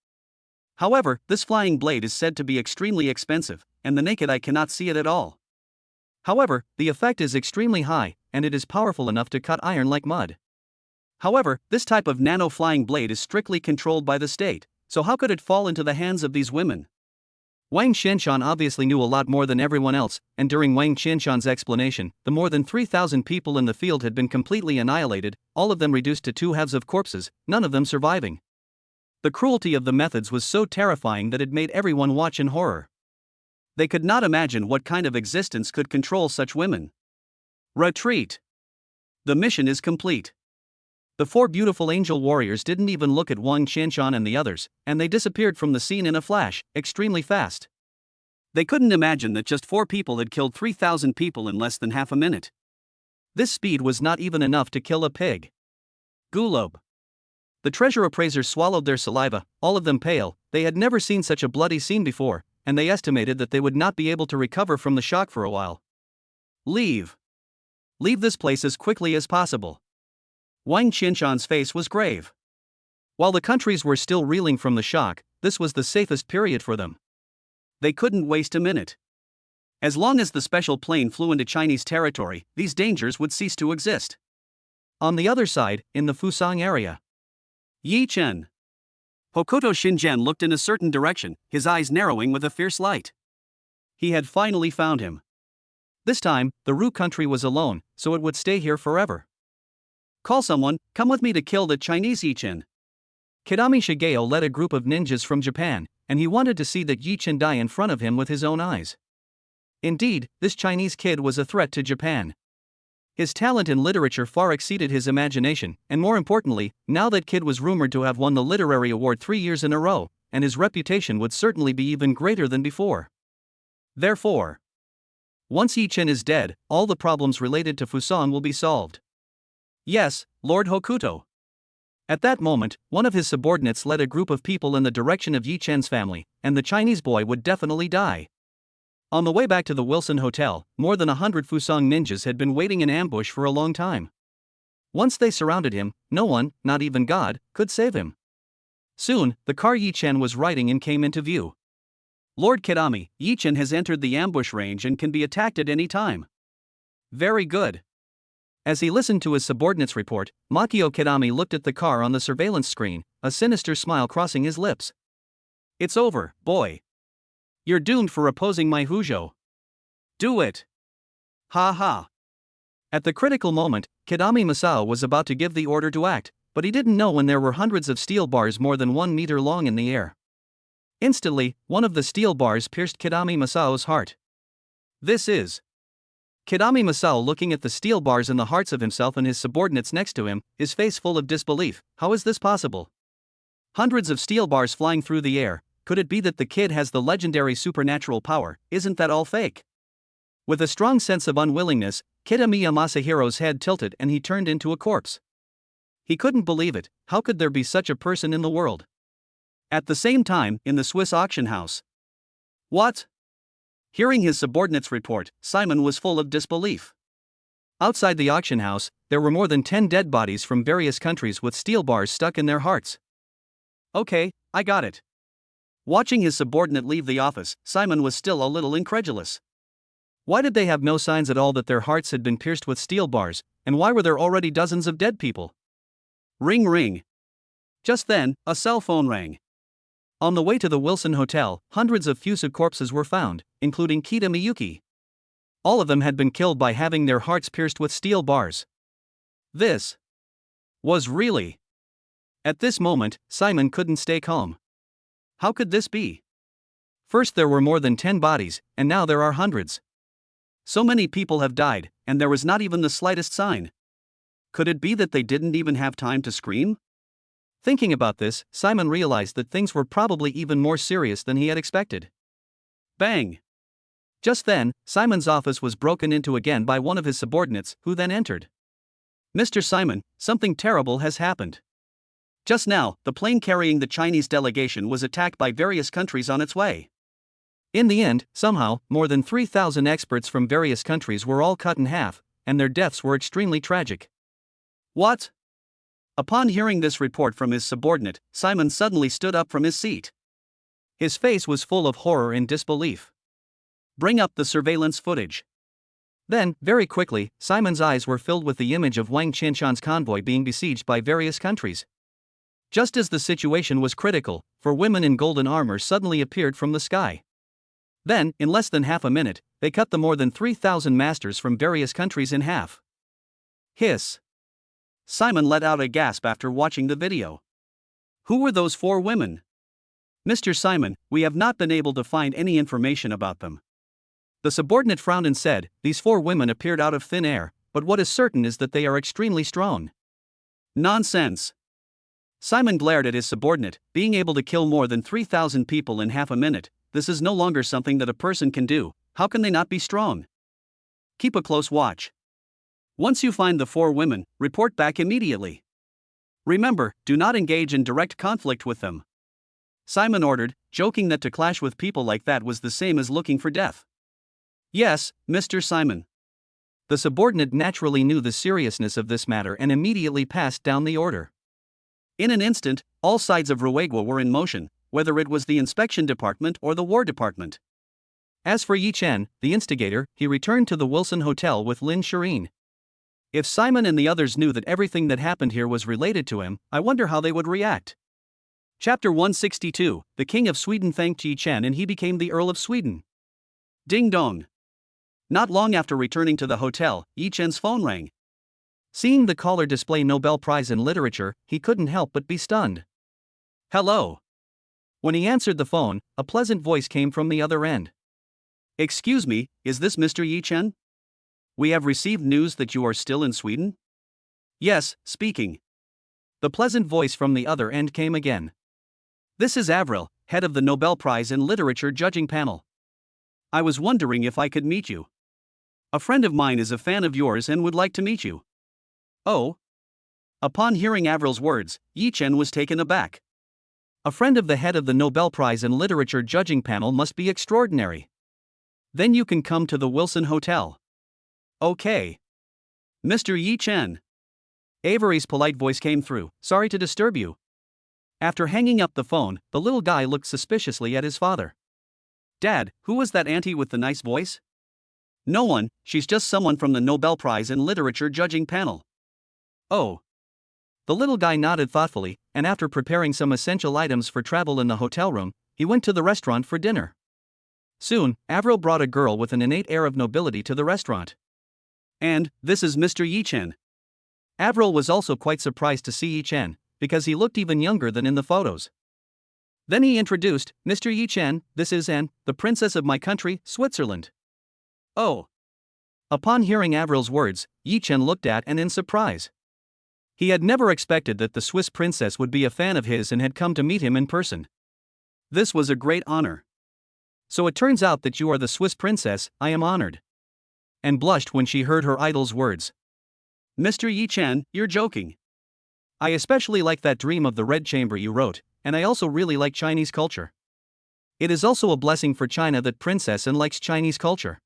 However, this flying blade is said to be extremely expensive, and the naked eye cannot see it at all. However, the effect is extremely high, and it is powerful enough to cut iron like mud. However, this type of nano-flying blade is strictly controlled by the state, so how could it fall into the hands of these women? Wang Qianshan obviously knew a lot more than everyone else, and during Wang Qianshan's explanation, the more than 3,000 people in the field had been completely annihilated, all of them reduced to 2 halves of corpses, none of them surviving. The cruelty of the methods was so terrifying that it made everyone watch in horror. They could not imagine what kind of existence could control such women. Retreat! The mission is complete. The 4 beautiful angel warriors didn't even look at Wang Qianshan and the others, and they disappeared from the scene in a flash, extremely fast. They couldn't imagine that just 4 people had killed 3,000 people in less than half a minute. This speed was not even enough to kill a pig. Gulob. The treasure appraisers swallowed their saliva, all of them pale. They had never seen such a bloody scene before, and they estimated that they would not be able to recover from the shock for a while. Leave. Leave this place as quickly as possible. Wang Qianshan's face was grave. While the countries were still reeling from the shock, this was the safest period for them. They couldn't waste a minute. As long as the special plane flew into Chinese territory, these dangers would cease to exist. On the other side, in the Fusang area, Yi Chen. Hokuto Shinjian looked in a certain direction, his eyes narrowing with a fierce light. He had finally found him. This time, the Ru country was alone, so it would stay here forever. Call someone, come with me to kill the Chinese Yi Chen. Kidami Shigeo led a group of ninjas from Japan, and he wanted to see that Yi Chen die in front of him with his own eyes. Indeed, this Chinese kid was a threat to Japan. His talent in literature far exceeded his imagination, and more importantly, now that kid was rumored to have won the literary award 3 years in a row, and his reputation would certainly be even greater than before. Therefore, once Yi Chen is dead, all the problems related to Fusang will be solved. Yes, Lord Hokuto. At that moment, one of his subordinates led a group of people in the direction of Yi Chen's family, and the Chinese boy would definitely die. On the way back to the Wilson Hotel, more than 100 Fusang ninjas had been waiting in ambush for a long time. Once they surrounded him, no one, not even God, could save him. Soon, the car Yi Chen was riding in came into view. Lord Kidami, Yi Chen has entered the ambush range and can be attacked at any time. Very good. As he listened to his subordinate's report, Makio Kidami looked at the car on the surveillance screen, a sinister smile crossing his lips. It's over, boy. You're doomed for opposing my Huzhou. Do it. Ha ha. At the critical moment, Kidami Masao was about to give the order to act, but he didn't know when there were hundreds of steel bars more than 1 meter long in the air. Instantly, one of the steel bars pierced Kidami Masao's heart. This is. Kidami Masao looking at the steel bars in the hearts of himself and his subordinates next to him, his face full of disbelief. How is this possible? Hundreds of steel bars flying through the air. Could it be that the kid has the legendary supernatural power? Isn't that all fake? With a strong sense of unwillingness, Kitamiya Masahiro's head tilted and he turned into a corpse. He couldn't believe it. How could there be such a person in the world? At the same time, in the Swiss auction house. What? Hearing his subordinate's report, Simon was full of disbelief. Outside the auction house, there were more than 10 dead bodies from various countries with steel bars stuck in their hearts. Okay, I got it. Watching his subordinate leave the office, Simon was still a little incredulous. Why did they have no signs at all that their hearts had been pierced with steel bars, and why were there already dozens of dead people? Ring ring. Just then, a cell phone rang. On the way to the Wilson Hotel, hundreds of Fusa corpses were found, including Kita Miyuki. All of them had been killed by having their hearts pierced with steel bars. This was really. At this moment, Simon couldn't stay calm. How could this be? First there were more than 10 bodies, and now there are hundreds. So many people have died, and there was not even the slightest sign. Could it be that they didn't even have time to scream? Thinking about this, Simon realized that things were probably even more serious than he had expected. Bang! Just then, Simon's office was broken into again by one of his subordinates, who then entered. Mr. Simon, something terrible has happened. Just now, the plane carrying the Chinese delegation was attacked by various countries on its way. In the end, somehow, more than 3,000 experts from various countries were all cut in half, and their deaths were extremely tragic. What? Upon hearing this report from his subordinate, Simon suddenly stood up from his seat. His face was full of horror and disbelief. Bring up the surveillance footage. Then, very quickly, Simon's eyes were filled with the image of Wang Qianshan's convoy being besieged by various countries. Just as the situation was critical, 4 women in golden armor suddenly appeared from the sky. Then, in less than half a minute, they cut the more than 3,000 masters from various countries in half. Hiss. Simon let out a gasp after watching the video. Who were those 4 women? Mr. Simon, we have not been able to find any information about them. The subordinate frowned and said, these 4 women appeared out of thin air, but what is certain is that they are extremely strong. Nonsense. Simon glared at his subordinate. Being able to kill more than 3,000 people in half a minute, this is no longer something that a person can do. How can they not be strong? Keep a close watch. Once you find the 4 women, report back immediately. Remember, do not engage in direct conflict with them. Simon ordered, joking that to clash with people like that was the same as looking for death. Yes, Mr. Simon. The subordinate naturally knew the seriousness of this matter and immediately passed down the order. In an instant, all sides of Ruegwa were in motion, whether it was the inspection department or the war department. As for Yi Chen, the instigator, he returned to the Wilson Hotel with Lin Shireen. If Simon and the others knew that everything that happened here was related to him, I wonder how they would react. Chapter 162, The King of Sweden thanked Yi Chen and he became the Earl of Sweden. Ding dong. Not long after returning to the hotel, Yi Chen's phone rang. Seeing the caller display Nobel Prize in Literature, he couldn't help but be stunned. Hello. When he answered the phone, a pleasant voice came from the other end. Excuse me, is this Mr. Yi Chen? We have received news that you are still in Sweden? Yes, speaking. The pleasant voice from the other end came again. This is Avril, head of the Nobel Prize in Literature judging panel. I was wondering if I could meet you. A friend of mine is a fan of yours and would like to meet you. Oh? Upon hearing Avril's words, Yi Chen was taken aback. A friend of the head of the Nobel Prize in Literature judging panel must be extraordinary. Then you can come to the Wilson Hotel. Okay. Mr. Yi Chen. Avery's polite voice came through, sorry to disturb you. After hanging up the phone, the little guy looked suspiciously at his father. Dad, who was that auntie with the nice voice? No one, she's just someone from the Nobel Prize in Literature judging panel. Oh. The little guy nodded thoughtfully, and after preparing some essential items for travel in the hotel room, he went to the restaurant for dinner. Soon, Avril brought a girl with an innate air of nobility to the restaurant. And, this is Mr. Yi Chen. Avril was also quite surprised to see Yi Chen, because he looked even younger than in the photos. Then he introduced, Mr. Yi Chen, this is Anne, the princess of my country, Switzerland. Oh. Upon hearing Avril's words, Yi Chen looked at Anne in surprise. He had never expected that the Swiss princess would be a fan of his and had come to meet him in person. This was a great honor. So it turns out that you are the Swiss princess, I am honored. And blushed when she heard her idol's words. Mr. Yi Chen, you're joking. I especially like that dream of the Red Chamber you wrote, and I also really like Chinese culture. It is also a blessing for China that Princess Anne likes Chinese culture.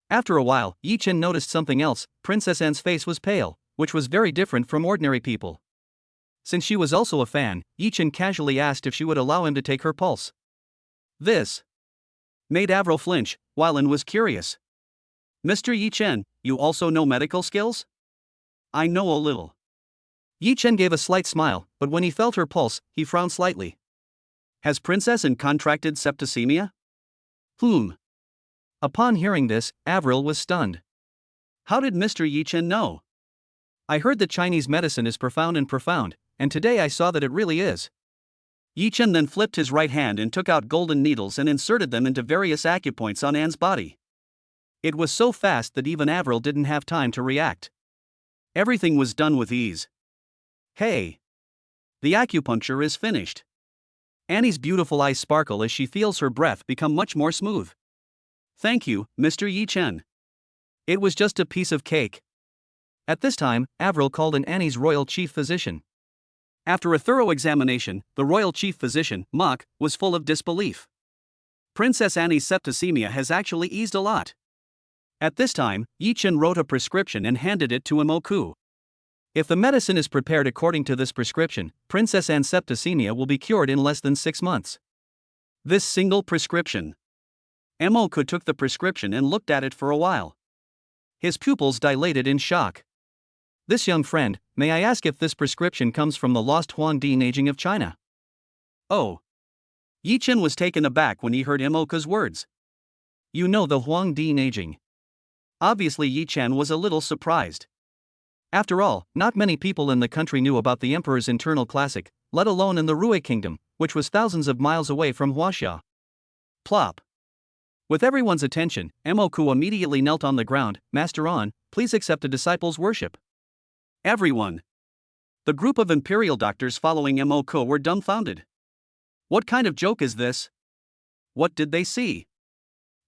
After a while, Yi Chen noticed something else. Princess Anne's face was pale, which was very different from ordinary people. Since she was also a fan, Yi Chen casually asked if she would allow him to take her pulse. This made Avril flinch, while Anne was curious. Mr. Yi Chen, you also know medical skills? I know a little. Yi Chen gave a slight smile, but when he felt her pulse, he frowned slightly. Has Princess Anne contracted septicemia? Upon hearing this, Avril was stunned. How did Mr. Yi Chen know? I heard that Chinese medicine is profound, and today I saw that it really is. Yi Chen then flipped his right hand and took out golden needles and inserted them into various acupoints on Anne's body. It was so fast that even Avril didn't have time to react. Everything was done with ease. Hey! The acupuncture is finished. Annie's beautiful eyes sparkle as she feels her breath become much more smooth. Thank you, Mr. Yi Chen. It was just a piece of cake. At this time, Avril called in Annie's royal chief physician. After a thorough examination, the royal chief physician, Mok, was full of disbelief. Princess Annie's septicemia has actually eased a lot. At this time, Yi Chen wrote a prescription and handed it to Imoku. If the medicine is prepared according to this prescription, Princess Anne's septicemia will be cured in less than 6 months. This single prescription. Imoku took the prescription and looked at it for a while. His pupils dilated in shock. This young friend, may I ask if this prescription comes from the lost Huangdi aging of China? Oh. Yi Chen was taken aback when he heard Imoku's words. You know the Huangdi aging. Obviously Yi Chen was a little surprised. After all, not many people in the country knew about the emperor's internal classic, let alone in the Rui kingdom, which was thousands of miles away from Huaxia. Plop. With everyone's attention, Imoku immediately knelt on the ground. Master On, please accept a disciple's worship. Everyone. The group of imperial doctors following Imoku were dumbfounded. What kind of joke is this? What did they see?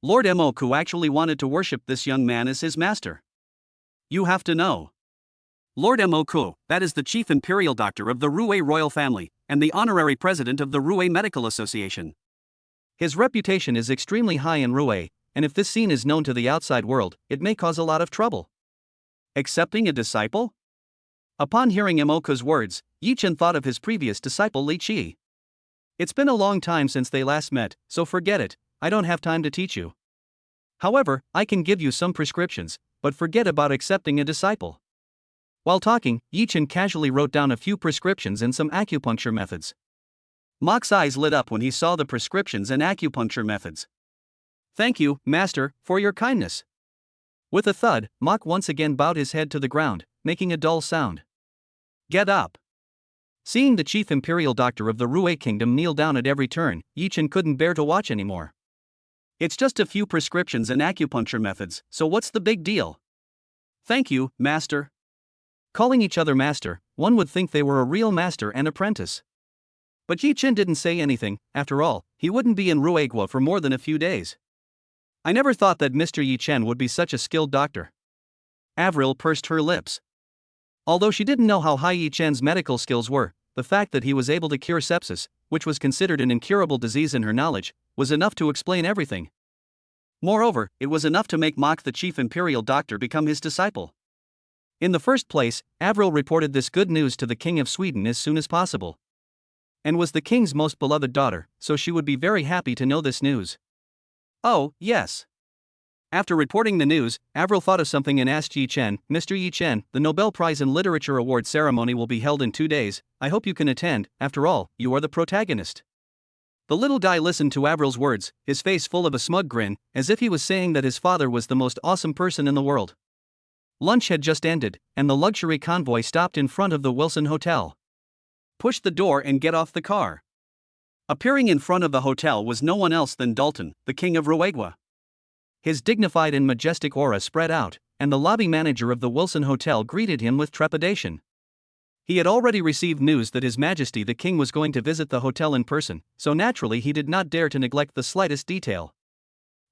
Lord Imoku actually wanted to worship this young man as his master. You have to know. Lord Imoku, that is the chief imperial doctor of the Rui royal family, and the honorary president of the Rui Medical Association. His reputation is extremely high in Rui, and if this scene is known to the outside world, it may cause a lot of trouble. Accepting a disciple? Upon hearing Imoku's words, Yi Chen thought of his previous disciple Li Qi. It's been a long time since they last met, so forget it, I don't have time to teach you. However, I can give you some prescriptions, but forget about accepting a disciple. While talking, Yi Chen casually wrote down a few prescriptions and some acupuncture methods. Mok's eyes lit up when he saw the prescriptions and acupuncture methods. Thank you, Master, for your kindness. With a thud, Mok once again bowed his head to the ground, making a dull sound. Get up. Seeing the chief imperial doctor of the Rui kingdom kneel down at every turn, Yi Chen couldn't bear to watch anymore. It's just a few prescriptions and acupuncture methods, so what's the big deal? Thank you, Master. Calling each other master, one would think they were a real master and apprentice. But Yi Chen didn't say anything. After all, he wouldn't be in Ruigwa for more than a few days. I never thought that Mr. Yi Chen would be such a skilled doctor. Avril pursed her lips. Although she didn't know how high Yi Chen's medical skills were, the fact that he was able to cure sepsis, which was considered an incurable disease in her knowledge, was enough to explain everything. Moreover, it was enough to make Mok the chief imperial doctor become his disciple. In the first place, Avril reported this good news to the King of Sweden as soon as possible. And was the king's most beloved daughter, so she would be very happy to know this news. Oh, yes. After reporting the news, Avril thought of something and asked Yi Chen, Mr. Yi Chen, the Nobel Prize in Literature award ceremony will be held in 2 days, I hope you can attend, after all, you are the protagonist. The little guy listened to Avril's words, his face full of a smug grin, as if he was saying that his father was the most awesome person in the world. Lunch had just ended, and the luxury convoy stopped in front of the Wilson Hotel. Push the door and get off the car. Appearing in front of the hotel was no one else than Dalton, the king of Ruegwa. His dignified and majestic aura spread out, and the lobby manager of the Wilson Hotel greeted him with trepidation. He had already received news that His Majesty the King was going to visit the hotel in person, so naturally he did not dare to neglect the slightest detail.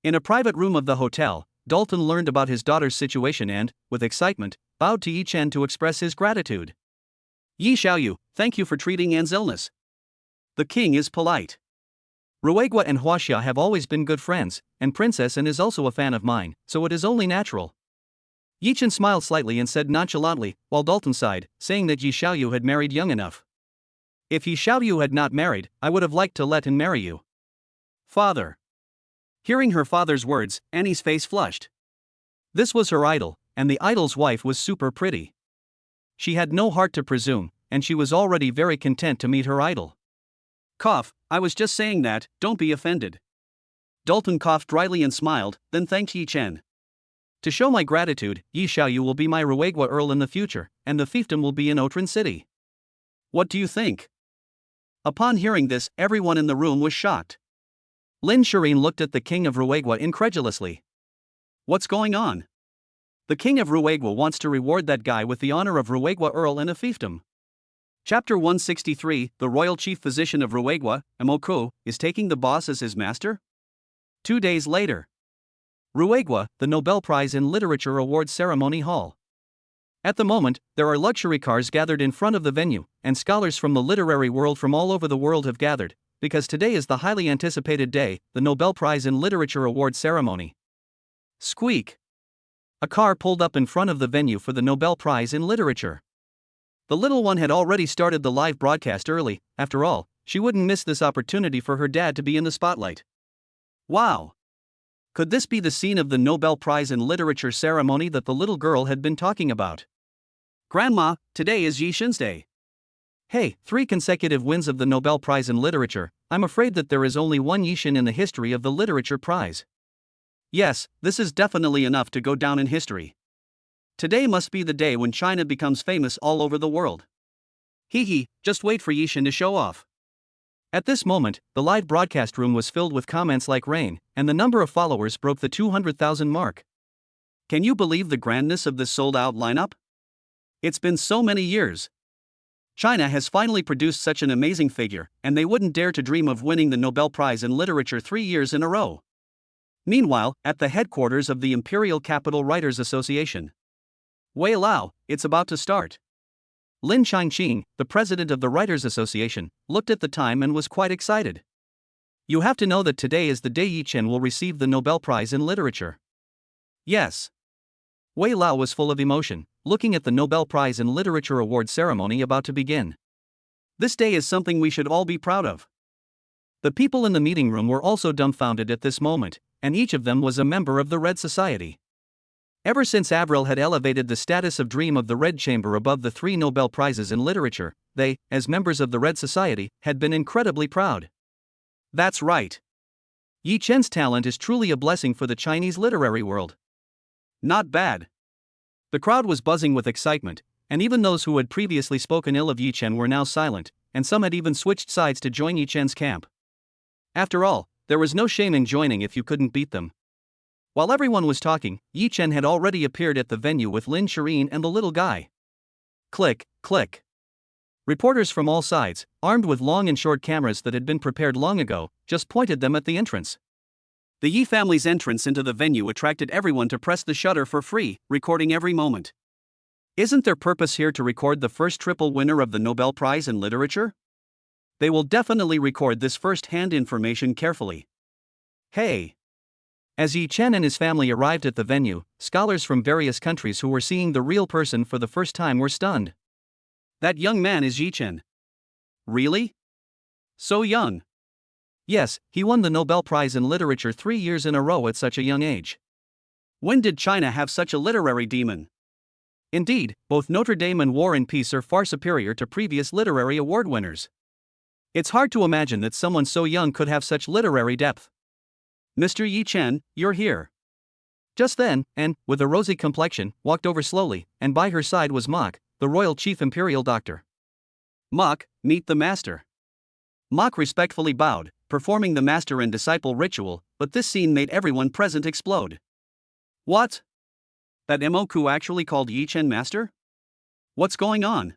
In a private room of the hotel, Dalton learned about his daughter's situation and, with excitement, bowed to Yi Chen to express his gratitude. Yi Xiaoyu, thank you for treating Anne's illness. The king is polite. Ruegwa and Huaxia have always been good friends, and Princess Anne is also a fan of mine, so it is only natural. Yi Chen smiled slightly and said nonchalantly, while Dalton sighed, saying that Yi Xiaoyu had married young enough. If Yi Xiaoyu had not married, I would have liked to let him marry you. Father. Hearing her father's words, Annie's face flushed. This was her idol, and the idol's wife was super pretty. She had no heart to presume, and she was already very content to meet her idol. Cough, I was just saying that, don't be offended. Dalton coughed dryly and smiled, then thanked Yi Chen. To show my gratitude, Yi Xiaoyu will be my Ruegwa Earl in the future, and the fiefdom will be in Outran City. What do you think? Upon hearing this, everyone in the room was shocked. Lin Shireen looked at the king of Ruegwa incredulously. What's going on? The king of Ruegwa wants to reward that guy with the honor of Ruegwa Earl and a fiefdom. Chapter 163, the royal chief physician of Ruegwa, Moku, is taking the boss as his master? 2 days later. Ruegwa, the Nobel Prize in Literature Awards Ceremony Hall. At the moment, there are luxury cars gathered in front of the venue, and scholars from the literary world from all over the world have gathered, because today is the highly anticipated day, the Nobel Prize in Literature Award ceremony. Squeak! A car pulled up in front of the venue for the Nobel Prize in Literature. The little one had already started the live broadcast early. After all, she wouldn't miss this opportunity for her dad to be in the spotlight. Wow! Could this be the scene of the Nobel Prize in Literature ceremony that the little girl had been talking about? Grandma, today is Yi Shen's day. Hey, 3 consecutive wins of the Nobel Prize in Literature. I'm afraid that there is only one Yi Shen in the history of the Literature Prize. Yes, this is definitely enough to go down in history. Today must be the day when China becomes famous all over the world. Hee, just wait for Yi Shen to show off. At this moment, the live broadcast room was filled with comments like rain, and the number of followers broke the 200,000 mark. Can you believe the grandness of this sold-out lineup? It's been so many years. China has finally produced such an amazing figure, and they wouldn't dare to dream of winning the Nobel Prize in Literature 3 years in a row. Meanwhile, at the headquarters of the Imperial Capital Writers Association. Wei Lao, it's about to start. Lin Changqing, the president of the Writers Association, looked at the time and was quite excited. You have to know that today is the day Yi Chen will receive the Nobel Prize in Literature. Yes. Wei Lao was full of emotion, looking at the Nobel Prize in Literature award ceremony about to begin. This day is something we should all be proud of. The people in the meeting room were also dumbfounded at this moment, and each of them was a member of the Red Society. Ever since Avril had elevated the status of Dream of the Red Chamber above the 3 Nobel Prizes in literature, they, as members of the Red Society, had been incredibly proud. That's right. Yi Chen's talent is truly a blessing for the Chinese literary world. Not bad. The crowd was buzzing with excitement, and even those who had previously spoken ill of Yi Chen were now silent, and some had even switched sides to join Yi Chen's camp. After all, there was no shame in joining if you couldn't beat them. While everyone was talking, Yi Chen had already appeared at the venue with Lin Shireen and the little guy. Click, click. Reporters from all sides, armed with long and short cameras that had been prepared long ago, just pointed them at the entrance. The Yi family's entrance into the venue attracted everyone to press the shutter for free, recording every moment. Isn't their purpose here to record the first triple winner of the Nobel Prize in Literature? They will definitely record this first-hand information carefully. Hey! As Yi Chen and his family arrived at the venue, scholars from various countries who were seeing the real person for the first time were stunned. That young man is Yi Chen. Really? So young? Yes, he won the Nobel Prize in Literature 3 years in a row at such a young age. When did China have such a literary demon? Indeed, both Notre Dame and War and Peace are far superior to previous literary award winners. It's hard to imagine that someone so young could have such literary depth. Mr. Yi Chen, you're here. Just then, Anne, with a rosy complexion, walked over slowly, and by her side was Mok, the royal chief imperial doctor. Mok, meet the master. Mok respectfully bowed, performing the master and disciple ritual, but this scene made everyone present explode. What? That Moku actually called Yi Chen master? What's going on?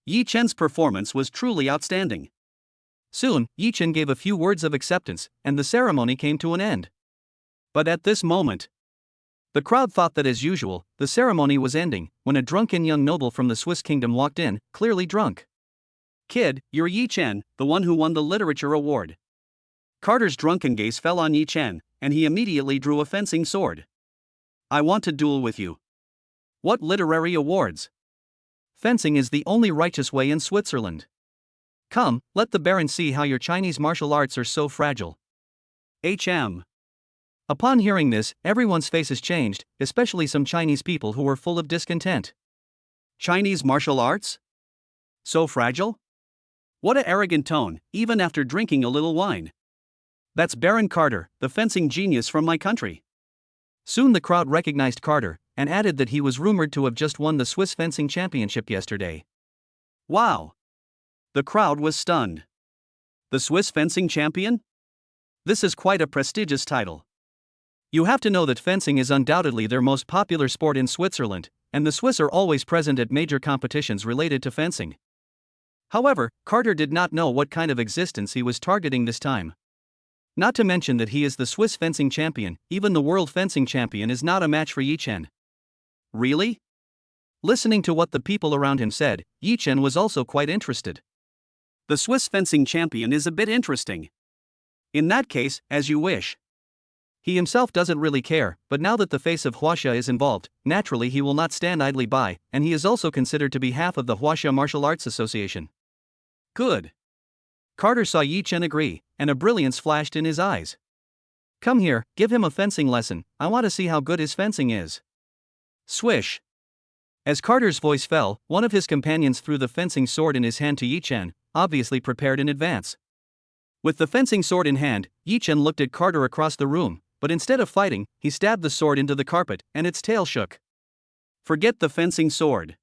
Yi Chen's performance was truly outstanding. Soon, Yi Chen gave a few words of acceptance, and the ceremony came to an end. But at this moment, the crowd thought that as usual, the ceremony was ending, when a drunken young noble from the Swiss kingdom walked in, clearly drunk. "Kid, you're Yi Chen, the one who won the literature award." Carter's drunken gaze fell on Yi Chen, and he immediately drew a fencing sword. "I want to duel with you." "What literary awards?" "Fencing is the only righteous way in Switzerland. Come, let the Baron see how your Chinese martial arts are so fragile." "HM." Upon hearing this, everyone's faces changed, especially some Chinese people who were full of discontent. "Chinese martial arts? So fragile? What an arrogant tone, even after drinking a little wine. That's Baron Carter, the fencing genius from my country." Soon the crowd recognized Carter, and added that he was rumored to have just won the Swiss fencing championship yesterday. Wow! The crowd was stunned. The Swiss fencing champion? This is quite a prestigious title. You have to know that fencing is undoubtedly their most popular sport in Switzerland, and the Swiss are always present at major competitions related to fencing. However, Carter did not know what kind of existence he was targeting this time. Not to mention that he is the Swiss fencing champion, even the world fencing champion is not a match for Yi Chen. Really? Listening to what the people around him said, Yi Chen was also quite interested. The Swiss fencing champion is a bit interesting. In that case, as you wish. He himself doesn't really care, but now that the face of Huaxia is involved, naturally he will not stand idly by, and he is also considered to be half of the Huaxia Martial Arts Association. Good. Carter saw Yi Chen agree, and a brilliance flashed in his eyes. "Come here, give him a fencing lesson, I want to see how good his fencing is." Swish. As Carter's voice fell, one of his companions threw the fencing sword in his hand to Yi Chen, obviously prepared in advance. With the fencing sword in hand, Yi Chen looked at Carter across the room, but instead of fighting, he stabbed the sword into the carpet, and its tail shook. "Forget the fencing sword."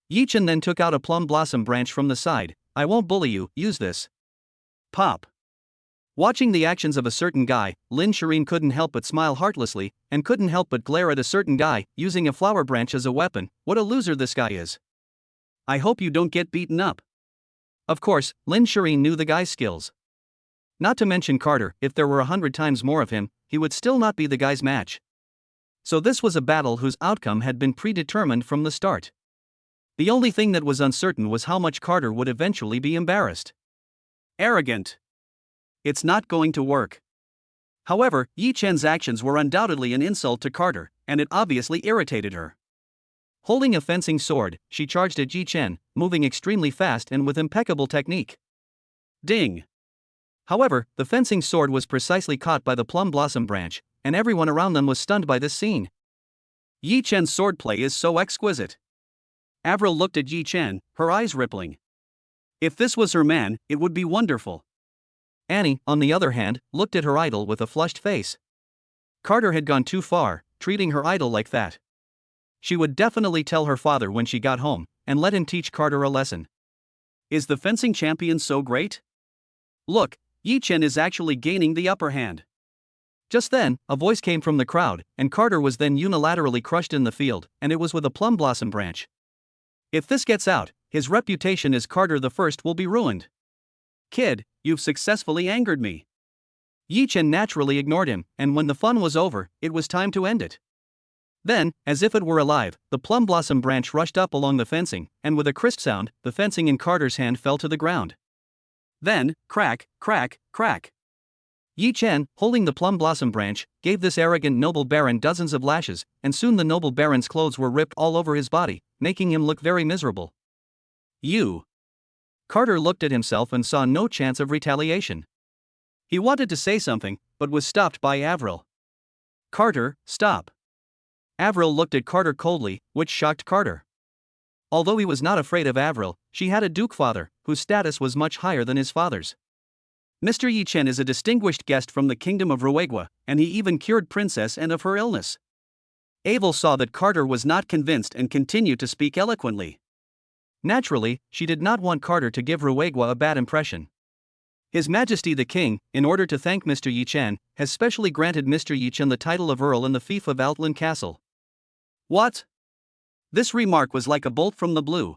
Yi Chen then took out a plum blossom branch from the side. "I won't bully you, use this." Pop. Watching the actions of a certain guy, Lin Shireen couldn't help but smile heartlessly, and couldn't help but glare at a certain guy, using a flower branch as a weapon. What a loser this guy is. "I hope you don't get beaten up." Of course, Lin Shireen knew the guy's skills. Not to mention Carter, if there were 100 times more of him, he would still not be the guy's match. So this was a battle whose outcome had been predetermined from the start. The only thing that was uncertain was how much Carter would eventually be embarrassed. Arrogant. It's not going to work. However, Yi Chen's actions were undoubtedly an insult to Carter, and it obviously irritated her. Holding a fencing sword, she charged at Yi Chen, moving extremely fast and with impeccable technique. Ding. However, the fencing sword was precisely caught by the plum blossom branch, and everyone around them was stunned by this scene. Yi Chen's swordplay is so exquisite. Avril looked at Yi Chen, her eyes rippling. If this was her man, it would be wonderful. Annie, on the other hand, looked at her idol with a flushed face. Carter had gone too far, treating her idol like that. She would definitely tell her father when she got home, and let him teach Carter a lesson. Is the fencing champion so great? Look, Yi Chen is actually gaining the upper hand. Just then, a voice came from the crowd, and Carter was then unilaterally crushed in the field, and it was with a plum blossom branch. If this gets out, his reputation as Carter the First will be ruined. Kid, you've successfully angered me. Yi Chen naturally ignored him, and when the fun was over, it was time to end it. Then, as if it were alive, the plum blossom branch rushed up along the fencing, and with a crisp sound, the fencing in Carter's hand fell to the ground. Then, crack, crack, crack. Yi Chen, holding the plum blossom branch, gave this arrogant noble baron dozens of lashes, and soon the noble baron's clothes were ripped all over his body, making him look very miserable. You. Carter looked at himself and saw no chance of retaliation. He wanted to say something, but was stopped by Avril. Carter, stop. Avril looked at Carter coldly, which shocked Carter. Although he was not afraid of Avril, she had a duke father, whose status was much higher than his father's. Mr. Yi Chen is a distinguished guest from the kingdom of Ruegua, and he even cured Princess Anne of her illness. Avril saw that Carter was not convinced and continued to speak eloquently. Naturally, she did not want Carter to give Ruegua a bad impression. His Majesty the King, in order to thank Mr. Yi Chen, has specially granted Mr. Yi Chen the title of Earl in the fief of Altland Castle. What? This remark was like a bolt from the blue,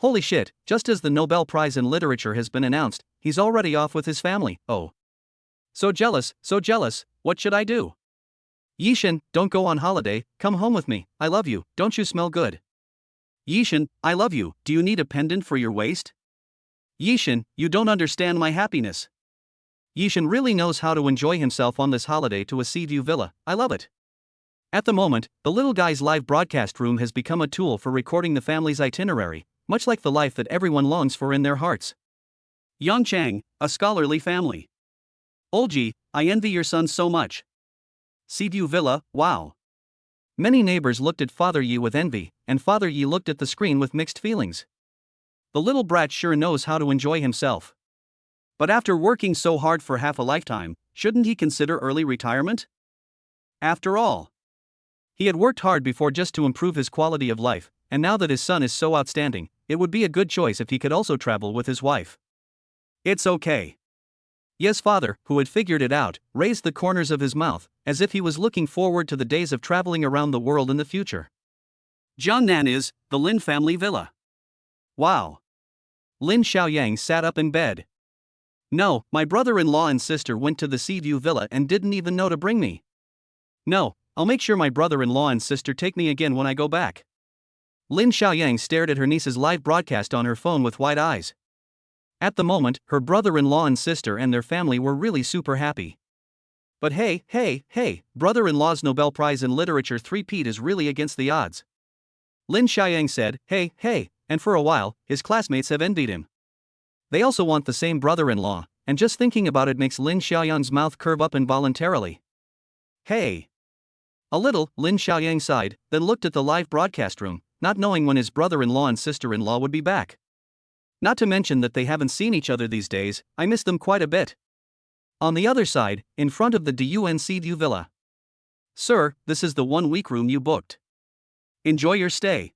Holy shit, just as the Nobel Prize in Literature has been announced, he's already off with his family. Oh. So jealous, what should I do? Yishin, don't go on holiday, come home with me, I love you, don't you smell good? Yishin, I love you, do you need a pendant for your waist? Yishin, you don't understand my happiness. Yishin really knows how to enjoy himself on this holiday to a sea view villa, I love it. At the moment, the little guy's live broadcast room has become a tool for recording the family's itinerary, much like the life that everyone longs for in their hearts. Yongchang, a scholarly family. Olji, I envy your son so much. Seaview Villa, wow. Many neighbors looked at Father Yi with envy, and Father Yi looked at the screen with mixed feelings. The little brat sure knows how to enjoy himself. But after working so hard for half a lifetime, shouldn't he consider early retirement? After all, he had worked hard before just to improve his quality of life, and now that his son is so outstanding, it would be a good choice if he could also travel with his wife. It's okay. Yes, father, who had figured it out, raised the corners of his mouth, as if he was looking forward to the days of traveling around the world in the future. Jiangnan is, the Lin family villa. Wow. Lin Xiaoyang sat up in bed. No, my brother-in-law and sister went to the Seaview Villa and didn't even know to bring me. No, I'll make sure my brother-in-law and sister take me again when I go back. Lin Xiaoyang stared at her niece's live broadcast on her phone with wide eyes. At the moment, her brother-in-law and sister and their family were really super happy. But hey, brother-in-law's Nobel Prize in Literature three-peat is really against the odds. Lin Xiaoyang said, hey, and for a while, his classmates have envied him. They also want the same brother-in-law, and just thinking about it makes Lin Xiaoyang's mouth curve up involuntarily. Hey. A little, Lin Xiaoyang sighed, then looked at the live broadcast room, not knowing when his brother-in-law and sister-in-law would be back. Not to mention that they haven't seen each other these days, I miss them quite a bit. On the other side, in front of the DUNC View Villa. Sir, this is the 1-week room you booked. Enjoy your stay.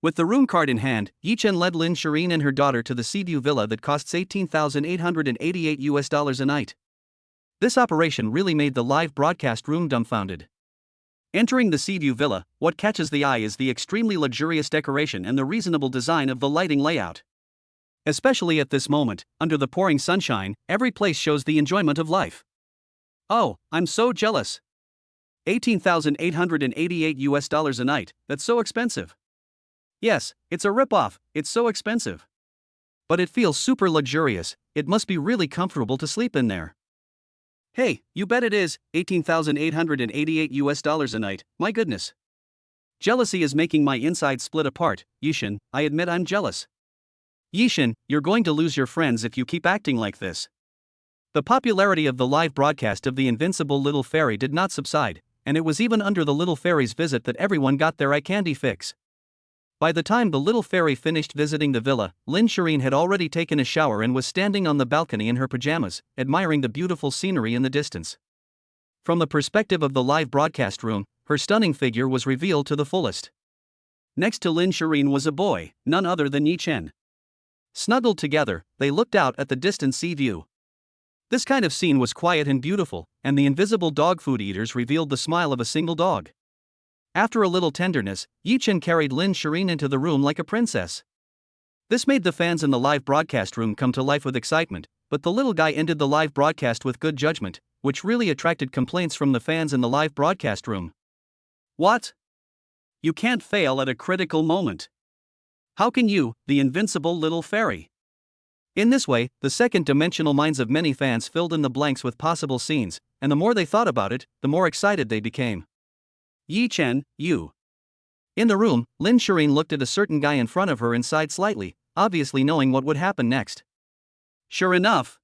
With the room card in hand, Yichen led Lin Shireen and her daughter to the Seaview Villa that costs $18,888 a night. This operation really made the live broadcast room dumbfounded. Entering the Seaview Villa, what catches the eye is the extremely luxurious decoration and the reasonable design of the lighting layout. Especially at this moment, under the pouring sunshine, every place shows the enjoyment of life. Oh, I'm so jealous. $18,888 a night, that's so expensive. Yes, it's a ripoff, it's so expensive. But it feels super luxurious, it must be really comfortable to sleep in there. Hey, you bet it is, $18,888 a night, my goodness. Jealousy is making my insides split apart, Yishin, I admit I'm jealous. Yishin, you're going to lose your friends if you keep acting like this. The popularity of the live broadcast of the invincible little fairy did not subside, and it was even under the little fairy's visit that everyone got their eye candy fix. By the time the little fairy finished visiting the villa, Lin Shireen had already taken a shower and was standing on the balcony in her pajamas, admiring the beautiful scenery in the distance. From the perspective of the live broadcast room, her stunning figure was revealed to the fullest. Next to Lin Shireen was a boy, none other than Yi Chen. Snuggled together, they looked out at the distant sea view. This kind of scene was quiet and beautiful, and the invisible dog food eaters revealed the smile of a single dog. After a little tenderness, Yi Chen carried Lin Shireen into the room like a princess. This made the fans in the live broadcast room come to life with excitement, but the little guy ended the live broadcast with good judgment, which really attracted complaints from the fans in the live broadcast room. What? You can't fail at a critical moment. How can you, the invincible little fairy? In this way, the second-dimensional minds of many fans filled in the blanks with possible scenes, and the more they thought about it, the more excited they became. Yi Chen, you. In the room, Lin Shireen looked at a certain guy in front of her and sighed slightly, obviously knowing what would happen next. Sure enough.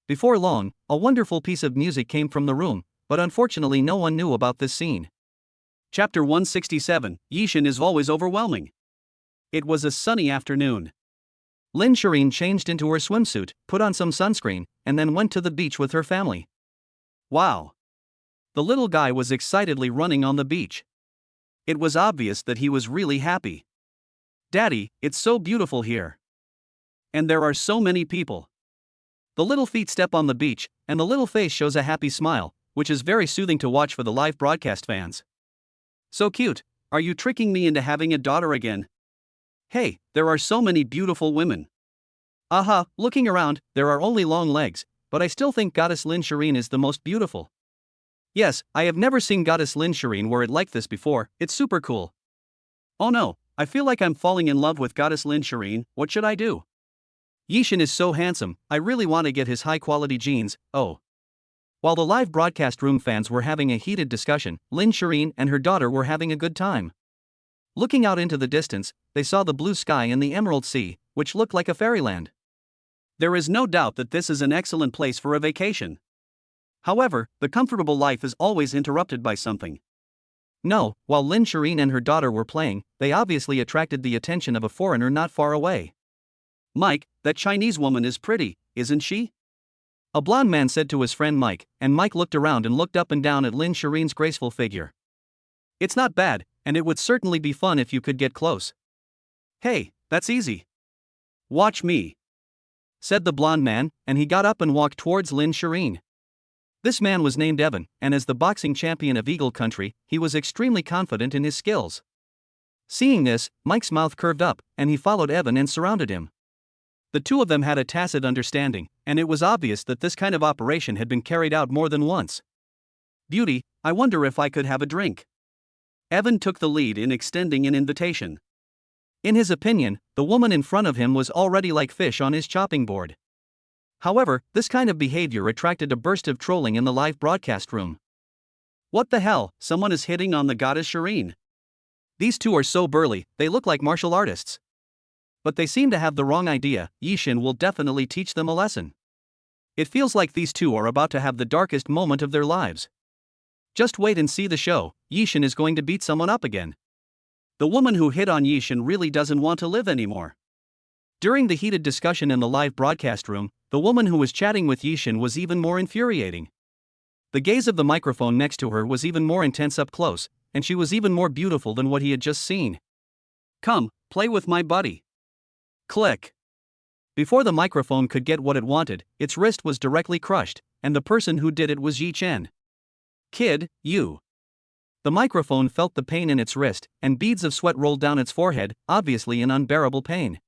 Before long, a wonderful piece of music came from the room, but unfortunately no one knew about this scene. Chapter 167, Yishin is always overwhelming. It was a sunny afternoon. Lin Shireen changed into her swimsuit, put on some sunscreen, and then went to the beach with her family. Wow. The little guy was excitedly running on the beach. It was obvious that he was really happy. Daddy, it's so beautiful here. And there are so many people. The little feet step on the beach, and the little face shows a happy smile, which is very soothing to watch for the live broadcast fans. So cute, are you tricking me into having a daughter again? Hey, there are so many beautiful women. Aha, looking around, there are only long legs, but I still think Goddess Lin Shireen is the most beautiful. Yes, I have never seen Goddess Lin Shireen wear it like this before, it's super cool. Oh no, I feel like I'm falling in love with Goddess Lin Shireen, what should I do? Yishin is so handsome, I really want to get his high quality genes, oh. While the live broadcast room fans were having a heated discussion, Lin Shireen and her daughter were having a good time. Looking out into the distance, they saw the blue sky and the emerald sea, which looked like a fairyland. There is no doubt that this is an excellent place for a vacation. However, the comfortable life is always interrupted by something. No, while Lin Shireen and her daughter were playing, they obviously attracted the attention of a foreigner not far away. Mike, that Chinese woman is pretty, isn't she? A blond man said to his friend Mike, and Mike looked around and looked up and down at Lin Shireen's graceful figure. It's not bad, and it would certainly be fun if you could get close. Hey, that's easy. Watch me, said the blond man, and he got up and walked towards Lin Shireen. This man was named Evan, and as the boxing champion of Eagle Country, he was extremely confident in his skills. Seeing this, Mike's mouth curved up, and he followed Evan and surrounded him. The two of them had a tacit understanding, and it was obvious that this kind of operation had been carried out more than once. Beauty, I wonder if I could have a drink. Evan took the lead in extending an invitation. In his opinion, the woman in front of him was already like fish on his chopping board. However, this kind of behavior attracted a burst of trolling in the live broadcast room. What the hell, someone is hitting on the Goddess Shireen. These two are so burly, they look like martial artists. But they seem to have the wrong idea, Yishin will definitely teach them a lesson. It feels like these two are about to have the darkest moment of their lives. Just wait and see the show, Yishin is going to beat someone up again. The woman who hit on Yishin really doesn't want to live anymore. During the heated discussion in the live broadcast room, the woman who was chatting with Yishin was even more infuriating. The gaze of the microphone next to her was even more intense up close, and she was even more beautiful than what he had just seen. Come, play with my buddy. Click. Before the microphone could get what it wanted, its wrist was directly crushed, and the person who did it was Yi Chen. Kid, you. The microphone felt the pain in its wrist, and beads of sweat rolled down its forehead, obviously in unbearable pain.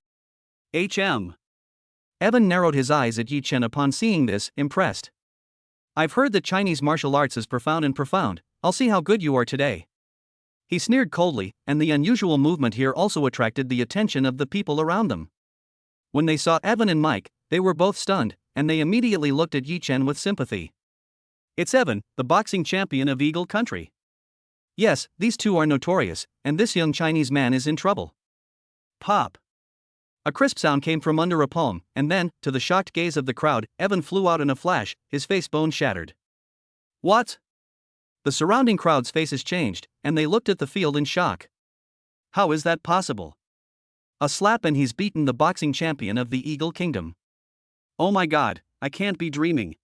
Evan narrowed his eyes at Yi Chen upon seeing this, impressed. I've heard that Chinese martial arts is profound, I'll see how good you are today. He sneered coldly, and the unusual movement here also attracted the attention of the people around them. When they saw Evan and Mike, they were both stunned, and they immediately looked at Yi Chen with sympathy. It's Evan, the boxing champion of Eagle Country. Yes, these two are notorious, and this young Chinese man is in trouble. Pop. A crisp sound came from under a palm, and then, to the shocked gaze of the crowd, Evan flew out in a flash, his face bone shattered. What? The surrounding crowd's faces changed, and they looked at the field in shock. How is that possible? A slap and he's beaten the boxing champion of the Eagle Kingdom. Oh my god, I can't be dreaming.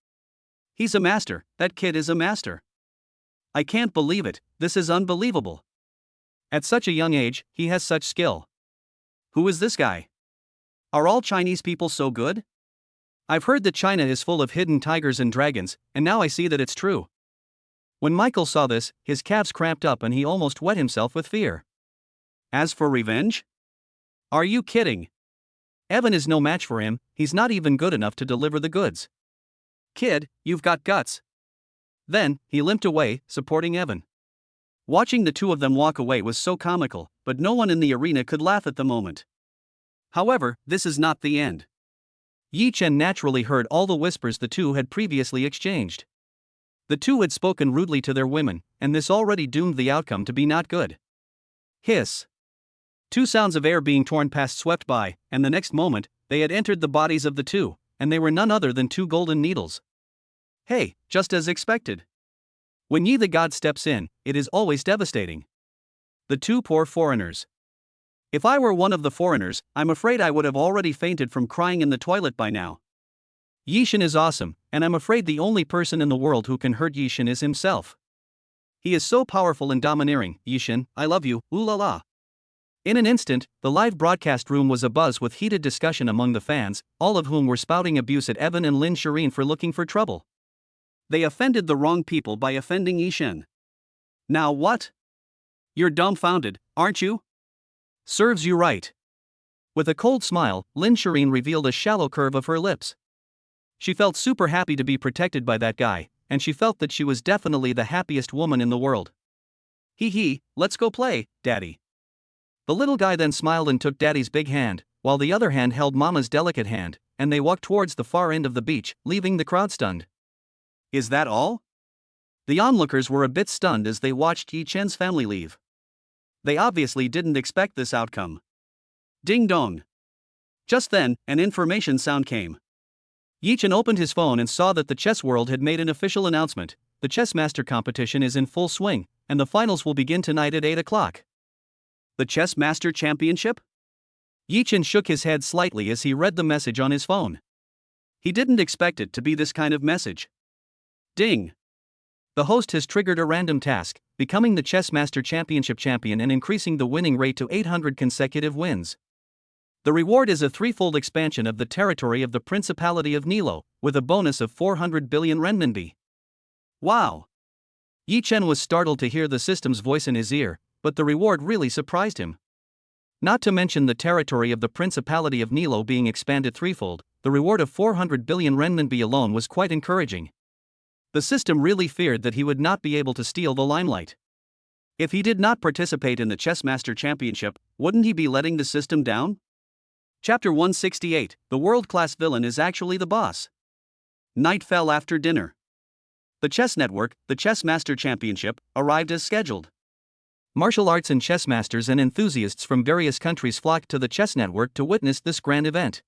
He's a master, that kid is a master. I can't believe it, this is unbelievable. At such a young age, he has such skill. Who is this guy? Are all Chinese people so good? I've heard that China is full of hidden tigers and dragons, and now I see that it's true. When Michael saw this, his calves cramped up and he almost wet himself with fear. As for revenge? Are you kidding? Evan is no match for him, he's not even good enough to deliver the goods. Kid, you've got guts. Then, he limped away, supporting Evan. Watching the two of them walk away was so comical, but no one in the arena could laugh at the moment. However, this is not the end. Yi Chen naturally heard all the whispers the two had previously exchanged. The two had spoken rudely to their women, and this already doomed the outcome to be not good. Hiss. Two sounds of air being torn past swept by, and the next moment, they had entered the bodies of the two, and they were none other than two golden needles. Hey, just as expected. When Yi the God steps in, it is always devastating. The two poor foreigners. If I were one of the foreigners, I'm afraid I would have already fainted from crying in the toilet by now. Yishin is awesome, and I'm afraid the only person in the world who can hurt Yishin is himself. He is so powerful and domineering. Yishin, I love you, ooh la la. In an instant, the live broadcast room was abuzz with heated discussion among the fans, all of whom were spouting abuse at Evan and Lin Shireen for looking for trouble. They offended the wrong people by offending Yishin. Now what? You're dumbfounded, aren't you? Serves you right. With a cold smile, Lin Shireen revealed a shallow curve of her lips. She felt super happy to be protected by that guy, and she felt that she was definitely the happiest woman in the world. Hee hee, let's go play, Daddy. The little guy then smiled and took Daddy's big hand, while the other hand held Mama's delicate hand, and they walked towards the far end of the beach, leaving the crowd stunned. Is that all? The onlookers were a bit stunned as they watched Yi Chen's family leave. They obviously didn't expect this outcome. Ding dong. Just then, an information sound came. Yi Chen opened his phone and saw that the chess world had made an official announcement. The chess master competition is in full swing, and the finals will begin tonight at 8 o'clock. The chess master championship? Yi Chen shook his head slightly as he read the message on his phone. He didn't expect it to be this kind of message. Ding. The host has triggered a random task, becoming the chess master championship champion and increasing the winning rate to 800 consecutive wins. The reward is a threefold expansion of the territory of the Principality of Nilo, with a bonus of 400 billion renminbi. Wow! Yi Chen was startled to hear the system's voice in his ear, but the reward really surprised him. Not to mention the territory of the Principality of Nilo being expanded threefold, the reward of 400 billion renminbi alone was quite encouraging. The system really feared that he would not be able to steal the limelight. If he did not participate in the Chessmaster Championship, wouldn't he be letting the system down? Chapter 168, The world-class villain is actually the boss. Night fell after dinner. The Chess Network, the Chessmaster Championship, arrived as scheduled. Martial arts and chess masters and enthusiasts from various countries flocked to the Chess Network to witness this grand event.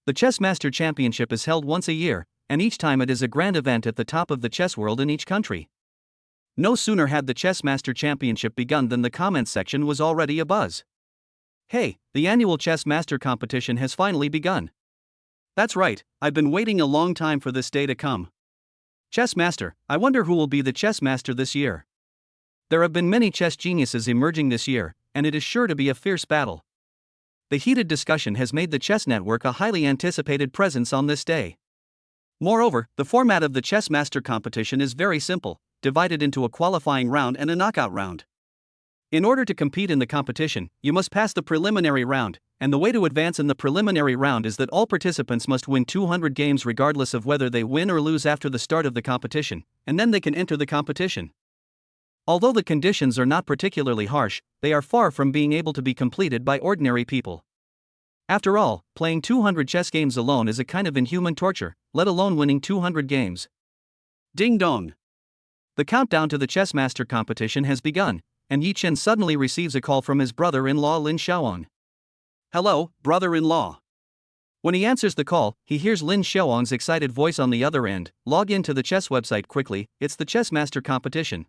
The Chessmaster Championship is held once a year, and each time it is a grand event at the top of the chess world in each country. No sooner had the Chessmaster Championship begun than the comments section was already abuzz. Hey, the annual Chess Master competition has finally begun. That's right, I've been waiting a long time for this day to come. Chess Master, I wonder who will be the Chess Master this year. There have been many chess geniuses emerging this year, and it is sure to be a fierce battle. The heated discussion has made the Chess Network a highly anticipated presence on this day. Moreover, the format of the Chess Master competition is very simple, divided into a qualifying round and a knockout round. In order to compete in the competition, you must pass the preliminary round, and the way to advance in the preliminary round is that all participants must win 200 games regardless of whether they win or lose after the start of the competition, and then they can enter the competition. Although the conditions are not particularly harsh, they are far from being able to be completed by ordinary people. After all, playing 200 chess games alone is a kind of inhuman torture, let alone winning 200 games. Ding dong! The countdown to the Chessmaster competition has begun, and Yi Chen suddenly receives a call from his brother-in-law Lin Xiaoang. Hello, brother-in-law. When he answers the call, he hears Lin Xiaoang's excited voice on the other end. Log in to the chess website quickly, it's the Chessmaster competition.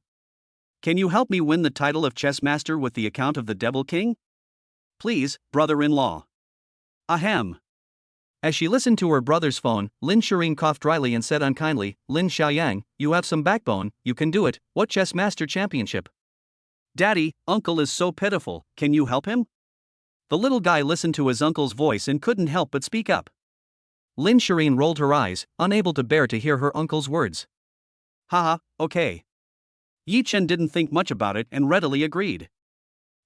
Can you help me win the title of Chessmaster with the account of the Devil King? Please, brother-in-law. Ahem. As she listened to her brother's phone, Lin Shireen coughed dryly and said unkindly, Lin Xiaoyang, you have some backbone, you can do it. What Chessmaster Championship? Daddy, Uncle is so pitiful, can you help him? The little guy listened to his uncle's voice and couldn't help but speak up. Lin Shireen rolled her eyes, unable to bear to hear her uncle's words. Haha, okay. Yi Chen didn't think much about it and readily agreed.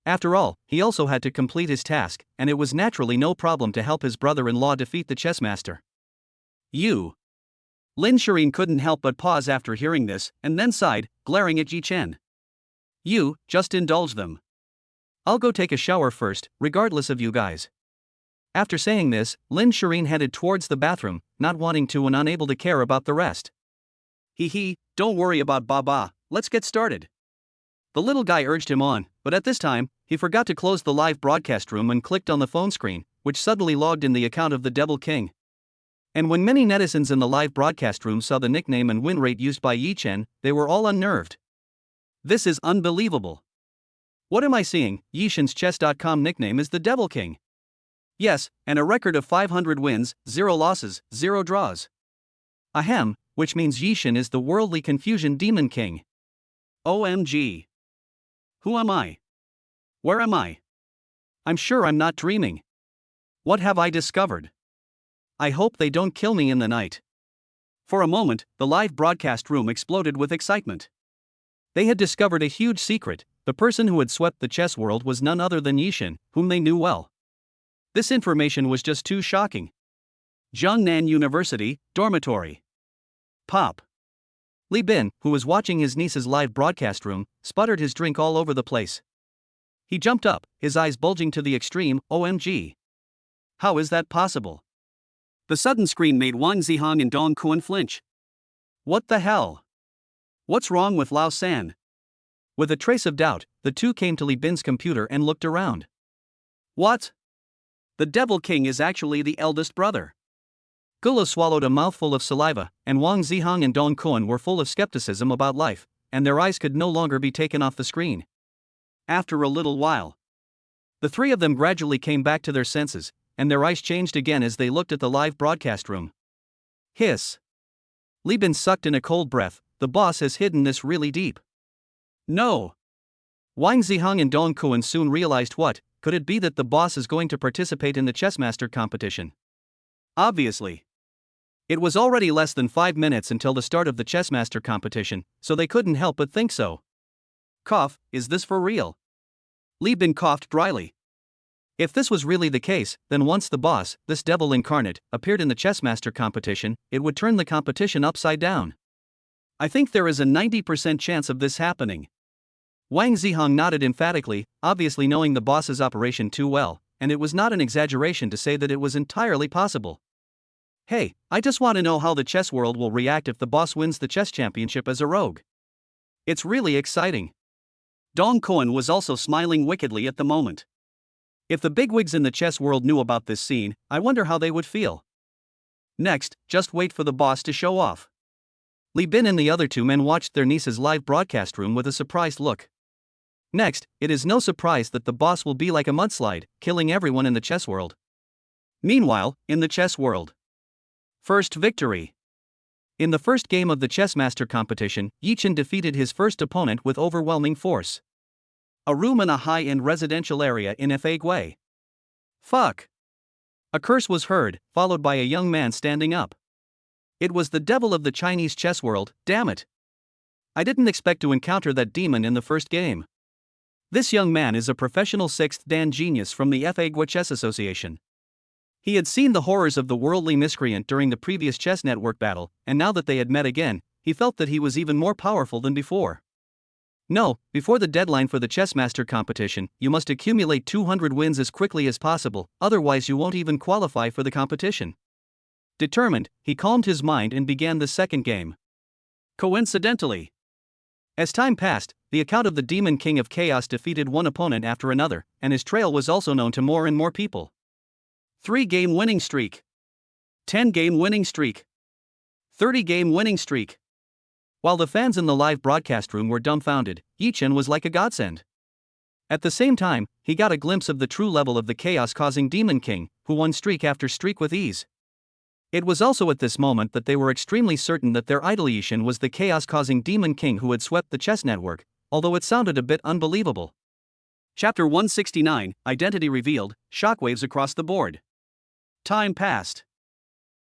After all, he also had to complete his task, and it was naturally no problem to help his brother-in-law defeat the chessmaster. You. Lin Shireen couldn't help but pause after hearing this, and then sighed, glaring at Yi Chen. You, just indulge them. I'll go take a shower first, regardless of you guys. After saying this, Lin Shireen headed towards the bathroom, not wanting to and unable to care about the rest. Hee hee, don't worry about Baba, let's get started. The little guy urged him on, but at this time, he forgot to close the live broadcast room and clicked on the phone screen, which suddenly logged in the account of the Devil King. And when many netizens in the live broadcast room saw the nickname and win rate used by Yi Chen, they were all unnerved. This is unbelievable. What am I seeing? Yi Chen's chess.com nickname is the Devil King. Yes, and a record of 500 wins, 0 losses, 0 draws. Ahem, which means Yi Chen is the worldly confusion demon king. OMG. Who am I? Where am I? I'm sure I'm not dreaming. What have I discovered? I hope they don't kill me in the night. For a moment, the live broadcast room exploded with excitement. They had discovered a huge secret. The person who had swept the chess world was none other than Yi Chen, whom they knew well. This information was just too shocking. Jiangnan University, dormitory. Pop. Li Bin, who was watching his niece's live broadcast room, sputtered his drink all over the place. He jumped up, his eyes bulging to the extreme. OMG. How is that possible? The sudden screen made Wang Zihang and Dong Kuan flinch. What the hell? What's wrong with Lao San? With a trace of doubt, the two came to Li Bin's computer and looked around. What? The Devil King is actually the eldest brother. Gulo swallowed a mouthful of saliva, and Wang Zihang and Dong Kuan were full of skepticism about life, and their eyes could no longer be taken off the screen. After a little while, the three of them gradually came back to their senses, and their eyes changed again as they looked at the live broadcast room. Hiss. Li Bin sucked in a cold breath. The boss has hidden this really deep. No. Wang Zihang and Dong Kuan soon realized what. Could it be that the boss is going to participate in the Chessmaster competition? Obviously. It was already less than 5 minutes until the start of the Chessmaster competition, so they couldn't help but think so. Cough, is this for real? Li Bin coughed dryly. If this was really the case, then once the boss, this devil incarnate, appeared in the Chessmaster competition, it would turn the competition upside down. I think there is a 90% chance of this happening. Wang Zihang nodded emphatically, obviously knowing the boss's operation too well, and it was not an exaggeration to say that it was entirely possible. Hey, I just want to know how the chess world will react if the boss wins the chess championship as a rogue. It's really exciting. Dong Kuan was also smiling wickedly at the moment. If the bigwigs in the chess world knew about this scene, I wonder how they would feel. Next, just wait for the boss to show off. Li Bin and the other two men watched their niece's live broadcast room with a surprised look. Next, it is no surprise that the boss will be like a mudslide, killing everyone in the chess world. Meanwhile, in the chess world. First victory. In the first game of the Chessmaster competition, Yichen defeated his first opponent with overwhelming force. A room in a high-end residential area in Fagway. Fuck. A curse was heard, followed by a young man standing up. It was the devil of the Chinese chess world, damn it. I didn't expect to encounter that demon in the first game. This young man is a professional 6th Dan genius from the Fagwa Chess Association. He had seen the horrors of the worldly miscreant during the previous chess network battle, and now that they had met again, he felt that he was even more powerful than before. No, before the deadline for the Chessmaster competition, you must accumulate 200 wins as quickly as possible, otherwise you won't even qualify for the competition. Determined, he calmed his mind and began the second game. Coincidentally, as time passed, the account of the Demon King of Chaos defeated one opponent after another, and his trail was also known to more and more people. 3-game winning streak. 10-game winning streak. 30-game winning streak. While the fans in the live broadcast room were dumbfounded, Yichen was like a godsend. At the same time, he got a glimpse of the true level of the chaos-causing Demon King, who won streak after streak with ease. It was also at this moment that they were extremely certain that their idol Yichen was the chaos-causing Demon King who had swept the chess network, although it sounded a bit unbelievable. Chapter 169, Identity Revealed, Shockwaves Across the Board. Time passed.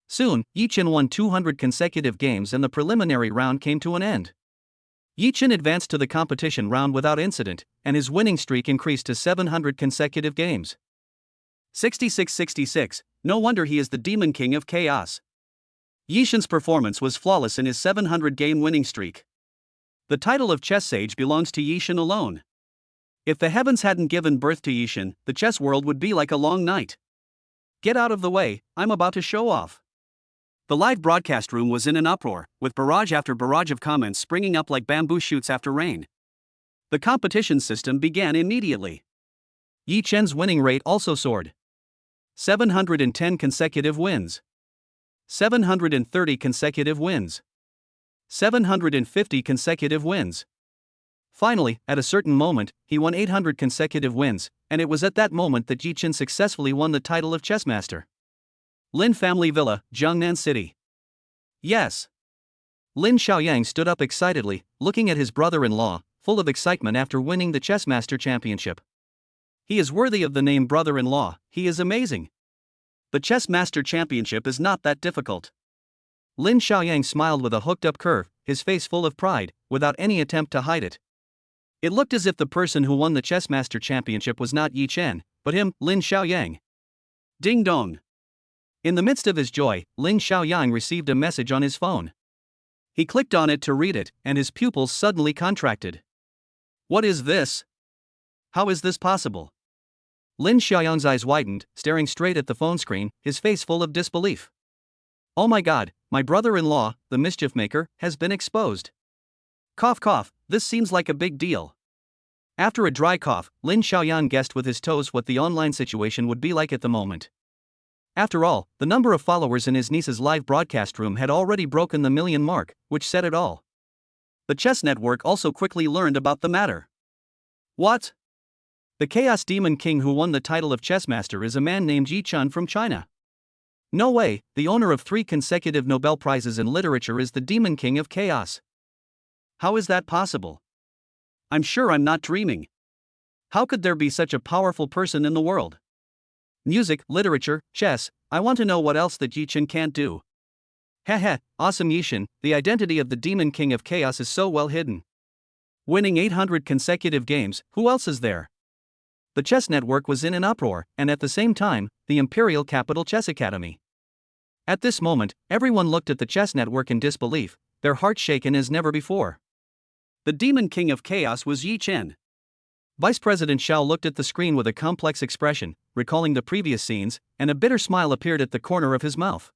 Soon, Yichen won 200 consecutive games and the preliminary round came to an end. Yichen advanced to the competition round without incident, and his winning streak increased to 700 consecutive games. 66-66, no wonder he is the Demon King of Chaos. Yichen's performance was flawless in his 700-game winning streak. The title of chess sage belongs to Yichen alone. If the heavens hadn't given birth to Yichen, the chess world would be like a long night. Get out of the way, I'm about to show off. The live broadcast room was in an uproar, with barrage after barrage of comments springing up like bamboo shoots after rain. The competition system began immediately. Yichen's winning rate also soared. 710 consecutive wins. 730 consecutive wins. 750 consecutive wins. Finally, at a certain moment, he won 800 consecutive wins, and it was at that moment that Yichen successfully won the title of Chessmaster. Lin Family Villa, Jiangnan City. Yes. Lin Xiaoyang stood up excitedly, looking at his brother-in-law, full of excitement after winning the Chessmaster championship. He is worthy of the name brother-in-law, he is amazing. The Chessmaster championship is not that difficult. Lin Xiaoyang smiled with a hooked-up curve, his face full of pride, without any attempt to hide it. It looked as if the person who won the Chessmaster championship was not Yichen, but him, Lin Xiaoyang. Ding dong. In the midst of his joy, Lin Xiaoyang received a message on his phone. He clicked on it to read it, and his pupils suddenly contracted. What is this? How is this possible? Lin Xiaoyang's eyes widened, staring straight at the phone screen, his face full of disbelief. Oh my god, my brother-in-law, the mischief maker, has been exposed. Cough cough, this seems like a big deal. After a dry cough, Lin Xiaoyang guessed with his toes what the online situation would be like at the moment. After all, the number of followers in his niece's live broadcast room had already broken the million mark, which said it all. The chess network also quickly learned about the matter. What? The Chaos Demon King who won the title of chess master is a man named Yi Chun from China. No way, the owner of 3 consecutive Nobel Prizes in literature is the Demon King of Chaos. How is that possible? I'm sure I'm not dreaming. How could there be such a powerful person in the world? Music, literature, chess, I want to know what else that Yi Chun can't do. Heh, awesome Yi Chun, the identity of the Demon King of Chaos is so well hidden. Winning 800 consecutive games, who else is there? The chess network was in an uproar, and at the same time, the Imperial Capital Chess Academy. At this moment, everyone looked at the chess network in disbelief, their hearts shaken as never before. The Demon King of Chaos was Yi Chun. Vice President Xiao looked at the screen with a complex expression, recalling the previous scenes, and a bitter smile appeared at the corner of his mouth.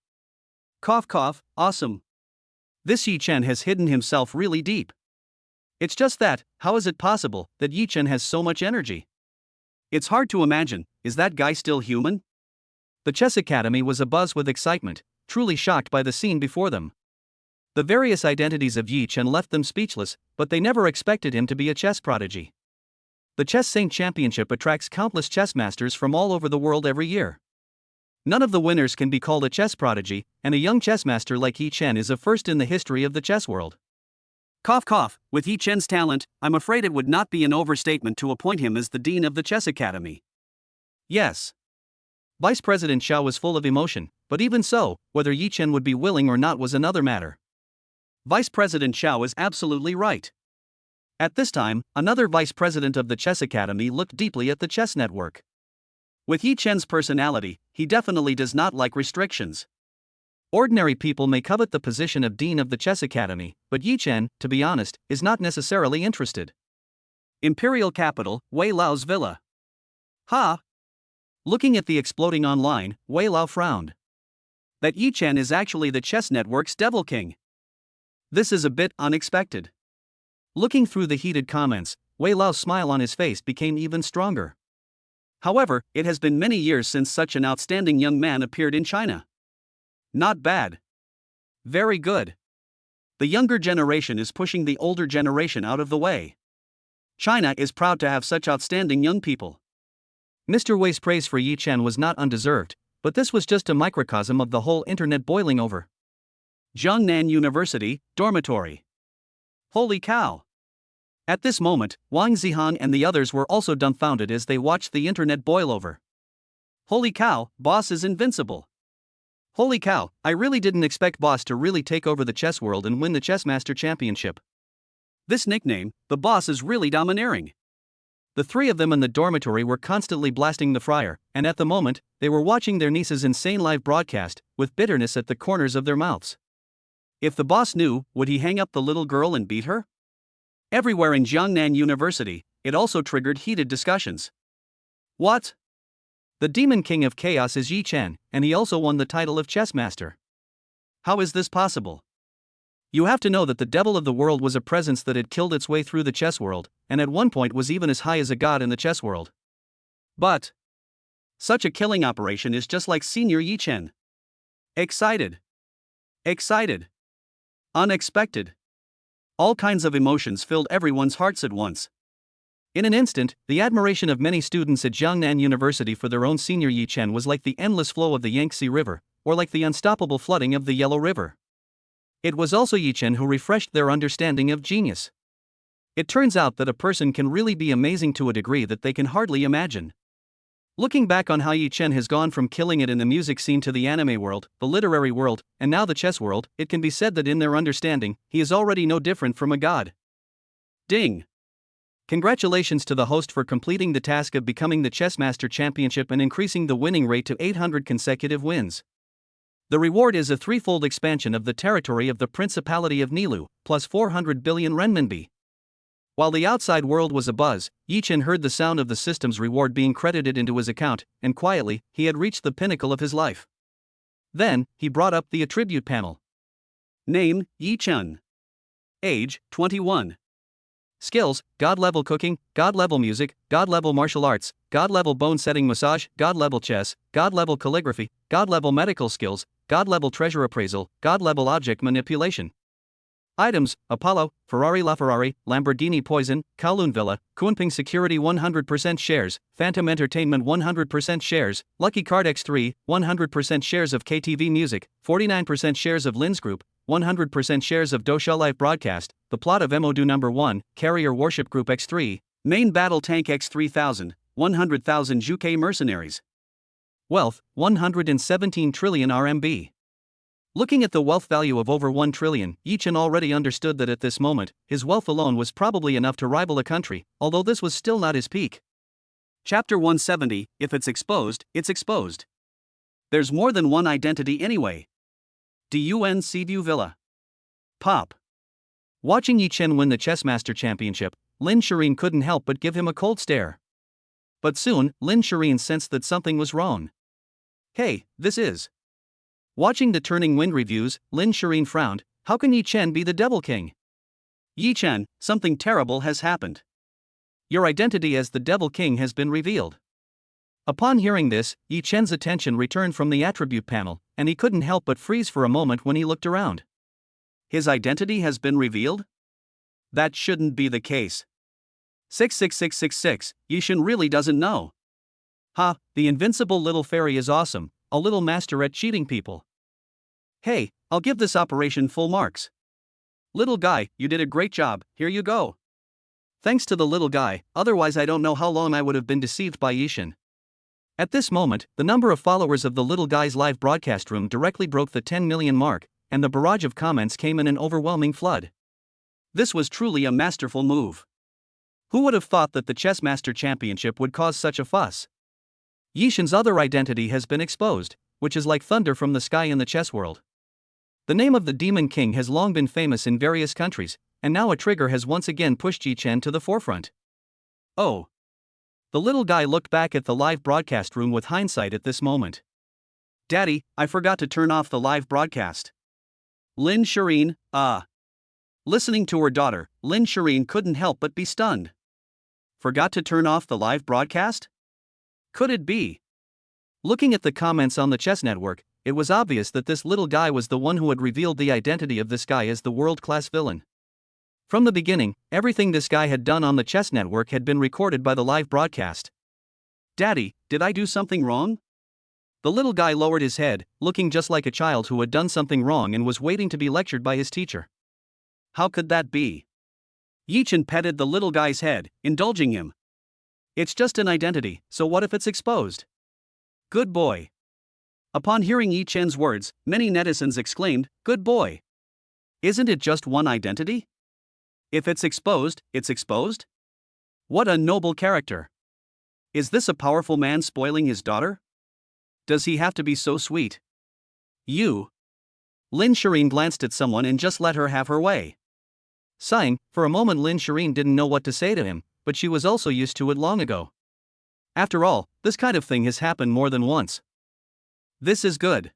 Cough cough, awesome. This Yi Chun has hidden himself really deep. It's just that, how is it possible that Yi Chun has so much energy? It's hard to imagine, is that guy still human? The Chess Academy was abuzz with excitement, truly shocked by the scene before them. The various identities of Yi Chun left them speechless, but they never expected him to be a chess prodigy. The Chess Saint Championship attracts countless chess masters from all over the world every year. None of the winners can be called a chess prodigy, and a young chess master like Yi Chun is a first in the history of the chess world. Cough cough, with Yi Chun's talent, I'm afraid it would not be an overstatement to appoint him as the Dean of the Chess Academy. Yes. Vice President Xiao was full of emotion, but even so, whether Yi Chun would be willing or not was another matter. Vice President Xiao is absolutely right. At this time, another vice president of the Chess Academy looked deeply at the chess network. With Yi Chun's personality, he definitely does not like restrictions. Ordinary people may covet the position of Dean of the Chess Academy, but Yi Chun, to be honest, is not necessarily interested. Imperial capital, Wei Lao's villa. Ha! Looking at the exploding online, Wei Lao frowned. That Yi Chun is actually the chess network's Devil King. This is a bit unexpected. Looking through the heated comments, Wei Lao's smile on his face became even stronger. However, it has been many years since such an outstanding young man appeared in China. Not bad. Very good. The younger generation is pushing the older generation out of the way. China is proud to have such outstanding young people. Mr. Wei's praise for Yi Chun was not undeserved, but this was just a microcosm of the whole internet boiling over. Jiangnan University, dormitory. Holy cow! At this moment, Wang Zihan and the others were also dumbfounded as they watched the internet boil over. Holy cow, boss is invincible. Holy cow, I really didn't expect boss to really take over the chess world and win the Chessmaster Championship. This nickname, the boss is really domineering. The 3 of them in the dormitory were constantly blasting the friar, and at the moment, they were watching their niece's insane live broadcast, with bitterness at the corners of their mouths. If the boss knew, would he hang up the little girl and beat her? Everywhere in Jiangnan University, it also triggered heated discussions. What? The Demon King of Chaos is Yi Chun, and he also won the title of chess master. How is this possible? You have to know that the devil of the world was a presence that had killed its way through the chess world, and at one point was even as high as a god in the chess world. But such a killing operation is just like Senior Yi Chun. Excited. Unexpected. All kinds of emotions filled everyone's hearts at once. In an instant, the admiration of many students at Jiangnan University for their own Senior Yi Chun was like the endless flow of the Yangtze River, or like the unstoppable flooding of the Yellow River. It was also Yi Chun who refreshed their understanding of genius. It turns out that a person can really be amazing to a degree that they can hardly imagine. Looking back on how Yi Chun has gone from killing it in the music scene to the anime world, the literary world, and now the chess world, it can be said that in their understanding, he is already no different from a god. Ding! Congratulations to the host for completing the task of becoming the Chessmaster Championship and increasing the winning rate to 800 consecutive wins. The reward is a threefold expansion of the territory of the Principality of Nilu, plus 400 billion renminbi. While the outside world was abuzz, Yi Chen heard the sound of the system's reward being credited into his account, and quietly, he had reached the pinnacle of his life. Then, he brought up the attribute panel. Name, Yi Chen. Age, 21. Skills, God-level cooking, God-level music, God-level martial arts, God-level bone-setting massage, God-level chess, God-level calligraphy, God-level medical skills, God-level treasure appraisal, God-level object manipulation. Items: Apollo, Ferrari LaFerrari, Lamborghini Poison, Kowloon Villa, Kunping Security 100% shares, Phantom Entertainment 100% shares, Lucky Card X3, 100% shares of KTV Music, 49% shares of Lin's Group, 100% shares of Dosha Live Broadcast, the plot of MODU No. 1, Carrier Warship Group X3, Main Battle Tank X3000, 100,000 UK mercenaries. Wealth, 117 trillion RMB. Looking at the wealth value of over 1 trillion, Yi Chen already understood that at this moment, his wealth alone was probably enough to rival a country, although this was still not his peak. Chapter 170, If it's exposed, it's exposed. There's more than one identity anyway. DUN Seaview Villa. Pop. Watching Yi Chen win the Chessmaster Championship, Lin Shireen couldn't help but give him a cold stare. But soon, Lin Shireen sensed that something was wrong. Hey, this is. Watching the Turning Wind reviews, Lin Shireen frowned. How can Yi Chen be the Devil King? Yi Chen, something terrible has happened. Your identity as the Devil King has been revealed. Upon hearing this, Yi Chen's attention returned from the attribute panel, and he couldn't help but freeze for a moment when he looked around. His identity has been revealed? That shouldn't be the case. 66666, Yi Chen really doesn't know. Ha, the invincible little fairy is awesome, a little master at cheating people. Hey, I'll give this operation full marks. Little guy, you did a great job, here you go. Thanks to the little guy, otherwise I don't know how long I would have been deceived by Yi Chen. At this moment, the number of followers of the little guy's live broadcast room directly broke the 10 million mark, and the barrage of comments came in an overwhelming flood. This was truly a masterful move. Who would have thought that the Chessmaster Championship would cause such a fuss? Yi Chen's other identity has been exposed, which is like thunder from the sky in the chess world. The name of the Demon King has long been famous in various countries, and now a trigger has once again pushed Yi Chen to the forefront. Oh. The little guy looked back at the live broadcast room with hindsight at this moment. Daddy, I forgot to turn off the live broadcast. Lin Shireen, Listening to her daughter, Lin Shireen couldn't help but be stunned. Forgot to turn off the live broadcast? Could it be? Looking at the comments on the chess network, it was obvious that this little guy was the one who had revealed the identity of this guy as the world-class villain. From the beginning, everything this guy had done on the chess network had been recorded by the live broadcast. Daddy, did I do something wrong? The little guy lowered his head, looking just like a child who had done something wrong and was waiting to be lectured by his teacher. How could that be? Yi Chen petted the little guy's head, indulging him. It's just an identity, so what if it's exposed? Good boy. Upon hearing Yi Chen's words, many netizens exclaimed, good boy. Isn't it just one identity? If it's exposed, it's exposed? What a noble character. Is this a powerful man spoiling his daughter? Does he have to be so sweet? You. Lin Shireen glanced at someone and just let her have her way. Sighing, for a moment Lin Shireen didn't know what to say to him, but she was also used to it long ago. After all, this kind of thing has happened more than once. This is good.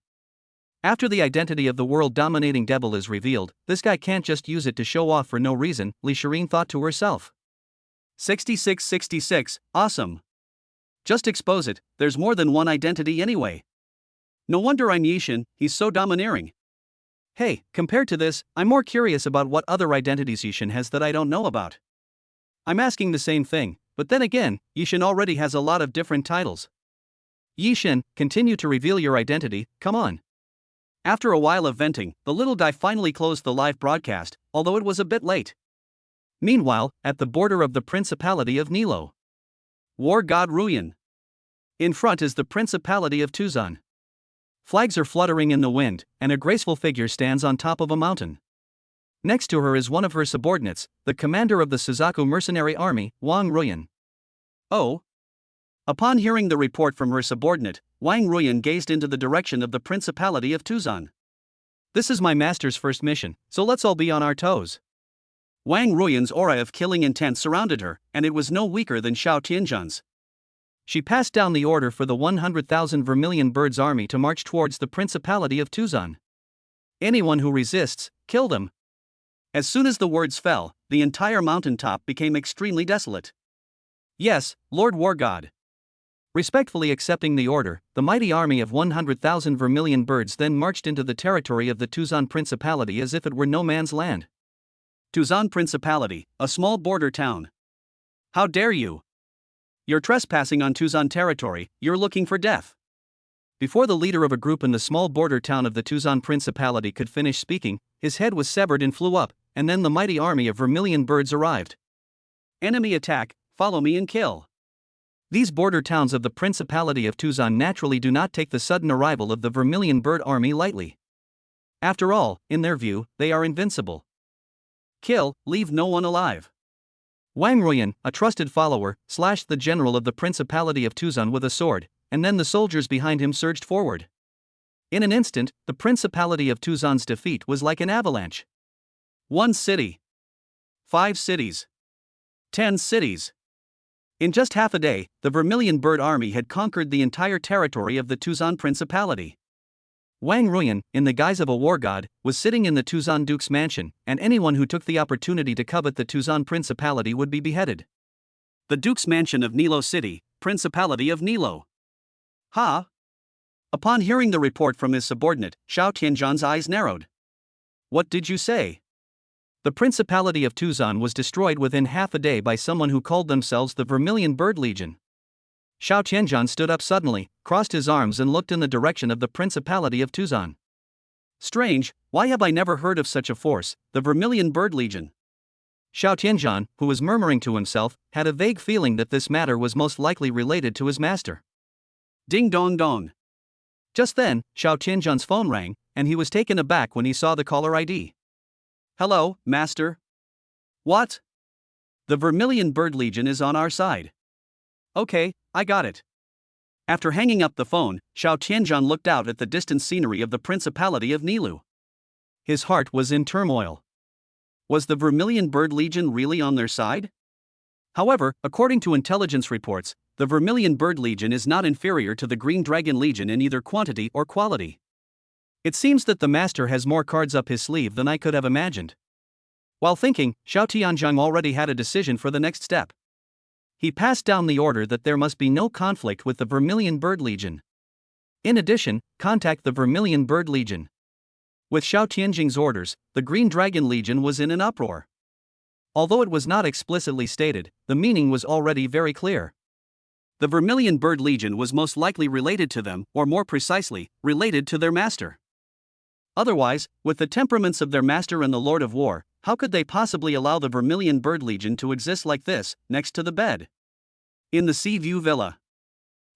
After the identity of the world-dominating devil is revealed, this guy can't just use it to show off for no reason, Li Shireen thought to herself. 6666, awesome. Just expose it, there's more than one identity anyway. No wonder I'm Yi Chen, he's so domineering. Hey, compared to this, I'm more curious about what other identities Yi Chen has that I don't know about. I'm asking the same thing, but then again, Yi Chen already has a lot of different titles. Yi Chen, continue to reveal your identity, come on. After a while of venting, the little guy finally closed the live broadcast, although it was a bit late. Meanwhile, at the border of the Principality of Nilo. War God Ruyan. In front is the Principality of Tuzan. Flags are fluttering in the wind, and a graceful figure stands on top of a mountain. Next to her is one of her subordinates, the commander of the Suzaku mercenary army, Wang Ruyan. Oh. Upon hearing the report from her subordinate, Wang Ruyan gazed into the direction of the Principality of Tuzan. This is my master's first mission, so let's all be on our toes. Wang Ruyan's aura of killing intent surrounded her, and it was no weaker than Xiao Tianzhan's. She passed down the order for the 100,000 Vermilion Birds army to march towards the Principality of Tuzan. Anyone who resists, kill them. As soon as the words fell, the entire mountaintop became extremely desolate. Yes, Lord War God. Respectfully accepting the order, the mighty army of 100,000 Vermilion Birds then marched into the territory of the Tuzan Principality as if it were no man's land. Tuzan Principality, a small border town. How dare you? You're trespassing on Tuzan territory, you're looking for death. Before the leader of a group in the small border town of the Tuzan Principality could finish speaking, his head was severed and flew up, and then the mighty army of Vermilion Birds arrived. Enemy attack, follow me and kill. These border towns of the Principality of Tuzan naturally do not take the sudden arrival of the Vermilion Bird army lightly. After all, in their view, they are invincible. Kill, leave no one alive. Wang Ruyan, a trusted follower, slashed the general of the Principality of Tuzan with a sword, and then the soldiers behind him surged forward. In an instant, the Principality of Tuzan's defeat was like an avalanche. 1 city. 5 cities. 10 cities. In just half a day, the Vermilion Bird army had conquered the entire territory of the Tuzan Principality. Wang Ruyan, in the guise of a war god, was sitting in the Tuzan Duke's mansion, and anyone who took the opportunity to covet the Tuzan Principality would be beheaded. The Duke's mansion of Nilo City, Principality of Nilo. Ha! Upon hearing the report from his subordinate, Xiao Tianzhan's eyes narrowed. What did you say? The Principality of Tuzan was destroyed within half a day by someone who called themselves the Vermilion Bird Legion. Xiao Tianzhan stood up suddenly, crossed his arms and looked in the direction of the Principality of Tuzan. Strange, why have I never heard of such a force, the Vermilion Bird Legion? Xiao Tianzhan, who was murmuring to himself, had a vague feeling that this matter was most likely related to his master. Ding dong dong. Just then, Xiao Tianzhan's phone rang, and he was taken aback when he saw the caller ID. Hello, Master. What? The Vermilion Bird Legion is on our side. Okay, I got it. After hanging up the phone, Xiao Tianzhan looked out at the distant scenery of the Principality of Nilu. His heart was in turmoil. Was the Vermilion Bird Legion really on their side? However, according to intelligence reports, the Vermilion Bird Legion is not inferior to the Green Dragon Legion in either quantity or quality. It seems that the master has more cards up his sleeve than I could have imagined. While thinking, Xiao Tianzhan already had a decision for the next step. He passed down the order that there must be no conflict with the Vermilion Bird Legion. In addition, contact the Vermilion Bird Legion. With Xiao Tianjing's orders, the Green Dragon Legion was in an uproar. Although it was not explicitly stated, the meaning was already very clear. The Vermilion Bird Legion was most likely related to them, or more precisely, related to their master. Otherwise, with the temperaments of their master and the Lord of War, how could they possibly allow the Vermilion Bird Legion to exist like this, next to the bed? In the Sea View Villa.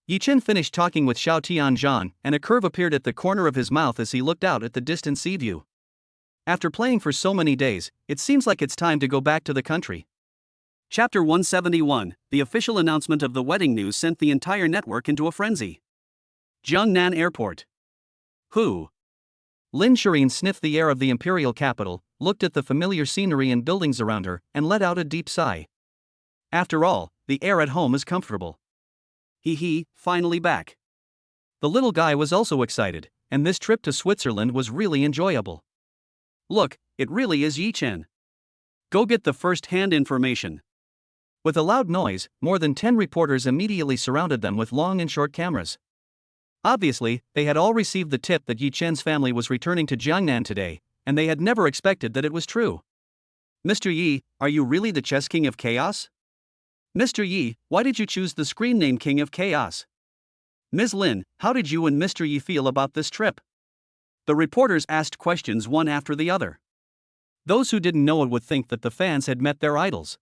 Yi Chen finished talking with Xiao Tianzhan, and a curve appeared at the corner of his mouth as he looked out at the distant sea view. After playing for so many days, it seems like it's time to go back to the country. Chapter 171, the official announcement of the wedding news sent the entire network into a frenzy. Jiangnan Airport. Who? Lin Shirin sniffed the air of the imperial capital, looked at the familiar scenery and buildings around her, and let out a deep sigh. After all, the air at home is comfortable. Hee, finally back. The little guy was also excited, and this trip to Switzerland was really enjoyable. Look, it really is Yi Chen. Go get the first-hand information. With a loud noise, more than 10 reporters immediately surrounded them with long and short cameras. Obviously, they had all received the tip that Yi Chen's family was returning to Jiangnan today, and they had never expected that it was true. Mr. Yi, are you really the chess king of chaos? Mr. Yi, why did you choose the screen name King of Chaos? Ms. Lin, how did you and Mr. Yi feel about this trip? The reporters asked questions one after the other. Those who didn't know it would think that the fans had met their idols.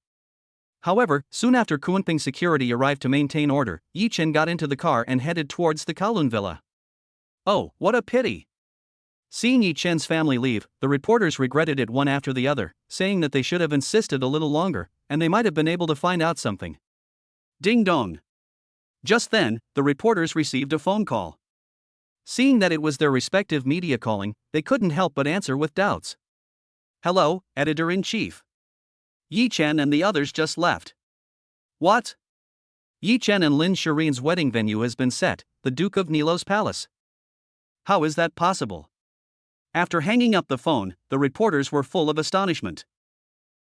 However, soon after Kunping security arrived to maintain order, Yi Chen got into the car and headed towards the Kowloon Villa. Oh, what a pity! Seeing Yi Chen's family leave, the reporters regretted it one after the other, saying that they should have insisted a little longer, and they might have been able to find out something. Ding dong. Just then, the reporters received a phone call. Seeing that it was their respective media calling, they couldn't help but answer with doubts. Hello, Editor-in-Chief. Yi Chen and the others just left. What? Yi Chen and Lin Shireen's wedding venue has been set, the Duke of Nilou's palace. How is that possible? After hanging up the phone, the reporters were full of astonishment.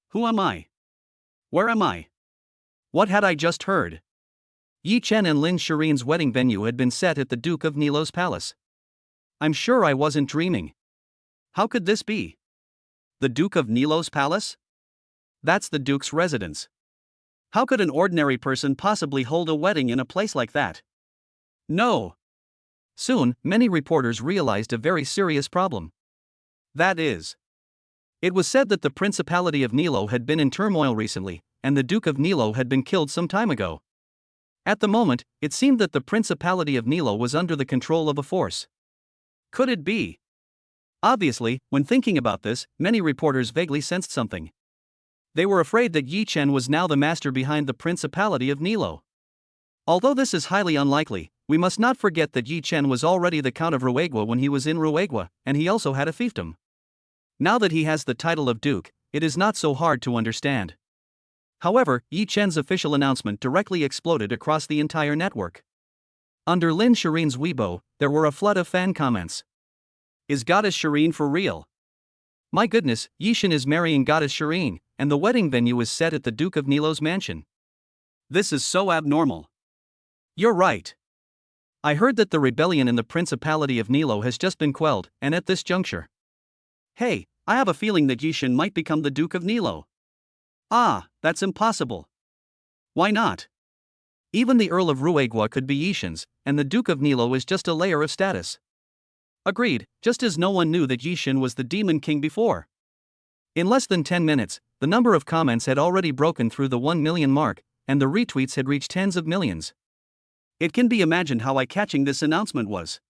Who am I? Where am I? What had I just heard? Yi Chen and Lin Shireen's wedding venue had been set at the Duke of Nilou's palace. I'm sure I wasn't dreaming. How could this be? The Duke of Nilou's palace? That's the Duke's residence. How could an ordinary person possibly hold a wedding in a place like that? No. Soon, many reporters realized a very serious problem. That is, it was said that the Principality of Nilou had been in turmoil recently, and the Duke of Nilou had been killed some time ago. At the moment, it seemed that the Principality of Nilou was under the control of a force. Could it be? Obviously, when thinking about this, many reporters vaguely sensed something. They were afraid that Yi Chen was now the master behind the Principality of Nilou. Although this is highly unlikely, we must not forget that Yi Chen was already the Count of Ruegwa when he was in Ruegwa, and he also had a fiefdom. Now that he has the title of Duke, it is not so hard to understand. However, Yi Chen's official announcement directly exploded across the entire network. Under Lin Shireen's Weibo, there were a flood of fan comments. Is Goddess Shireen for real? My goodness, Yi Chen is marrying Goddess Shireen, and the wedding venue is set at the Duke of Nilou's mansion. This is so abnormal. You're right. I heard that the rebellion in the Principality of Nilou has just been quelled, and at this juncture. Hey, I have a feeling that Yi Chen might become the Duke of Nilou. Ah, that's impossible. Why not? Even the Earl of Ruegwa could be Yi Chen's, and the Duke of Nilou is just a layer of status. Agreed, just as no one knew that Yi Chen was the Demon King before. In less than 10 minutes, the number of comments had already broken through the 1 million mark, and the retweets had reached tens of millions. It can be imagined how eye-catching this announcement was.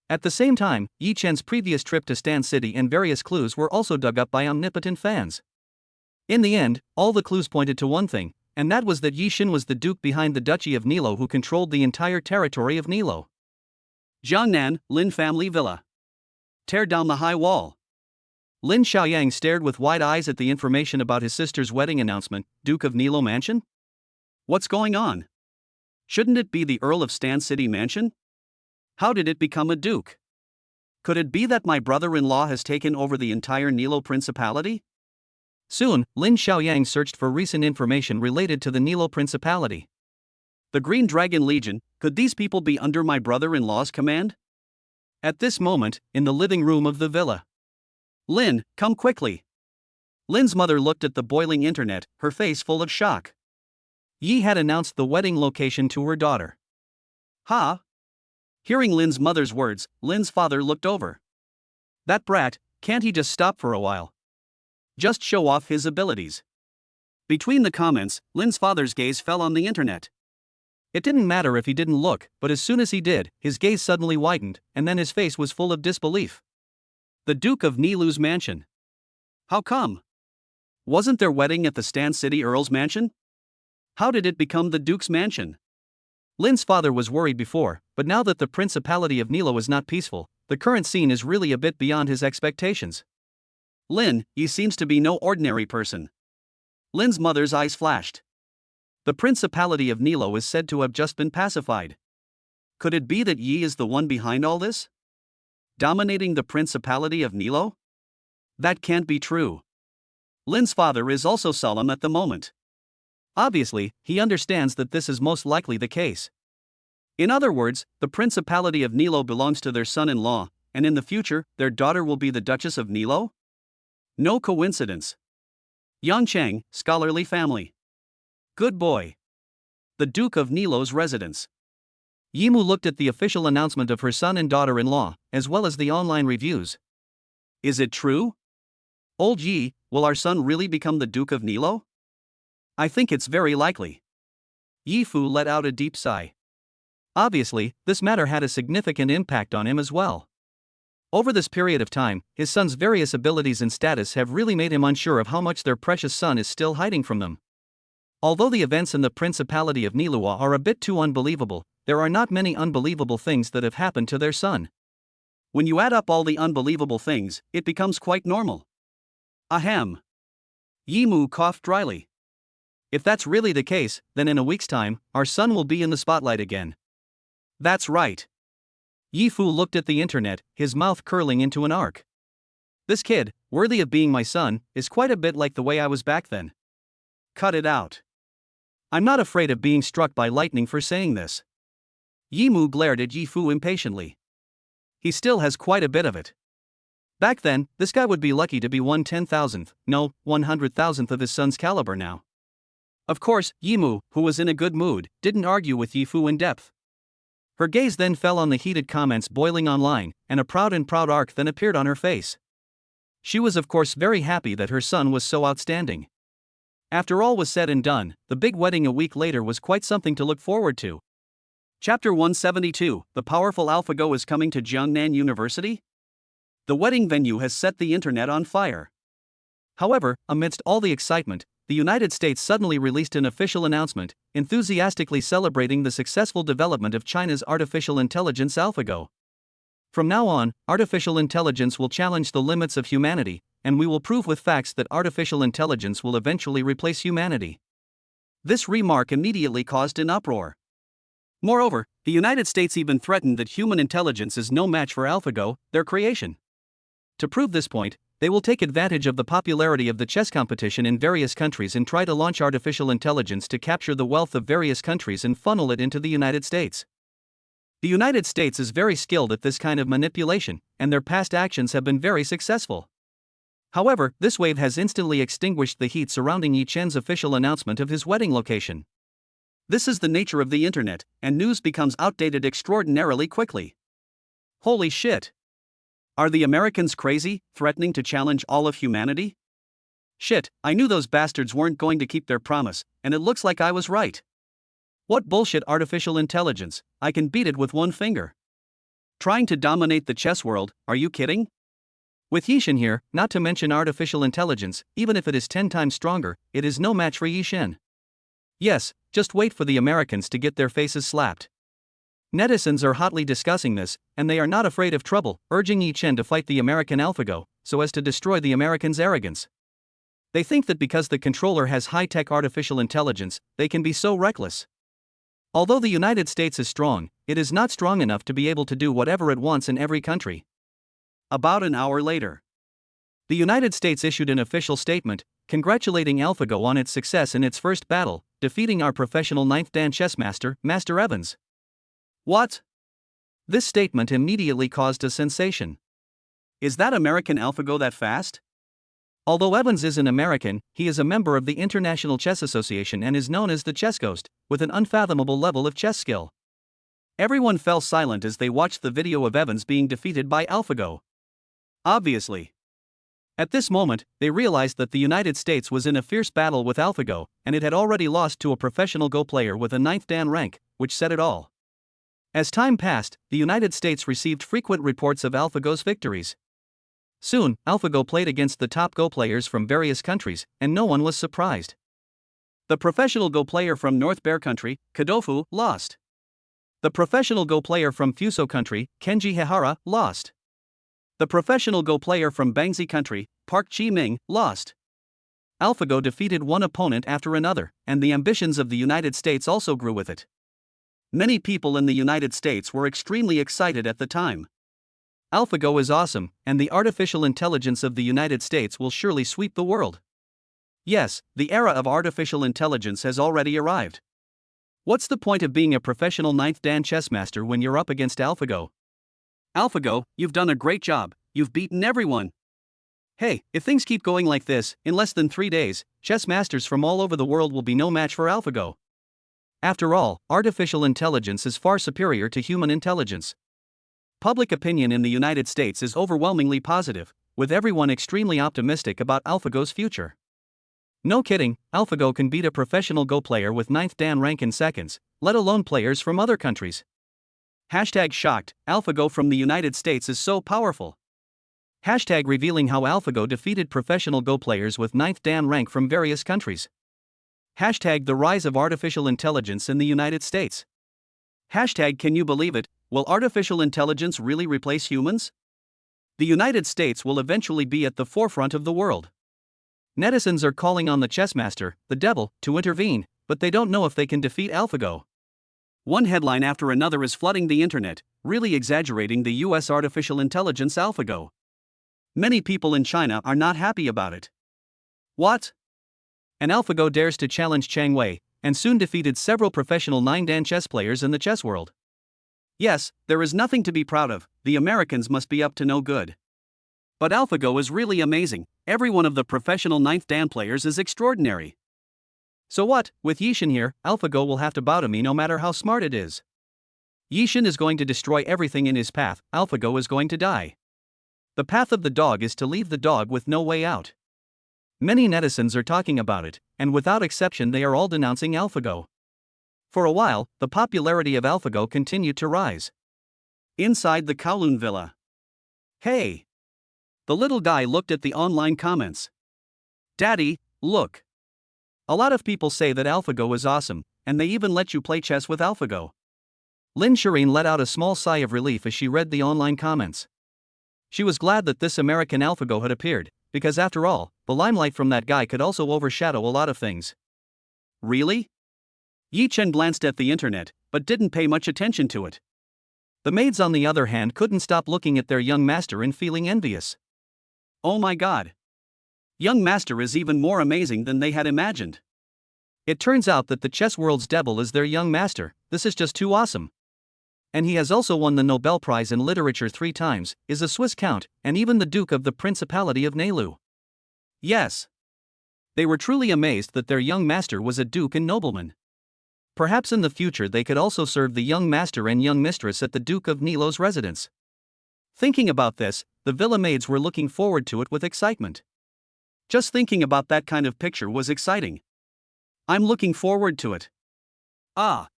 At the same time, Yi Chen's previous trip to Stan City and various clues were also dug up by omnipotent fans. In the end, all the clues pointed to one thing, and that was that Yi Chen was the duke behind the Duchy of Nilou who controlled the entire territory of Nilou. Jiangnan, Lin family villa. Tear down the high wall. Lin Xiaoyang stared with wide eyes at the information about his sister's wedding announcement. Duke of Nilou Mansion? What's going on? Shouldn't it be the Earl of Stan City Mansion? How did it become a duke? Could it be that my brother-in-law has taken over the entire Nilou Principality? Soon, Lin Xiaoyang searched for recent information related to the Nilou Principality. The Green Dragon Legion, could these people be under my brother-in-law's command? At this moment, in the living room of the villa. Lin, come quickly. Lin's mother looked at the boiling internet, her face full of shock. Yi had announced the wedding location to her daughter. Ha! Hearing Lin's mother's words, Lin's father looked over. That brat, can't he just stop for a while? Just show off his abilities. Between the comments, Lin's father's gaze fell on the internet. It didn't matter if he didn't look, but as soon as he did, his gaze suddenly widened, and then his face was full of disbelief. The Duke of Nilou's mansion. How come? Wasn't their wedding at the Stan City Earl's mansion? How did it become the Duke's mansion? Lin's father was worried before, but now that the Principality of Nilou is not peaceful, the current scene is really a bit beyond his expectations. Lin, he seems to be no ordinary person. Lin's mother's eyes flashed. The Principality of Nilou is said to have just been pacified. Could it be that Yi is the one behind all this? Dominating the Principality of Nilou? That can't be true. Lin's father is also solemn at the moment. Obviously, he understands that this is most likely the case. In other words, the Principality of Nilou belongs to their son-in-law, and in the future, their daughter will be the Duchess of Nilou? No coincidence. Yangcheng, scholarly family. Good boy. The Duke of Nilou's residence. Yimu looked at the official announcement of her son and daughter-in-law, as well as the online reviews. Is it true? Old Yi, will our son really become the Duke of Nilou? I think it's very likely. Yi Fu let out a deep sigh. Obviously, this matter had a significant impact on him as well. Over this period of time, his son's various abilities and status have really made him unsure of how much their precious son is still hiding from them. Although the events in the Principality of Nilua are a bit too unbelievable, there are not many unbelievable things that have happened to their son. When you add up all the unbelievable things, it becomes quite normal. Ahem. Yimu coughed dryly. If that's really the case, then in a week's time, our son will be in the spotlight again. That's right. Yi Fu looked at the internet, his mouth curling into an arc. This kid, worthy of being my son, is quite a bit like the way I was back then. Cut it out. I'm not afraid of being struck by lightning for saying this. Yimu glared at Yi Fu impatiently. He still has quite a bit of it. Back then, this guy would be lucky to be 1/10,000th, no, 100,000th of his son's caliber now. Of course, Yimu, who was in a good mood, didn't argue with Yi Fu in depth. Her gaze then fell on the heated comments boiling online, and a proud arc then appeared on her face. She was of course very happy that her son was so outstanding. After all was said and done, the big wedding a week later was quite something to look forward to. Chapter 172, The Powerful AlphaGo is coming to Jiangnan University? The wedding venue has set the internet on fire. However, amidst all the excitement, the United States suddenly released an official announcement, enthusiastically celebrating the successful development of China's artificial intelligence AlphaGo. From now on, artificial intelligence will challenge the limits of humanity, and we will prove with facts that artificial intelligence will eventually replace humanity. This remark immediately caused an uproar. Moreover, the United States even threatened that human intelligence is no match for AlphaGo, their creation. To prove this point, they will take advantage of the popularity of the chess competition in various countries and try to launch artificial intelligence to capture the wealth of various countries and funnel it into the United States. The United States is very skilled at this kind of manipulation, and their past actions have been very successful. However, this wave has instantly extinguished the heat surrounding Yi Chen's official announcement of his wedding location. This is the nature of the internet, and news becomes outdated extraordinarily quickly. Holy shit! Are the Americans crazy, threatening to challenge all of humanity? Shit, I knew those bastards weren't going to keep their promise, and it looks like I was right. What bullshit artificial intelligence, I can beat it with one finger. Trying to dominate the chess world, are you kidding? With Yi Shen here, not to mention artificial intelligence, even if it is 10 times stronger, it is no match for Yi Shen. Yes, just wait for the Americans to get their faces slapped. Netizens are hotly discussing this, and they are not afraid of trouble, urging Yi Chen to fight the American AlphaGo, so as to destroy the Americans' arrogance. They think that because the controller has high-tech artificial intelligence, they can be so reckless. Although the United States is strong, it is not strong enough to be able to do whatever it wants in every country. About an hour later, the United States issued an official statement, congratulating AlphaGo on its success in its first battle, defeating our professional 9th Dan chess master, Master Evans. What? This statement immediately caused a sensation. Is that American AlphaGo that fast? Although Evans isn't American, he is a member of the International Chess Association and is known as the Chess Ghost, with an unfathomable level of chess skill. Everyone fell silent as they watched the video of Evans being defeated by AlphaGo. Obviously. At this moment, they realized that the United States was in a fierce battle with AlphaGo, and it had already lost to a professional Go player with a 9th Dan rank, which said it all. As time passed, the United States received frequent reports of AlphaGo's victories. Soon, AlphaGo played against the top Go players from various countries, and no one was surprised. The professional Go player from North Bear Country, Kadofu, lost. The professional Go player from Fuso Country, Kenji Hihara, lost. The professional Go player from Bangzi Country, Park Ji-ming, lost. AlphaGo defeated one opponent after another, and the ambitions of the United States also grew with it. Many people in the United States were extremely excited at the time. AlphaGo is awesome, and the artificial intelligence of the United States will surely sweep the world. Yes, the era of artificial intelligence has already arrived. What's the point of being a professional 9th Dan chess master when you're up against AlphaGo? AlphaGo, you've done a great job, you've beaten everyone. Hey, if things keep going like this, in less than 3 days, chess masters from all over the world will be no match for AlphaGo. After all, artificial intelligence is far superior to human intelligence. Public opinion in the United States is overwhelmingly positive, with everyone extremely optimistic about AlphaGo's future. No kidding, AlphaGo can beat a professional Go player with 9th Dan rank in seconds, let alone players from other countries. #shocked, AlphaGo from the United States is so powerful. Hashtag revealing how AlphaGo defeated professional Go players with 9th Dan rank from various countries. Hashtag the rise of artificial intelligence in the United States. Hashtag can you believe it, will artificial intelligence really replace humans? The United States will eventually be at the forefront of the world. Netizens are calling on the chess master, the devil, to intervene, but they don't know if they can defeat AlphaGo. One headline after another is flooding the internet, really exaggerating the US artificial intelligence AlphaGo. Many people in China are not happy about it. What? An AlphaGo dares to challenge Chang Wei, and soon defeated several professional 9Dan chess players in the chess world. Yes, there is nothing to be proud of, the Americans must be up to no good. But AlphaGo is really amazing, every one of the professional 9th Dan players is extraordinary. So what, with Yishan here, AlphaGo will have to bow to me no matter how smart it is. Yishan is going to destroy everything in his path, AlphaGo is going to die. The path of the dog is to leave the dog with no way out. Many netizens are talking about it, and without exception they are all denouncing AlphaGo. For a while, the popularity of AlphaGo continued to rise. Inside the Kowloon Villa. Hey! The little guy looked at the online comments. Daddy, look. A lot of people say that AlphaGo is awesome, and they even let you play chess with AlphaGo. Lin Shireen let out a small sigh of relief as she read the online comments. She was glad that this American AlphaGo had appeared, because after all, the limelight from that guy could also overshadow a lot of things. Really? Yi Chen glanced at the internet, but didn't pay much attention to it. The maids on the other hand couldn't stop looking at their young master and feeling envious. Oh my god! Young master is even more amazing than they had imagined. It turns out that the chess world's devil is their young master, this is just too awesome. And he has also won the Nobel Prize in Literature 3 times, is a Swiss count, and even the Duke of the Principality of Neilu. Yes. They were truly amazed that their young master was a duke and nobleman. Perhaps in the future they could also serve the young master and young mistress at the Duke of Nilo's residence. Thinking about this, the villa maids were looking forward to it with excitement. Just thinking about that kind of picture was exciting. I'm looking forward to it. Ah!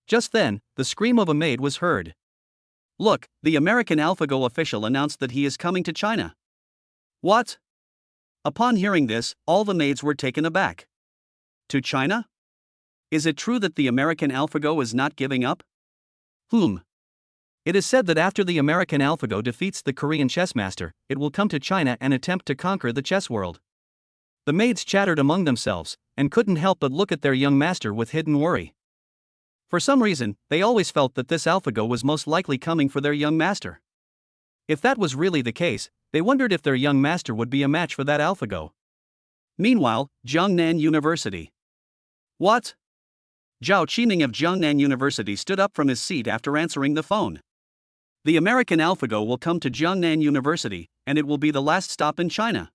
Just then, the scream of a maid was heard. Look, the American AlphaGo official announced that he is coming to China. What? Upon hearing this, all the maids were taken aback. To China? Is it true that the American AlphaGo is not giving up? It is said that after the American AlphaGo defeats the Korean chess master, it will come to China and attempt to conquer the chess world. The maids chattered among themselves, and couldn't help but look at their young master with hidden worry. For some reason, they always felt that this AlphaGo was most likely coming for their young master. If that was really the case, they wondered if their young master would be a match for that AlphaGo. Meanwhile, Jiangnan University. What? Zhao Qiming of Jiangnan University stood up from his seat after answering the phone. The American AlphaGo will come to Jiangnan University, and it will be the last stop in China.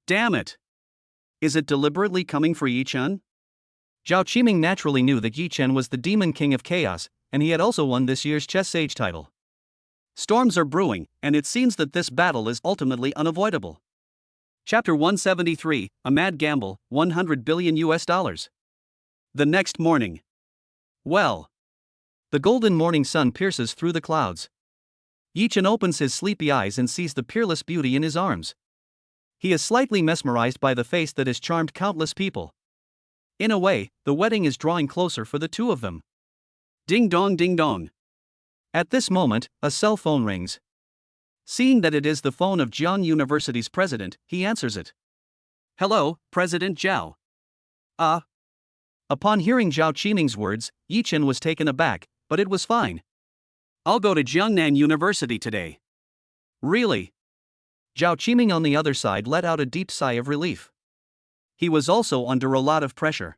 Damn it! Is it deliberately coming for Yi Chen? Zhao Qiming naturally knew that Yi Chen was the demon king of chaos, and he had also won this year's chess sage title. Storms are brewing, and it seems that this battle is ultimately unavoidable. Chapter 173, A Mad Gamble, $100 billion. The next morning. Well. The golden morning sun pierces through the clouds. Yi Chen opens his sleepy eyes and sees the peerless beauty in his arms. He is slightly mesmerized by the face that has charmed countless people. In a way, the wedding is drawing closer for the two of them. Ding dong ding dong. At this moment, a cell phone rings. Seeing that it is the phone of Jiang University's president, he answers it. Hello, President Zhao. Upon hearing Zhao Qiming's words, Yi Chen was taken aback, but it was fine. I'll go to Jiangnan University today. Really? Zhao Qiming on the other side let out a deep sigh of relief. He was also under a lot of pressure.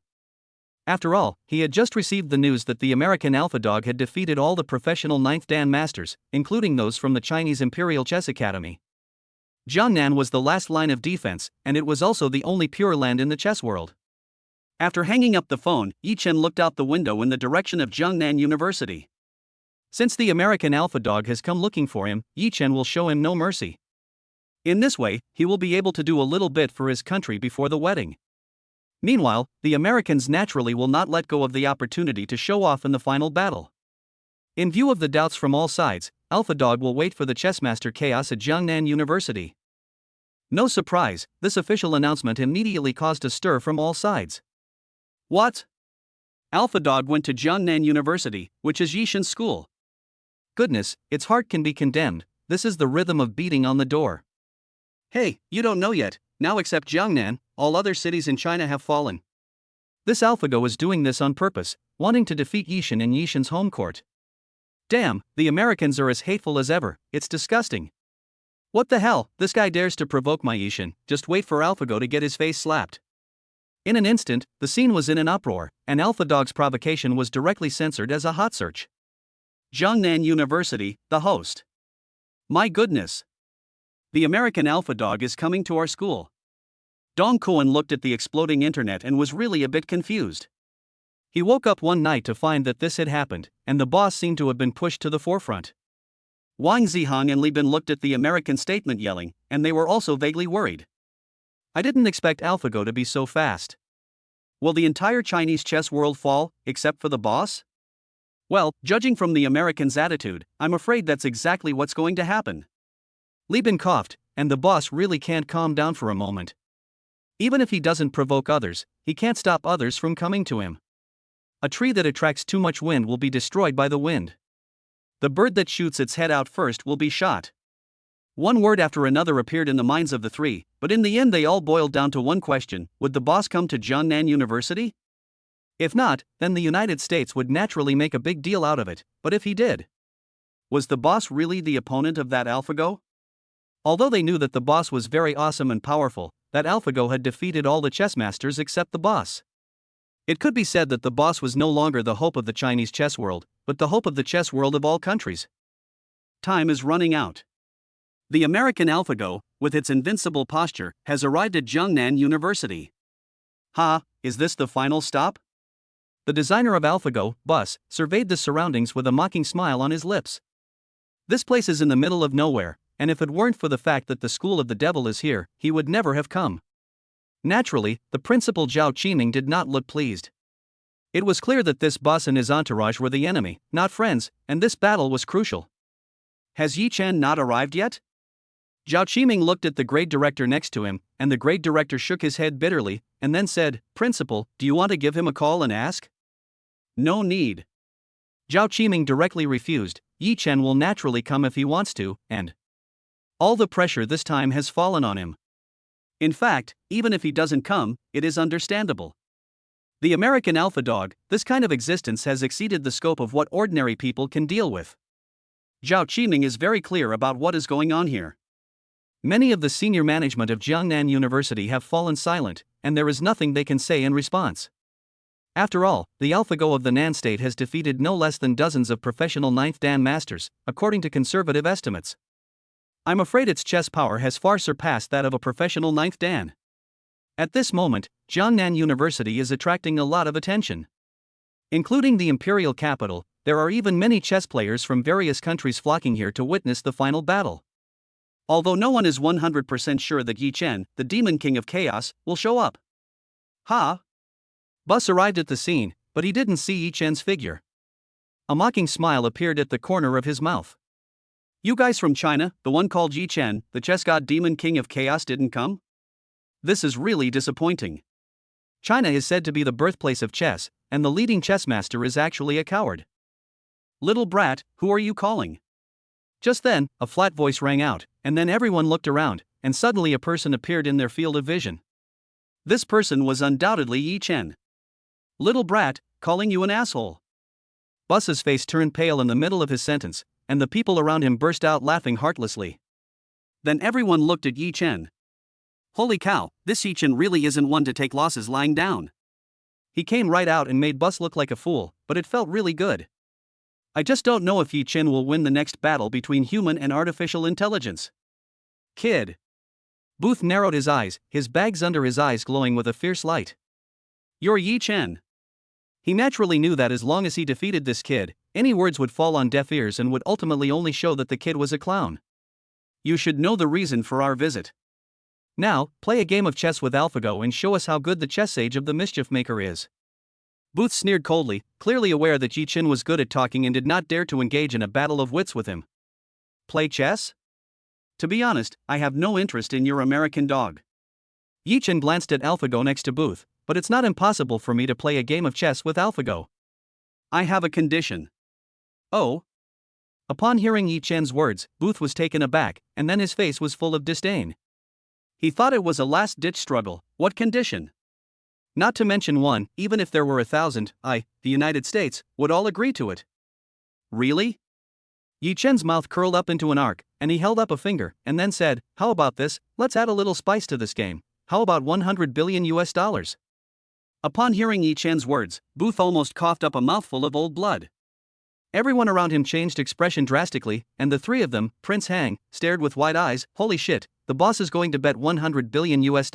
After all, he had just received the news that the American AlphaDog had defeated all the professional 9th Dan masters, including those from the Chinese Imperial Chess Academy. Jiangnan was the last line of defense, and it was also the only pure land in the chess world. After hanging up the phone, Yi Chen looked out the window in the direction of Jiangnan University. Since the American AlphaDog has come looking for him, Yi Chen will show him no mercy. In this way, he will be able to do a little bit for his country before the wedding. Meanwhile, the Americans naturally will not let go of the opportunity to show off in the final battle. In view of the doubts from all sides, AlphaDog will wait for the chessmaster Chaos at Jiangnan University. No surprise, this official announcement immediately caused a stir from all sides. What? AlphaDog went to Jiangnan University, which is Yishan's school. Goodness, its heart can be condemned, this is the rhythm of beating on the door. Hey, you don't know yet, now except Jiangnan, all other cities in China have fallen. This AlphaGo is doing this on purpose, wanting to defeat Yishan in Yishan's home court. Damn, the Americans are as hateful as ever, it's disgusting. What the hell, this guy dares to provoke my Yishan, just wait for AlphaGo to get his face slapped. In an instant, the scene was in an uproar, and AlphaDog's provocation was directly censored as a hot search. Jiangnan University, the host. My goodness. The American AlphaDog is coming to our school. Dong Cohen looked at the exploding internet and was really a bit confused. He woke up one night to find that this had happened, and the boss seemed to have been pushed to the forefront. Wang Zihang and Li Bin looked at the American statement yelling, and they were also vaguely worried. I didn't expect AlphaGo to be so fast. Will the entire Chinese chess world fall, except for the boss? Well, judging from the Americans' attitude, I'm afraid that's exactly what's going to happen. Li Bin coughed, and the boss really can't calm down for a moment. Even if he doesn't provoke others, he can't stop others from coming to him. A tree that attracts too much wind will be destroyed by the wind. The bird that shoots its head out first will be shot. One word after another appeared in the minds of the three, but in the end they all boiled down to one question: would the boss come to Jiangnan University? If not, then the United States would naturally make a big deal out of it, but if he did, was the boss really the opponent of that AlphaGo? Although they knew that the boss was very awesome and powerful, that AlphaGo had defeated all the chess masters except the boss. It could be said that the boss was no longer the hope of the Chinese chess world, but the hope of the chess world of all countries. Time is running out. The American AlphaGo, with its invincible posture, has arrived at Jiangnan University. Is this the final stop? The designer of AlphaGo, Bus, surveyed the surroundings with a mocking smile on his lips. This place is in the middle of nowhere, and if it weren't for the fact that the school of the devil is here, he would never have come. Naturally, the principal Zhao Qiming did not look pleased. It was clear that this boss and his entourage were the enemy, not friends, and this battle was crucial. Has Yi Chen not arrived yet? Zhao Qiming looked at the grade director next to him, and the grade director shook his head bitterly, and then said, "Principal, do you want to give him a call and ask?" No need. Zhao Qiming directly refused. Yi Chen will naturally come if he wants to, and all the pressure this time has fallen on him. In fact, even if he doesn't come, it is understandable. The American AlphaDog, this kind of existence has exceeded the scope of what ordinary people can deal with. Zhao Qiming is very clear about what is going on here. Many of the senior management of Jiangnan University have fallen silent, and there is nothing they can say in response. After all, the AlphaGo of the Nan state has defeated no less than dozens of professional 9th Dan masters, according to conservative estimates. I'm afraid its chess power has far surpassed that of a professional 9th Dan. At this moment, Jiangnan University is attracting a lot of attention. Including the imperial capital, there are even many chess players from various countries flocking here to witness the final battle. Although no one is 100% sure that Yi Chen, the demon king of chaos, will show up. Bus arrived at the scene, but he didn't see Yi Chen's figure. A mocking smile appeared at the corner of his mouth. You guys from China, the one called Yi Chen, the chess god demon king of chaos, didn't come? This is really disappointing. China is said to be the birthplace of chess, and the leading chess master is actually a coward. Little brat, who are you calling? Just then, a flat voice rang out, and then everyone looked around, and suddenly a person appeared in their field of vision. This person was undoubtedly Yi Chen. Little brat, calling you an asshole. Bus's face turned pale in the middle of his sentence, and the people around him burst out laughing heartlessly. Then everyone looked at Yi Chen. Holy cow, this Yi Chen really isn't one to take losses lying down. He came right out and made Bus look like a fool, but it felt really good. I just don't know if Yi Chen will win the next battle between human and artificial intelligence. Kid. Booth narrowed his eyes, his bags under his eyes glowing with a fierce light. You're Yi Chen. He naturally knew that as long as he defeated this kid, any words would fall on deaf ears and would ultimately only show that the kid was a clown. You should know the reason for our visit. Now, play a game of chess with AlphaGo and show us how good the chess sage of the mischief maker is. Booth sneered coldly, clearly aware that Yi Chen was good at talking and did not dare to engage in a battle of wits with him. Play chess? To be honest, I have no interest in your American dog. Yi-Chen glanced at AlphaGo next to Booth, but it's not impossible for me to play a game of chess with AlphaGo. I have a condition. Oh? Upon hearing Yi-Chen's words, Booth was taken aback, and then his face was full of disdain. He thought it was a last-ditch struggle. What condition? Not to mention one, even if there were 1,000, the United States, would all agree to it. Really? Yi-Chen's mouth curled up into an arc, and he held up a finger, and then said, "How about this? Let's add a little spice to this game. How about $100 billion US? Upon hearing Yi-Chen's words, Booth almost coughed up a mouthful of old blood. Everyone around him changed expression drastically, and the three of them, Prince Hang, stared with wide eyes. Holy shit, the boss is going to bet $100 billion US.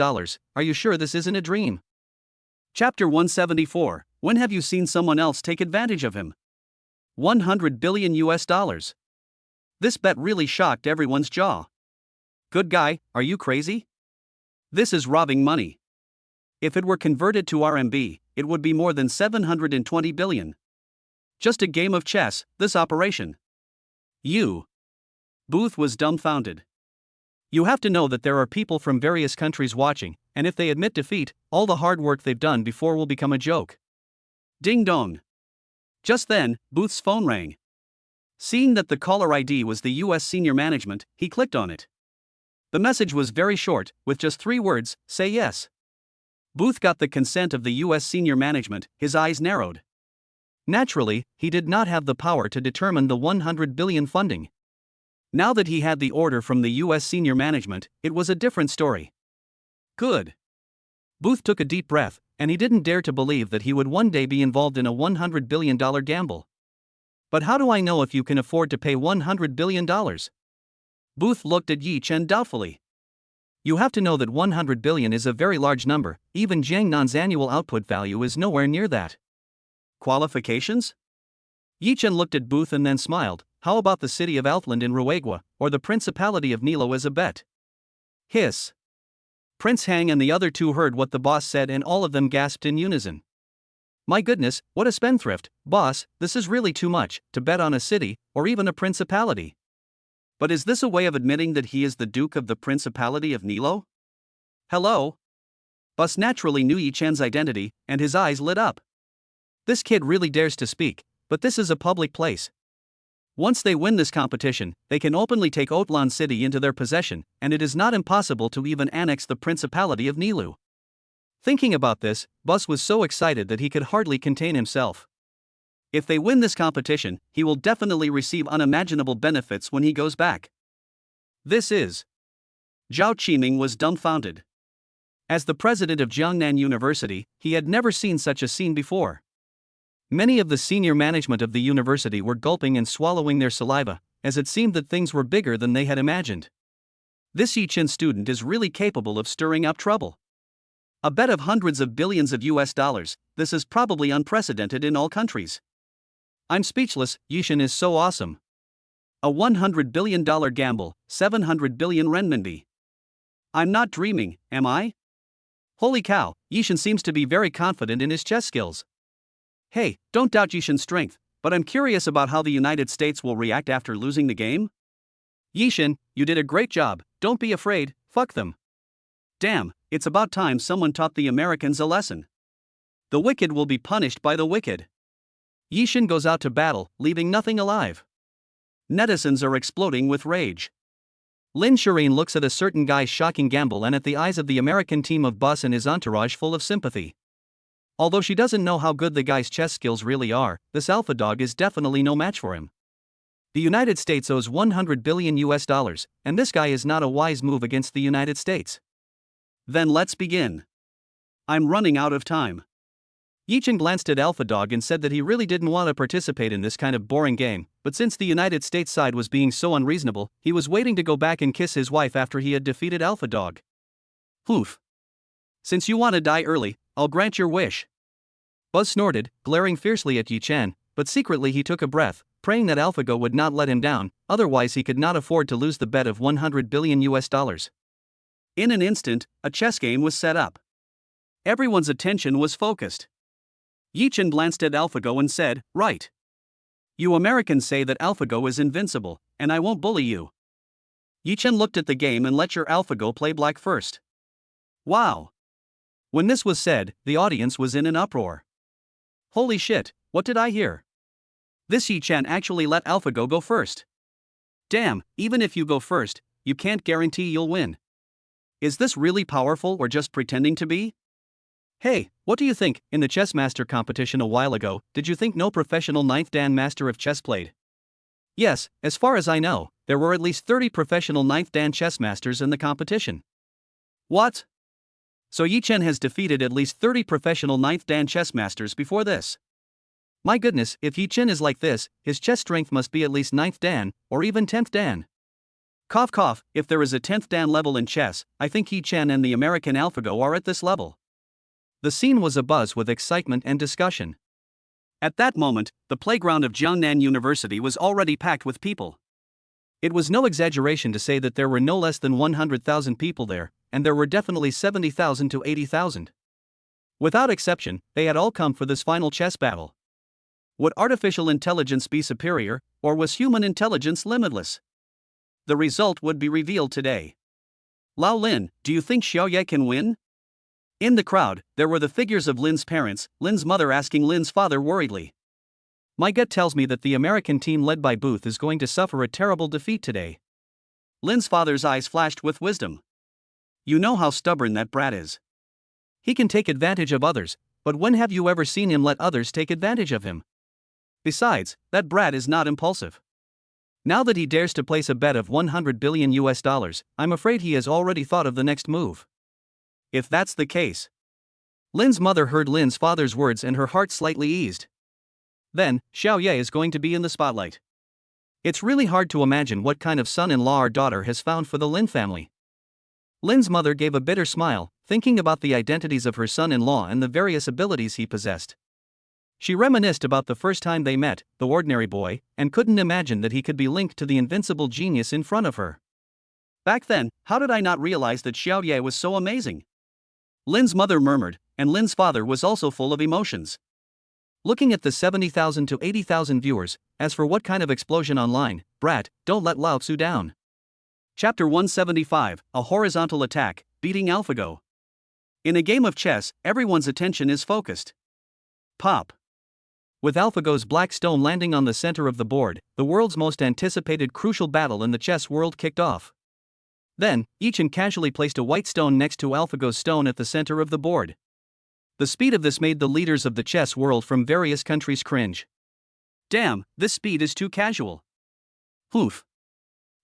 Are you sure this isn't a dream? Chapter 174. When have you seen someone else take advantage of him? $100 billion US. This bet really shocked everyone's jaw. Good guy, are you crazy? This is robbing money. If it were converted to RMB, it would be more than 720 billion. Just a game of chess, this operation. Booth was dumbfounded. You have to know that there are people from various countries watching, and if they admit defeat, all the hard work they've done before will become a joke. Ding dong. Just then, Booth's phone rang. Seeing that the caller ID was the U.S. senior management, he clicked on it. The message was very short, with just 3 words: say yes. Booth got the consent of the U.S. senior management. His eyes narrowed. Naturally, he did not have the power to determine the 100 billion funding. Now that he had the order from the U.S. senior management, it was a different story. Good. Booth took a deep breath, and he didn't dare to believe that he would one day be involved in a $100 billion gamble. But how do I know if you can afford to pay $100 billion? Booth looked at Yi-Chen doubtfully. You have to know that 100 billion is a very large number. Even Jiangnan's annual output value is nowhere near that. Qualifications? Yi-Chen looked at Booth and then smiled. How about the city of Outland in Ruegua, or the Principality of Nilo as a bet? Hiss. Prince Hang and the other 2 heard what the boss said, and all of them gasped in unison. My goodness, what a spendthrift. Boss, this is really too much, to bet on a city, or even a principality. But is this a way of admitting that he is the Duke of the Principality of Nilo? Hello? Bus naturally knew Yi-Chen's identity, and his eyes lit up. This kid really dares to speak, but this is a public place. Once they win this competition, they can openly take Outland City into their possession, and it is not impossible to even annex the Principality of Nilu. Thinking about this, Bus was so excited that he could hardly contain himself. If they win this competition, he will definitely receive unimaginable benefits when he goes back. This is. Zhao Qiming was dumbfounded. As the president of Jiangnan University, he had never seen such a scene before. Many of the senior management of the university were gulping and swallowing their saliva, as it seemed that things were bigger than they had imagined. This Yi-Chen student is really capable of stirring up trouble. A bet of hundreds of billions of US dollars, this is probably unprecedented in all countries. I'm speechless, Yi-Chen is so awesome. A $100 billion gamble, 700 billion renminbi. I'm not dreaming, am I? Holy cow, Yi-Chen seems to be very confident in his chess skills. Hey, don't doubt Yi-Shen's strength, but I'm curious about how the United States will react after losing the game. Yi-Chen, you did a great job, don't be afraid, fuck them. Damn, it's about time someone taught the Americans a lesson. The wicked will be punished by the wicked. Yi-Chen goes out to battle, leaving nothing alive. Netizens are exploding with rage. Lin Shireen looks at a certain guy's shocking gamble and at the eyes of the American team of Bus and his entourage full of sympathy. Although she doesn't know how good the guy's chess skills really are, this alpha dog is definitely no match for him. The United States owes 100 billion US dollars, and this guy is not a wise move against the United States. Then let's begin. I'm running out of time. Yi-Chen glanced at Alpha Dog and said that he really didn't want to participate in this kind of boring game, but since the United States side was being so unreasonable, he was waiting to go back and kiss his wife after he had defeated Alpha Dog. Poof. Since you want to die early, I'll grant your wish. Buzz snorted, glaring fiercely at Yi-Chen, but secretly he took a breath, praying that AlphaGo would not let him down, otherwise he could not afford to lose the bet of 100 billion US dollars. In an instant, a chess game was set up. Everyone's attention was focused. Yi-Chen glanced at AlphaGo and said, "Right. You Americans say that AlphaGo is invincible, and I won't bully you. Yi Chen looked at the game and let your AlphaGo play black first. Wow. When this was said, the audience was in an uproar. Holy shit, what did I hear? This Yi Chen actually let AlphaGo go first. Damn, even if you go first, you can't guarantee you'll win. Is this really powerful or just pretending to be? Hey, what do you think? In the chess master competition a while ago, did you think no professional 9th Dan master of chess played? Yes, as far as I know, there were at least 30 professional 9th Dan chess masters in the competition. What? So Yi Chen has defeated at least 30 professional 9th Dan chess masters before this. My goodness, if Yi Chen is like this, his chess strength must be at least 9th Dan, or even 10th Dan. Cough cough, if there is a 10th Dan level in chess, I think Yi Chen and the American AlphaGo are at this level. The scene was abuzz with excitement and discussion. At that moment, the playground of Jiangnan University was already packed with people. It was no exaggeration to say that there were no less than 100,000 people there, and there were definitely 70,000 to 80,000. Without exception, they had all come for this final chess battle. Would artificial intelligence be superior, or was human intelligence limitless? The result would be revealed today. Lao Lin, do you think Xiaoye can win? In the crowd, there were the figures of Lin's parents, Lin's mother asking Lin's father worriedly. My gut tells me that the American team led by Booth is going to suffer a terrible defeat today. Lin's father's eyes flashed with wisdom. You know how stubborn that brat is. He can take advantage of others, but when have you ever seen him let others take advantage of him? Besides, that brat is not impulsive. Now that he dares to place a bet of $100 billion, I'm afraid he has already thought of the next move. If that's the case. Lin's mother heard Lin's father's words and her heart slightly eased. Then, Xiaoye is going to be in the spotlight. It's really hard to imagine what kind of son-in-law our daughter has found for the Lin family. Lin's mother gave a bitter smile, thinking about the identities of her son-in-law and the various abilities he possessed. She reminisced about the first time they met, the ordinary boy, and couldn't imagine that he could be linked to the invincible genius in front of her. Back then, how did I not realize that Xiaoye was so amazing? Lin's mother murmured, and Lin's father was also full of emotions. Looking at the 70,000 to 80,000 viewers, as for what kind of explosion online, brat, don't let Lao Tzu down. Chapter 175, A Horizontal Attack, Beating AlphaGo. In a game of chess, everyone's attention is focused. Pop. With AlphaGo's black stone landing on the center of the board, the world's most anticipated crucial battle in the chess world kicked off. Then, Yi Chen casually placed a white stone next to AlphaGo's stone at the center of the board. The speed of this made the leaders of the chess world from various countries cringe. Damn, this speed is too casual. Oof.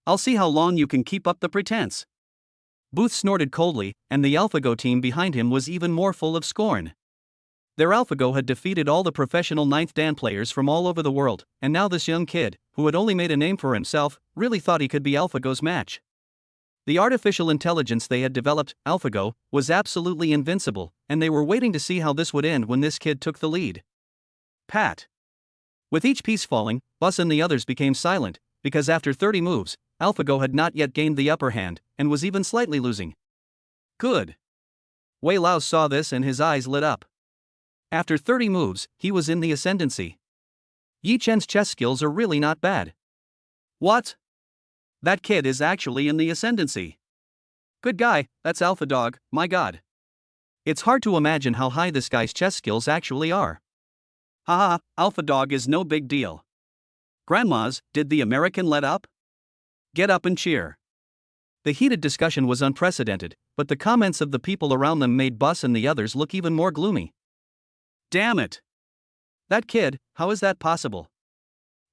I'll see how long you can keep up the pretense. Booth snorted coldly, and the AlphaGo team behind him was even more full of scorn. Their AlphaGo had defeated all the professional 9th Dan players from all over the world, and now this young kid, who had only made a name for himself, really thought he could be AlphaGo's match. The artificial intelligence they had developed, AlphaGo, was absolutely invincible, and they were waiting to see how this would end when this kid took the lead. Pat. With each piece falling, Bus and the others became silent, because after 30 moves, AlphaGo had not yet gained the upper hand, and was even slightly losing. Good. Wei Lao saw this and his eyes lit up. After 30 moves, he was in the ascendancy. Yi Chen's chess skills are really not bad. What? That kid is actually in the ascendancy. Good guy, that's AlphaDog, my god. It's hard to imagine how high this guy's chess skills actually are. Haha, AlphaDog is no big deal. Grandmas, did the American let up? Get up and cheer. The heated discussion was unprecedented, but the comments of the people around them made Bus and the others look even more gloomy. Damn it! That kid, how is that possible?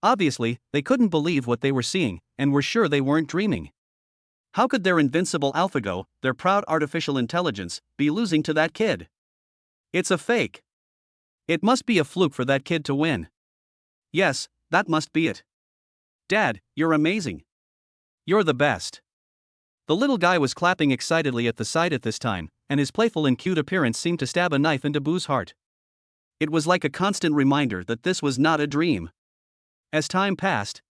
Obviously, they couldn't believe what they were seeing, and were sure they weren't dreaming. How could their invincible AlphaGo, their proud artificial intelligence, be losing to that kid? It's a fake. It must be a fluke for that kid to win. Yes, that must be it. Dad, you're amazing. You're the best. The little guy was clapping excitedly at the side at this time, and his playful and cute appearance seemed to stab a knife into Boo's heart. It was like a constant reminder that this was not a dream. As time passed,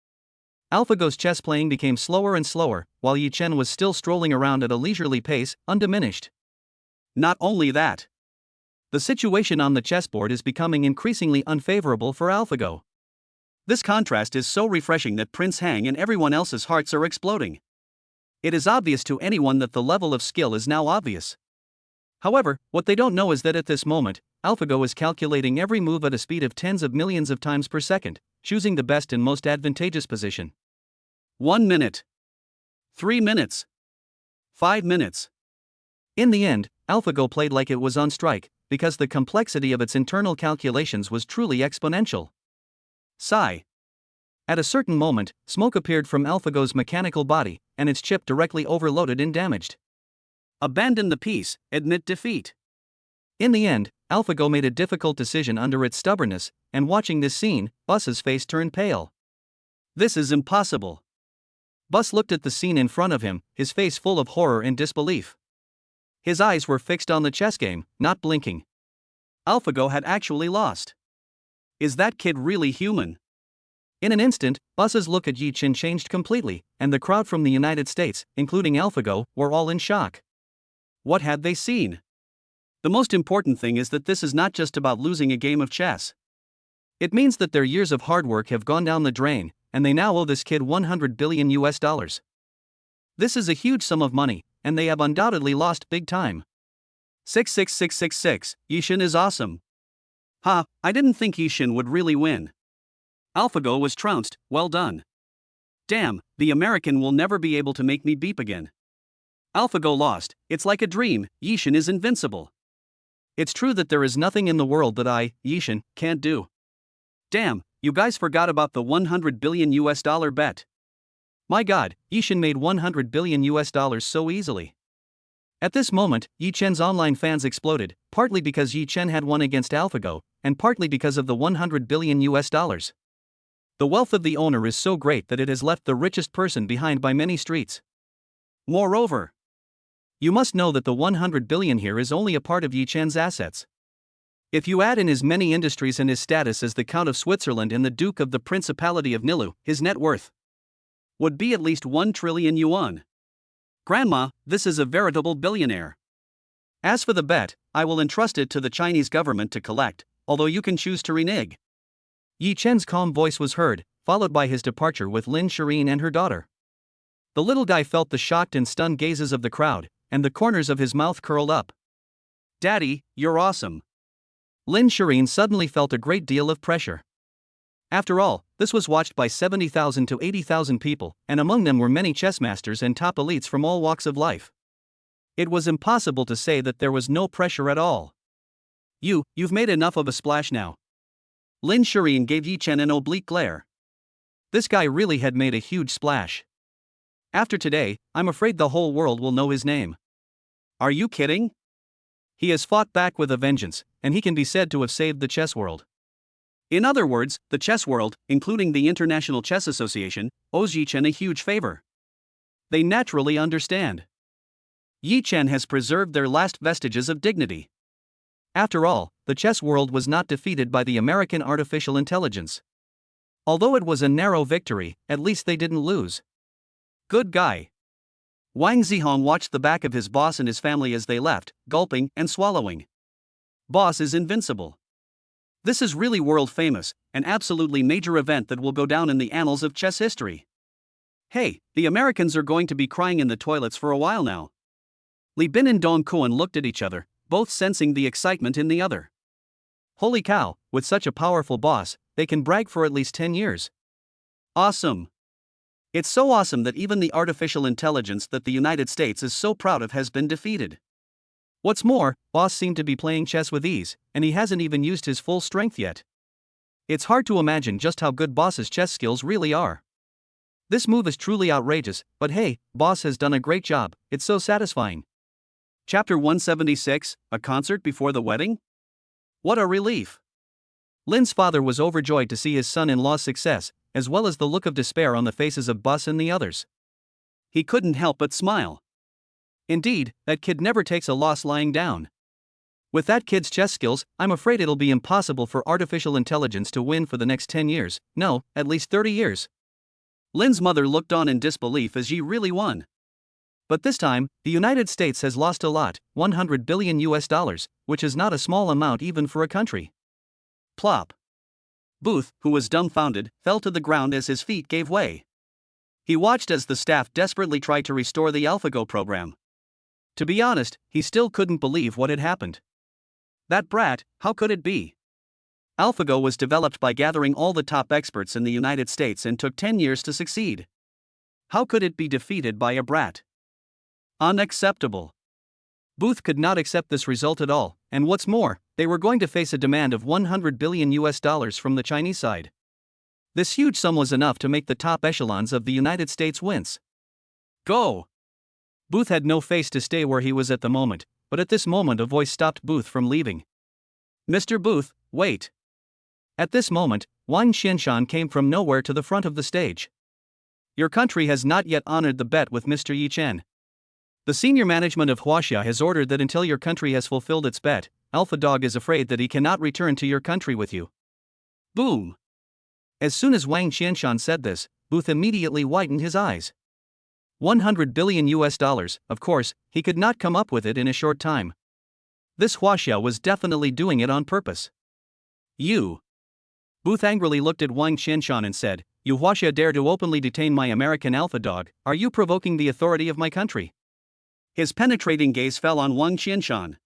AlphaGo's chess playing became slower and slower, while Yi Chen was still strolling around at a leisurely pace, undiminished. Not only that, the situation on the chessboard is becoming increasingly unfavorable for AlphaGo. This contrast is so refreshing that Prince Hang and everyone else's hearts are exploding. It is obvious to anyone that the level of skill is now obvious. However, what they don't know is that at this moment, AlphaGo is calculating every move at a speed of tens of millions of times per second, choosing the best and most advantageous position. 1 minute. 3 minutes. 5 minutes. In the end, AlphaGo played like it was on strike, because the complexity of its internal calculations was truly exponential. Sigh. At a certain moment, smoke appeared from AlphaGo's mechanical body, and its chip directly overloaded and damaged. Abandon the piece, admit defeat. In the end, AlphaGo made a difficult decision under its stubbornness, and watching this scene, Bus's face turned pale. This is impossible. Bus looked at the scene in front of him, his face full of horror and disbelief. His eyes were fixed on the chess game, not blinking. AlphaGo had actually lost. Is that kid really human? In an instant, Bus's look at Yi Chen changed completely, and the crowd from the United States, including AlphaGo, were all in shock. What had they seen? The most important thing is that this is not just about losing a game of chess. It means that their years of hard work have gone down the drain, and they now owe this kid $100 billion. This is a huge sum of money, and they have undoubtedly lost big time. 66666, Yishin is awesome. Ha, I didn't think Yishin would really win. AlphaGo was trounced, well done. Damn, the American will never be able to make me beep again. AlphaGo lost, it's like a dream, Yishin is invincible. It's true that there is nothing in the world that I, Yishin, can't do. Damn, you guys forgot about the $100 billion bet. My god, Yishin made $100 billion so easily. At this moment, Yi Chen's online fans exploded, partly because Yi Chen had won against AlphaGo, and partly because of the $100 billion. The wealth of the owner is so great that it has left the richest person behind by many streets. Moreover, you must know that the $100 billion here is only a part of Yi Chen's assets. If you add in his many industries and his status as the Count of Switzerland and the Duke of the Principality of Nilu, his net worth would be at least 1 trillion yuan. Grandma, this is a veritable billionaire. As for the bet, I will entrust it to the Chinese government to collect, although you can choose to renege. Yi Chen's calm voice was heard, followed by his departure with Lin Shireen and her daughter. The little guy felt the shocked and stunned gazes of the crowd, and the corners of his mouth curled up. Daddy, you're awesome. Lin Shireen suddenly felt a great deal of pressure. After all, this was watched by 70,000 to 80,000 people, and among them were many chess masters and top elites from all walks of life. It was impossible to say that there was no pressure at all. You've made enough of a splash now. Lin Shireen gave Yi Chen an oblique glare. This guy really had made a huge splash. After today, I'm afraid the whole world will know his name. Are you kidding? He has fought back with a vengeance, and he can be said to have saved the chess world. In other words, the chess world, including the International Chess Association, owes Yi Chen a huge favor. They naturally understand. Yi Chen has preserved their last vestiges of dignity. After all, the chess world was not defeated by the American artificial intelligence. Although it was a narrow victory, at least they didn't lose. Good guy. Wang Zihong watched the back of his boss and his family as they left, gulping and swallowing. Boss is invincible. This is really world famous, an absolutely major event that will go down in the annals of chess history. Hey, the Americans are going to be crying in the toilets for a while now. Li Bin and Dong Kuan looked at each other, both sensing the excitement in the other. Holy cow, with such a powerful boss, they can brag for at least 10 years. Awesome. It's so awesome that even the artificial intelligence that the United States is so proud of has been defeated. What's more, boss seemed to be playing chess with ease, and he hasn't even used his full strength yet. It's hard to imagine just how good boss's chess skills really are. This move is truly outrageous, but hey, boss has done a great job, it's so satisfying. Chapter 176, A Concert Before the Wedding? What a relief! Lin's father was overjoyed to see his son-in-law's success, as well as the look of despair on the faces of Bus and the others. He couldn't help but smile. Indeed, that kid never takes a loss lying down. With that kid's chess skills, I'm afraid it'll be impossible for artificial intelligence to win for the next 10 years, no, at least 30 years. Lin's mother looked on in disbelief as Yi really won. But this time, the United States has lost a lot, $100 billion, which is not a small amount even for a country. Plop. Booth, who was dumbfounded, fell to the ground as his feet gave way. He watched as the staff desperately tried to restore the AlphaGo program. To be honest, he still couldn't believe what had happened. That brat, how could it be? AlphaGo was developed by gathering all the top experts in the United States and took 10 years to succeed. How could it be defeated by a brat? Unacceptable. Booth could not accept this result at all, and what's more, they were going to face a demand of $100 billion from the Chinese side. This huge sum was enough to make the top echelons of the United States wince. Go! Booth had no face to stay where he was at the moment, but at this moment a voice stopped Booth from leaving. Mr. Booth, wait. At this moment, Wang Xianshan came from nowhere to the front of the stage. Your country has not yet honored the bet with Mr. Yi Chen. The senior management of Huaxia has ordered that until your country has fulfilled its bet, AlphaDog is afraid that he cannot return to your country with you. Boom! As soon as Wang Xianshan said this, Booth immediately whitened his eyes. $100 billion, of course, he could not come up with it in a short time. This Huaxia was definitely doing it on purpose. You! Booth angrily looked at Wang Xianshan and said, You Huaxia dare to openly detain my American AlphaDog, are you provoking the authority of my country? His penetrating gaze fell on Wang Xianshan.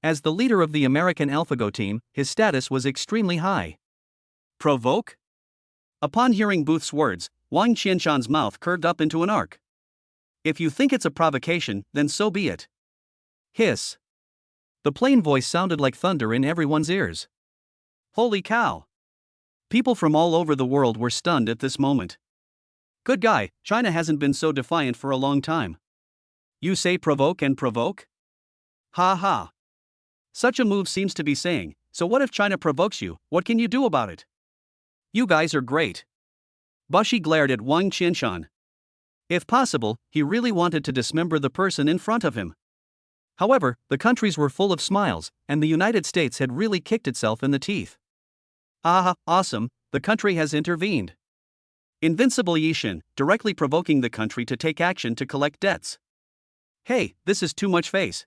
As the leader of the American AlphaGo team, his status was extremely high. Provoke? Upon hearing Booth's words, Wang Xianshan's mouth curved up into an arc. If you think it's a provocation, then so be it. Hiss. The plain voice sounded like thunder in everyone's ears. Holy cow! People from all over the world were stunned at this moment. Good guy, China hasn't been so defiant for a long time. You say provoke and provoke? Ha ha. Such a move seems to be saying, so what if China provokes you, what can you do about it? You guys are great. Bushi glared at Wang Xianshan. If possible, he really wanted to dismember the person in front of him. However, the countries were full of smiles, and the United States had really kicked itself in the teeth. Ah, awesome, the country has intervened. Invincible Yishin, directly provoking the country to take action to collect debts. Hey, this is too much face.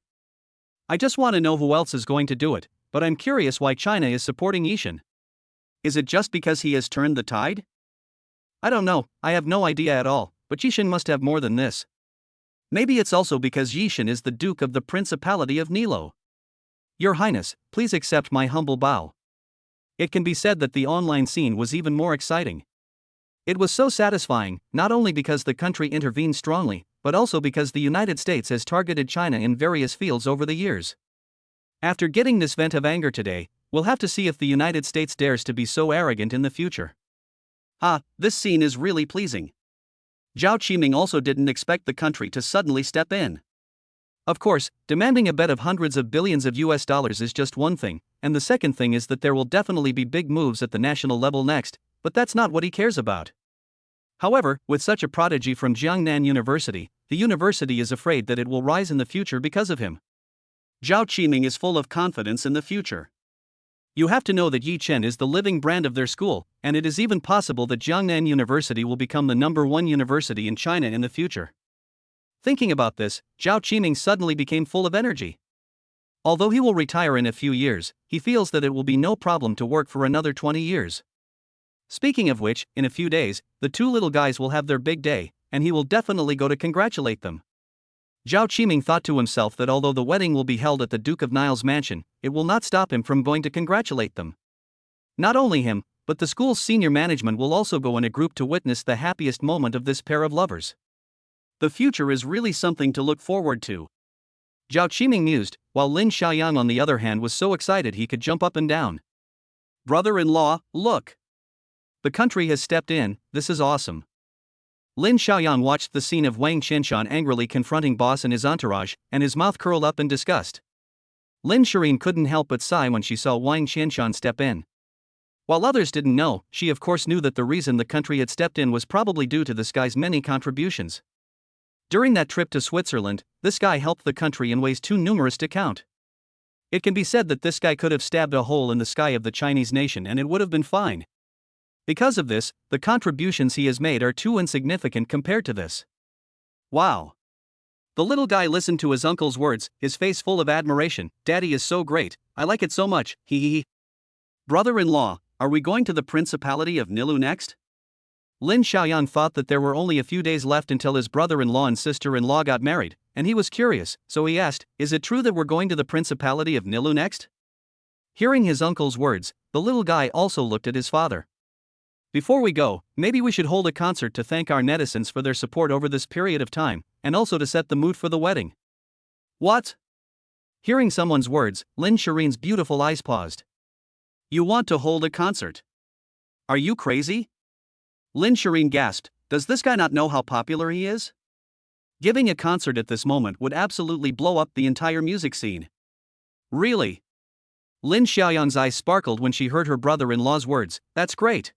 I just want to know who else is going to do it, but I'm curious why China is supporting Yishin. Is it just because he has turned the tide? I don't know, I have no idea at all, but Yishin must have more than this. Maybe it's also because Yishin is the Duke of the Principality of Nilo. Your Highness, please accept my humble bow. It can be said that the online scene was even more exciting. It was so satisfying, not only because the country intervened strongly, but also because the United States has targeted China in various fields over the years. After getting this vent of anger today, we'll have to see if the United States dares to be so arrogant in the future. Ah, this scene is really pleasing. Zhao Qiming also didn't expect the country to suddenly step in. Of course, demanding a bet of hundreds of billions of US dollars is just one thing, and the second thing is that there will definitely be big moves at the national level next, but that's not what he cares about. However, with such a prodigy from Jiangnan University, the university is afraid that it will rise in the future because of him. Zhao Qiming is full of confidence in the future. You have to know that Yi Chen is the living brand of their school, and it is even possible that Jiangnan University will become the #1 university in China in the future. Thinking about this, Zhao Qiming suddenly became full of energy. Although he will retire in a few years, he feels that it will be no problem to work for another 20 years. Speaking of which, in a few days, the two little guys will have their big day, and he will definitely go to congratulate them. Zhao Qiming thought to himself that although the wedding will be held at the Duke of Nile's mansion, it will not stop him from going to congratulate them. Not only him, but the school's senior management will also go in a group to witness the happiest moment of this pair of lovers. The future is really something to look forward to. Zhao Qiming mused, while Lin Xiaoyang on the other hand was so excited he could jump up and down. Brother-in-law, look! The country has stepped in, this is awesome. Lin Xiaoyang watched the scene of Wang Xianshan angrily confronting boss and his entourage, and his mouth curled up in disgust. Lin Shirin couldn't help but sigh when she saw Wang Xianshan step in. While others didn't know, she of course knew that the reason the country had stepped in was probably due to this guy's many contributions. During that trip to Switzerland, this guy helped the country in ways too numerous to count. It can be said that this guy could have stabbed a hole in the sky of the Chinese nation and it would have been fine. Because of this, the contributions he has made are too insignificant compared to this. Wow. The little guy listened to his uncle's words, his face full of admiration. Daddy is so great, I like it so much, hee hee. Brother-in-law, are we going to the Principality of Nilu next? Lin Xiaoyang thought that there were only a few days left until his brother-in-law and sister-in-law got married, and he was curious, so he asked, "Is it true that we're going to the Principality of Nilu next?" Hearing his uncle's words, the little guy also looked at his father. "Before we go, maybe we should hold a concert to thank our netizens for their support over this period of time, and also to set the mood for the wedding." What? Hearing someone's words, Lin Shirin's beautiful eyes paused. You want to hold a concert? Are you crazy? Lin Shirin gasped, does this guy not know how popular he is? Giving a concert at this moment would absolutely blow up the entire music scene. Really? Lin Xiaoyang's eyes sparkled when she heard her brother-in-law's words. That's great.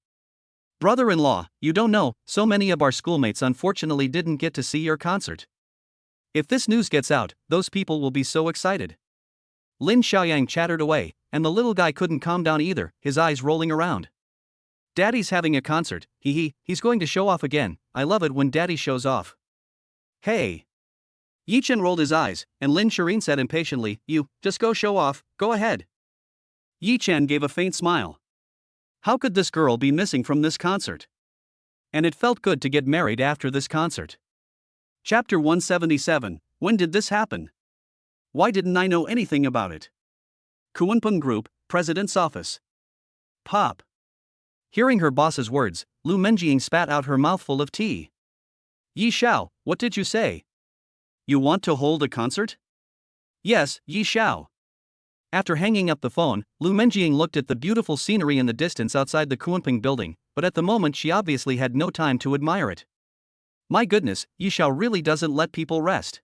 Brother-in-law, you don't know, so many of our schoolmates unfortunately didn't get to see your concert. If this news gets out, those people will be so excited. Lin Xiaoyang chattered away, and the little guy couldn't calm down either, his eyes rolling around. Daddy's having a concert, he's going to show off again. I love it when Daddy shows off. Hey! Yi Chen rolled his eyes, and Lin Shirin said impatiently, You, just go show off, go ahead. Yi Chen gave a faint smile. How could this girl be missing from this concert? And it felt good to get married after this concert. Chapter 177, When did this happen? Why didn't I know anything about it? Kunpeng Group, President's Office. Pop. Hearing her boss's words, Lu Menjing spat out her mouthful of tea. Yi Xiao, what did you say? You want to hold a concert? Yes, Yi Xiao. After hanging up the phone, Lu Menjing looked at the beautiful scenery in the distance outside the Kunpeng building, but at the moment she obviously had no time to admire it. My goodness, Yi Xiao really doesn't let people rest.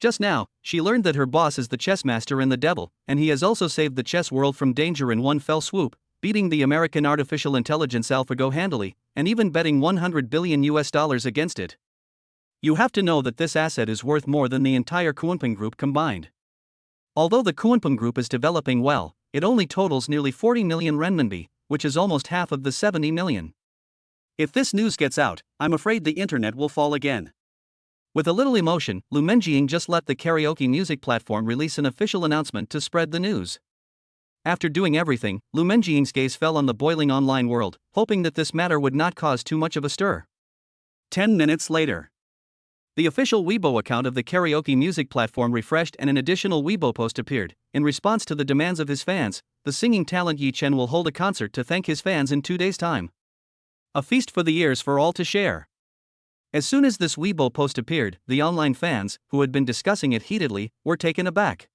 Just now, she learned that her boss is the chess master and the devil, and he has also saved the chess world from danger in one fell swoop, beating the American artificial intelligence AlphaGo handily, and even betting $100 billion against it. You have to know that this asset is worth more than the entire Kunpeng Group combined. Although the Kunpeng Group is developing well, it only totals nearly 40 million renminbi, which is almost half of the 70 million. If this news gets out, I'm afraid the internet will fall again. With a little emotion, Lu Menjing just let the karaoke music platform release an official announcement to spread the news. After doing everything, Lu Menjing's gaze fell on the boiling online world, hoping that this matter would not cause too much of a stir. 10 minutes later. The official Weibo account of the karaoke music platform refreshed and an additional Weibo post appeared. In response to the demands of his fans, the singing talent Yi Chen will hold a concert to thank his fans in 2 days' time. A feast for the ears for all to share. As soon as this Weibo post appeared, the online fans, who had been discussing it heatedly, were taken aback.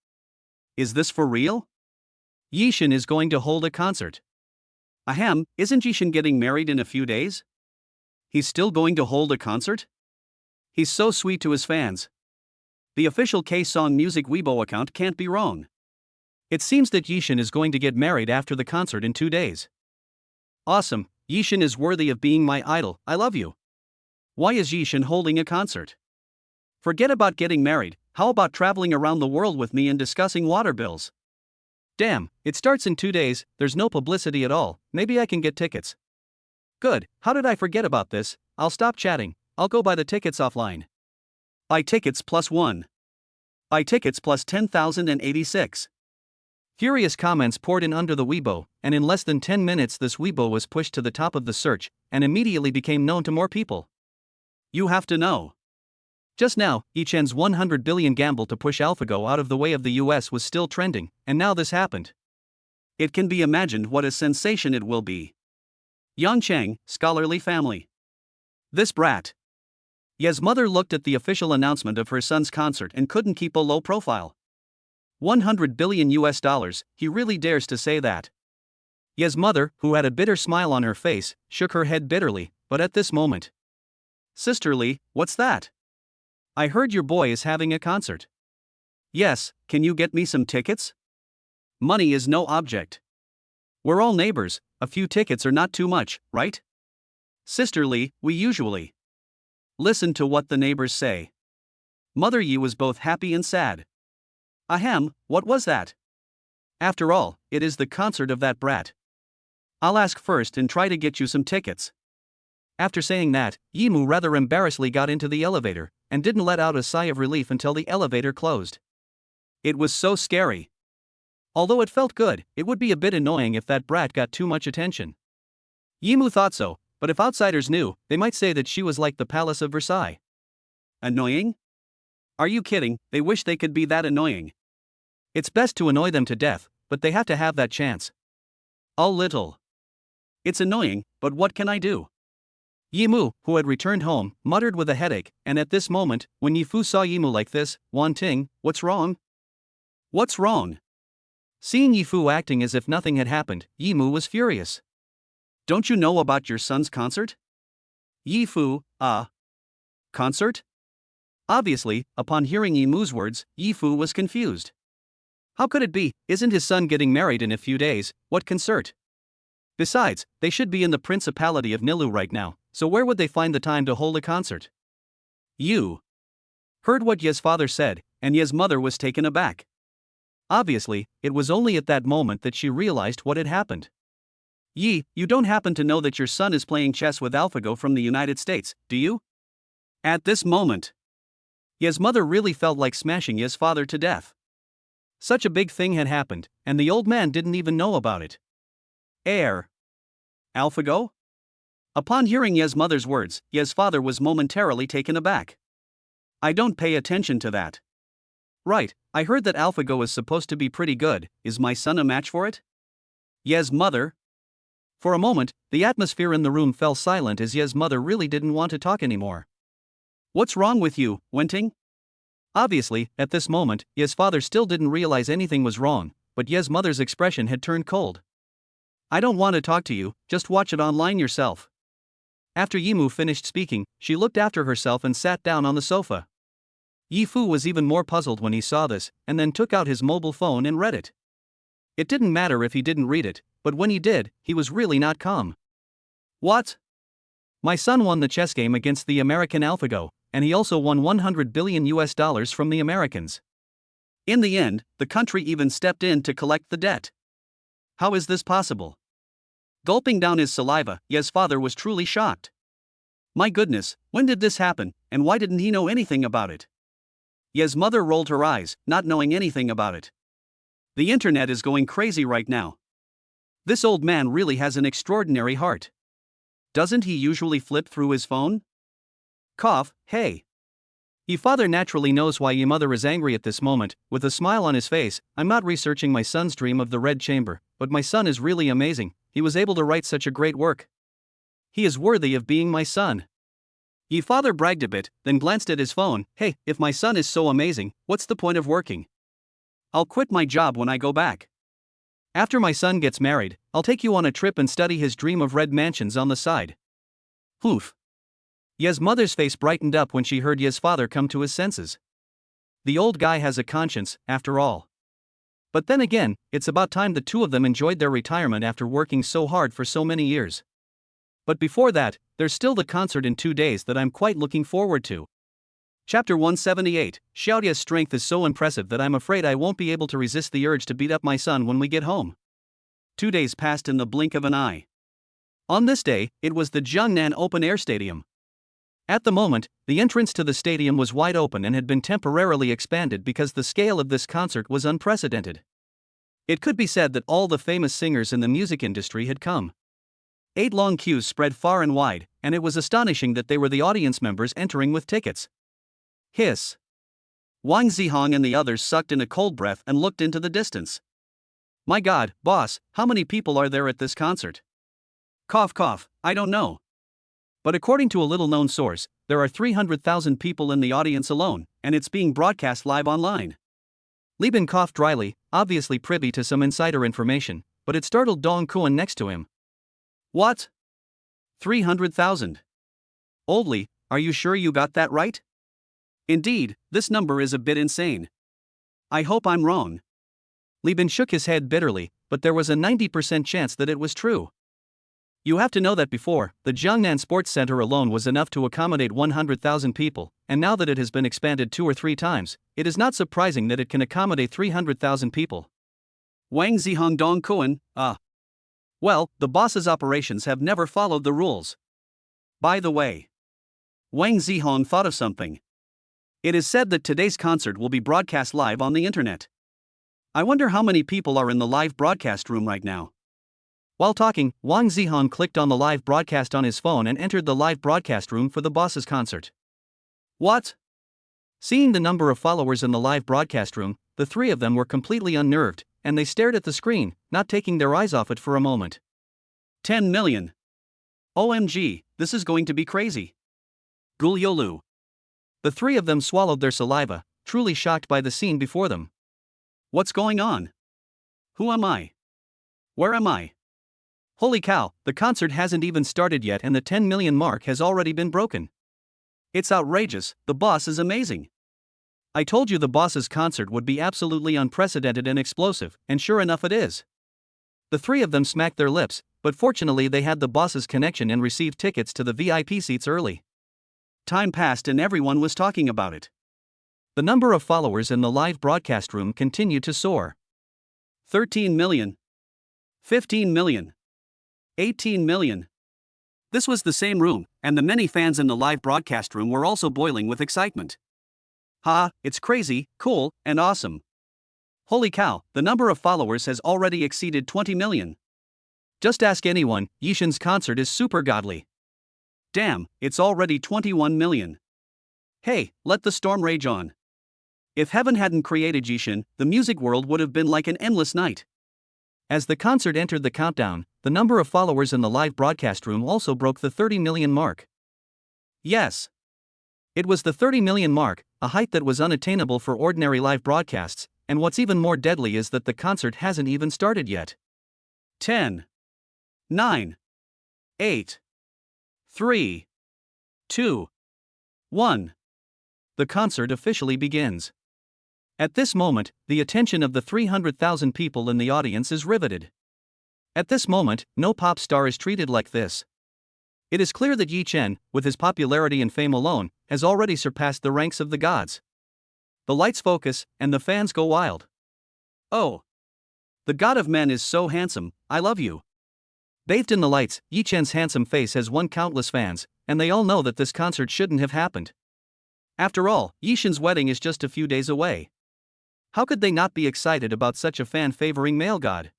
Is this for real? Yi Chen is going to hold a concert. Ahem, isn't Yi Chen getting married in a few days? He's still going to hold a concert? He's so sweet to his fans. The official K-Song Music Weibo account can't be wrong. It seems that Yi Chen is going to get married after the concert in 2 days. Awesome, Yi Chen is worthy of being my idol, I love you. Why is Yi Chen holding a concert? Forget about getting married, how about traveling around the world with me and discussing water bills? Damn, it starts in 2 days, there's no publicity at all, maybe I can get tickets. Good, how did I forget about this? I'll stop chatting, I'll go buy the tickets offline. Buy tickets +1. Buy tickets plus 10,086. Furious comments poured in under the Weibo, and in less than 10 minutes this Weibo was pushed to the top of the search, and immediately became known to more people. You have to know. Just now, Yi Chen's 100 billion gamble to push AlphaGo out of the way of the US was still trending, and now this happened. It can be imagined what a sensation it will be. Yangcheng, scholarly family. This brat. Ye's mother looked at the official announcement of her son's concert and couldn't keep a low profile. $100 billion, he really dares to say that. Ye's mother, who had a bitter smile on her face, shook her head bitterly, but at this moment. Sisterly, what's that? I heard your boy is having a concert. Yes, can you get me some tickets? Money is no object. We're all neighbors, a few tickets are not too much, right? Sisterly, we usually listen to what the neighbors say. Mother Yi was both happy and sad. Ahem, what was that? After all, it is the concert of that brat. I'll ask first and try to get you some tickets. After saying that, Yimu rather embarrassedly got into the elevator, and didn't let out a sigh of relief until the elevator closed. It was so scary. Although it felt good, it would be a bit annoying if that brat got too much attention. Yimu thought so, but if outsiders knew, they might say that she was like the Palace of Versailles. Annoying? Are you kidding? They wish they could be that annoying. It's best to annoy them to death, but they have to have that chance. A little. It's annoying, but what can I do? Yimu, who had returned home, muttered with a headache, and at this moment, when Yifu saw Yimu like this, Wanting, what's wrong? What's wrong? Seeing Yifu acting as if nothing had happened, Yimu was furious. Don't you know about your son's concert? Yifu, concert? Obviously, upon hearing Yimu's words, Yifu was confused. How could it be? Isn't his son getting married in a few days? What concert? Besides, they should be in the Principality of Nilu right now, so where would they find the time to hold a concert? You heard what Ye's father said, and Ye's mother was taken aback. Obviously, it was only at that moment that she realized what had happened. Yi, you don't happen to know that your son is playing chess with AlphaGo from the United States, do you? At this moment, Ye's mother really felt like smashing Ye's father to death. Such a big thing had happened, and the old man didn't even know about it. AlphaGo? Upon hearing Ye's mother's words, Ye's father was momentarily taken aback. I don't pay attention to that. Right, I heard that AlphaGo is supposed to be pretty good. Is my son a match for it? Ye's mother. For a moment, the atmosphere in the room fell silent as Ye's mother really didn't want to talk anymore. What's wrong with you, Wenting? Obviously, at this moment, Ye's father still didn't realize anything was wrong, but Ye's mother's expression had turned cold. I don't want to talk to you, just watch it online yourself. After Yimu finished speaking, she looked after herself and sat down on the sofa. Yifu was even more puzzled when he saw this, and then took out his mobile phone and read it. It didn't matter if he didn't read it, but when he did, he was really not calm. What? My son won the chess game against the American AlphaGo, and he also won $100 billion from the Americans. In the end, the country even stepped in to collect the debt. How is this possible? Gulping down his saliva, Ye's father was truly shocked. My goodness, when did this happen, and why didn't he know anything about it? Ye's mother rolled her eyes, not knowing anything about it. The internet is going crazy right now. This old man really has an extraordinary heart. Doesn't he usually flip through his phone? Cough, hey. Ye father naturally knows why ye mother is angry at this moment. With a smile on his face, I'm not researching my son's dream of the Red Chamber, but my son is really amazing. He was able to write such a great work. He is worthy of being my son. Ye father bragged a bit, then glanced at his phone. Hey, if my son is so amazing, what's the point of working? I'll quit my job when I go back. After my son gets married, I'll take you on a trip and study his dream of red mansions on the side. Oof. Ye's mother's face brightened up when she heard Ye's father come to his senses. The old guy has a conscience, after all. But then again, it's about time the two of them enjoyed their retirement after working so hard for so many years. But before that, there's still the concert in 2 days that I'm quite looking forward to. Chapter 178, Xiaoya's strength is so impressive that I'm afraid I won't be able to resist the urge to beat up my son when we get home. 2 days passed in the blink of an eye. On this day, it was the Jiangnan Open Air Stadium. At the moment, the entrance to the stadium was wide open and had been temporarily expanded because the scale of this concert was unprecedented. It could be said that all the famous singers in the music industry had come. 8 long queues spread far and wide, and it was astonishing that they were the audience members entering with tickets. Hiss. Wang Zihong and the others sucked in a cold breath and looked into the distance. My God, boss, how many people are there at this concert? Cough cough, I don't know. But according to a little-known source, there are 300,000 people in the audience alone, and it's being broadcast live online. Li Bin coughed dryly, obviously privy to some insider information, but it startled Dong Kuan next to him. What? 300,000. Old Li, are you sure you got that right? Indeed, this number is a bit insane. I hope I'm wrong. Li Bin shook his head bitterly, but there was a 90% chance that it was true. You have to know that before, the Jiangnan Sports Center alone was enough to accommodate 100,000 people, and now that it has been expanded 2 or 3 times, it is not surprising that it can accommodate 300,000 people. Wang Zihong Dong Kuan, Well, the boss's operations have never followed the rules. By the way, Wang Zihong thought of something. It is said that today's concert will be broadcast live on the internet. I wonder how many people are in the live broadcast room right now. While talking, Wang Zihan clicked on the live broadcast on his phone and entered the live broadcast room for the boss's concert. What? Seeing the number of followers in the live broadcast room, the three of them were completely unnerved, and they stared at the screen, not taking their eyes off it for a moment. 10 million. OMG, this is going to be crazy. Gulyolu. The three of them swallowed their saliva, truly shocked by the scene before them. What's going on? Who am I? Where am I? Holy cow, the concert hasn't even started yet and the 10 million mark has already been broken. It's outrageous, the boss is amazing. I told you the boss's concert would be absolutely unprecedented and explosive, and sure enough it is. The three of them smacked their lips, but fortunately they had the boss's connection and received tickets to the VIP seats early. Time passed and everyone was talking about it. The number of followers in the live broadcast room continued to soar. 13 million. 15 million. 18 million. This was the same room, and the many fans in the live broadcast room were also boiling with excitement. Ha, it's crazy, cool, and awesome. Holy cow, the number of followers has already exceeded 20 million. Just ask anyone, Yishin's concert is super godly. Damn, it's already 21 million. Hey, let the storm rage on. If heaven hadn't created Yishin, the music world would have been like an endless night. As the concert entered the countdown, the number of followers in the live broadcast room also broke the 30 million mark. Yes. It was the 30 million mark, a height that was unattainable for ordinary live broadcasts, and what's even more deadly is that the concert hasn't even started yet. 10, 9, 8, 3, 2, 1. The concert officially begins. At this moment, the attention of the 300,000 people in the audience is riveted. At this moment, no pop star is treated like this. It is clear that Yi Chen, with his popularity and fame alone, has already surpassed the ranks of the gods. The lights focus, and the fans go wild. Oh! The god of men is so handsome, I love you. Bathed in the lights, Yi Chen's handsome face has won countless fans, and they all know that this concert shouldn't have happened. After all, Yishin's wedding is just a few days away. How could they not be excited about such a fan-favoring male god?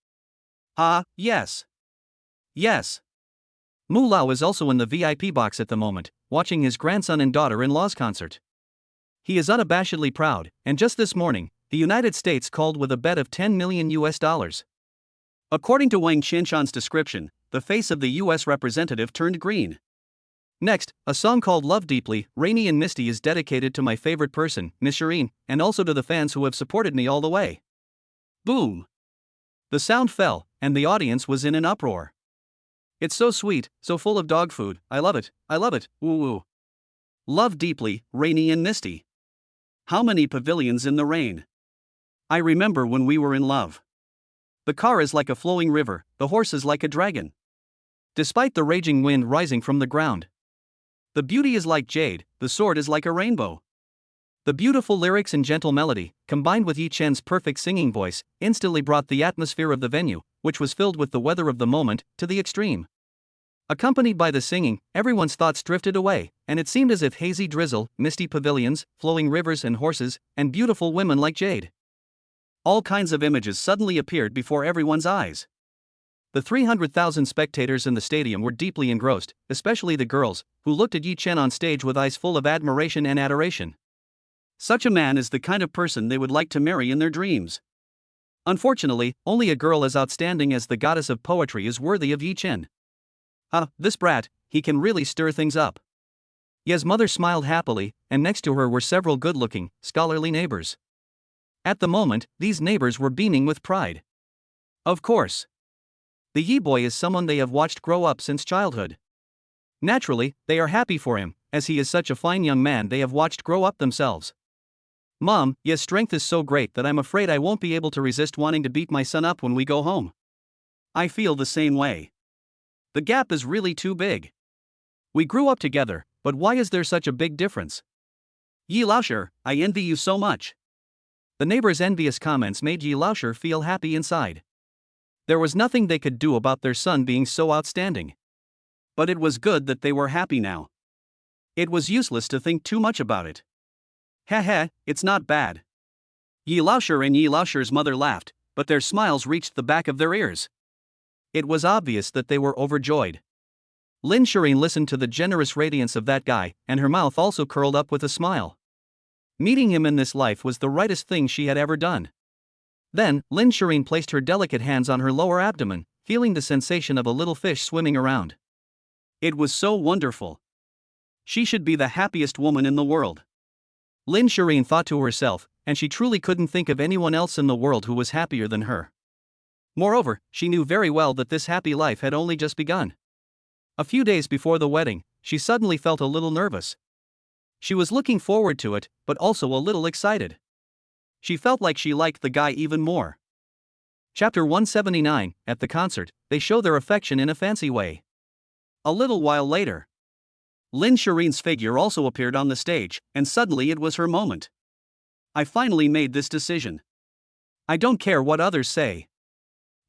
Yes. Yes. Mu Lao is also in the VIP box at the moment, watching his grandson and daughter-in-law's concert. He is unabashedly proud, and just this morning, the United States called with a bet of $10 million. According to Wang Qinshan's description, the face of the US representative turned green. Next, a song called Love Deeply, Rainy and Misty is dedicated to my favorite person, Miss Shireen, and also to the fans who have supported me all the way. Boom! The sound fell, and the audience was in an uproar. It's so sweet, so full of dog food, I love it, woo. Love Deeply, Rainy and Misty. How many pavilions in the rain? I remember when we were in love. The car is like a flowing river, the horse is like a dragon. Despite the raging wind rising from the ground. The beauty is like jade, the sword is like a rainbow. The beautiful lyrics and gentle melody, combined with Yi Chen's perfect singing voice, instantly brought the atmosphere of the venue, which was filled with the weather of the moment, to the extreme. Accompanied by the singing, everyone's thoughts drifted away, and it seemed as if hazy drizzle, misty pavilions, flowing rivers and horses, and beautiful women like jade. All kinds of images suddenly appeared before everyone's eyes. The 300,000 spectators in the stadium were deeply engrossed, especially the girls, who looked at Yi Chen on stage with eyes full of admiration and adoration. Such a man is the kind of person they would like to marry in their dreams. Unfortunately, only a girl as outstanding as the goddess of poetry is worthy of Yi Chen. This brat, he can really stir things up. Ye's mother smiled happily, and next to her were several good-looking, scholarly neighbors. At the moment, these neighbors were beaming with pride. Of course. The Yi boy is someone they have watched grow up since childhood. Naturally, they are happy for him, as he is such a fine young man they have watched grow up themselves. Mom, Ye's strength is so great that I'm afraid I won't be able to resist wanting to beat my son up when we go home. I feel the same way. The gap is really too big. We grew up together, but why is there such a big difference? Yi Laoshi, I envy you so much. The neighbors' envious comments made Yi Laoshi feel happy inside. There was nothing they could do about their son being so outstanding. But it was good that they were happy now. It was useless to think too much about it. It's not bad. Yi Laoshi and Yi Laoshi's mother laughed, but their smiles reached the back of their ears. It was obvious that they were overjoyed. Lin Shireen listened to the generous radiance of that guy, and her mouth also curled up with a smile. Meeting him in this life was the rightest thing she had ever done. Then, Lin Shireen placed her delicate hands on her lower abdomen, feeling the sensation of a little fish swimming around. It was so wonderful. She should be the happiest woman in the world. Lin Shireen thought to herself, and she truly couldn't think of anyone else in the world who was happier than her. Moreover, she knew very well that this happy life had only just begun. A few days before the wedding, she suddenly felt a little nervous. She was looking forward to it, but also a little excited. She felt like she liked the guy even more. Chapter 179, at the concert, they show their affection in a fancy way. A little while later, Lin Shireen's figure also appeared on the stage, and suddenly it was her moment. I finally made this decision. I don't care what others say.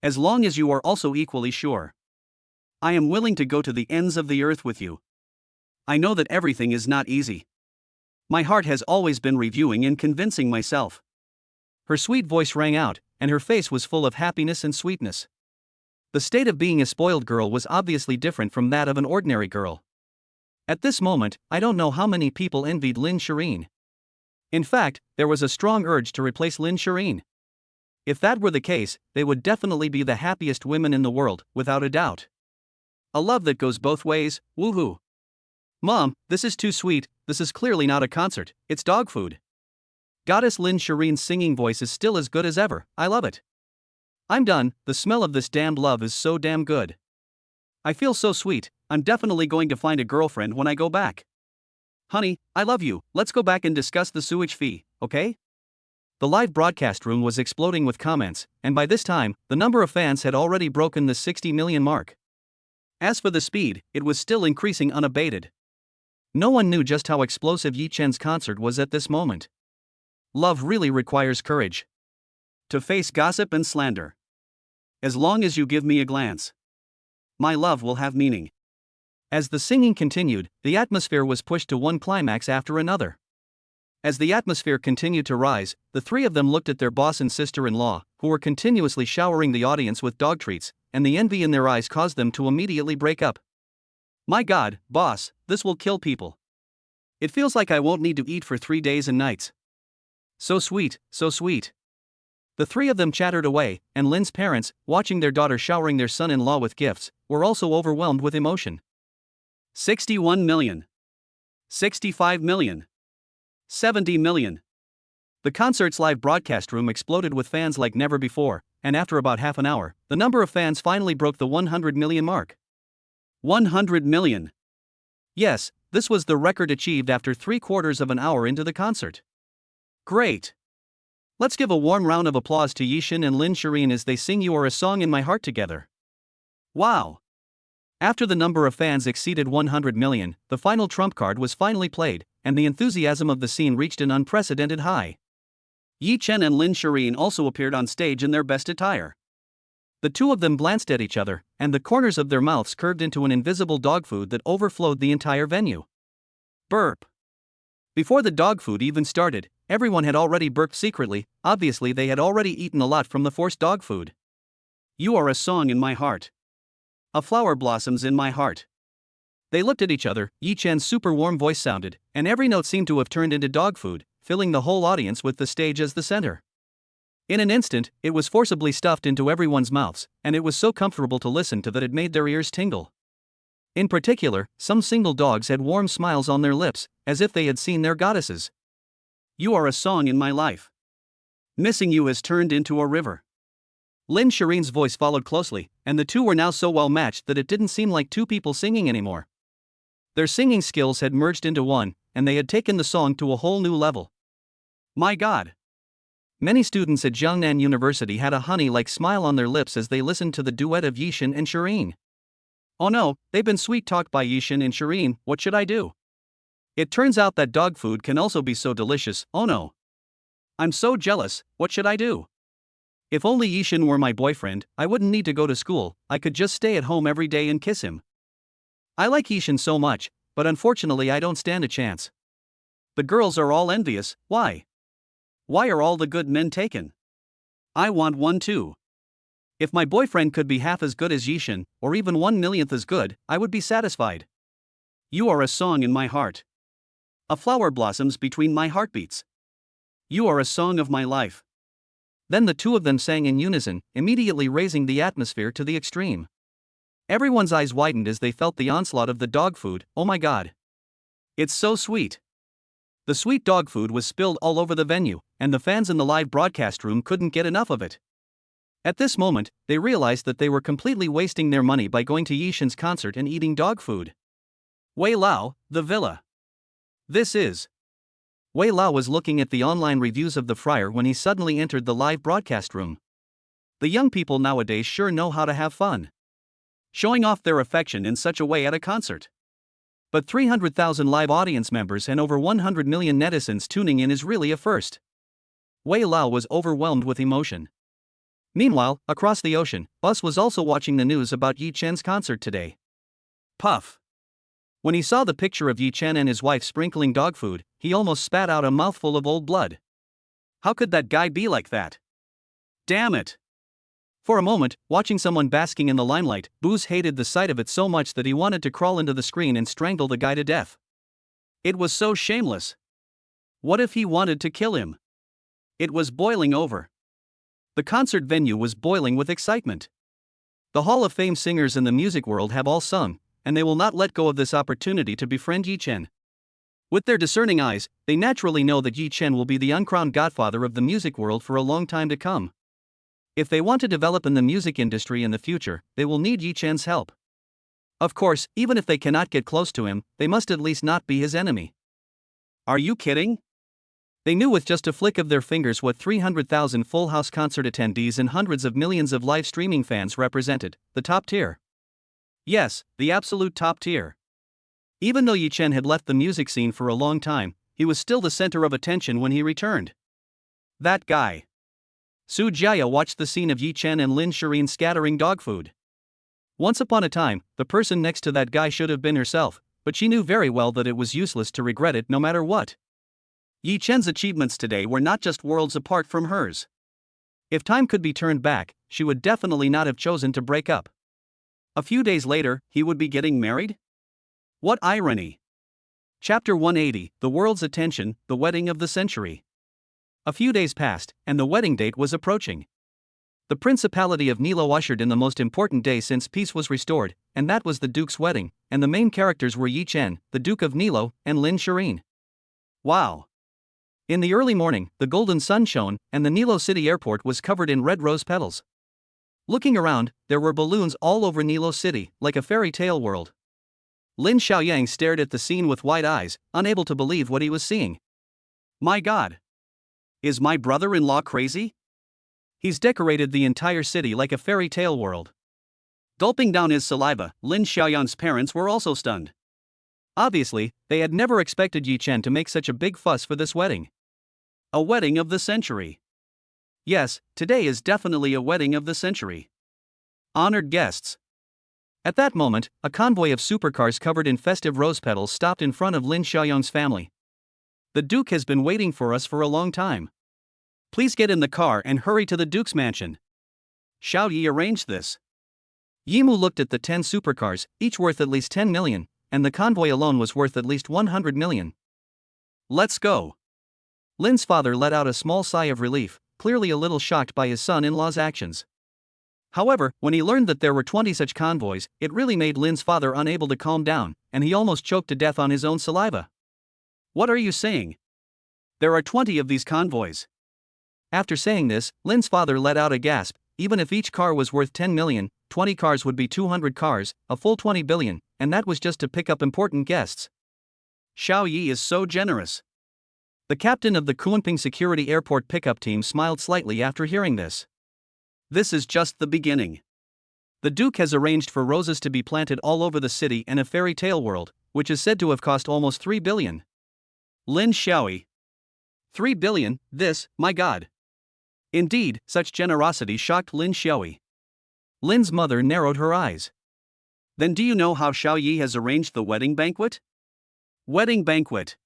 As long as you are also equally sure. I am willing to go to the ends of the earth with you. I know that everything is not easy. My heart has always been reviewing and convincing myself. Her sweet voice rang out, and her face was full of happiness and sweetness. The state of being a spoiled girl was obviously different from that of an ordinary girl. At this moment, I don't know how many people envied Lin Shireen. In fact, there was a strong urge to replace Lin Shireen. If that were the case, they would definitely be the happiest women in the world, without a doubt. A love that goes both ways, woohoo. Mom, this is too sweet, this is clearly not a concert, it's dog food. Goddess Lin Shireen's singing voice is still as good as ever, I love it. I'm done, the smell of this damned love is so damn good. I feel so sweet, I'm definitely going to find a girlfriend when I go back. Honey, I love you, let's go back and discuss the sewage fee, okay? The live broadcast room was exploding with comments, and by this time, the number of fans had already broken the 60 million mark. As for the speed, it was still increasing unabated. No one knew just how explosive Yi Chen's concert was at this moment. Love really requires courage. To face gossip and slander. As long as you give me a glance, my love will have meaning. As the singing continued, the atmosphere was pushed to one climax after another. As the atmosphere continued to rise, the three of them looked at their boss and sister-in-law, who were continuously showering the audience with dog treats, and the envy in their eyes caused them to immediately break up. My God, boss, this will kill people. It feels like I won't need to eat for 3 days and nights. So sweet, so sweet. The three of them chattered away, and Lin's parents, watching their daughter showering their son-in-law with gifts, were also overwhelmed with emotion. 61 million. 65 million. 70 million. The concert's live broadcast room exploded with fans like never before, and after about half an hour, the number of fans finally broke the 100 million mark. 100 million. Yes, this was the record achieved after 3/4 of an hour into the concert. Great. Let's give a warm round of applause to Yi Chen and Lin Shireen as they sing You Are a Song in My Heart together. Wow. After the number of fans exceeded 100 million, the final trump card was finally played, and the enthusiasm of the scene reached an unprecedented high. Yi Chen and Lin Shireen also appeared on stage in their best attire. The two of them glanced at each other, and the corners of their mouths curved into an invisible dog food that overflowed the entire venue. Burp. Before the dog food even started, everyone had already burped secretly. Obviously they had already eaten a lot from the forced dog food. You are a song in my heart. A flower blossoms in my heart. They looked at each other, Yi Chen's super warm voice sounded, and every note seemed to have turned into dog food, filling the whole audience with the stage as the center. In an instant, it was forcibly stuffed into everyone's mouths, and it was so comfortable to listen to that it made their ears tingle. In particular, some single dogs had warm smiles on their lips, as if they had seen their goddesses. You are a song in my life. Missing you has turned into a river. Lin Shireen's voice followed closely, and the two were now so well matched that it didn't seem like two people singing anymore. Their singing skills had merged into one, and they had taken the song to a whole new level. My God. Many students at Jiangnan University had a honey-like smile on their lips as they listened to the duet of Yi Chen and Shireen. Oh no, they've been sweet-talked by Yi Chen and Shireen, what should I do? It turns out that dog food can also be so delicious, oh no. I'm so jealous, what should I do? If only Yi Chen were my boyfriend, I wouldn't need to go to school, I could just stay at home every day and kiss him. I like Yi Chen so much, but unfortunately I don't stand a chance. The girls are all envious, why? Why are all the good men taken? I want one too. If my boyfriend could be half as good as Yishan, or even 1/1,000,000th as good, I would be satisfied. You are a song in my heart. A flower blossoms between my heartbeats. You are a song of my life. Then the two of them sang in unison, immediately raising the atmosphere to the extreme. Everyone's eyes widened as they felt the onslaught of the dog food. Oh my god. It's so sweet. The sweet dog food was spilled all over the venue, and the fans in the live broadcast room couldn't get enough of it. At this moment, they realized that they were completely wasting their money by going to Yishan's concert and eating dog food. Wei Lao, the villa. This is. Wei Lao was looking at the online reviews of the friar when he suddenly entered the live broadcast room. The young people nowadays sure know how to have fun. Showing off their affection in such a way at a concert. But 300,000 live audience members and over 100 million netizens tuning in is really a first. Wei Lao was overwhelmed with emotion. Meanwhile, across the ocean, Bus was also watching the news about Yi Chen's concert today. Puff. When he saw the picture of Yi Chen and his wife sprinkling dog food, he almost spat out a mouthful of old blood. How could that guy be like that? Damn it. For a moment, watching someone basking in the limelight, Booz hated the sight of it so much that he wanted to crawl into the screen and strangle the guy to death. It was so shameless. What if he wanted to kill him? It was boiling over. The concert venue was boiling with excitement. The Hall of Fame singers in the music world have all sung, and they will not let go of this opportunity to befriend Yi Chen. With their discerning eyes, they naturally know that Yi Chen will be the uncrowned godfather of the music world for a long time to come. If they want to develop in the music industry in the future, they will need Yi Chen's help. Of course, even if they cannot get close to him, they must at least not be his enemy. Are you kidding? They knew with just a flick of their fingers what 300,000 Full House concert attendees and hundreds of millions of live streaming fans represented, the top tier. Yes, the absolute top tier. Even though Yi Chen had left the music scene for a long time, he was still the center of attention when he returned. That guy. Su Jiaya watched the scene of Yi Chen and Lin Shirin scattering dog food. Once upon a time, the person next to that guy should have been herself, but she knew very well that it was useless to regret it no matter what. Yi Chen's achievements today were not just worlds apart from hers. If time could be turned back, she would definitely not have chosen to break up. A few days later, he would be getting married? What irony! Chapter 180, The World's Attention, The Wedding of the Century. A few days passed, and the wedding date was approaching. The Principality of Nilo ushered in the most important day since peace was restored, and that was the Duke's wedding, and the main characters were Yi Chen, the Duke of Nilo, and Lin Shirin. Wow! In the early morning, the golden sun shone, and the Nilo City airport was covered in red rose petals. Looking around, there were balloons all over Nilo City, like a fairy tale world. Lin Xiaoyang stared at the scene with wide eyes, unable to believe what he was seeing. My god! Is my brother-in-law crazy? He's decorated the entire city like a fairy tale world. Gulping down his saliva, Lin Xiaoyang's parents were also stunned. Obviously, they had never expected Yi Chen to make such a big fuss for this wedding. A wedding of the century. Yes, today is definitely a wedding of the century. Honored guests. At that moment, a convoy of supercars covered in festive rose petals stopped in front of Lin Xiaoyang's family. The Duke has been waiting for us for a long time. Please get in the car and hurry to the Duke's mansion. Xiao Yi arranged this. Yimu looked at the 10 supercars, each worth at least 10 million, and the convoy alone was worth at least 100 million. Let's go. Lin's father let out a small sigh of relief, clearly a little shocked by his son-in-law's actions. However, when he learned that there were 20 such convoys, it really made Lin's father unable to calm down, and he almost choked to death on his own saliva. What are you saying? There are 20 of these convoys. After saying this, Lin's father let out a gasp. Even if each car was worth 10 million, 20 cars would be 200 cars, a full 20 billion, and that was just to pick up important guests. Xiao Yi is so generous. The captain of the Kunping Security Airport pickup team smiled slightly after hearing this. This is just the beginning. The Duke has arranged for roses to be planted all over the city and a fairy tale world, which is said to have cost almost 3 billion. Lin Xiaoyi. 3 billion, my god. Indeed, such generosity shocked Lin Xiaoyi. Lin's mother narrowed her eyes. Then do you know how Xiao Yi has arranged the wedding banquet? Wedding banquet.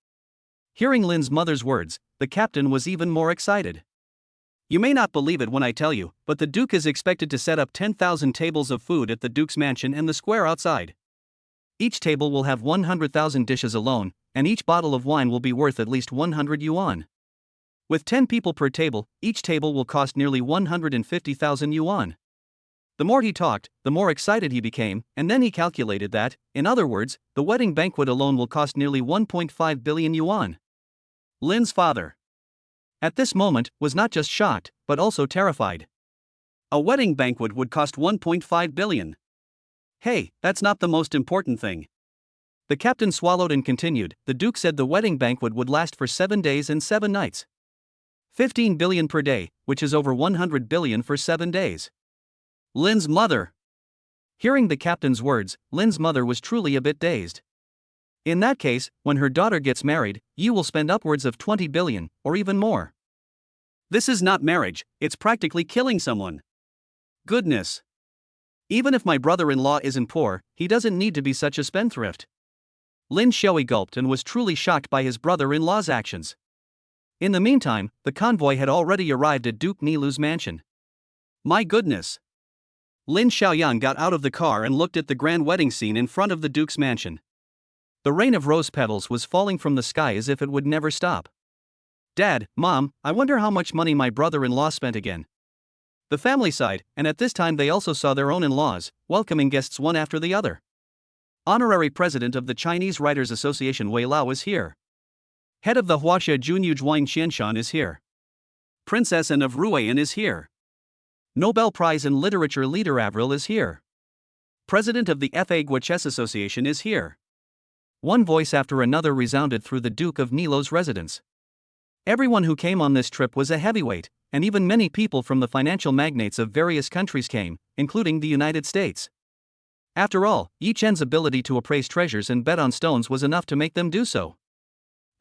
Hearing Lin's mother's words, the captain was even more excited. You may not believe it when I tell you, but the Duke is expected to set up 10,000 tables of food at the Duke's mansion and the square outside. Each table will have 100,000 dishes alone, and each bottle of wine will be worth at least 100 yuan. With 10 people per table, each table will cost nearly 150,000 yuan. The more he talked, the more excited he became, and then he calculated that, in other words, the wedding banquet alone will cost nearly 1.5 billion yuan. Lin's father, at this moment, was not just shocked, but also terrified. A wedding banquet would cost 1.5 billion. Hey, that's not the most important thing. The captain swallowed and continued. The Duke said the wedding banquet would last for 7 days and 7 nights. 15 billion per day, which is over 100 billion for 7 days. Lin's mother. Hearing the captain's words, Lin's mother was truly a bit dazed. In that case, when her daughter gets married, you will spend upwards of 20 billion, or even more. This is not marriage, it's practically killing someone. Goodness. Even if my brother-in-law isn't poor, he doesn't need to be such a spendthrift. Lin Shui gulped and was truly shocked by his brother-in-law's actions. In the meantime, the convoy had already arrived at Duke Nilu's mansion. My goodness. Lin Xiaoyang got out of the car and looked at the grand wedding scene in front of the Duke's mansion. The rain of rose petals was falling from the sky as if it would never stop. Dad, Mom, I wonder how much money my brother-in-law spent again. The family sighed, and at this time they also saw their own in-laws, welcoming guests one after the other. Honorary President of the Chinese Writers Association Wei Lao is here. Head of the Huaxia Junyuj Wang Xianshan is here. Princess Anne of Ruan is here. Nobel Prize in Literature leader Avril is here. President of the FA Gua Chess Association is here. One voice after another resounded through the Duke of Nilu's residence. Everyone who came on this trip was a heavyweight, and even many people from the financial magnates of various countries came, including the United States. After all, Yi Chen's ability to appraise treasures and bet on stones was enough to make them do so.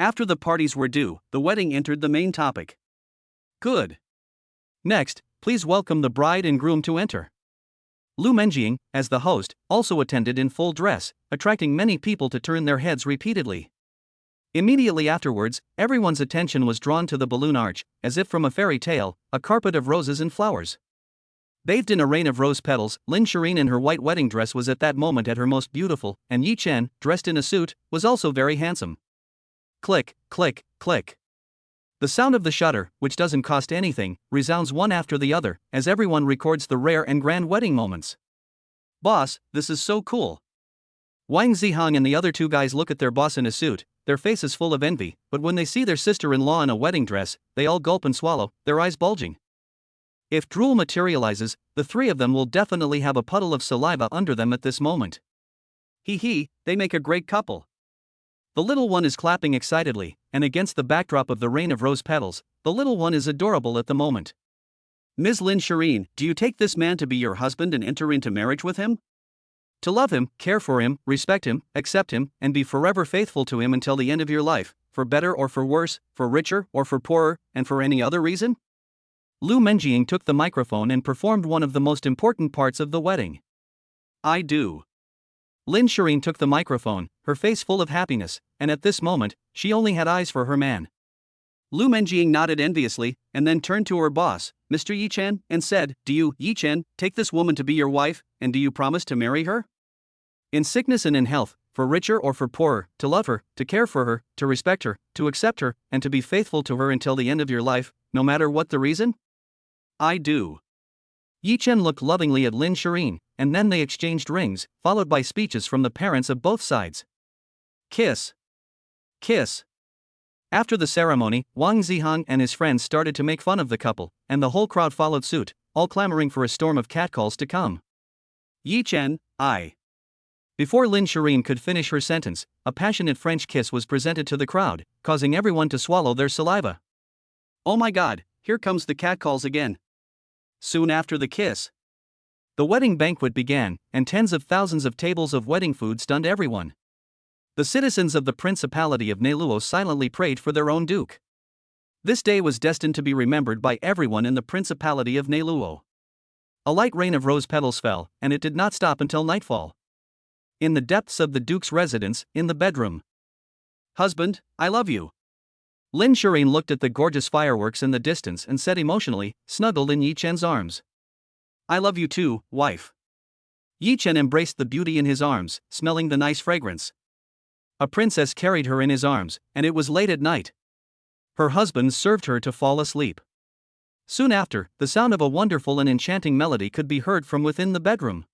After the parties were due, the wedding entered the main topic. Good. Next, please welcome the bride and groom to enter. Lu Menjing, as the host, also attended in full dress, attracting many people to turn their heads repeatedly. Immediately afterwards, everyone's attention was drawn to the balloon arch, as if from a fairy tale, a carpet of roses and flowers. Bathed in a rain of rose petals, Lin Shireen in her white wedding dress was at that moment at her most beautiful, and Yi Chen, dressed in a suit, was also very handsome. Click, click, click. The sound of the shutter, which doesn't cost anything, resounds one after the other, as everyone records the rare and grand wedding moments. Boss, this is so cool. Wang Zihang and the other two guys look at their boss in a suit, their faces full of envy, but when they see their sister-in-law in a wedding dress, they all gulp and swallow, their eyes bulging. If drool materializes, the three of them will definitely have a puddle of saliva under them at this moment. Hee, they make a great couple. The little one is clapping excitedly, and against the backdrop of the rain of rose petals, the little one is adorable at the moment. Ms. Lin Shireen, do you take this man to be your husband and enter into marriage with him? To love him, care for him, respect him, accept him, and be forever faithful to him until the end of your life, for better or for worse, for richer or for poorer, and for any other reason? Lu Menjing took the microphone and performed one of the most important parts of the wedding. I do. Lin Shireen took the microphone, her face full of happiness, and at this moment, she only had eyes for her man. Lu Menjing nodded enviously, and then turned to her boss, Mr. Yi Chen, and said, Do you, Yi Chen, take this woman to be your wife, and do you promise to marry her? In sickness and in health, for richer or for poorer, to love her, to care for her, to respect her, to accept her, and to be faithful to her until the end of your life, no matter what the reason? I do. Yi Chen looked lovingly at Lin Shireen, and then they exchanged rings, followed by speeches from the parents of both sides. Kiss. Kiss. After the ceremony, Wang Zihang and his friends started to make fun of the couple, and the whole crowd followed suit, all clamoring for a storm of catcalls to come. Yi Chen, I. Before Lin Shireen could finish her sentence, a passionate French kiss was presented to the crowd, causing everyone to swallow their saliva. Oh my god, here comes the catcalls again. Soon after the kiss, the wedding banquet began, and tens of thousands of tables of wedding food stunned everyone. The citizens of the Principality of Neiluo silently prayed for their own duke. This day was destined to be remembered by everyone in the Principality of Neiluo. A light rain of rose petals fell, and it did not stop until nightfall. In the depths of the duke's residence, in the bedroom. Husband, I love you. Lin Shurin looked at the gorgeous fireworks in the distance and said emotionally, snuggled in Yi Chen's arms. I love you too, wife. Yi Chen embraced the beauty in his arms, smelling the nice fragrance. A princess carried her in his arms, and it was late at night. Her husband served her to fall asleep. Soon after, the sound of a wonderful and enchanting melody could be heard from within the bedroom.